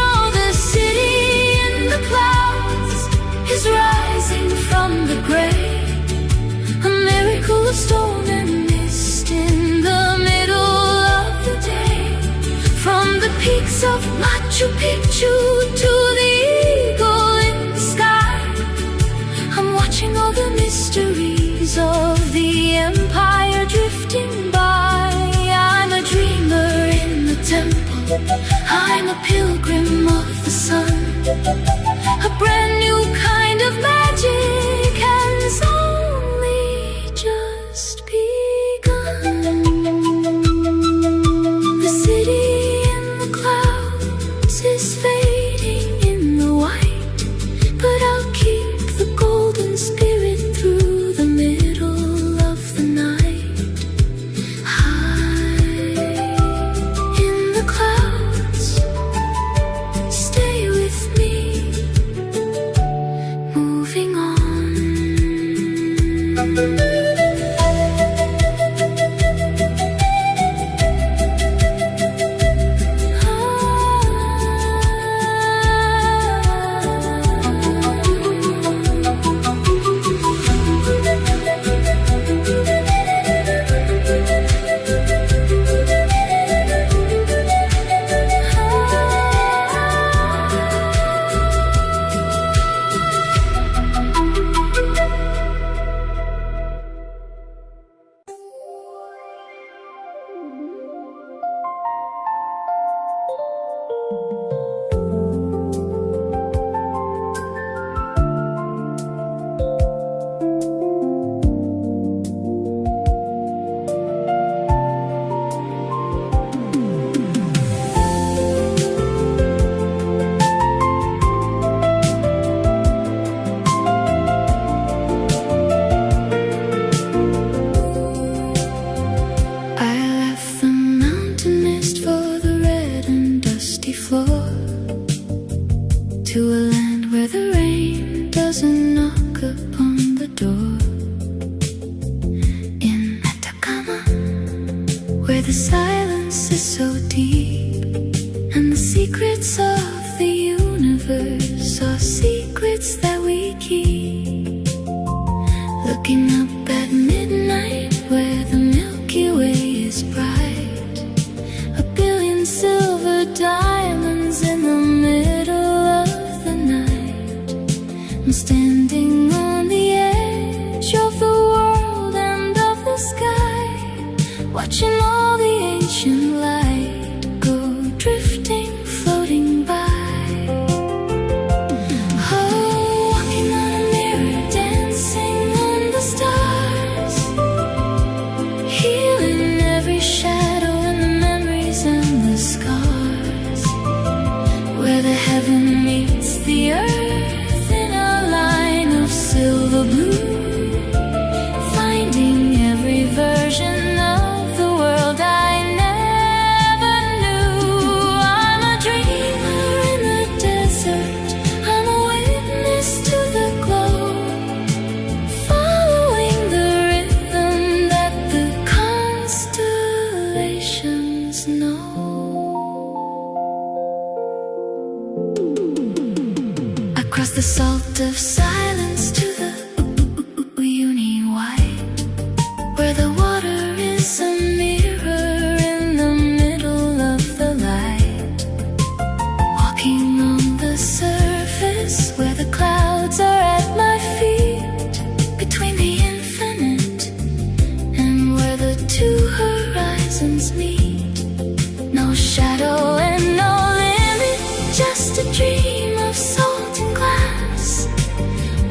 Oh, the city in the clouds is rising from the grave, I'm a pilgrim of the sun. A brand new kind of magic has only just begun. The city in the clouds is fading in the white, but I'll keep the golden spirit through the middle of the night. High in the clouds, stay with me, moving on. To a land where the rain doesn't knock upon the door. In Atacama, where the silence is so deep, and the secrets of the universe are secrets that we keep. Looking up at midnight, where the Milky Way is bright, a billion silver diamonds in the middle of the night. I'm standing on the edge of the world and of the sky, watching all the ancient light go drifting, floating by. Oh, walking on a mirror, dancing on the stars, healing every shadow and the memories and the scars, where the heaven meets the earth in a line of silver blue, finding every version of the world I never knew. I'm a dreamer in the desert, I'm a witness to the glow, following the rhythm that the constellations know. Across the salt of silence to the uni-white, where the water is a mirror in the middle of the light. Walking on the surface, where the clouds are at my feet, between the infinite and where the two horizons meet. No shadow and no limit, just a dream of salt and glass,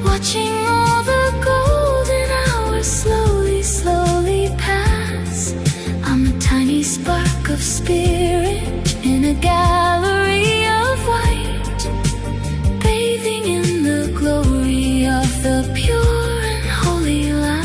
watching all the golden hours slowly, slowly pass. I'm a tiny spark of spirit in a gallery of white, bathing in the glory of the pure and holy light.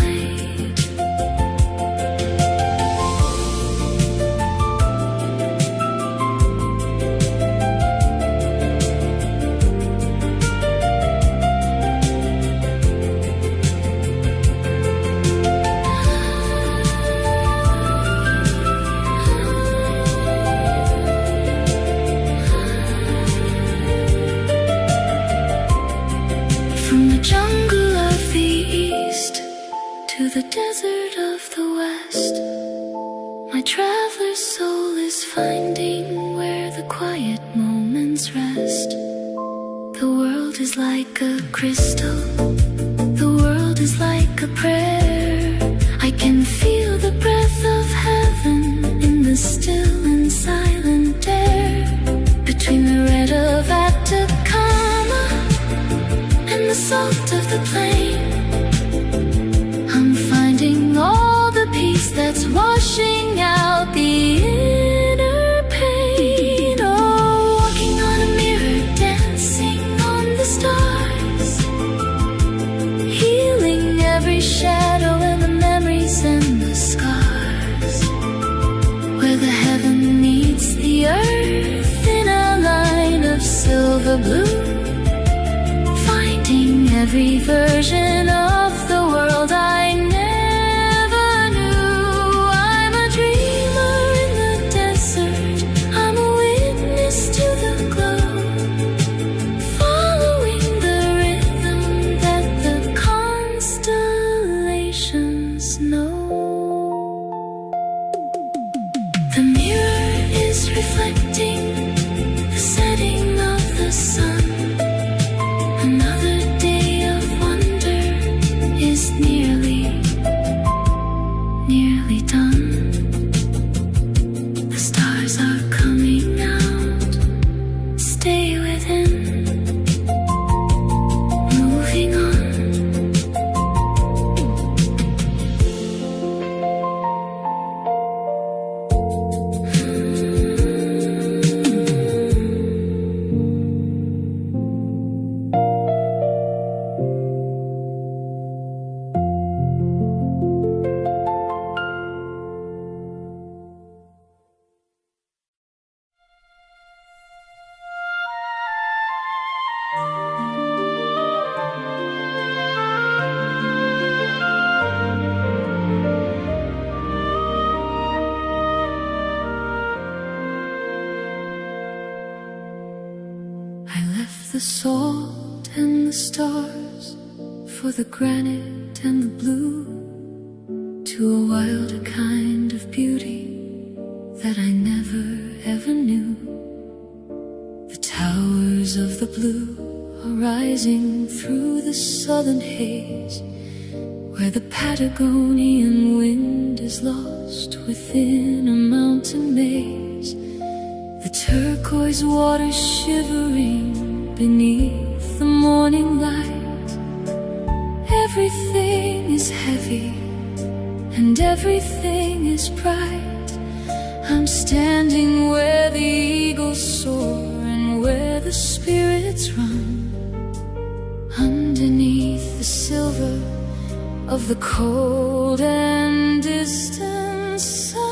From the jungle of the east to the desert of the west, my traveler's soul is finding where the quiet moments rest. The world is like a crystal, the world is like a prayer. I can feel the breath of heaven in the still and silent air. every version of the world I never knew. I'm a dreamer in the desert, I'm a witness to the glow, following the rhythm that the constellations know. The mirror is reflecting the setting of the sun. Another day of wonder is nearly done. The stars are coming out. Stay within, moving on. I left the salt and the stars for the granite and the blue, to a wilder kind of beauty that I never ever knew. The towers of the blue are rising through the southern haze, where the Patagonian wind is lost within a mountain maze. The turquoise water shivering beneath the morning light. Everything is heavy and everything is bright. I'm standing where the eagles soar and where the spirits run, underneath the silver of the cold and distant sun.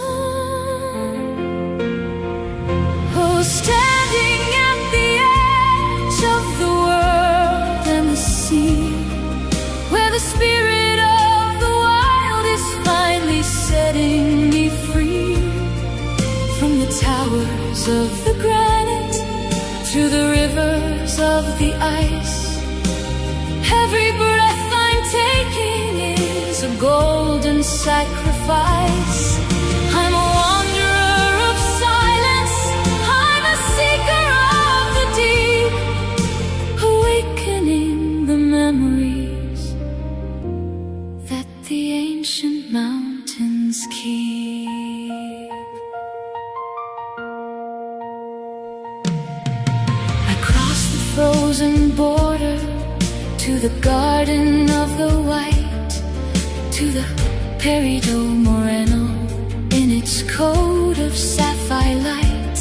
Oh, standing at the edge of the world and the sea, where the spirit of the wild is finally setting me free. From the towers of the granite to the rivers of the ice, every breath I'm taking is a golden sacrifice. I'm a wanderer of silence, I'm a seeker of the deep, awakening the memories that the ancient mountains keep. I crossed the frozen border to the garden of the white, to the Perido Moreno in its coat of sapphire light,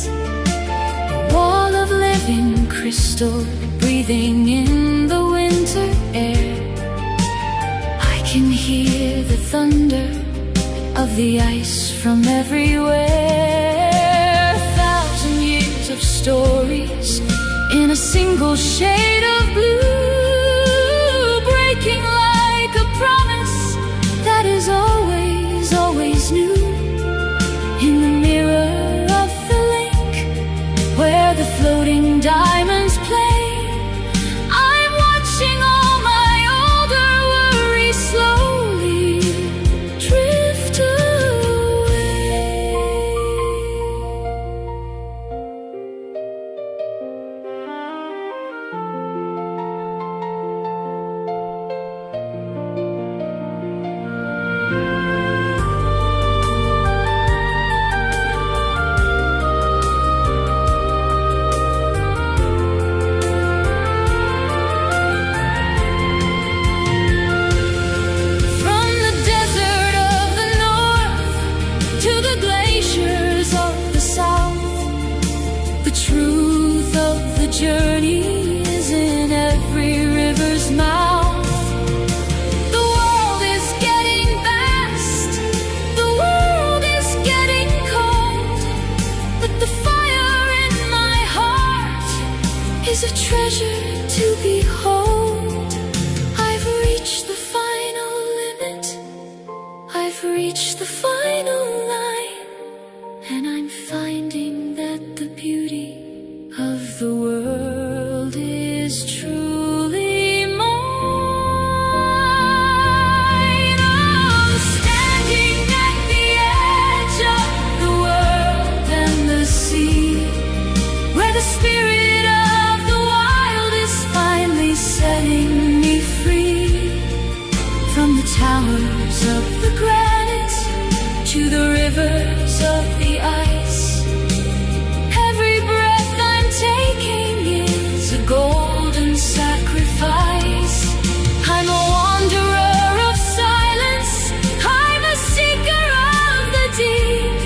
a wall of living crystal breathing in the winter air. I can hear the thunder of the ice from everywhere. 1,000 years of stories in a single shade of blue, breaking like a promise that is always, always new. In the mirror of the lake, where the floating diamonds play, I'm watching all my older worries slowly drift away. to the rivers of the ice. Every breath I'm taking is a golden sacrifice. I'm a wanderer of silence. I'm a seeker of the deep,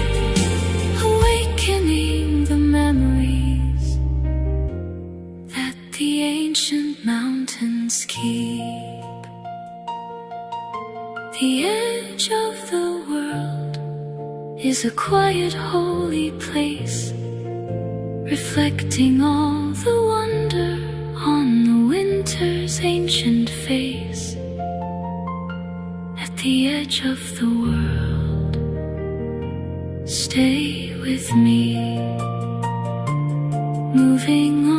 awakening the memories that the ancient mountains keep. The edge of the world is a quiet, holy place, reflecting all the wonder on the winter's ancient face. At the edge of the world, stay with me, moving on.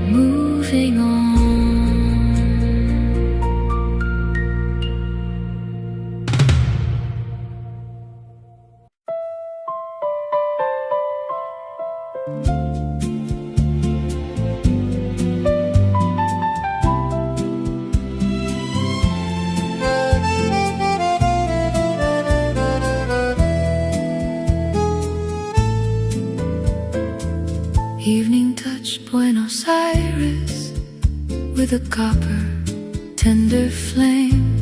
Moving on. Evening touched Buenos Aires with a copper tender flame,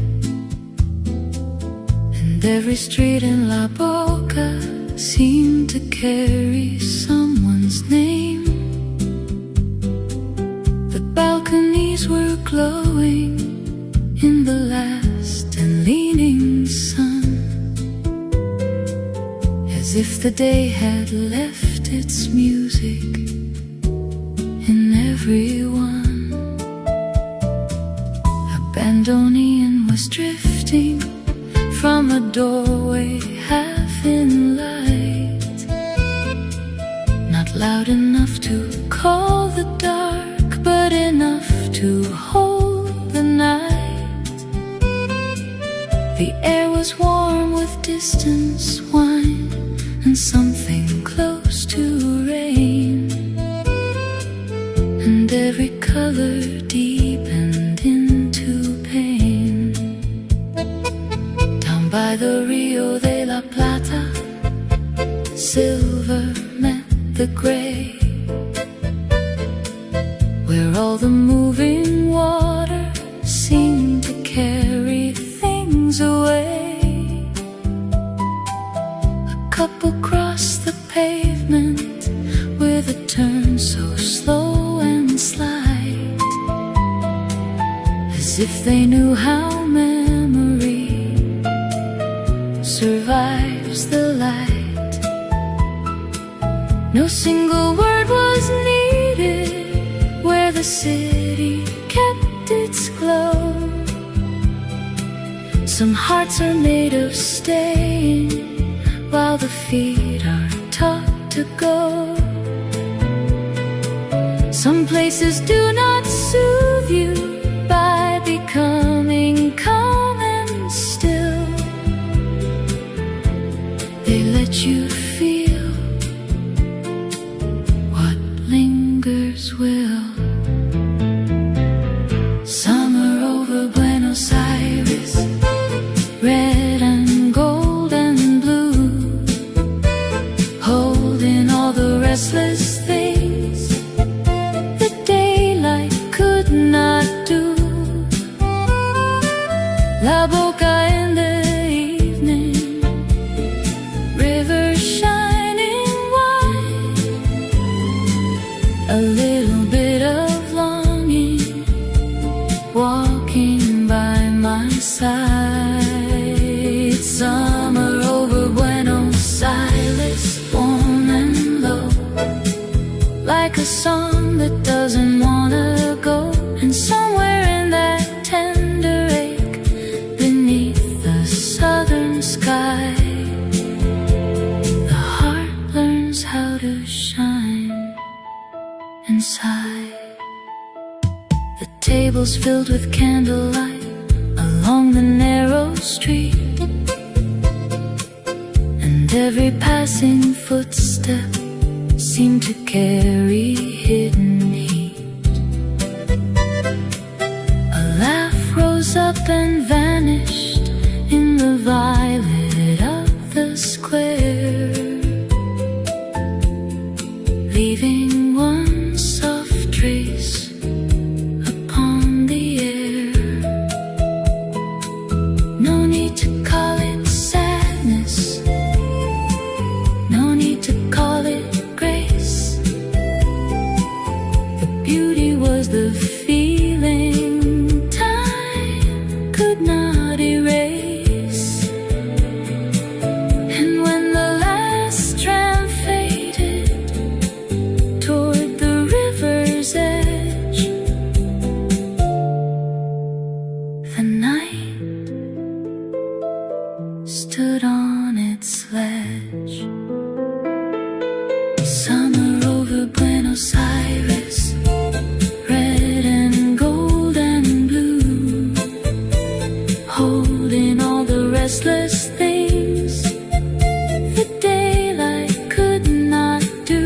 and every street in La Boca seemed to carry someone's name. The balconies were glowing in the last and leaning sun, as if the day had left its music in everyone. A bandoneon was drifting from a doorway half in light, not loud enough to call the dark, but enough to hold the night. The air was warm with distance wine and something close to rain, and every color deepened into pain. Down by the Rio de la Plata, silver met the gray, where all the moving water seemed to carry things away. A couple crossed the pavement with a turn so slow and slight, as if they knew how memory survives the light. No single word was needed where the city kept its glow. Some hearts are made of staying, while the feet are taught to go. Some places do not soothe you by becoming calm and still. They let you feel what lingers will. Summer over Buenos Aires, red and gold and blue, holding all the restless things the daylight could not do. La Boca in the evening, river shining white, a little bit of longing walking by my side. Summer over Buenos Aires, warm and low, like a song that doesn't wanna go. And somewhere in that tender ache beneath the southern sky, the heart learns how to shine and sigh. The tables filled with candlelight along the narrow street, and every passing footstep seemed to carry up and vanished in the violet of the square, leaving one soft trace upon the air. No need to call it sadness, no need to call it grace. The beauty was the feeling time could not erase. And when the last tram faded toward the river's edge, the night stood on its sledge. Summer over Buenos Aires, red and gold and blue, holding all the restless things the daylight could not do.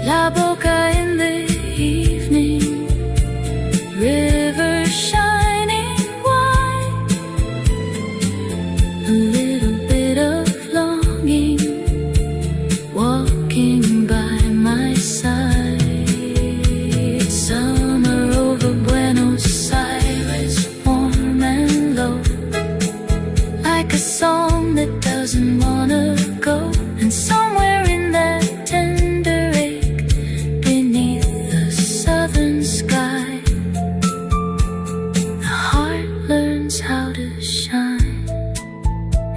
La Boca in the evening, river shining white, a little bit of longing walking by my side. Summer over Buenos Aires, warm and low, like a song that doesn't wanna go. And somewhere in that tender ache beneath the southern sky, the heart learns how to shine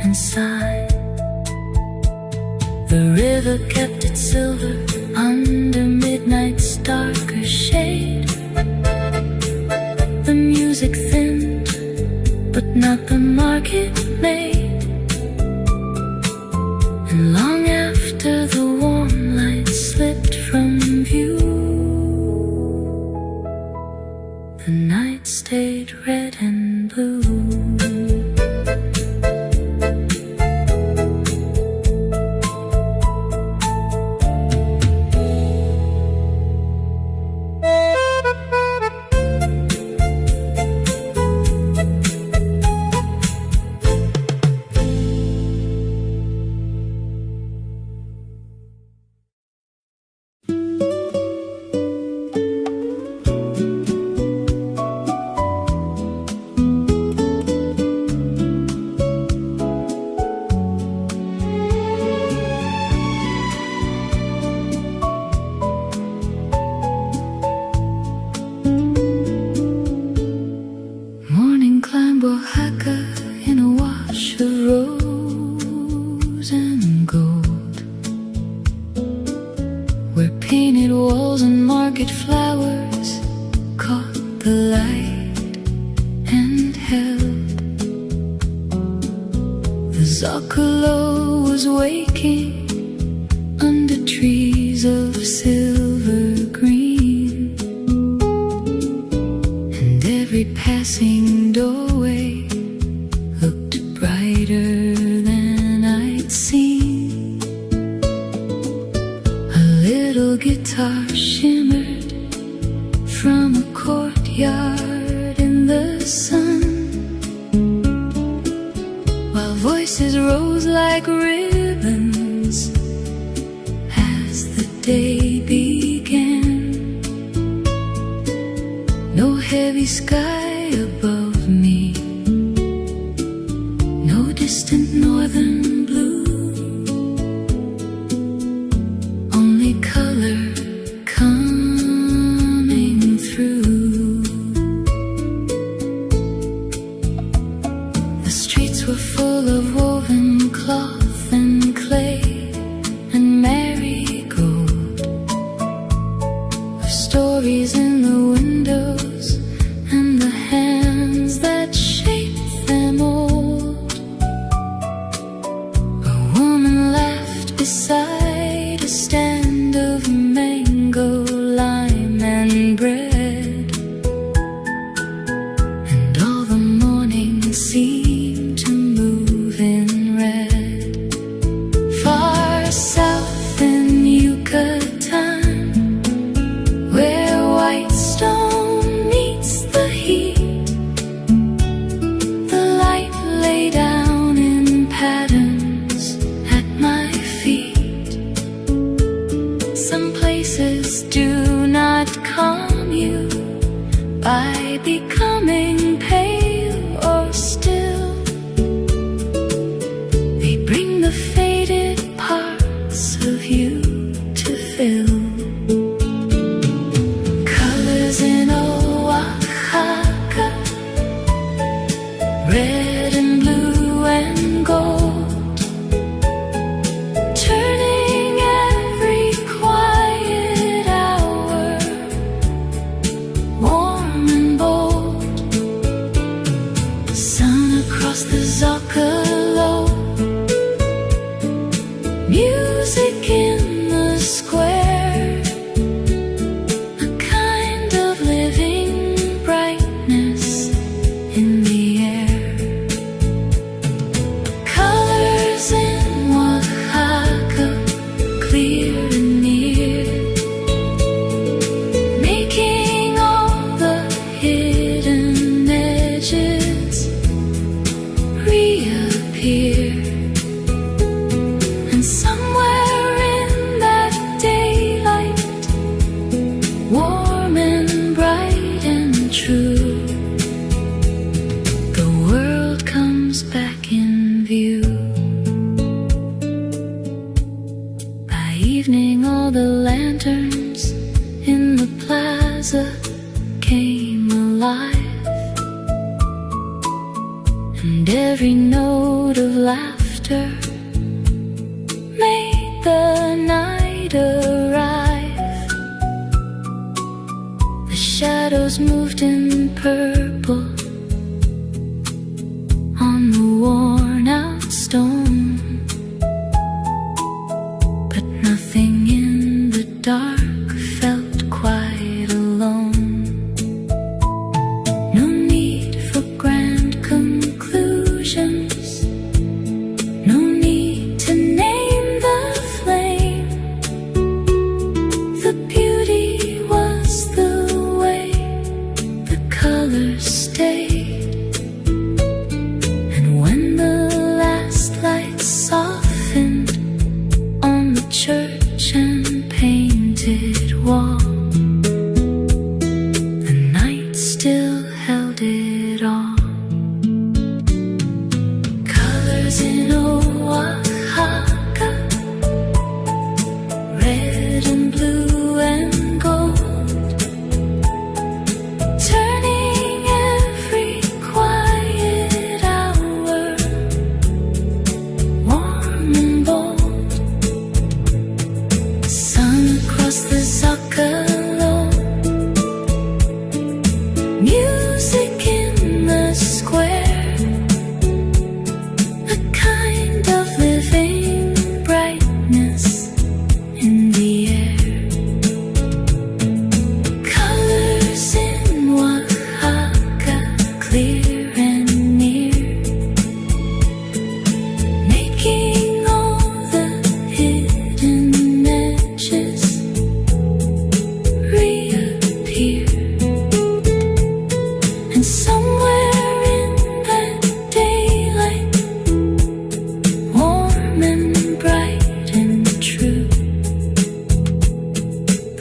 and sigh. The river kept its silver under midnight's darker shade. The music thinned, but not the market made. And long after the warm light slipped from view, the night stayed red and blue. Morning climb Oaxaca in a wash of rose and gold, where painted walls and market flowers caught the light and held. The Zocalo was waking under trees of silver green, and every passing doorway looked brighter than I'd seen. A little guitar shimmered from a courtyard in the sun, while voices rose like ribbons as the day began. No heavy sky above me, no distant northern blue, only color coming through. The streets were full of woven cloth and clay and marigold, of stories in the windows and the hands that shape them old. A woman laughed beside a stand of mango, lime and bread, and all the morning seemed to move in red. Far south in Yucatan, where white stone meets the heat, Some places do not calm you by becoming pale or still. They bring the faded parts of you to fill. Colors in Oaxaca, red and blue and gold, turning every quiet hour warm and bold. Sun across the Zocalo, music in the square, a kind of living brightness in the air. Colors in Oaxaca, clear and near, making all the hidden edges reappear. And somewhere in that daylight, warm and bright and true, the world comes back in view. By evening, all the lanterns in the plaza came alive, and every note of laughter made the night arrive. The shadows moved in purple on the worn out stone, but nothing in the dark felt quite alone. No need for grand conclusions, no need to name the flame. The beauty was the way the colors stayed. And when the last light softened on the church and painted wall, the night still held it all. Colors in Oaxaca, red and blue and gold, turning every quiet hour warm and bold. Sun across the Zocalo, music in the square, a kind of living brightness in the air. Colors in Oaxaca, clear and near, making all the hidden edges reappear. And somewhere in that daylight, warm and bright and true,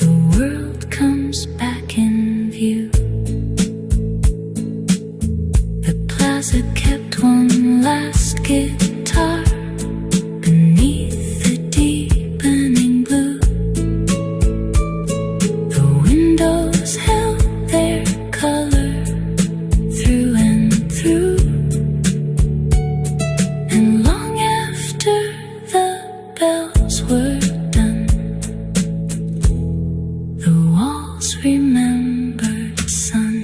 the world comes back in view. The plaza kept one last guitar beneath the deepening blue. The windows held their color through and through. And long after the bells were done, the walls remembered sun.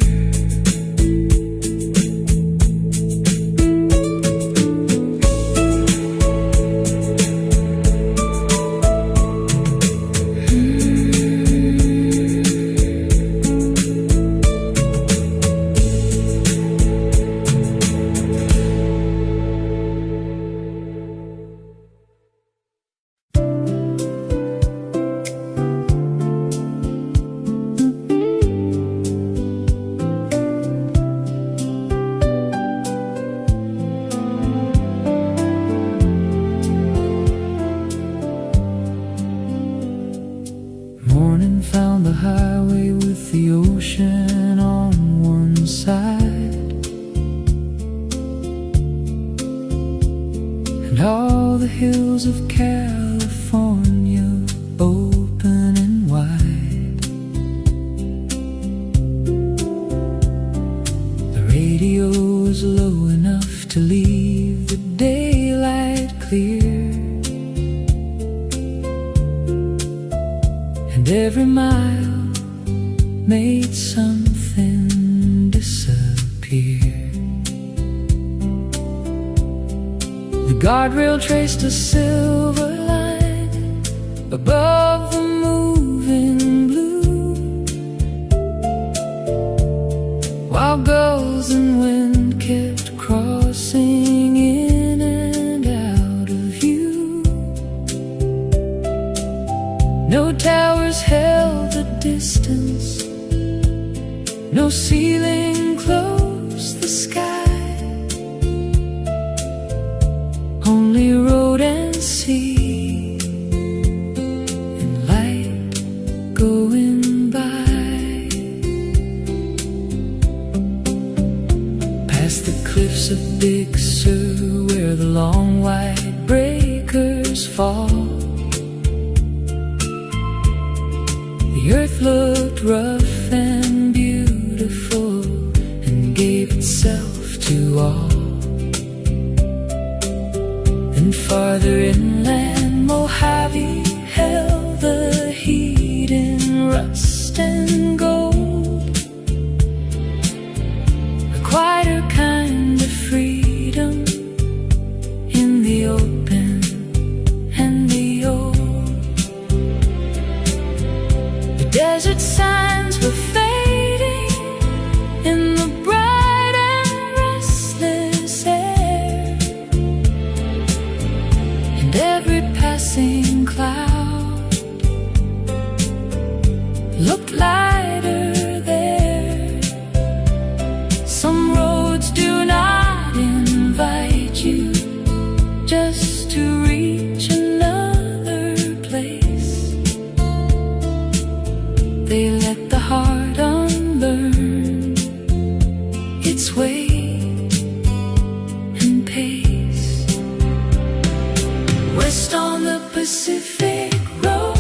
morning found the highway with the ocean on one side, and all the hills of California open and wide. The radio was low enough to leave the daylight clear, and every mile made something disappear. The guardrail traced a silver line above the moving blue, while gulls and wind kept crossing in and out of view. No towers held the distance, no ceiling closed the sky, only road and sea and light going by. Past the cliffs of Big Sur, where the long white breakers fall, the earth looked rough and beautiful and gave itself to all. Then farther inland, Mojave held the heat in rust and gold, a quieter kind of freedom in the open and the old. The desert signs were fading in the bright and restless air, and every passing cloud looked lighter there. Some roads do not invite you just to reach another place. They let the heart unlearn its weight and pace. West on the Pacific Road,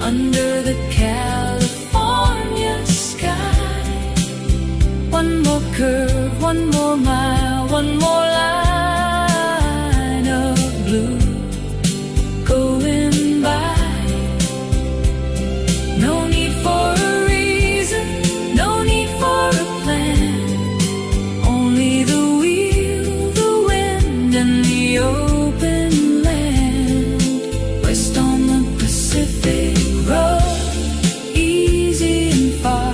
under the California sky, one more curve, one more mile, one more line of blue going by. No need for a reason, no need for a plan, only the wheel, the wind, and the open land. West on the Pacific Road, easy and far,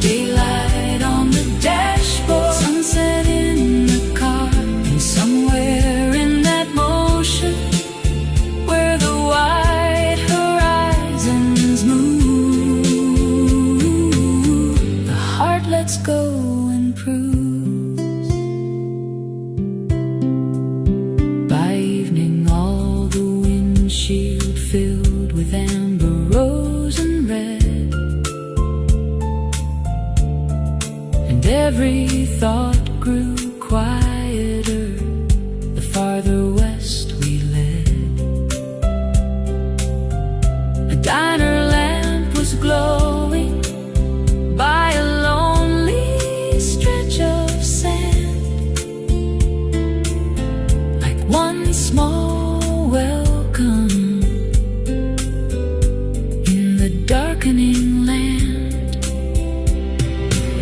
daylight on the dashboard, sunset in the car, and somewhere in that motion where the white horizons move, the heart lets go and proves. By evening all the windshield filled with amber, rose and red, and every thought grew quieter the farther west we led. A diner lamp was glowing by a lonely stretch of sand, like one small welcome in the darkening land.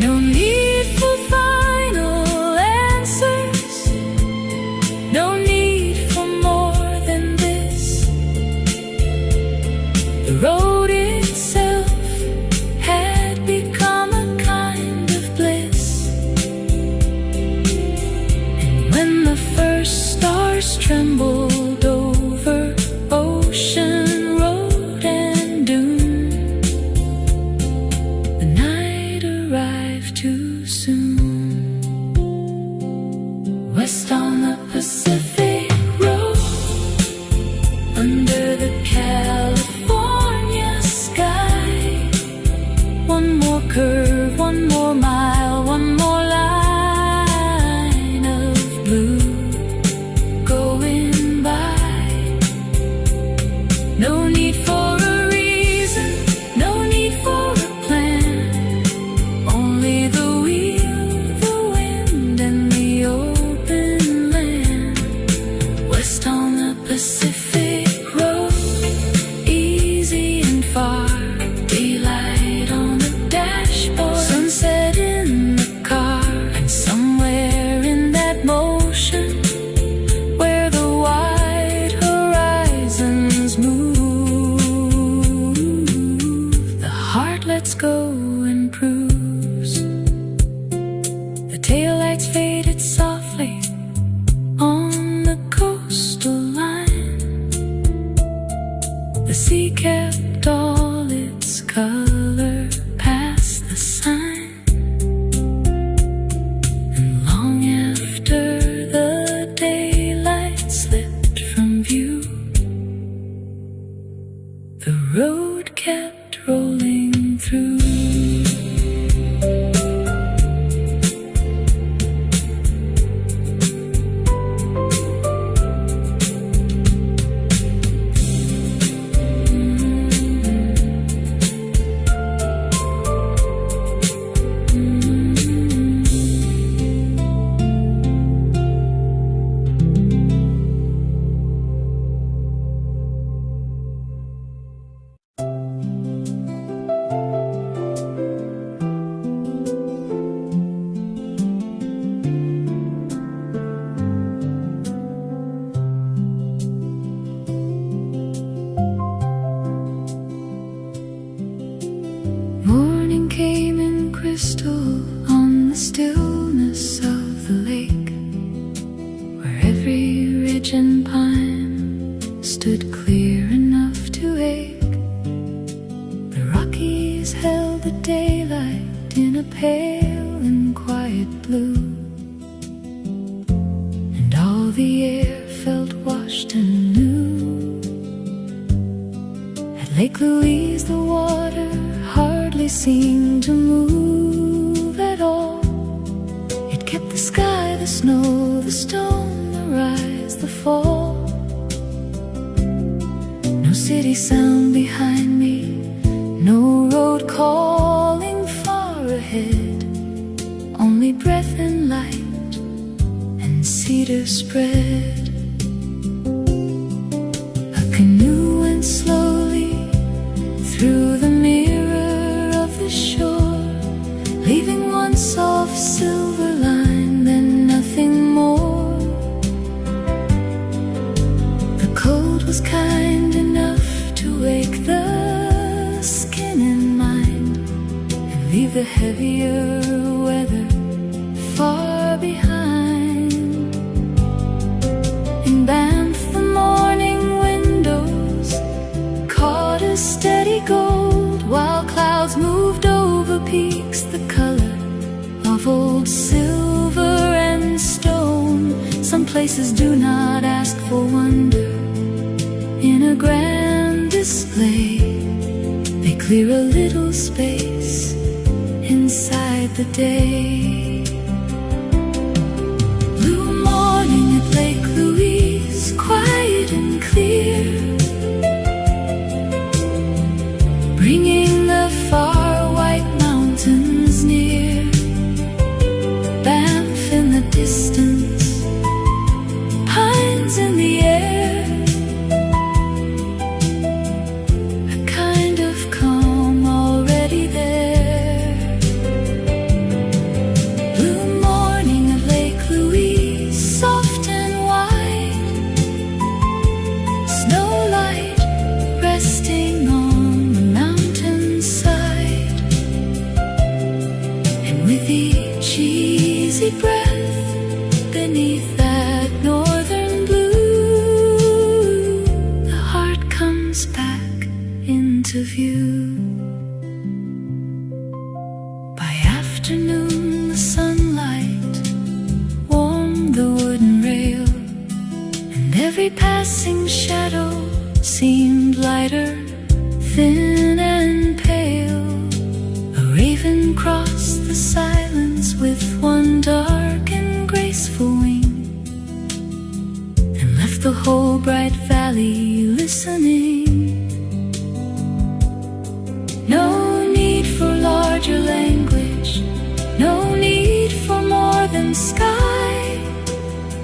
No need for final answers, no need for more than this. The road itself had become a kind of bliss, and when the first stars trembled over ocean, road, and dune, the night arrived too soon. West on the Pacific Road, under the California kept rolling through. Morning came in crystal on the stillness of the lake, where every ridge and pine stood clear enough to ache. The Rockies held the daylight in a pale and quiet blue, and all the air felt washed and new. At Lake Louise the water hardly seemed to move at all. It kept the sky, the snow, the stone, the rise, the fall. No city sound behind me, no road calling far ahead. Only breath and light and cedar spread. A canoe went slowly through the mirror of the shore, leaving one soft silver line, then nothing more. The cold was kind enough to wake the skin and mind, and leave the heavier weather far behind. In Banff the morning windows caught a steady gold, while clouds moved over peaks the color of old silver and stone. Some places do not ask for wonder in a grand display. They clear a little space inside the day. Blue morning at Lake Louise, quiet and clear, bringing the far white mountains near. Banff in the distance, pines in the air, a kind of calm already there. Blue morning at Lake Louise, soft and wide, snowlight resting on the mountainside, and with each easy breath beneath that northern blue, the heart comes back into view. By afternoon the sunlight warmed the wooden rail, and every passing shadow seemed lighter, thin and pale. A raven crossed the silence with one dark and graceful wing, and left the whole bright valley listening. No need for larger language, no need for more than sky.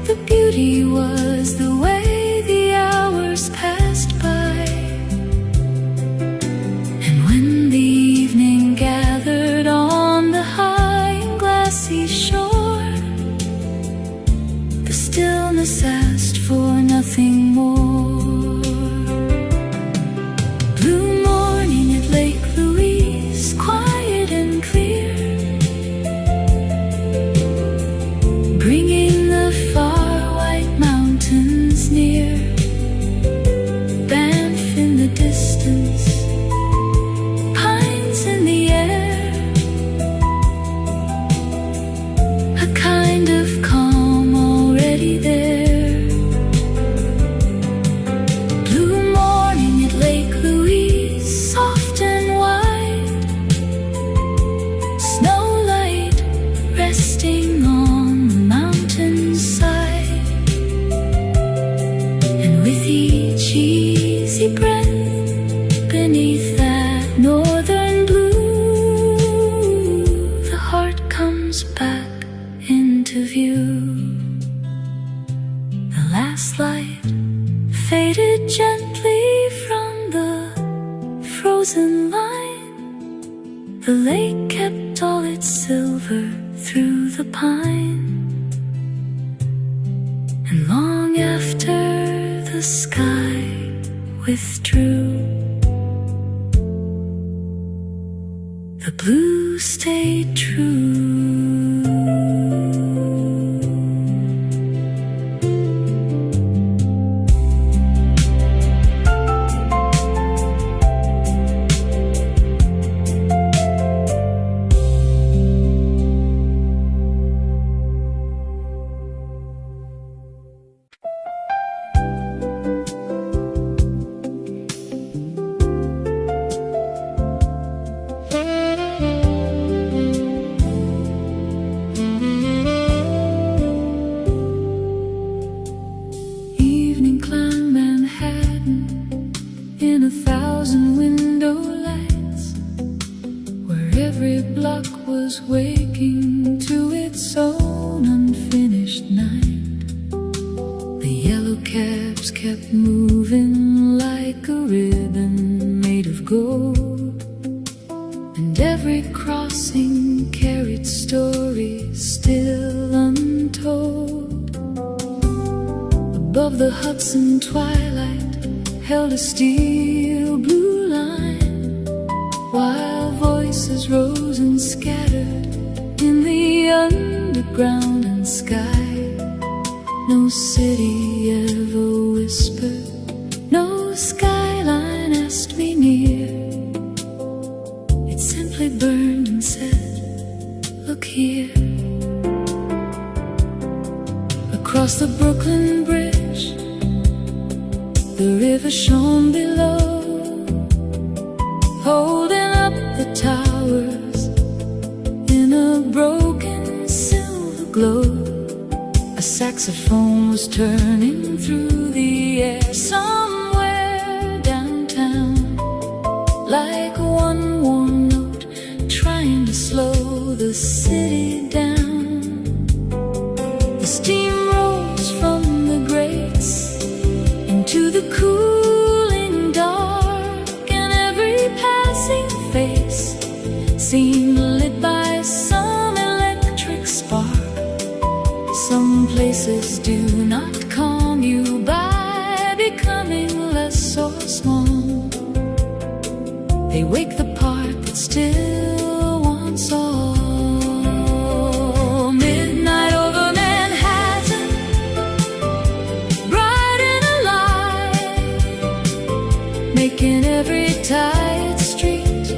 The beauty was the way the hours passed by. And when the evening gathered on the high and glassy shore, beneath that northern blue, the heart comes back into view. The last light faded gently from the frozen line. The lake kept all its silver through the pine. And long after the sky withdrew, the blue stayed true. Twilight held a steel blue line, while voices rose and scattered in the underground and sky. No city ever whispered, no skyline asked me near. It simply burned and said, look here. Across the Brooklyn Bridge, the river shone below, holding up the towers in a broken silver glow. A saxophone was turning through the air somewhere downtown, like one warm note trying to slow the city down. The steam rose from the grates to the cooling dark, and every passing face seemed lit by some electric spark. Some places do not calm you by becoming less or small. They wake the part that still wants all. Midnight over Manhattan, making every tight street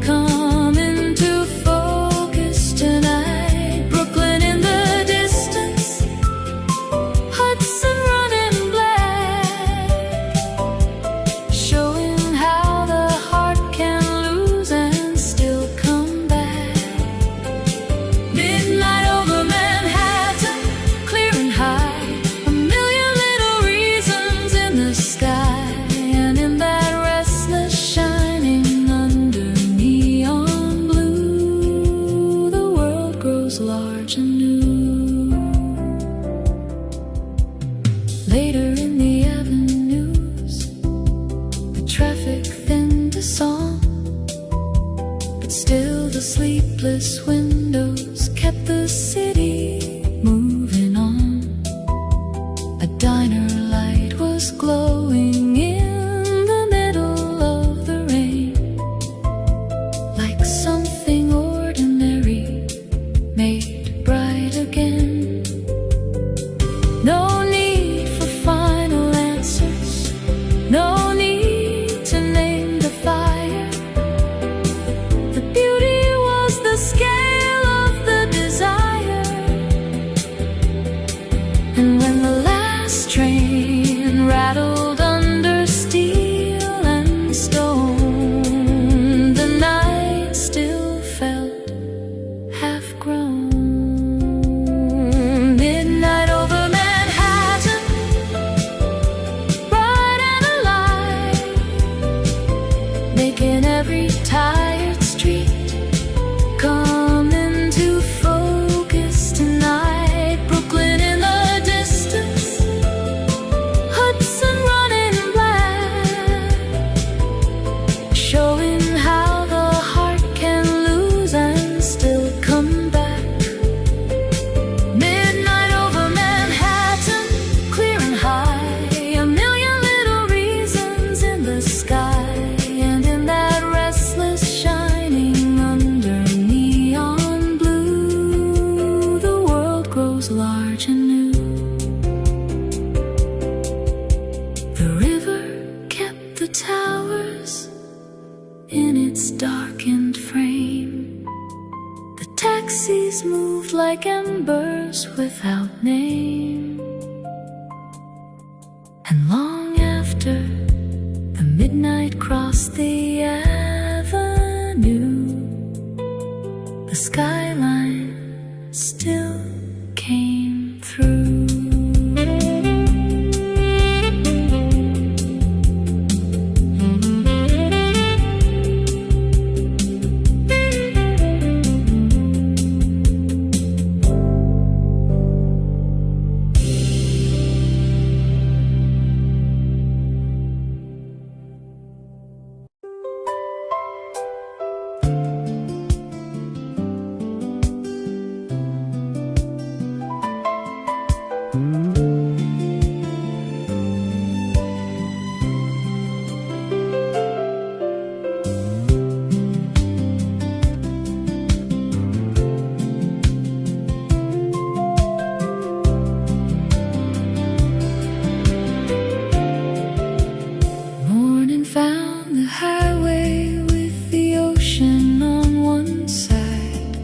come into focus tonight. Brooklyn in the distance, Hudson running black, showing how the heart can lose and still come back. Midnight over Manhattan, clear and high, a million little reasons in the sky. Shining under neon blue, the world grows large and new. Later in the avenues, the traffic thinned to song, but still the sleepless windows kept the city moving on. A diner light was glowing in in every tired street. Come into focus tonight. Brooklyn in the distance, Hudson running black, showing how the heart can lose and still come back. Midnight over Manhattan, clear and high, a million little reasons in the sky, and in that restless shining under neon blue, the world grows large and new. The river kept the towers in its darkened frame. The taxis moved like embers without name. And long after the midnight crossed the avenue, the skyline still came through. Morning found the highway with the ocean on one side,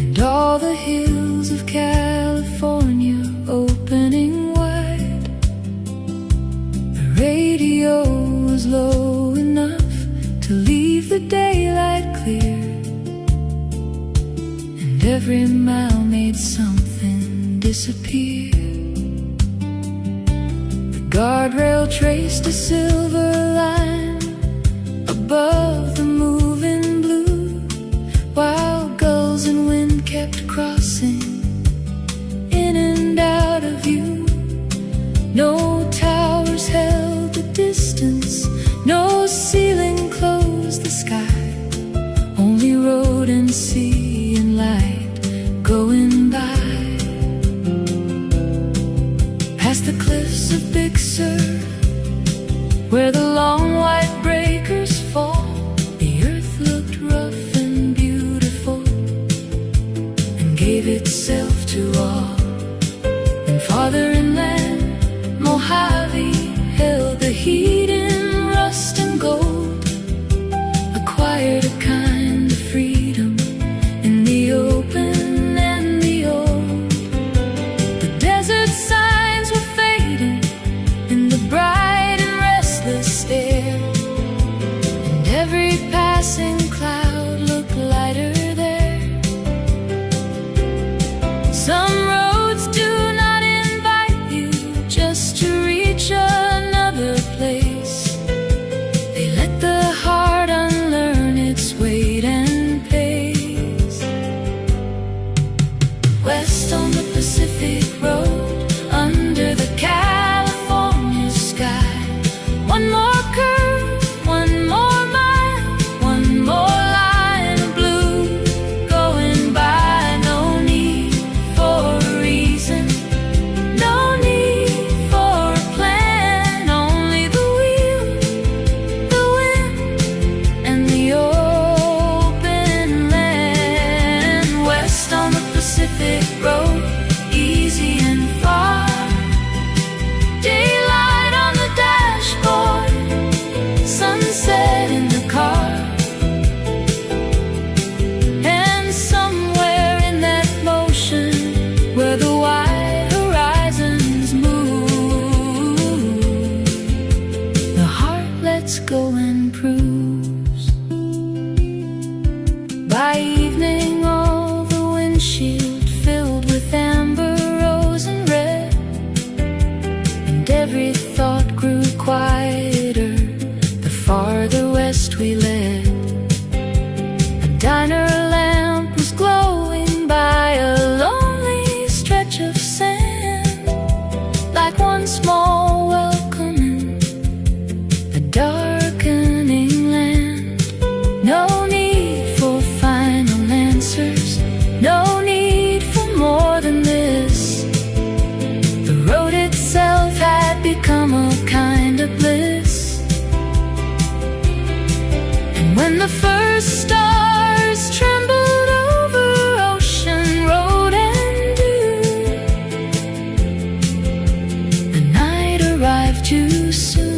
and all the hills of California opening wide. The radio was low enough to leave the daylight clear, and every mile made something disappear. The guardrail traced a silver line above the moving blue, while gulls and wind kept crossing in and out of view. No towers held the distance, no ceiling closed the sky, only road and sea and light going by. Past the cliffs of Big Sur, where the long white breakers fall, the earth looked rough and beautiful and gave itself to all. And farther inland, Mojave held the heat in rust and gold, acquired a kind of freedom in the open and the old. The desert signs were fading in the bright and restless air, and every passing cloud looked lighter there. Some roads do not invite you just to reach another place. They let the heart unlearn its weight and pace. West on the Pacific Road, under the California sky, one more curve, one more mile, one more life. farther west we led. A diner lamp was glowing by a lonely stretch of sand, like one small welcome in a darkening land. No need for final answers, no need for more than this. The road itself had become a kind of bliss. And when the first stars trembled over ocean, road and dune, the night arrived too soon.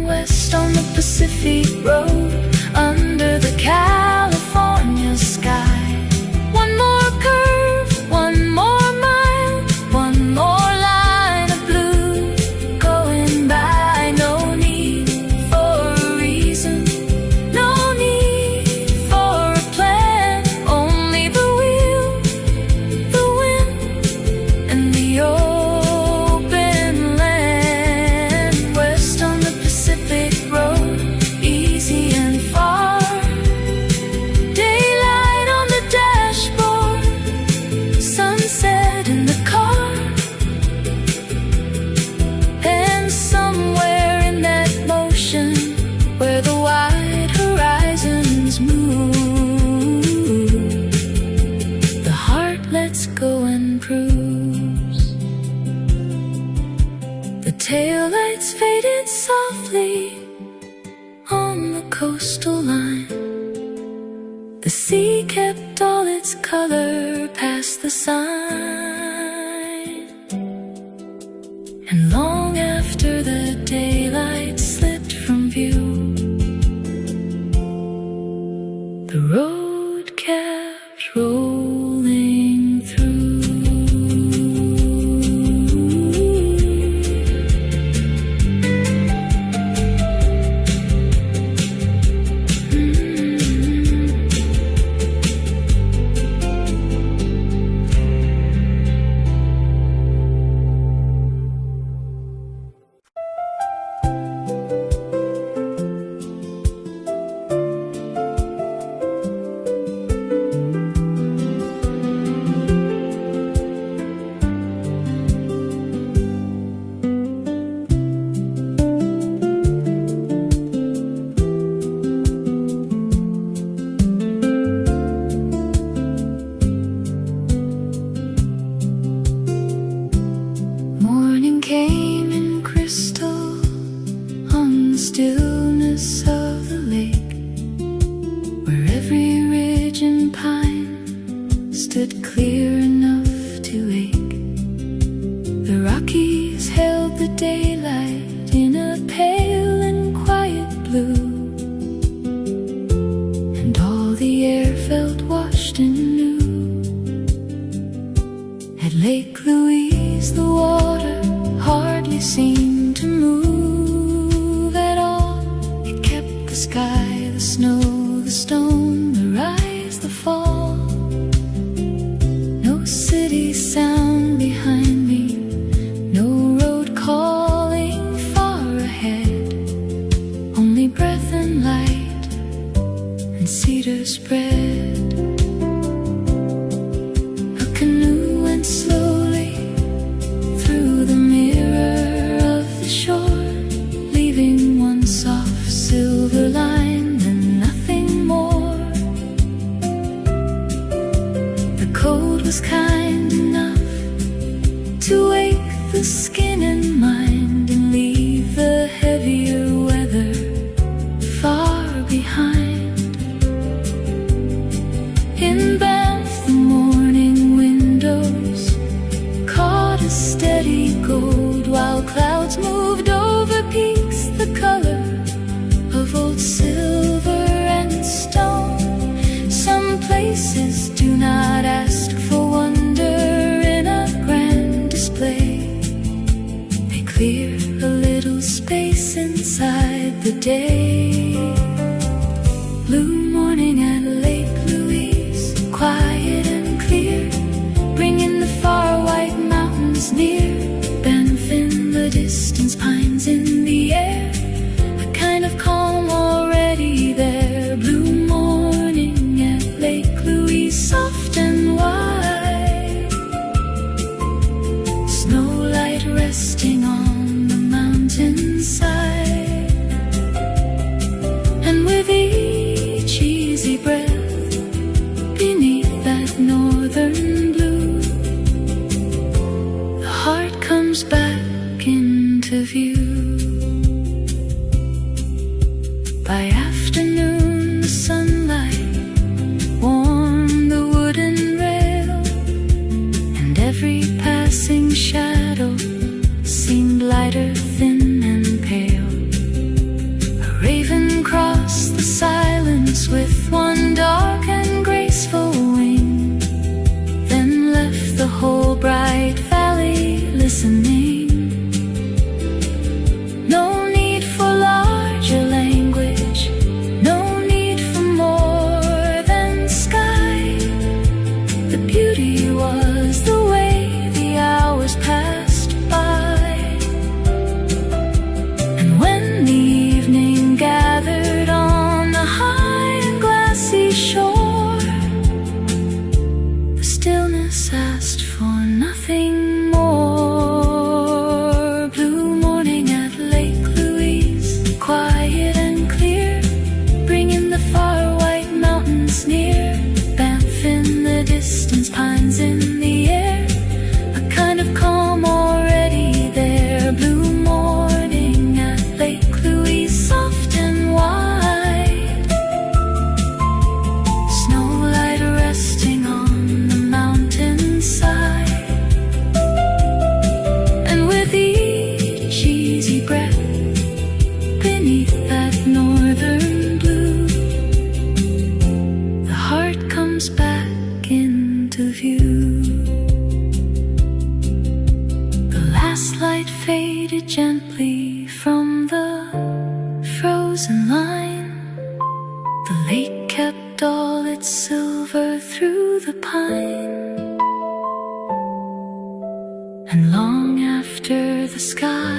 West on the Pacific road, under the California sky. One more curve, one more mile, one more line of blue going by. No need for a reason, no need for a plan. Only the wheel, the wind, and the open land. West on the Pacific road, easy and far. Daylight on the dashboard, sunset in the car. And somewhere in that motion, where the wide horizons move, the heart lets go and cruise. The taillights faded softly on the coastal line. The sea kept all its color past the sign. And long after the daylight slipped from view, the road kept rolling through. Morning came in crystal on the stillness of the lake, where every ridge and pine stood clear enough to wake. The Rockies held the daylight in a pale and quiet blue, and all the air felt washed and new. At Lake Louise the water hardly seemed to move at all. It kept the sky, the snow, the stone, the rise, the fall. No city sound behind me, no road calling far ahead. Only breath and light and cedar spread. A canoe went slowly through the mirror of the shore, leaving one soft silver line and nothing more. The cold was kind enough to wake the skin and mind and leave the heavier weather far behind. In Banff the morning windows caught a steady gold, while clouds moved over peaks the color of old silver and stone. Some places do not ask for wonder in a grand display. They clear a little space inside the day. Blue morning at Lake Louise, quiet and clear, bringing the far white mountains near. Banff in the distance, pines in the whole bright valley listening. No need for larger language, no need for more than sky. The beauty was the way the hours passed by. And when the evening gathered on the high and glassy shore, the stillness asked for nothing more. Blue morning at Lake Louise, quiet and clear, bringing the far white mountains near. Banff in the distance, pines in the air, a kind of calm already there. Blue morning at Lake Louise, soft and wide, snow light resting on the mountainside. And with each easy breath beneath that northern blue, the heart comes back into view. The last light faded gently from the frozen line. The lake kept all its silver through the pine. And long after the sky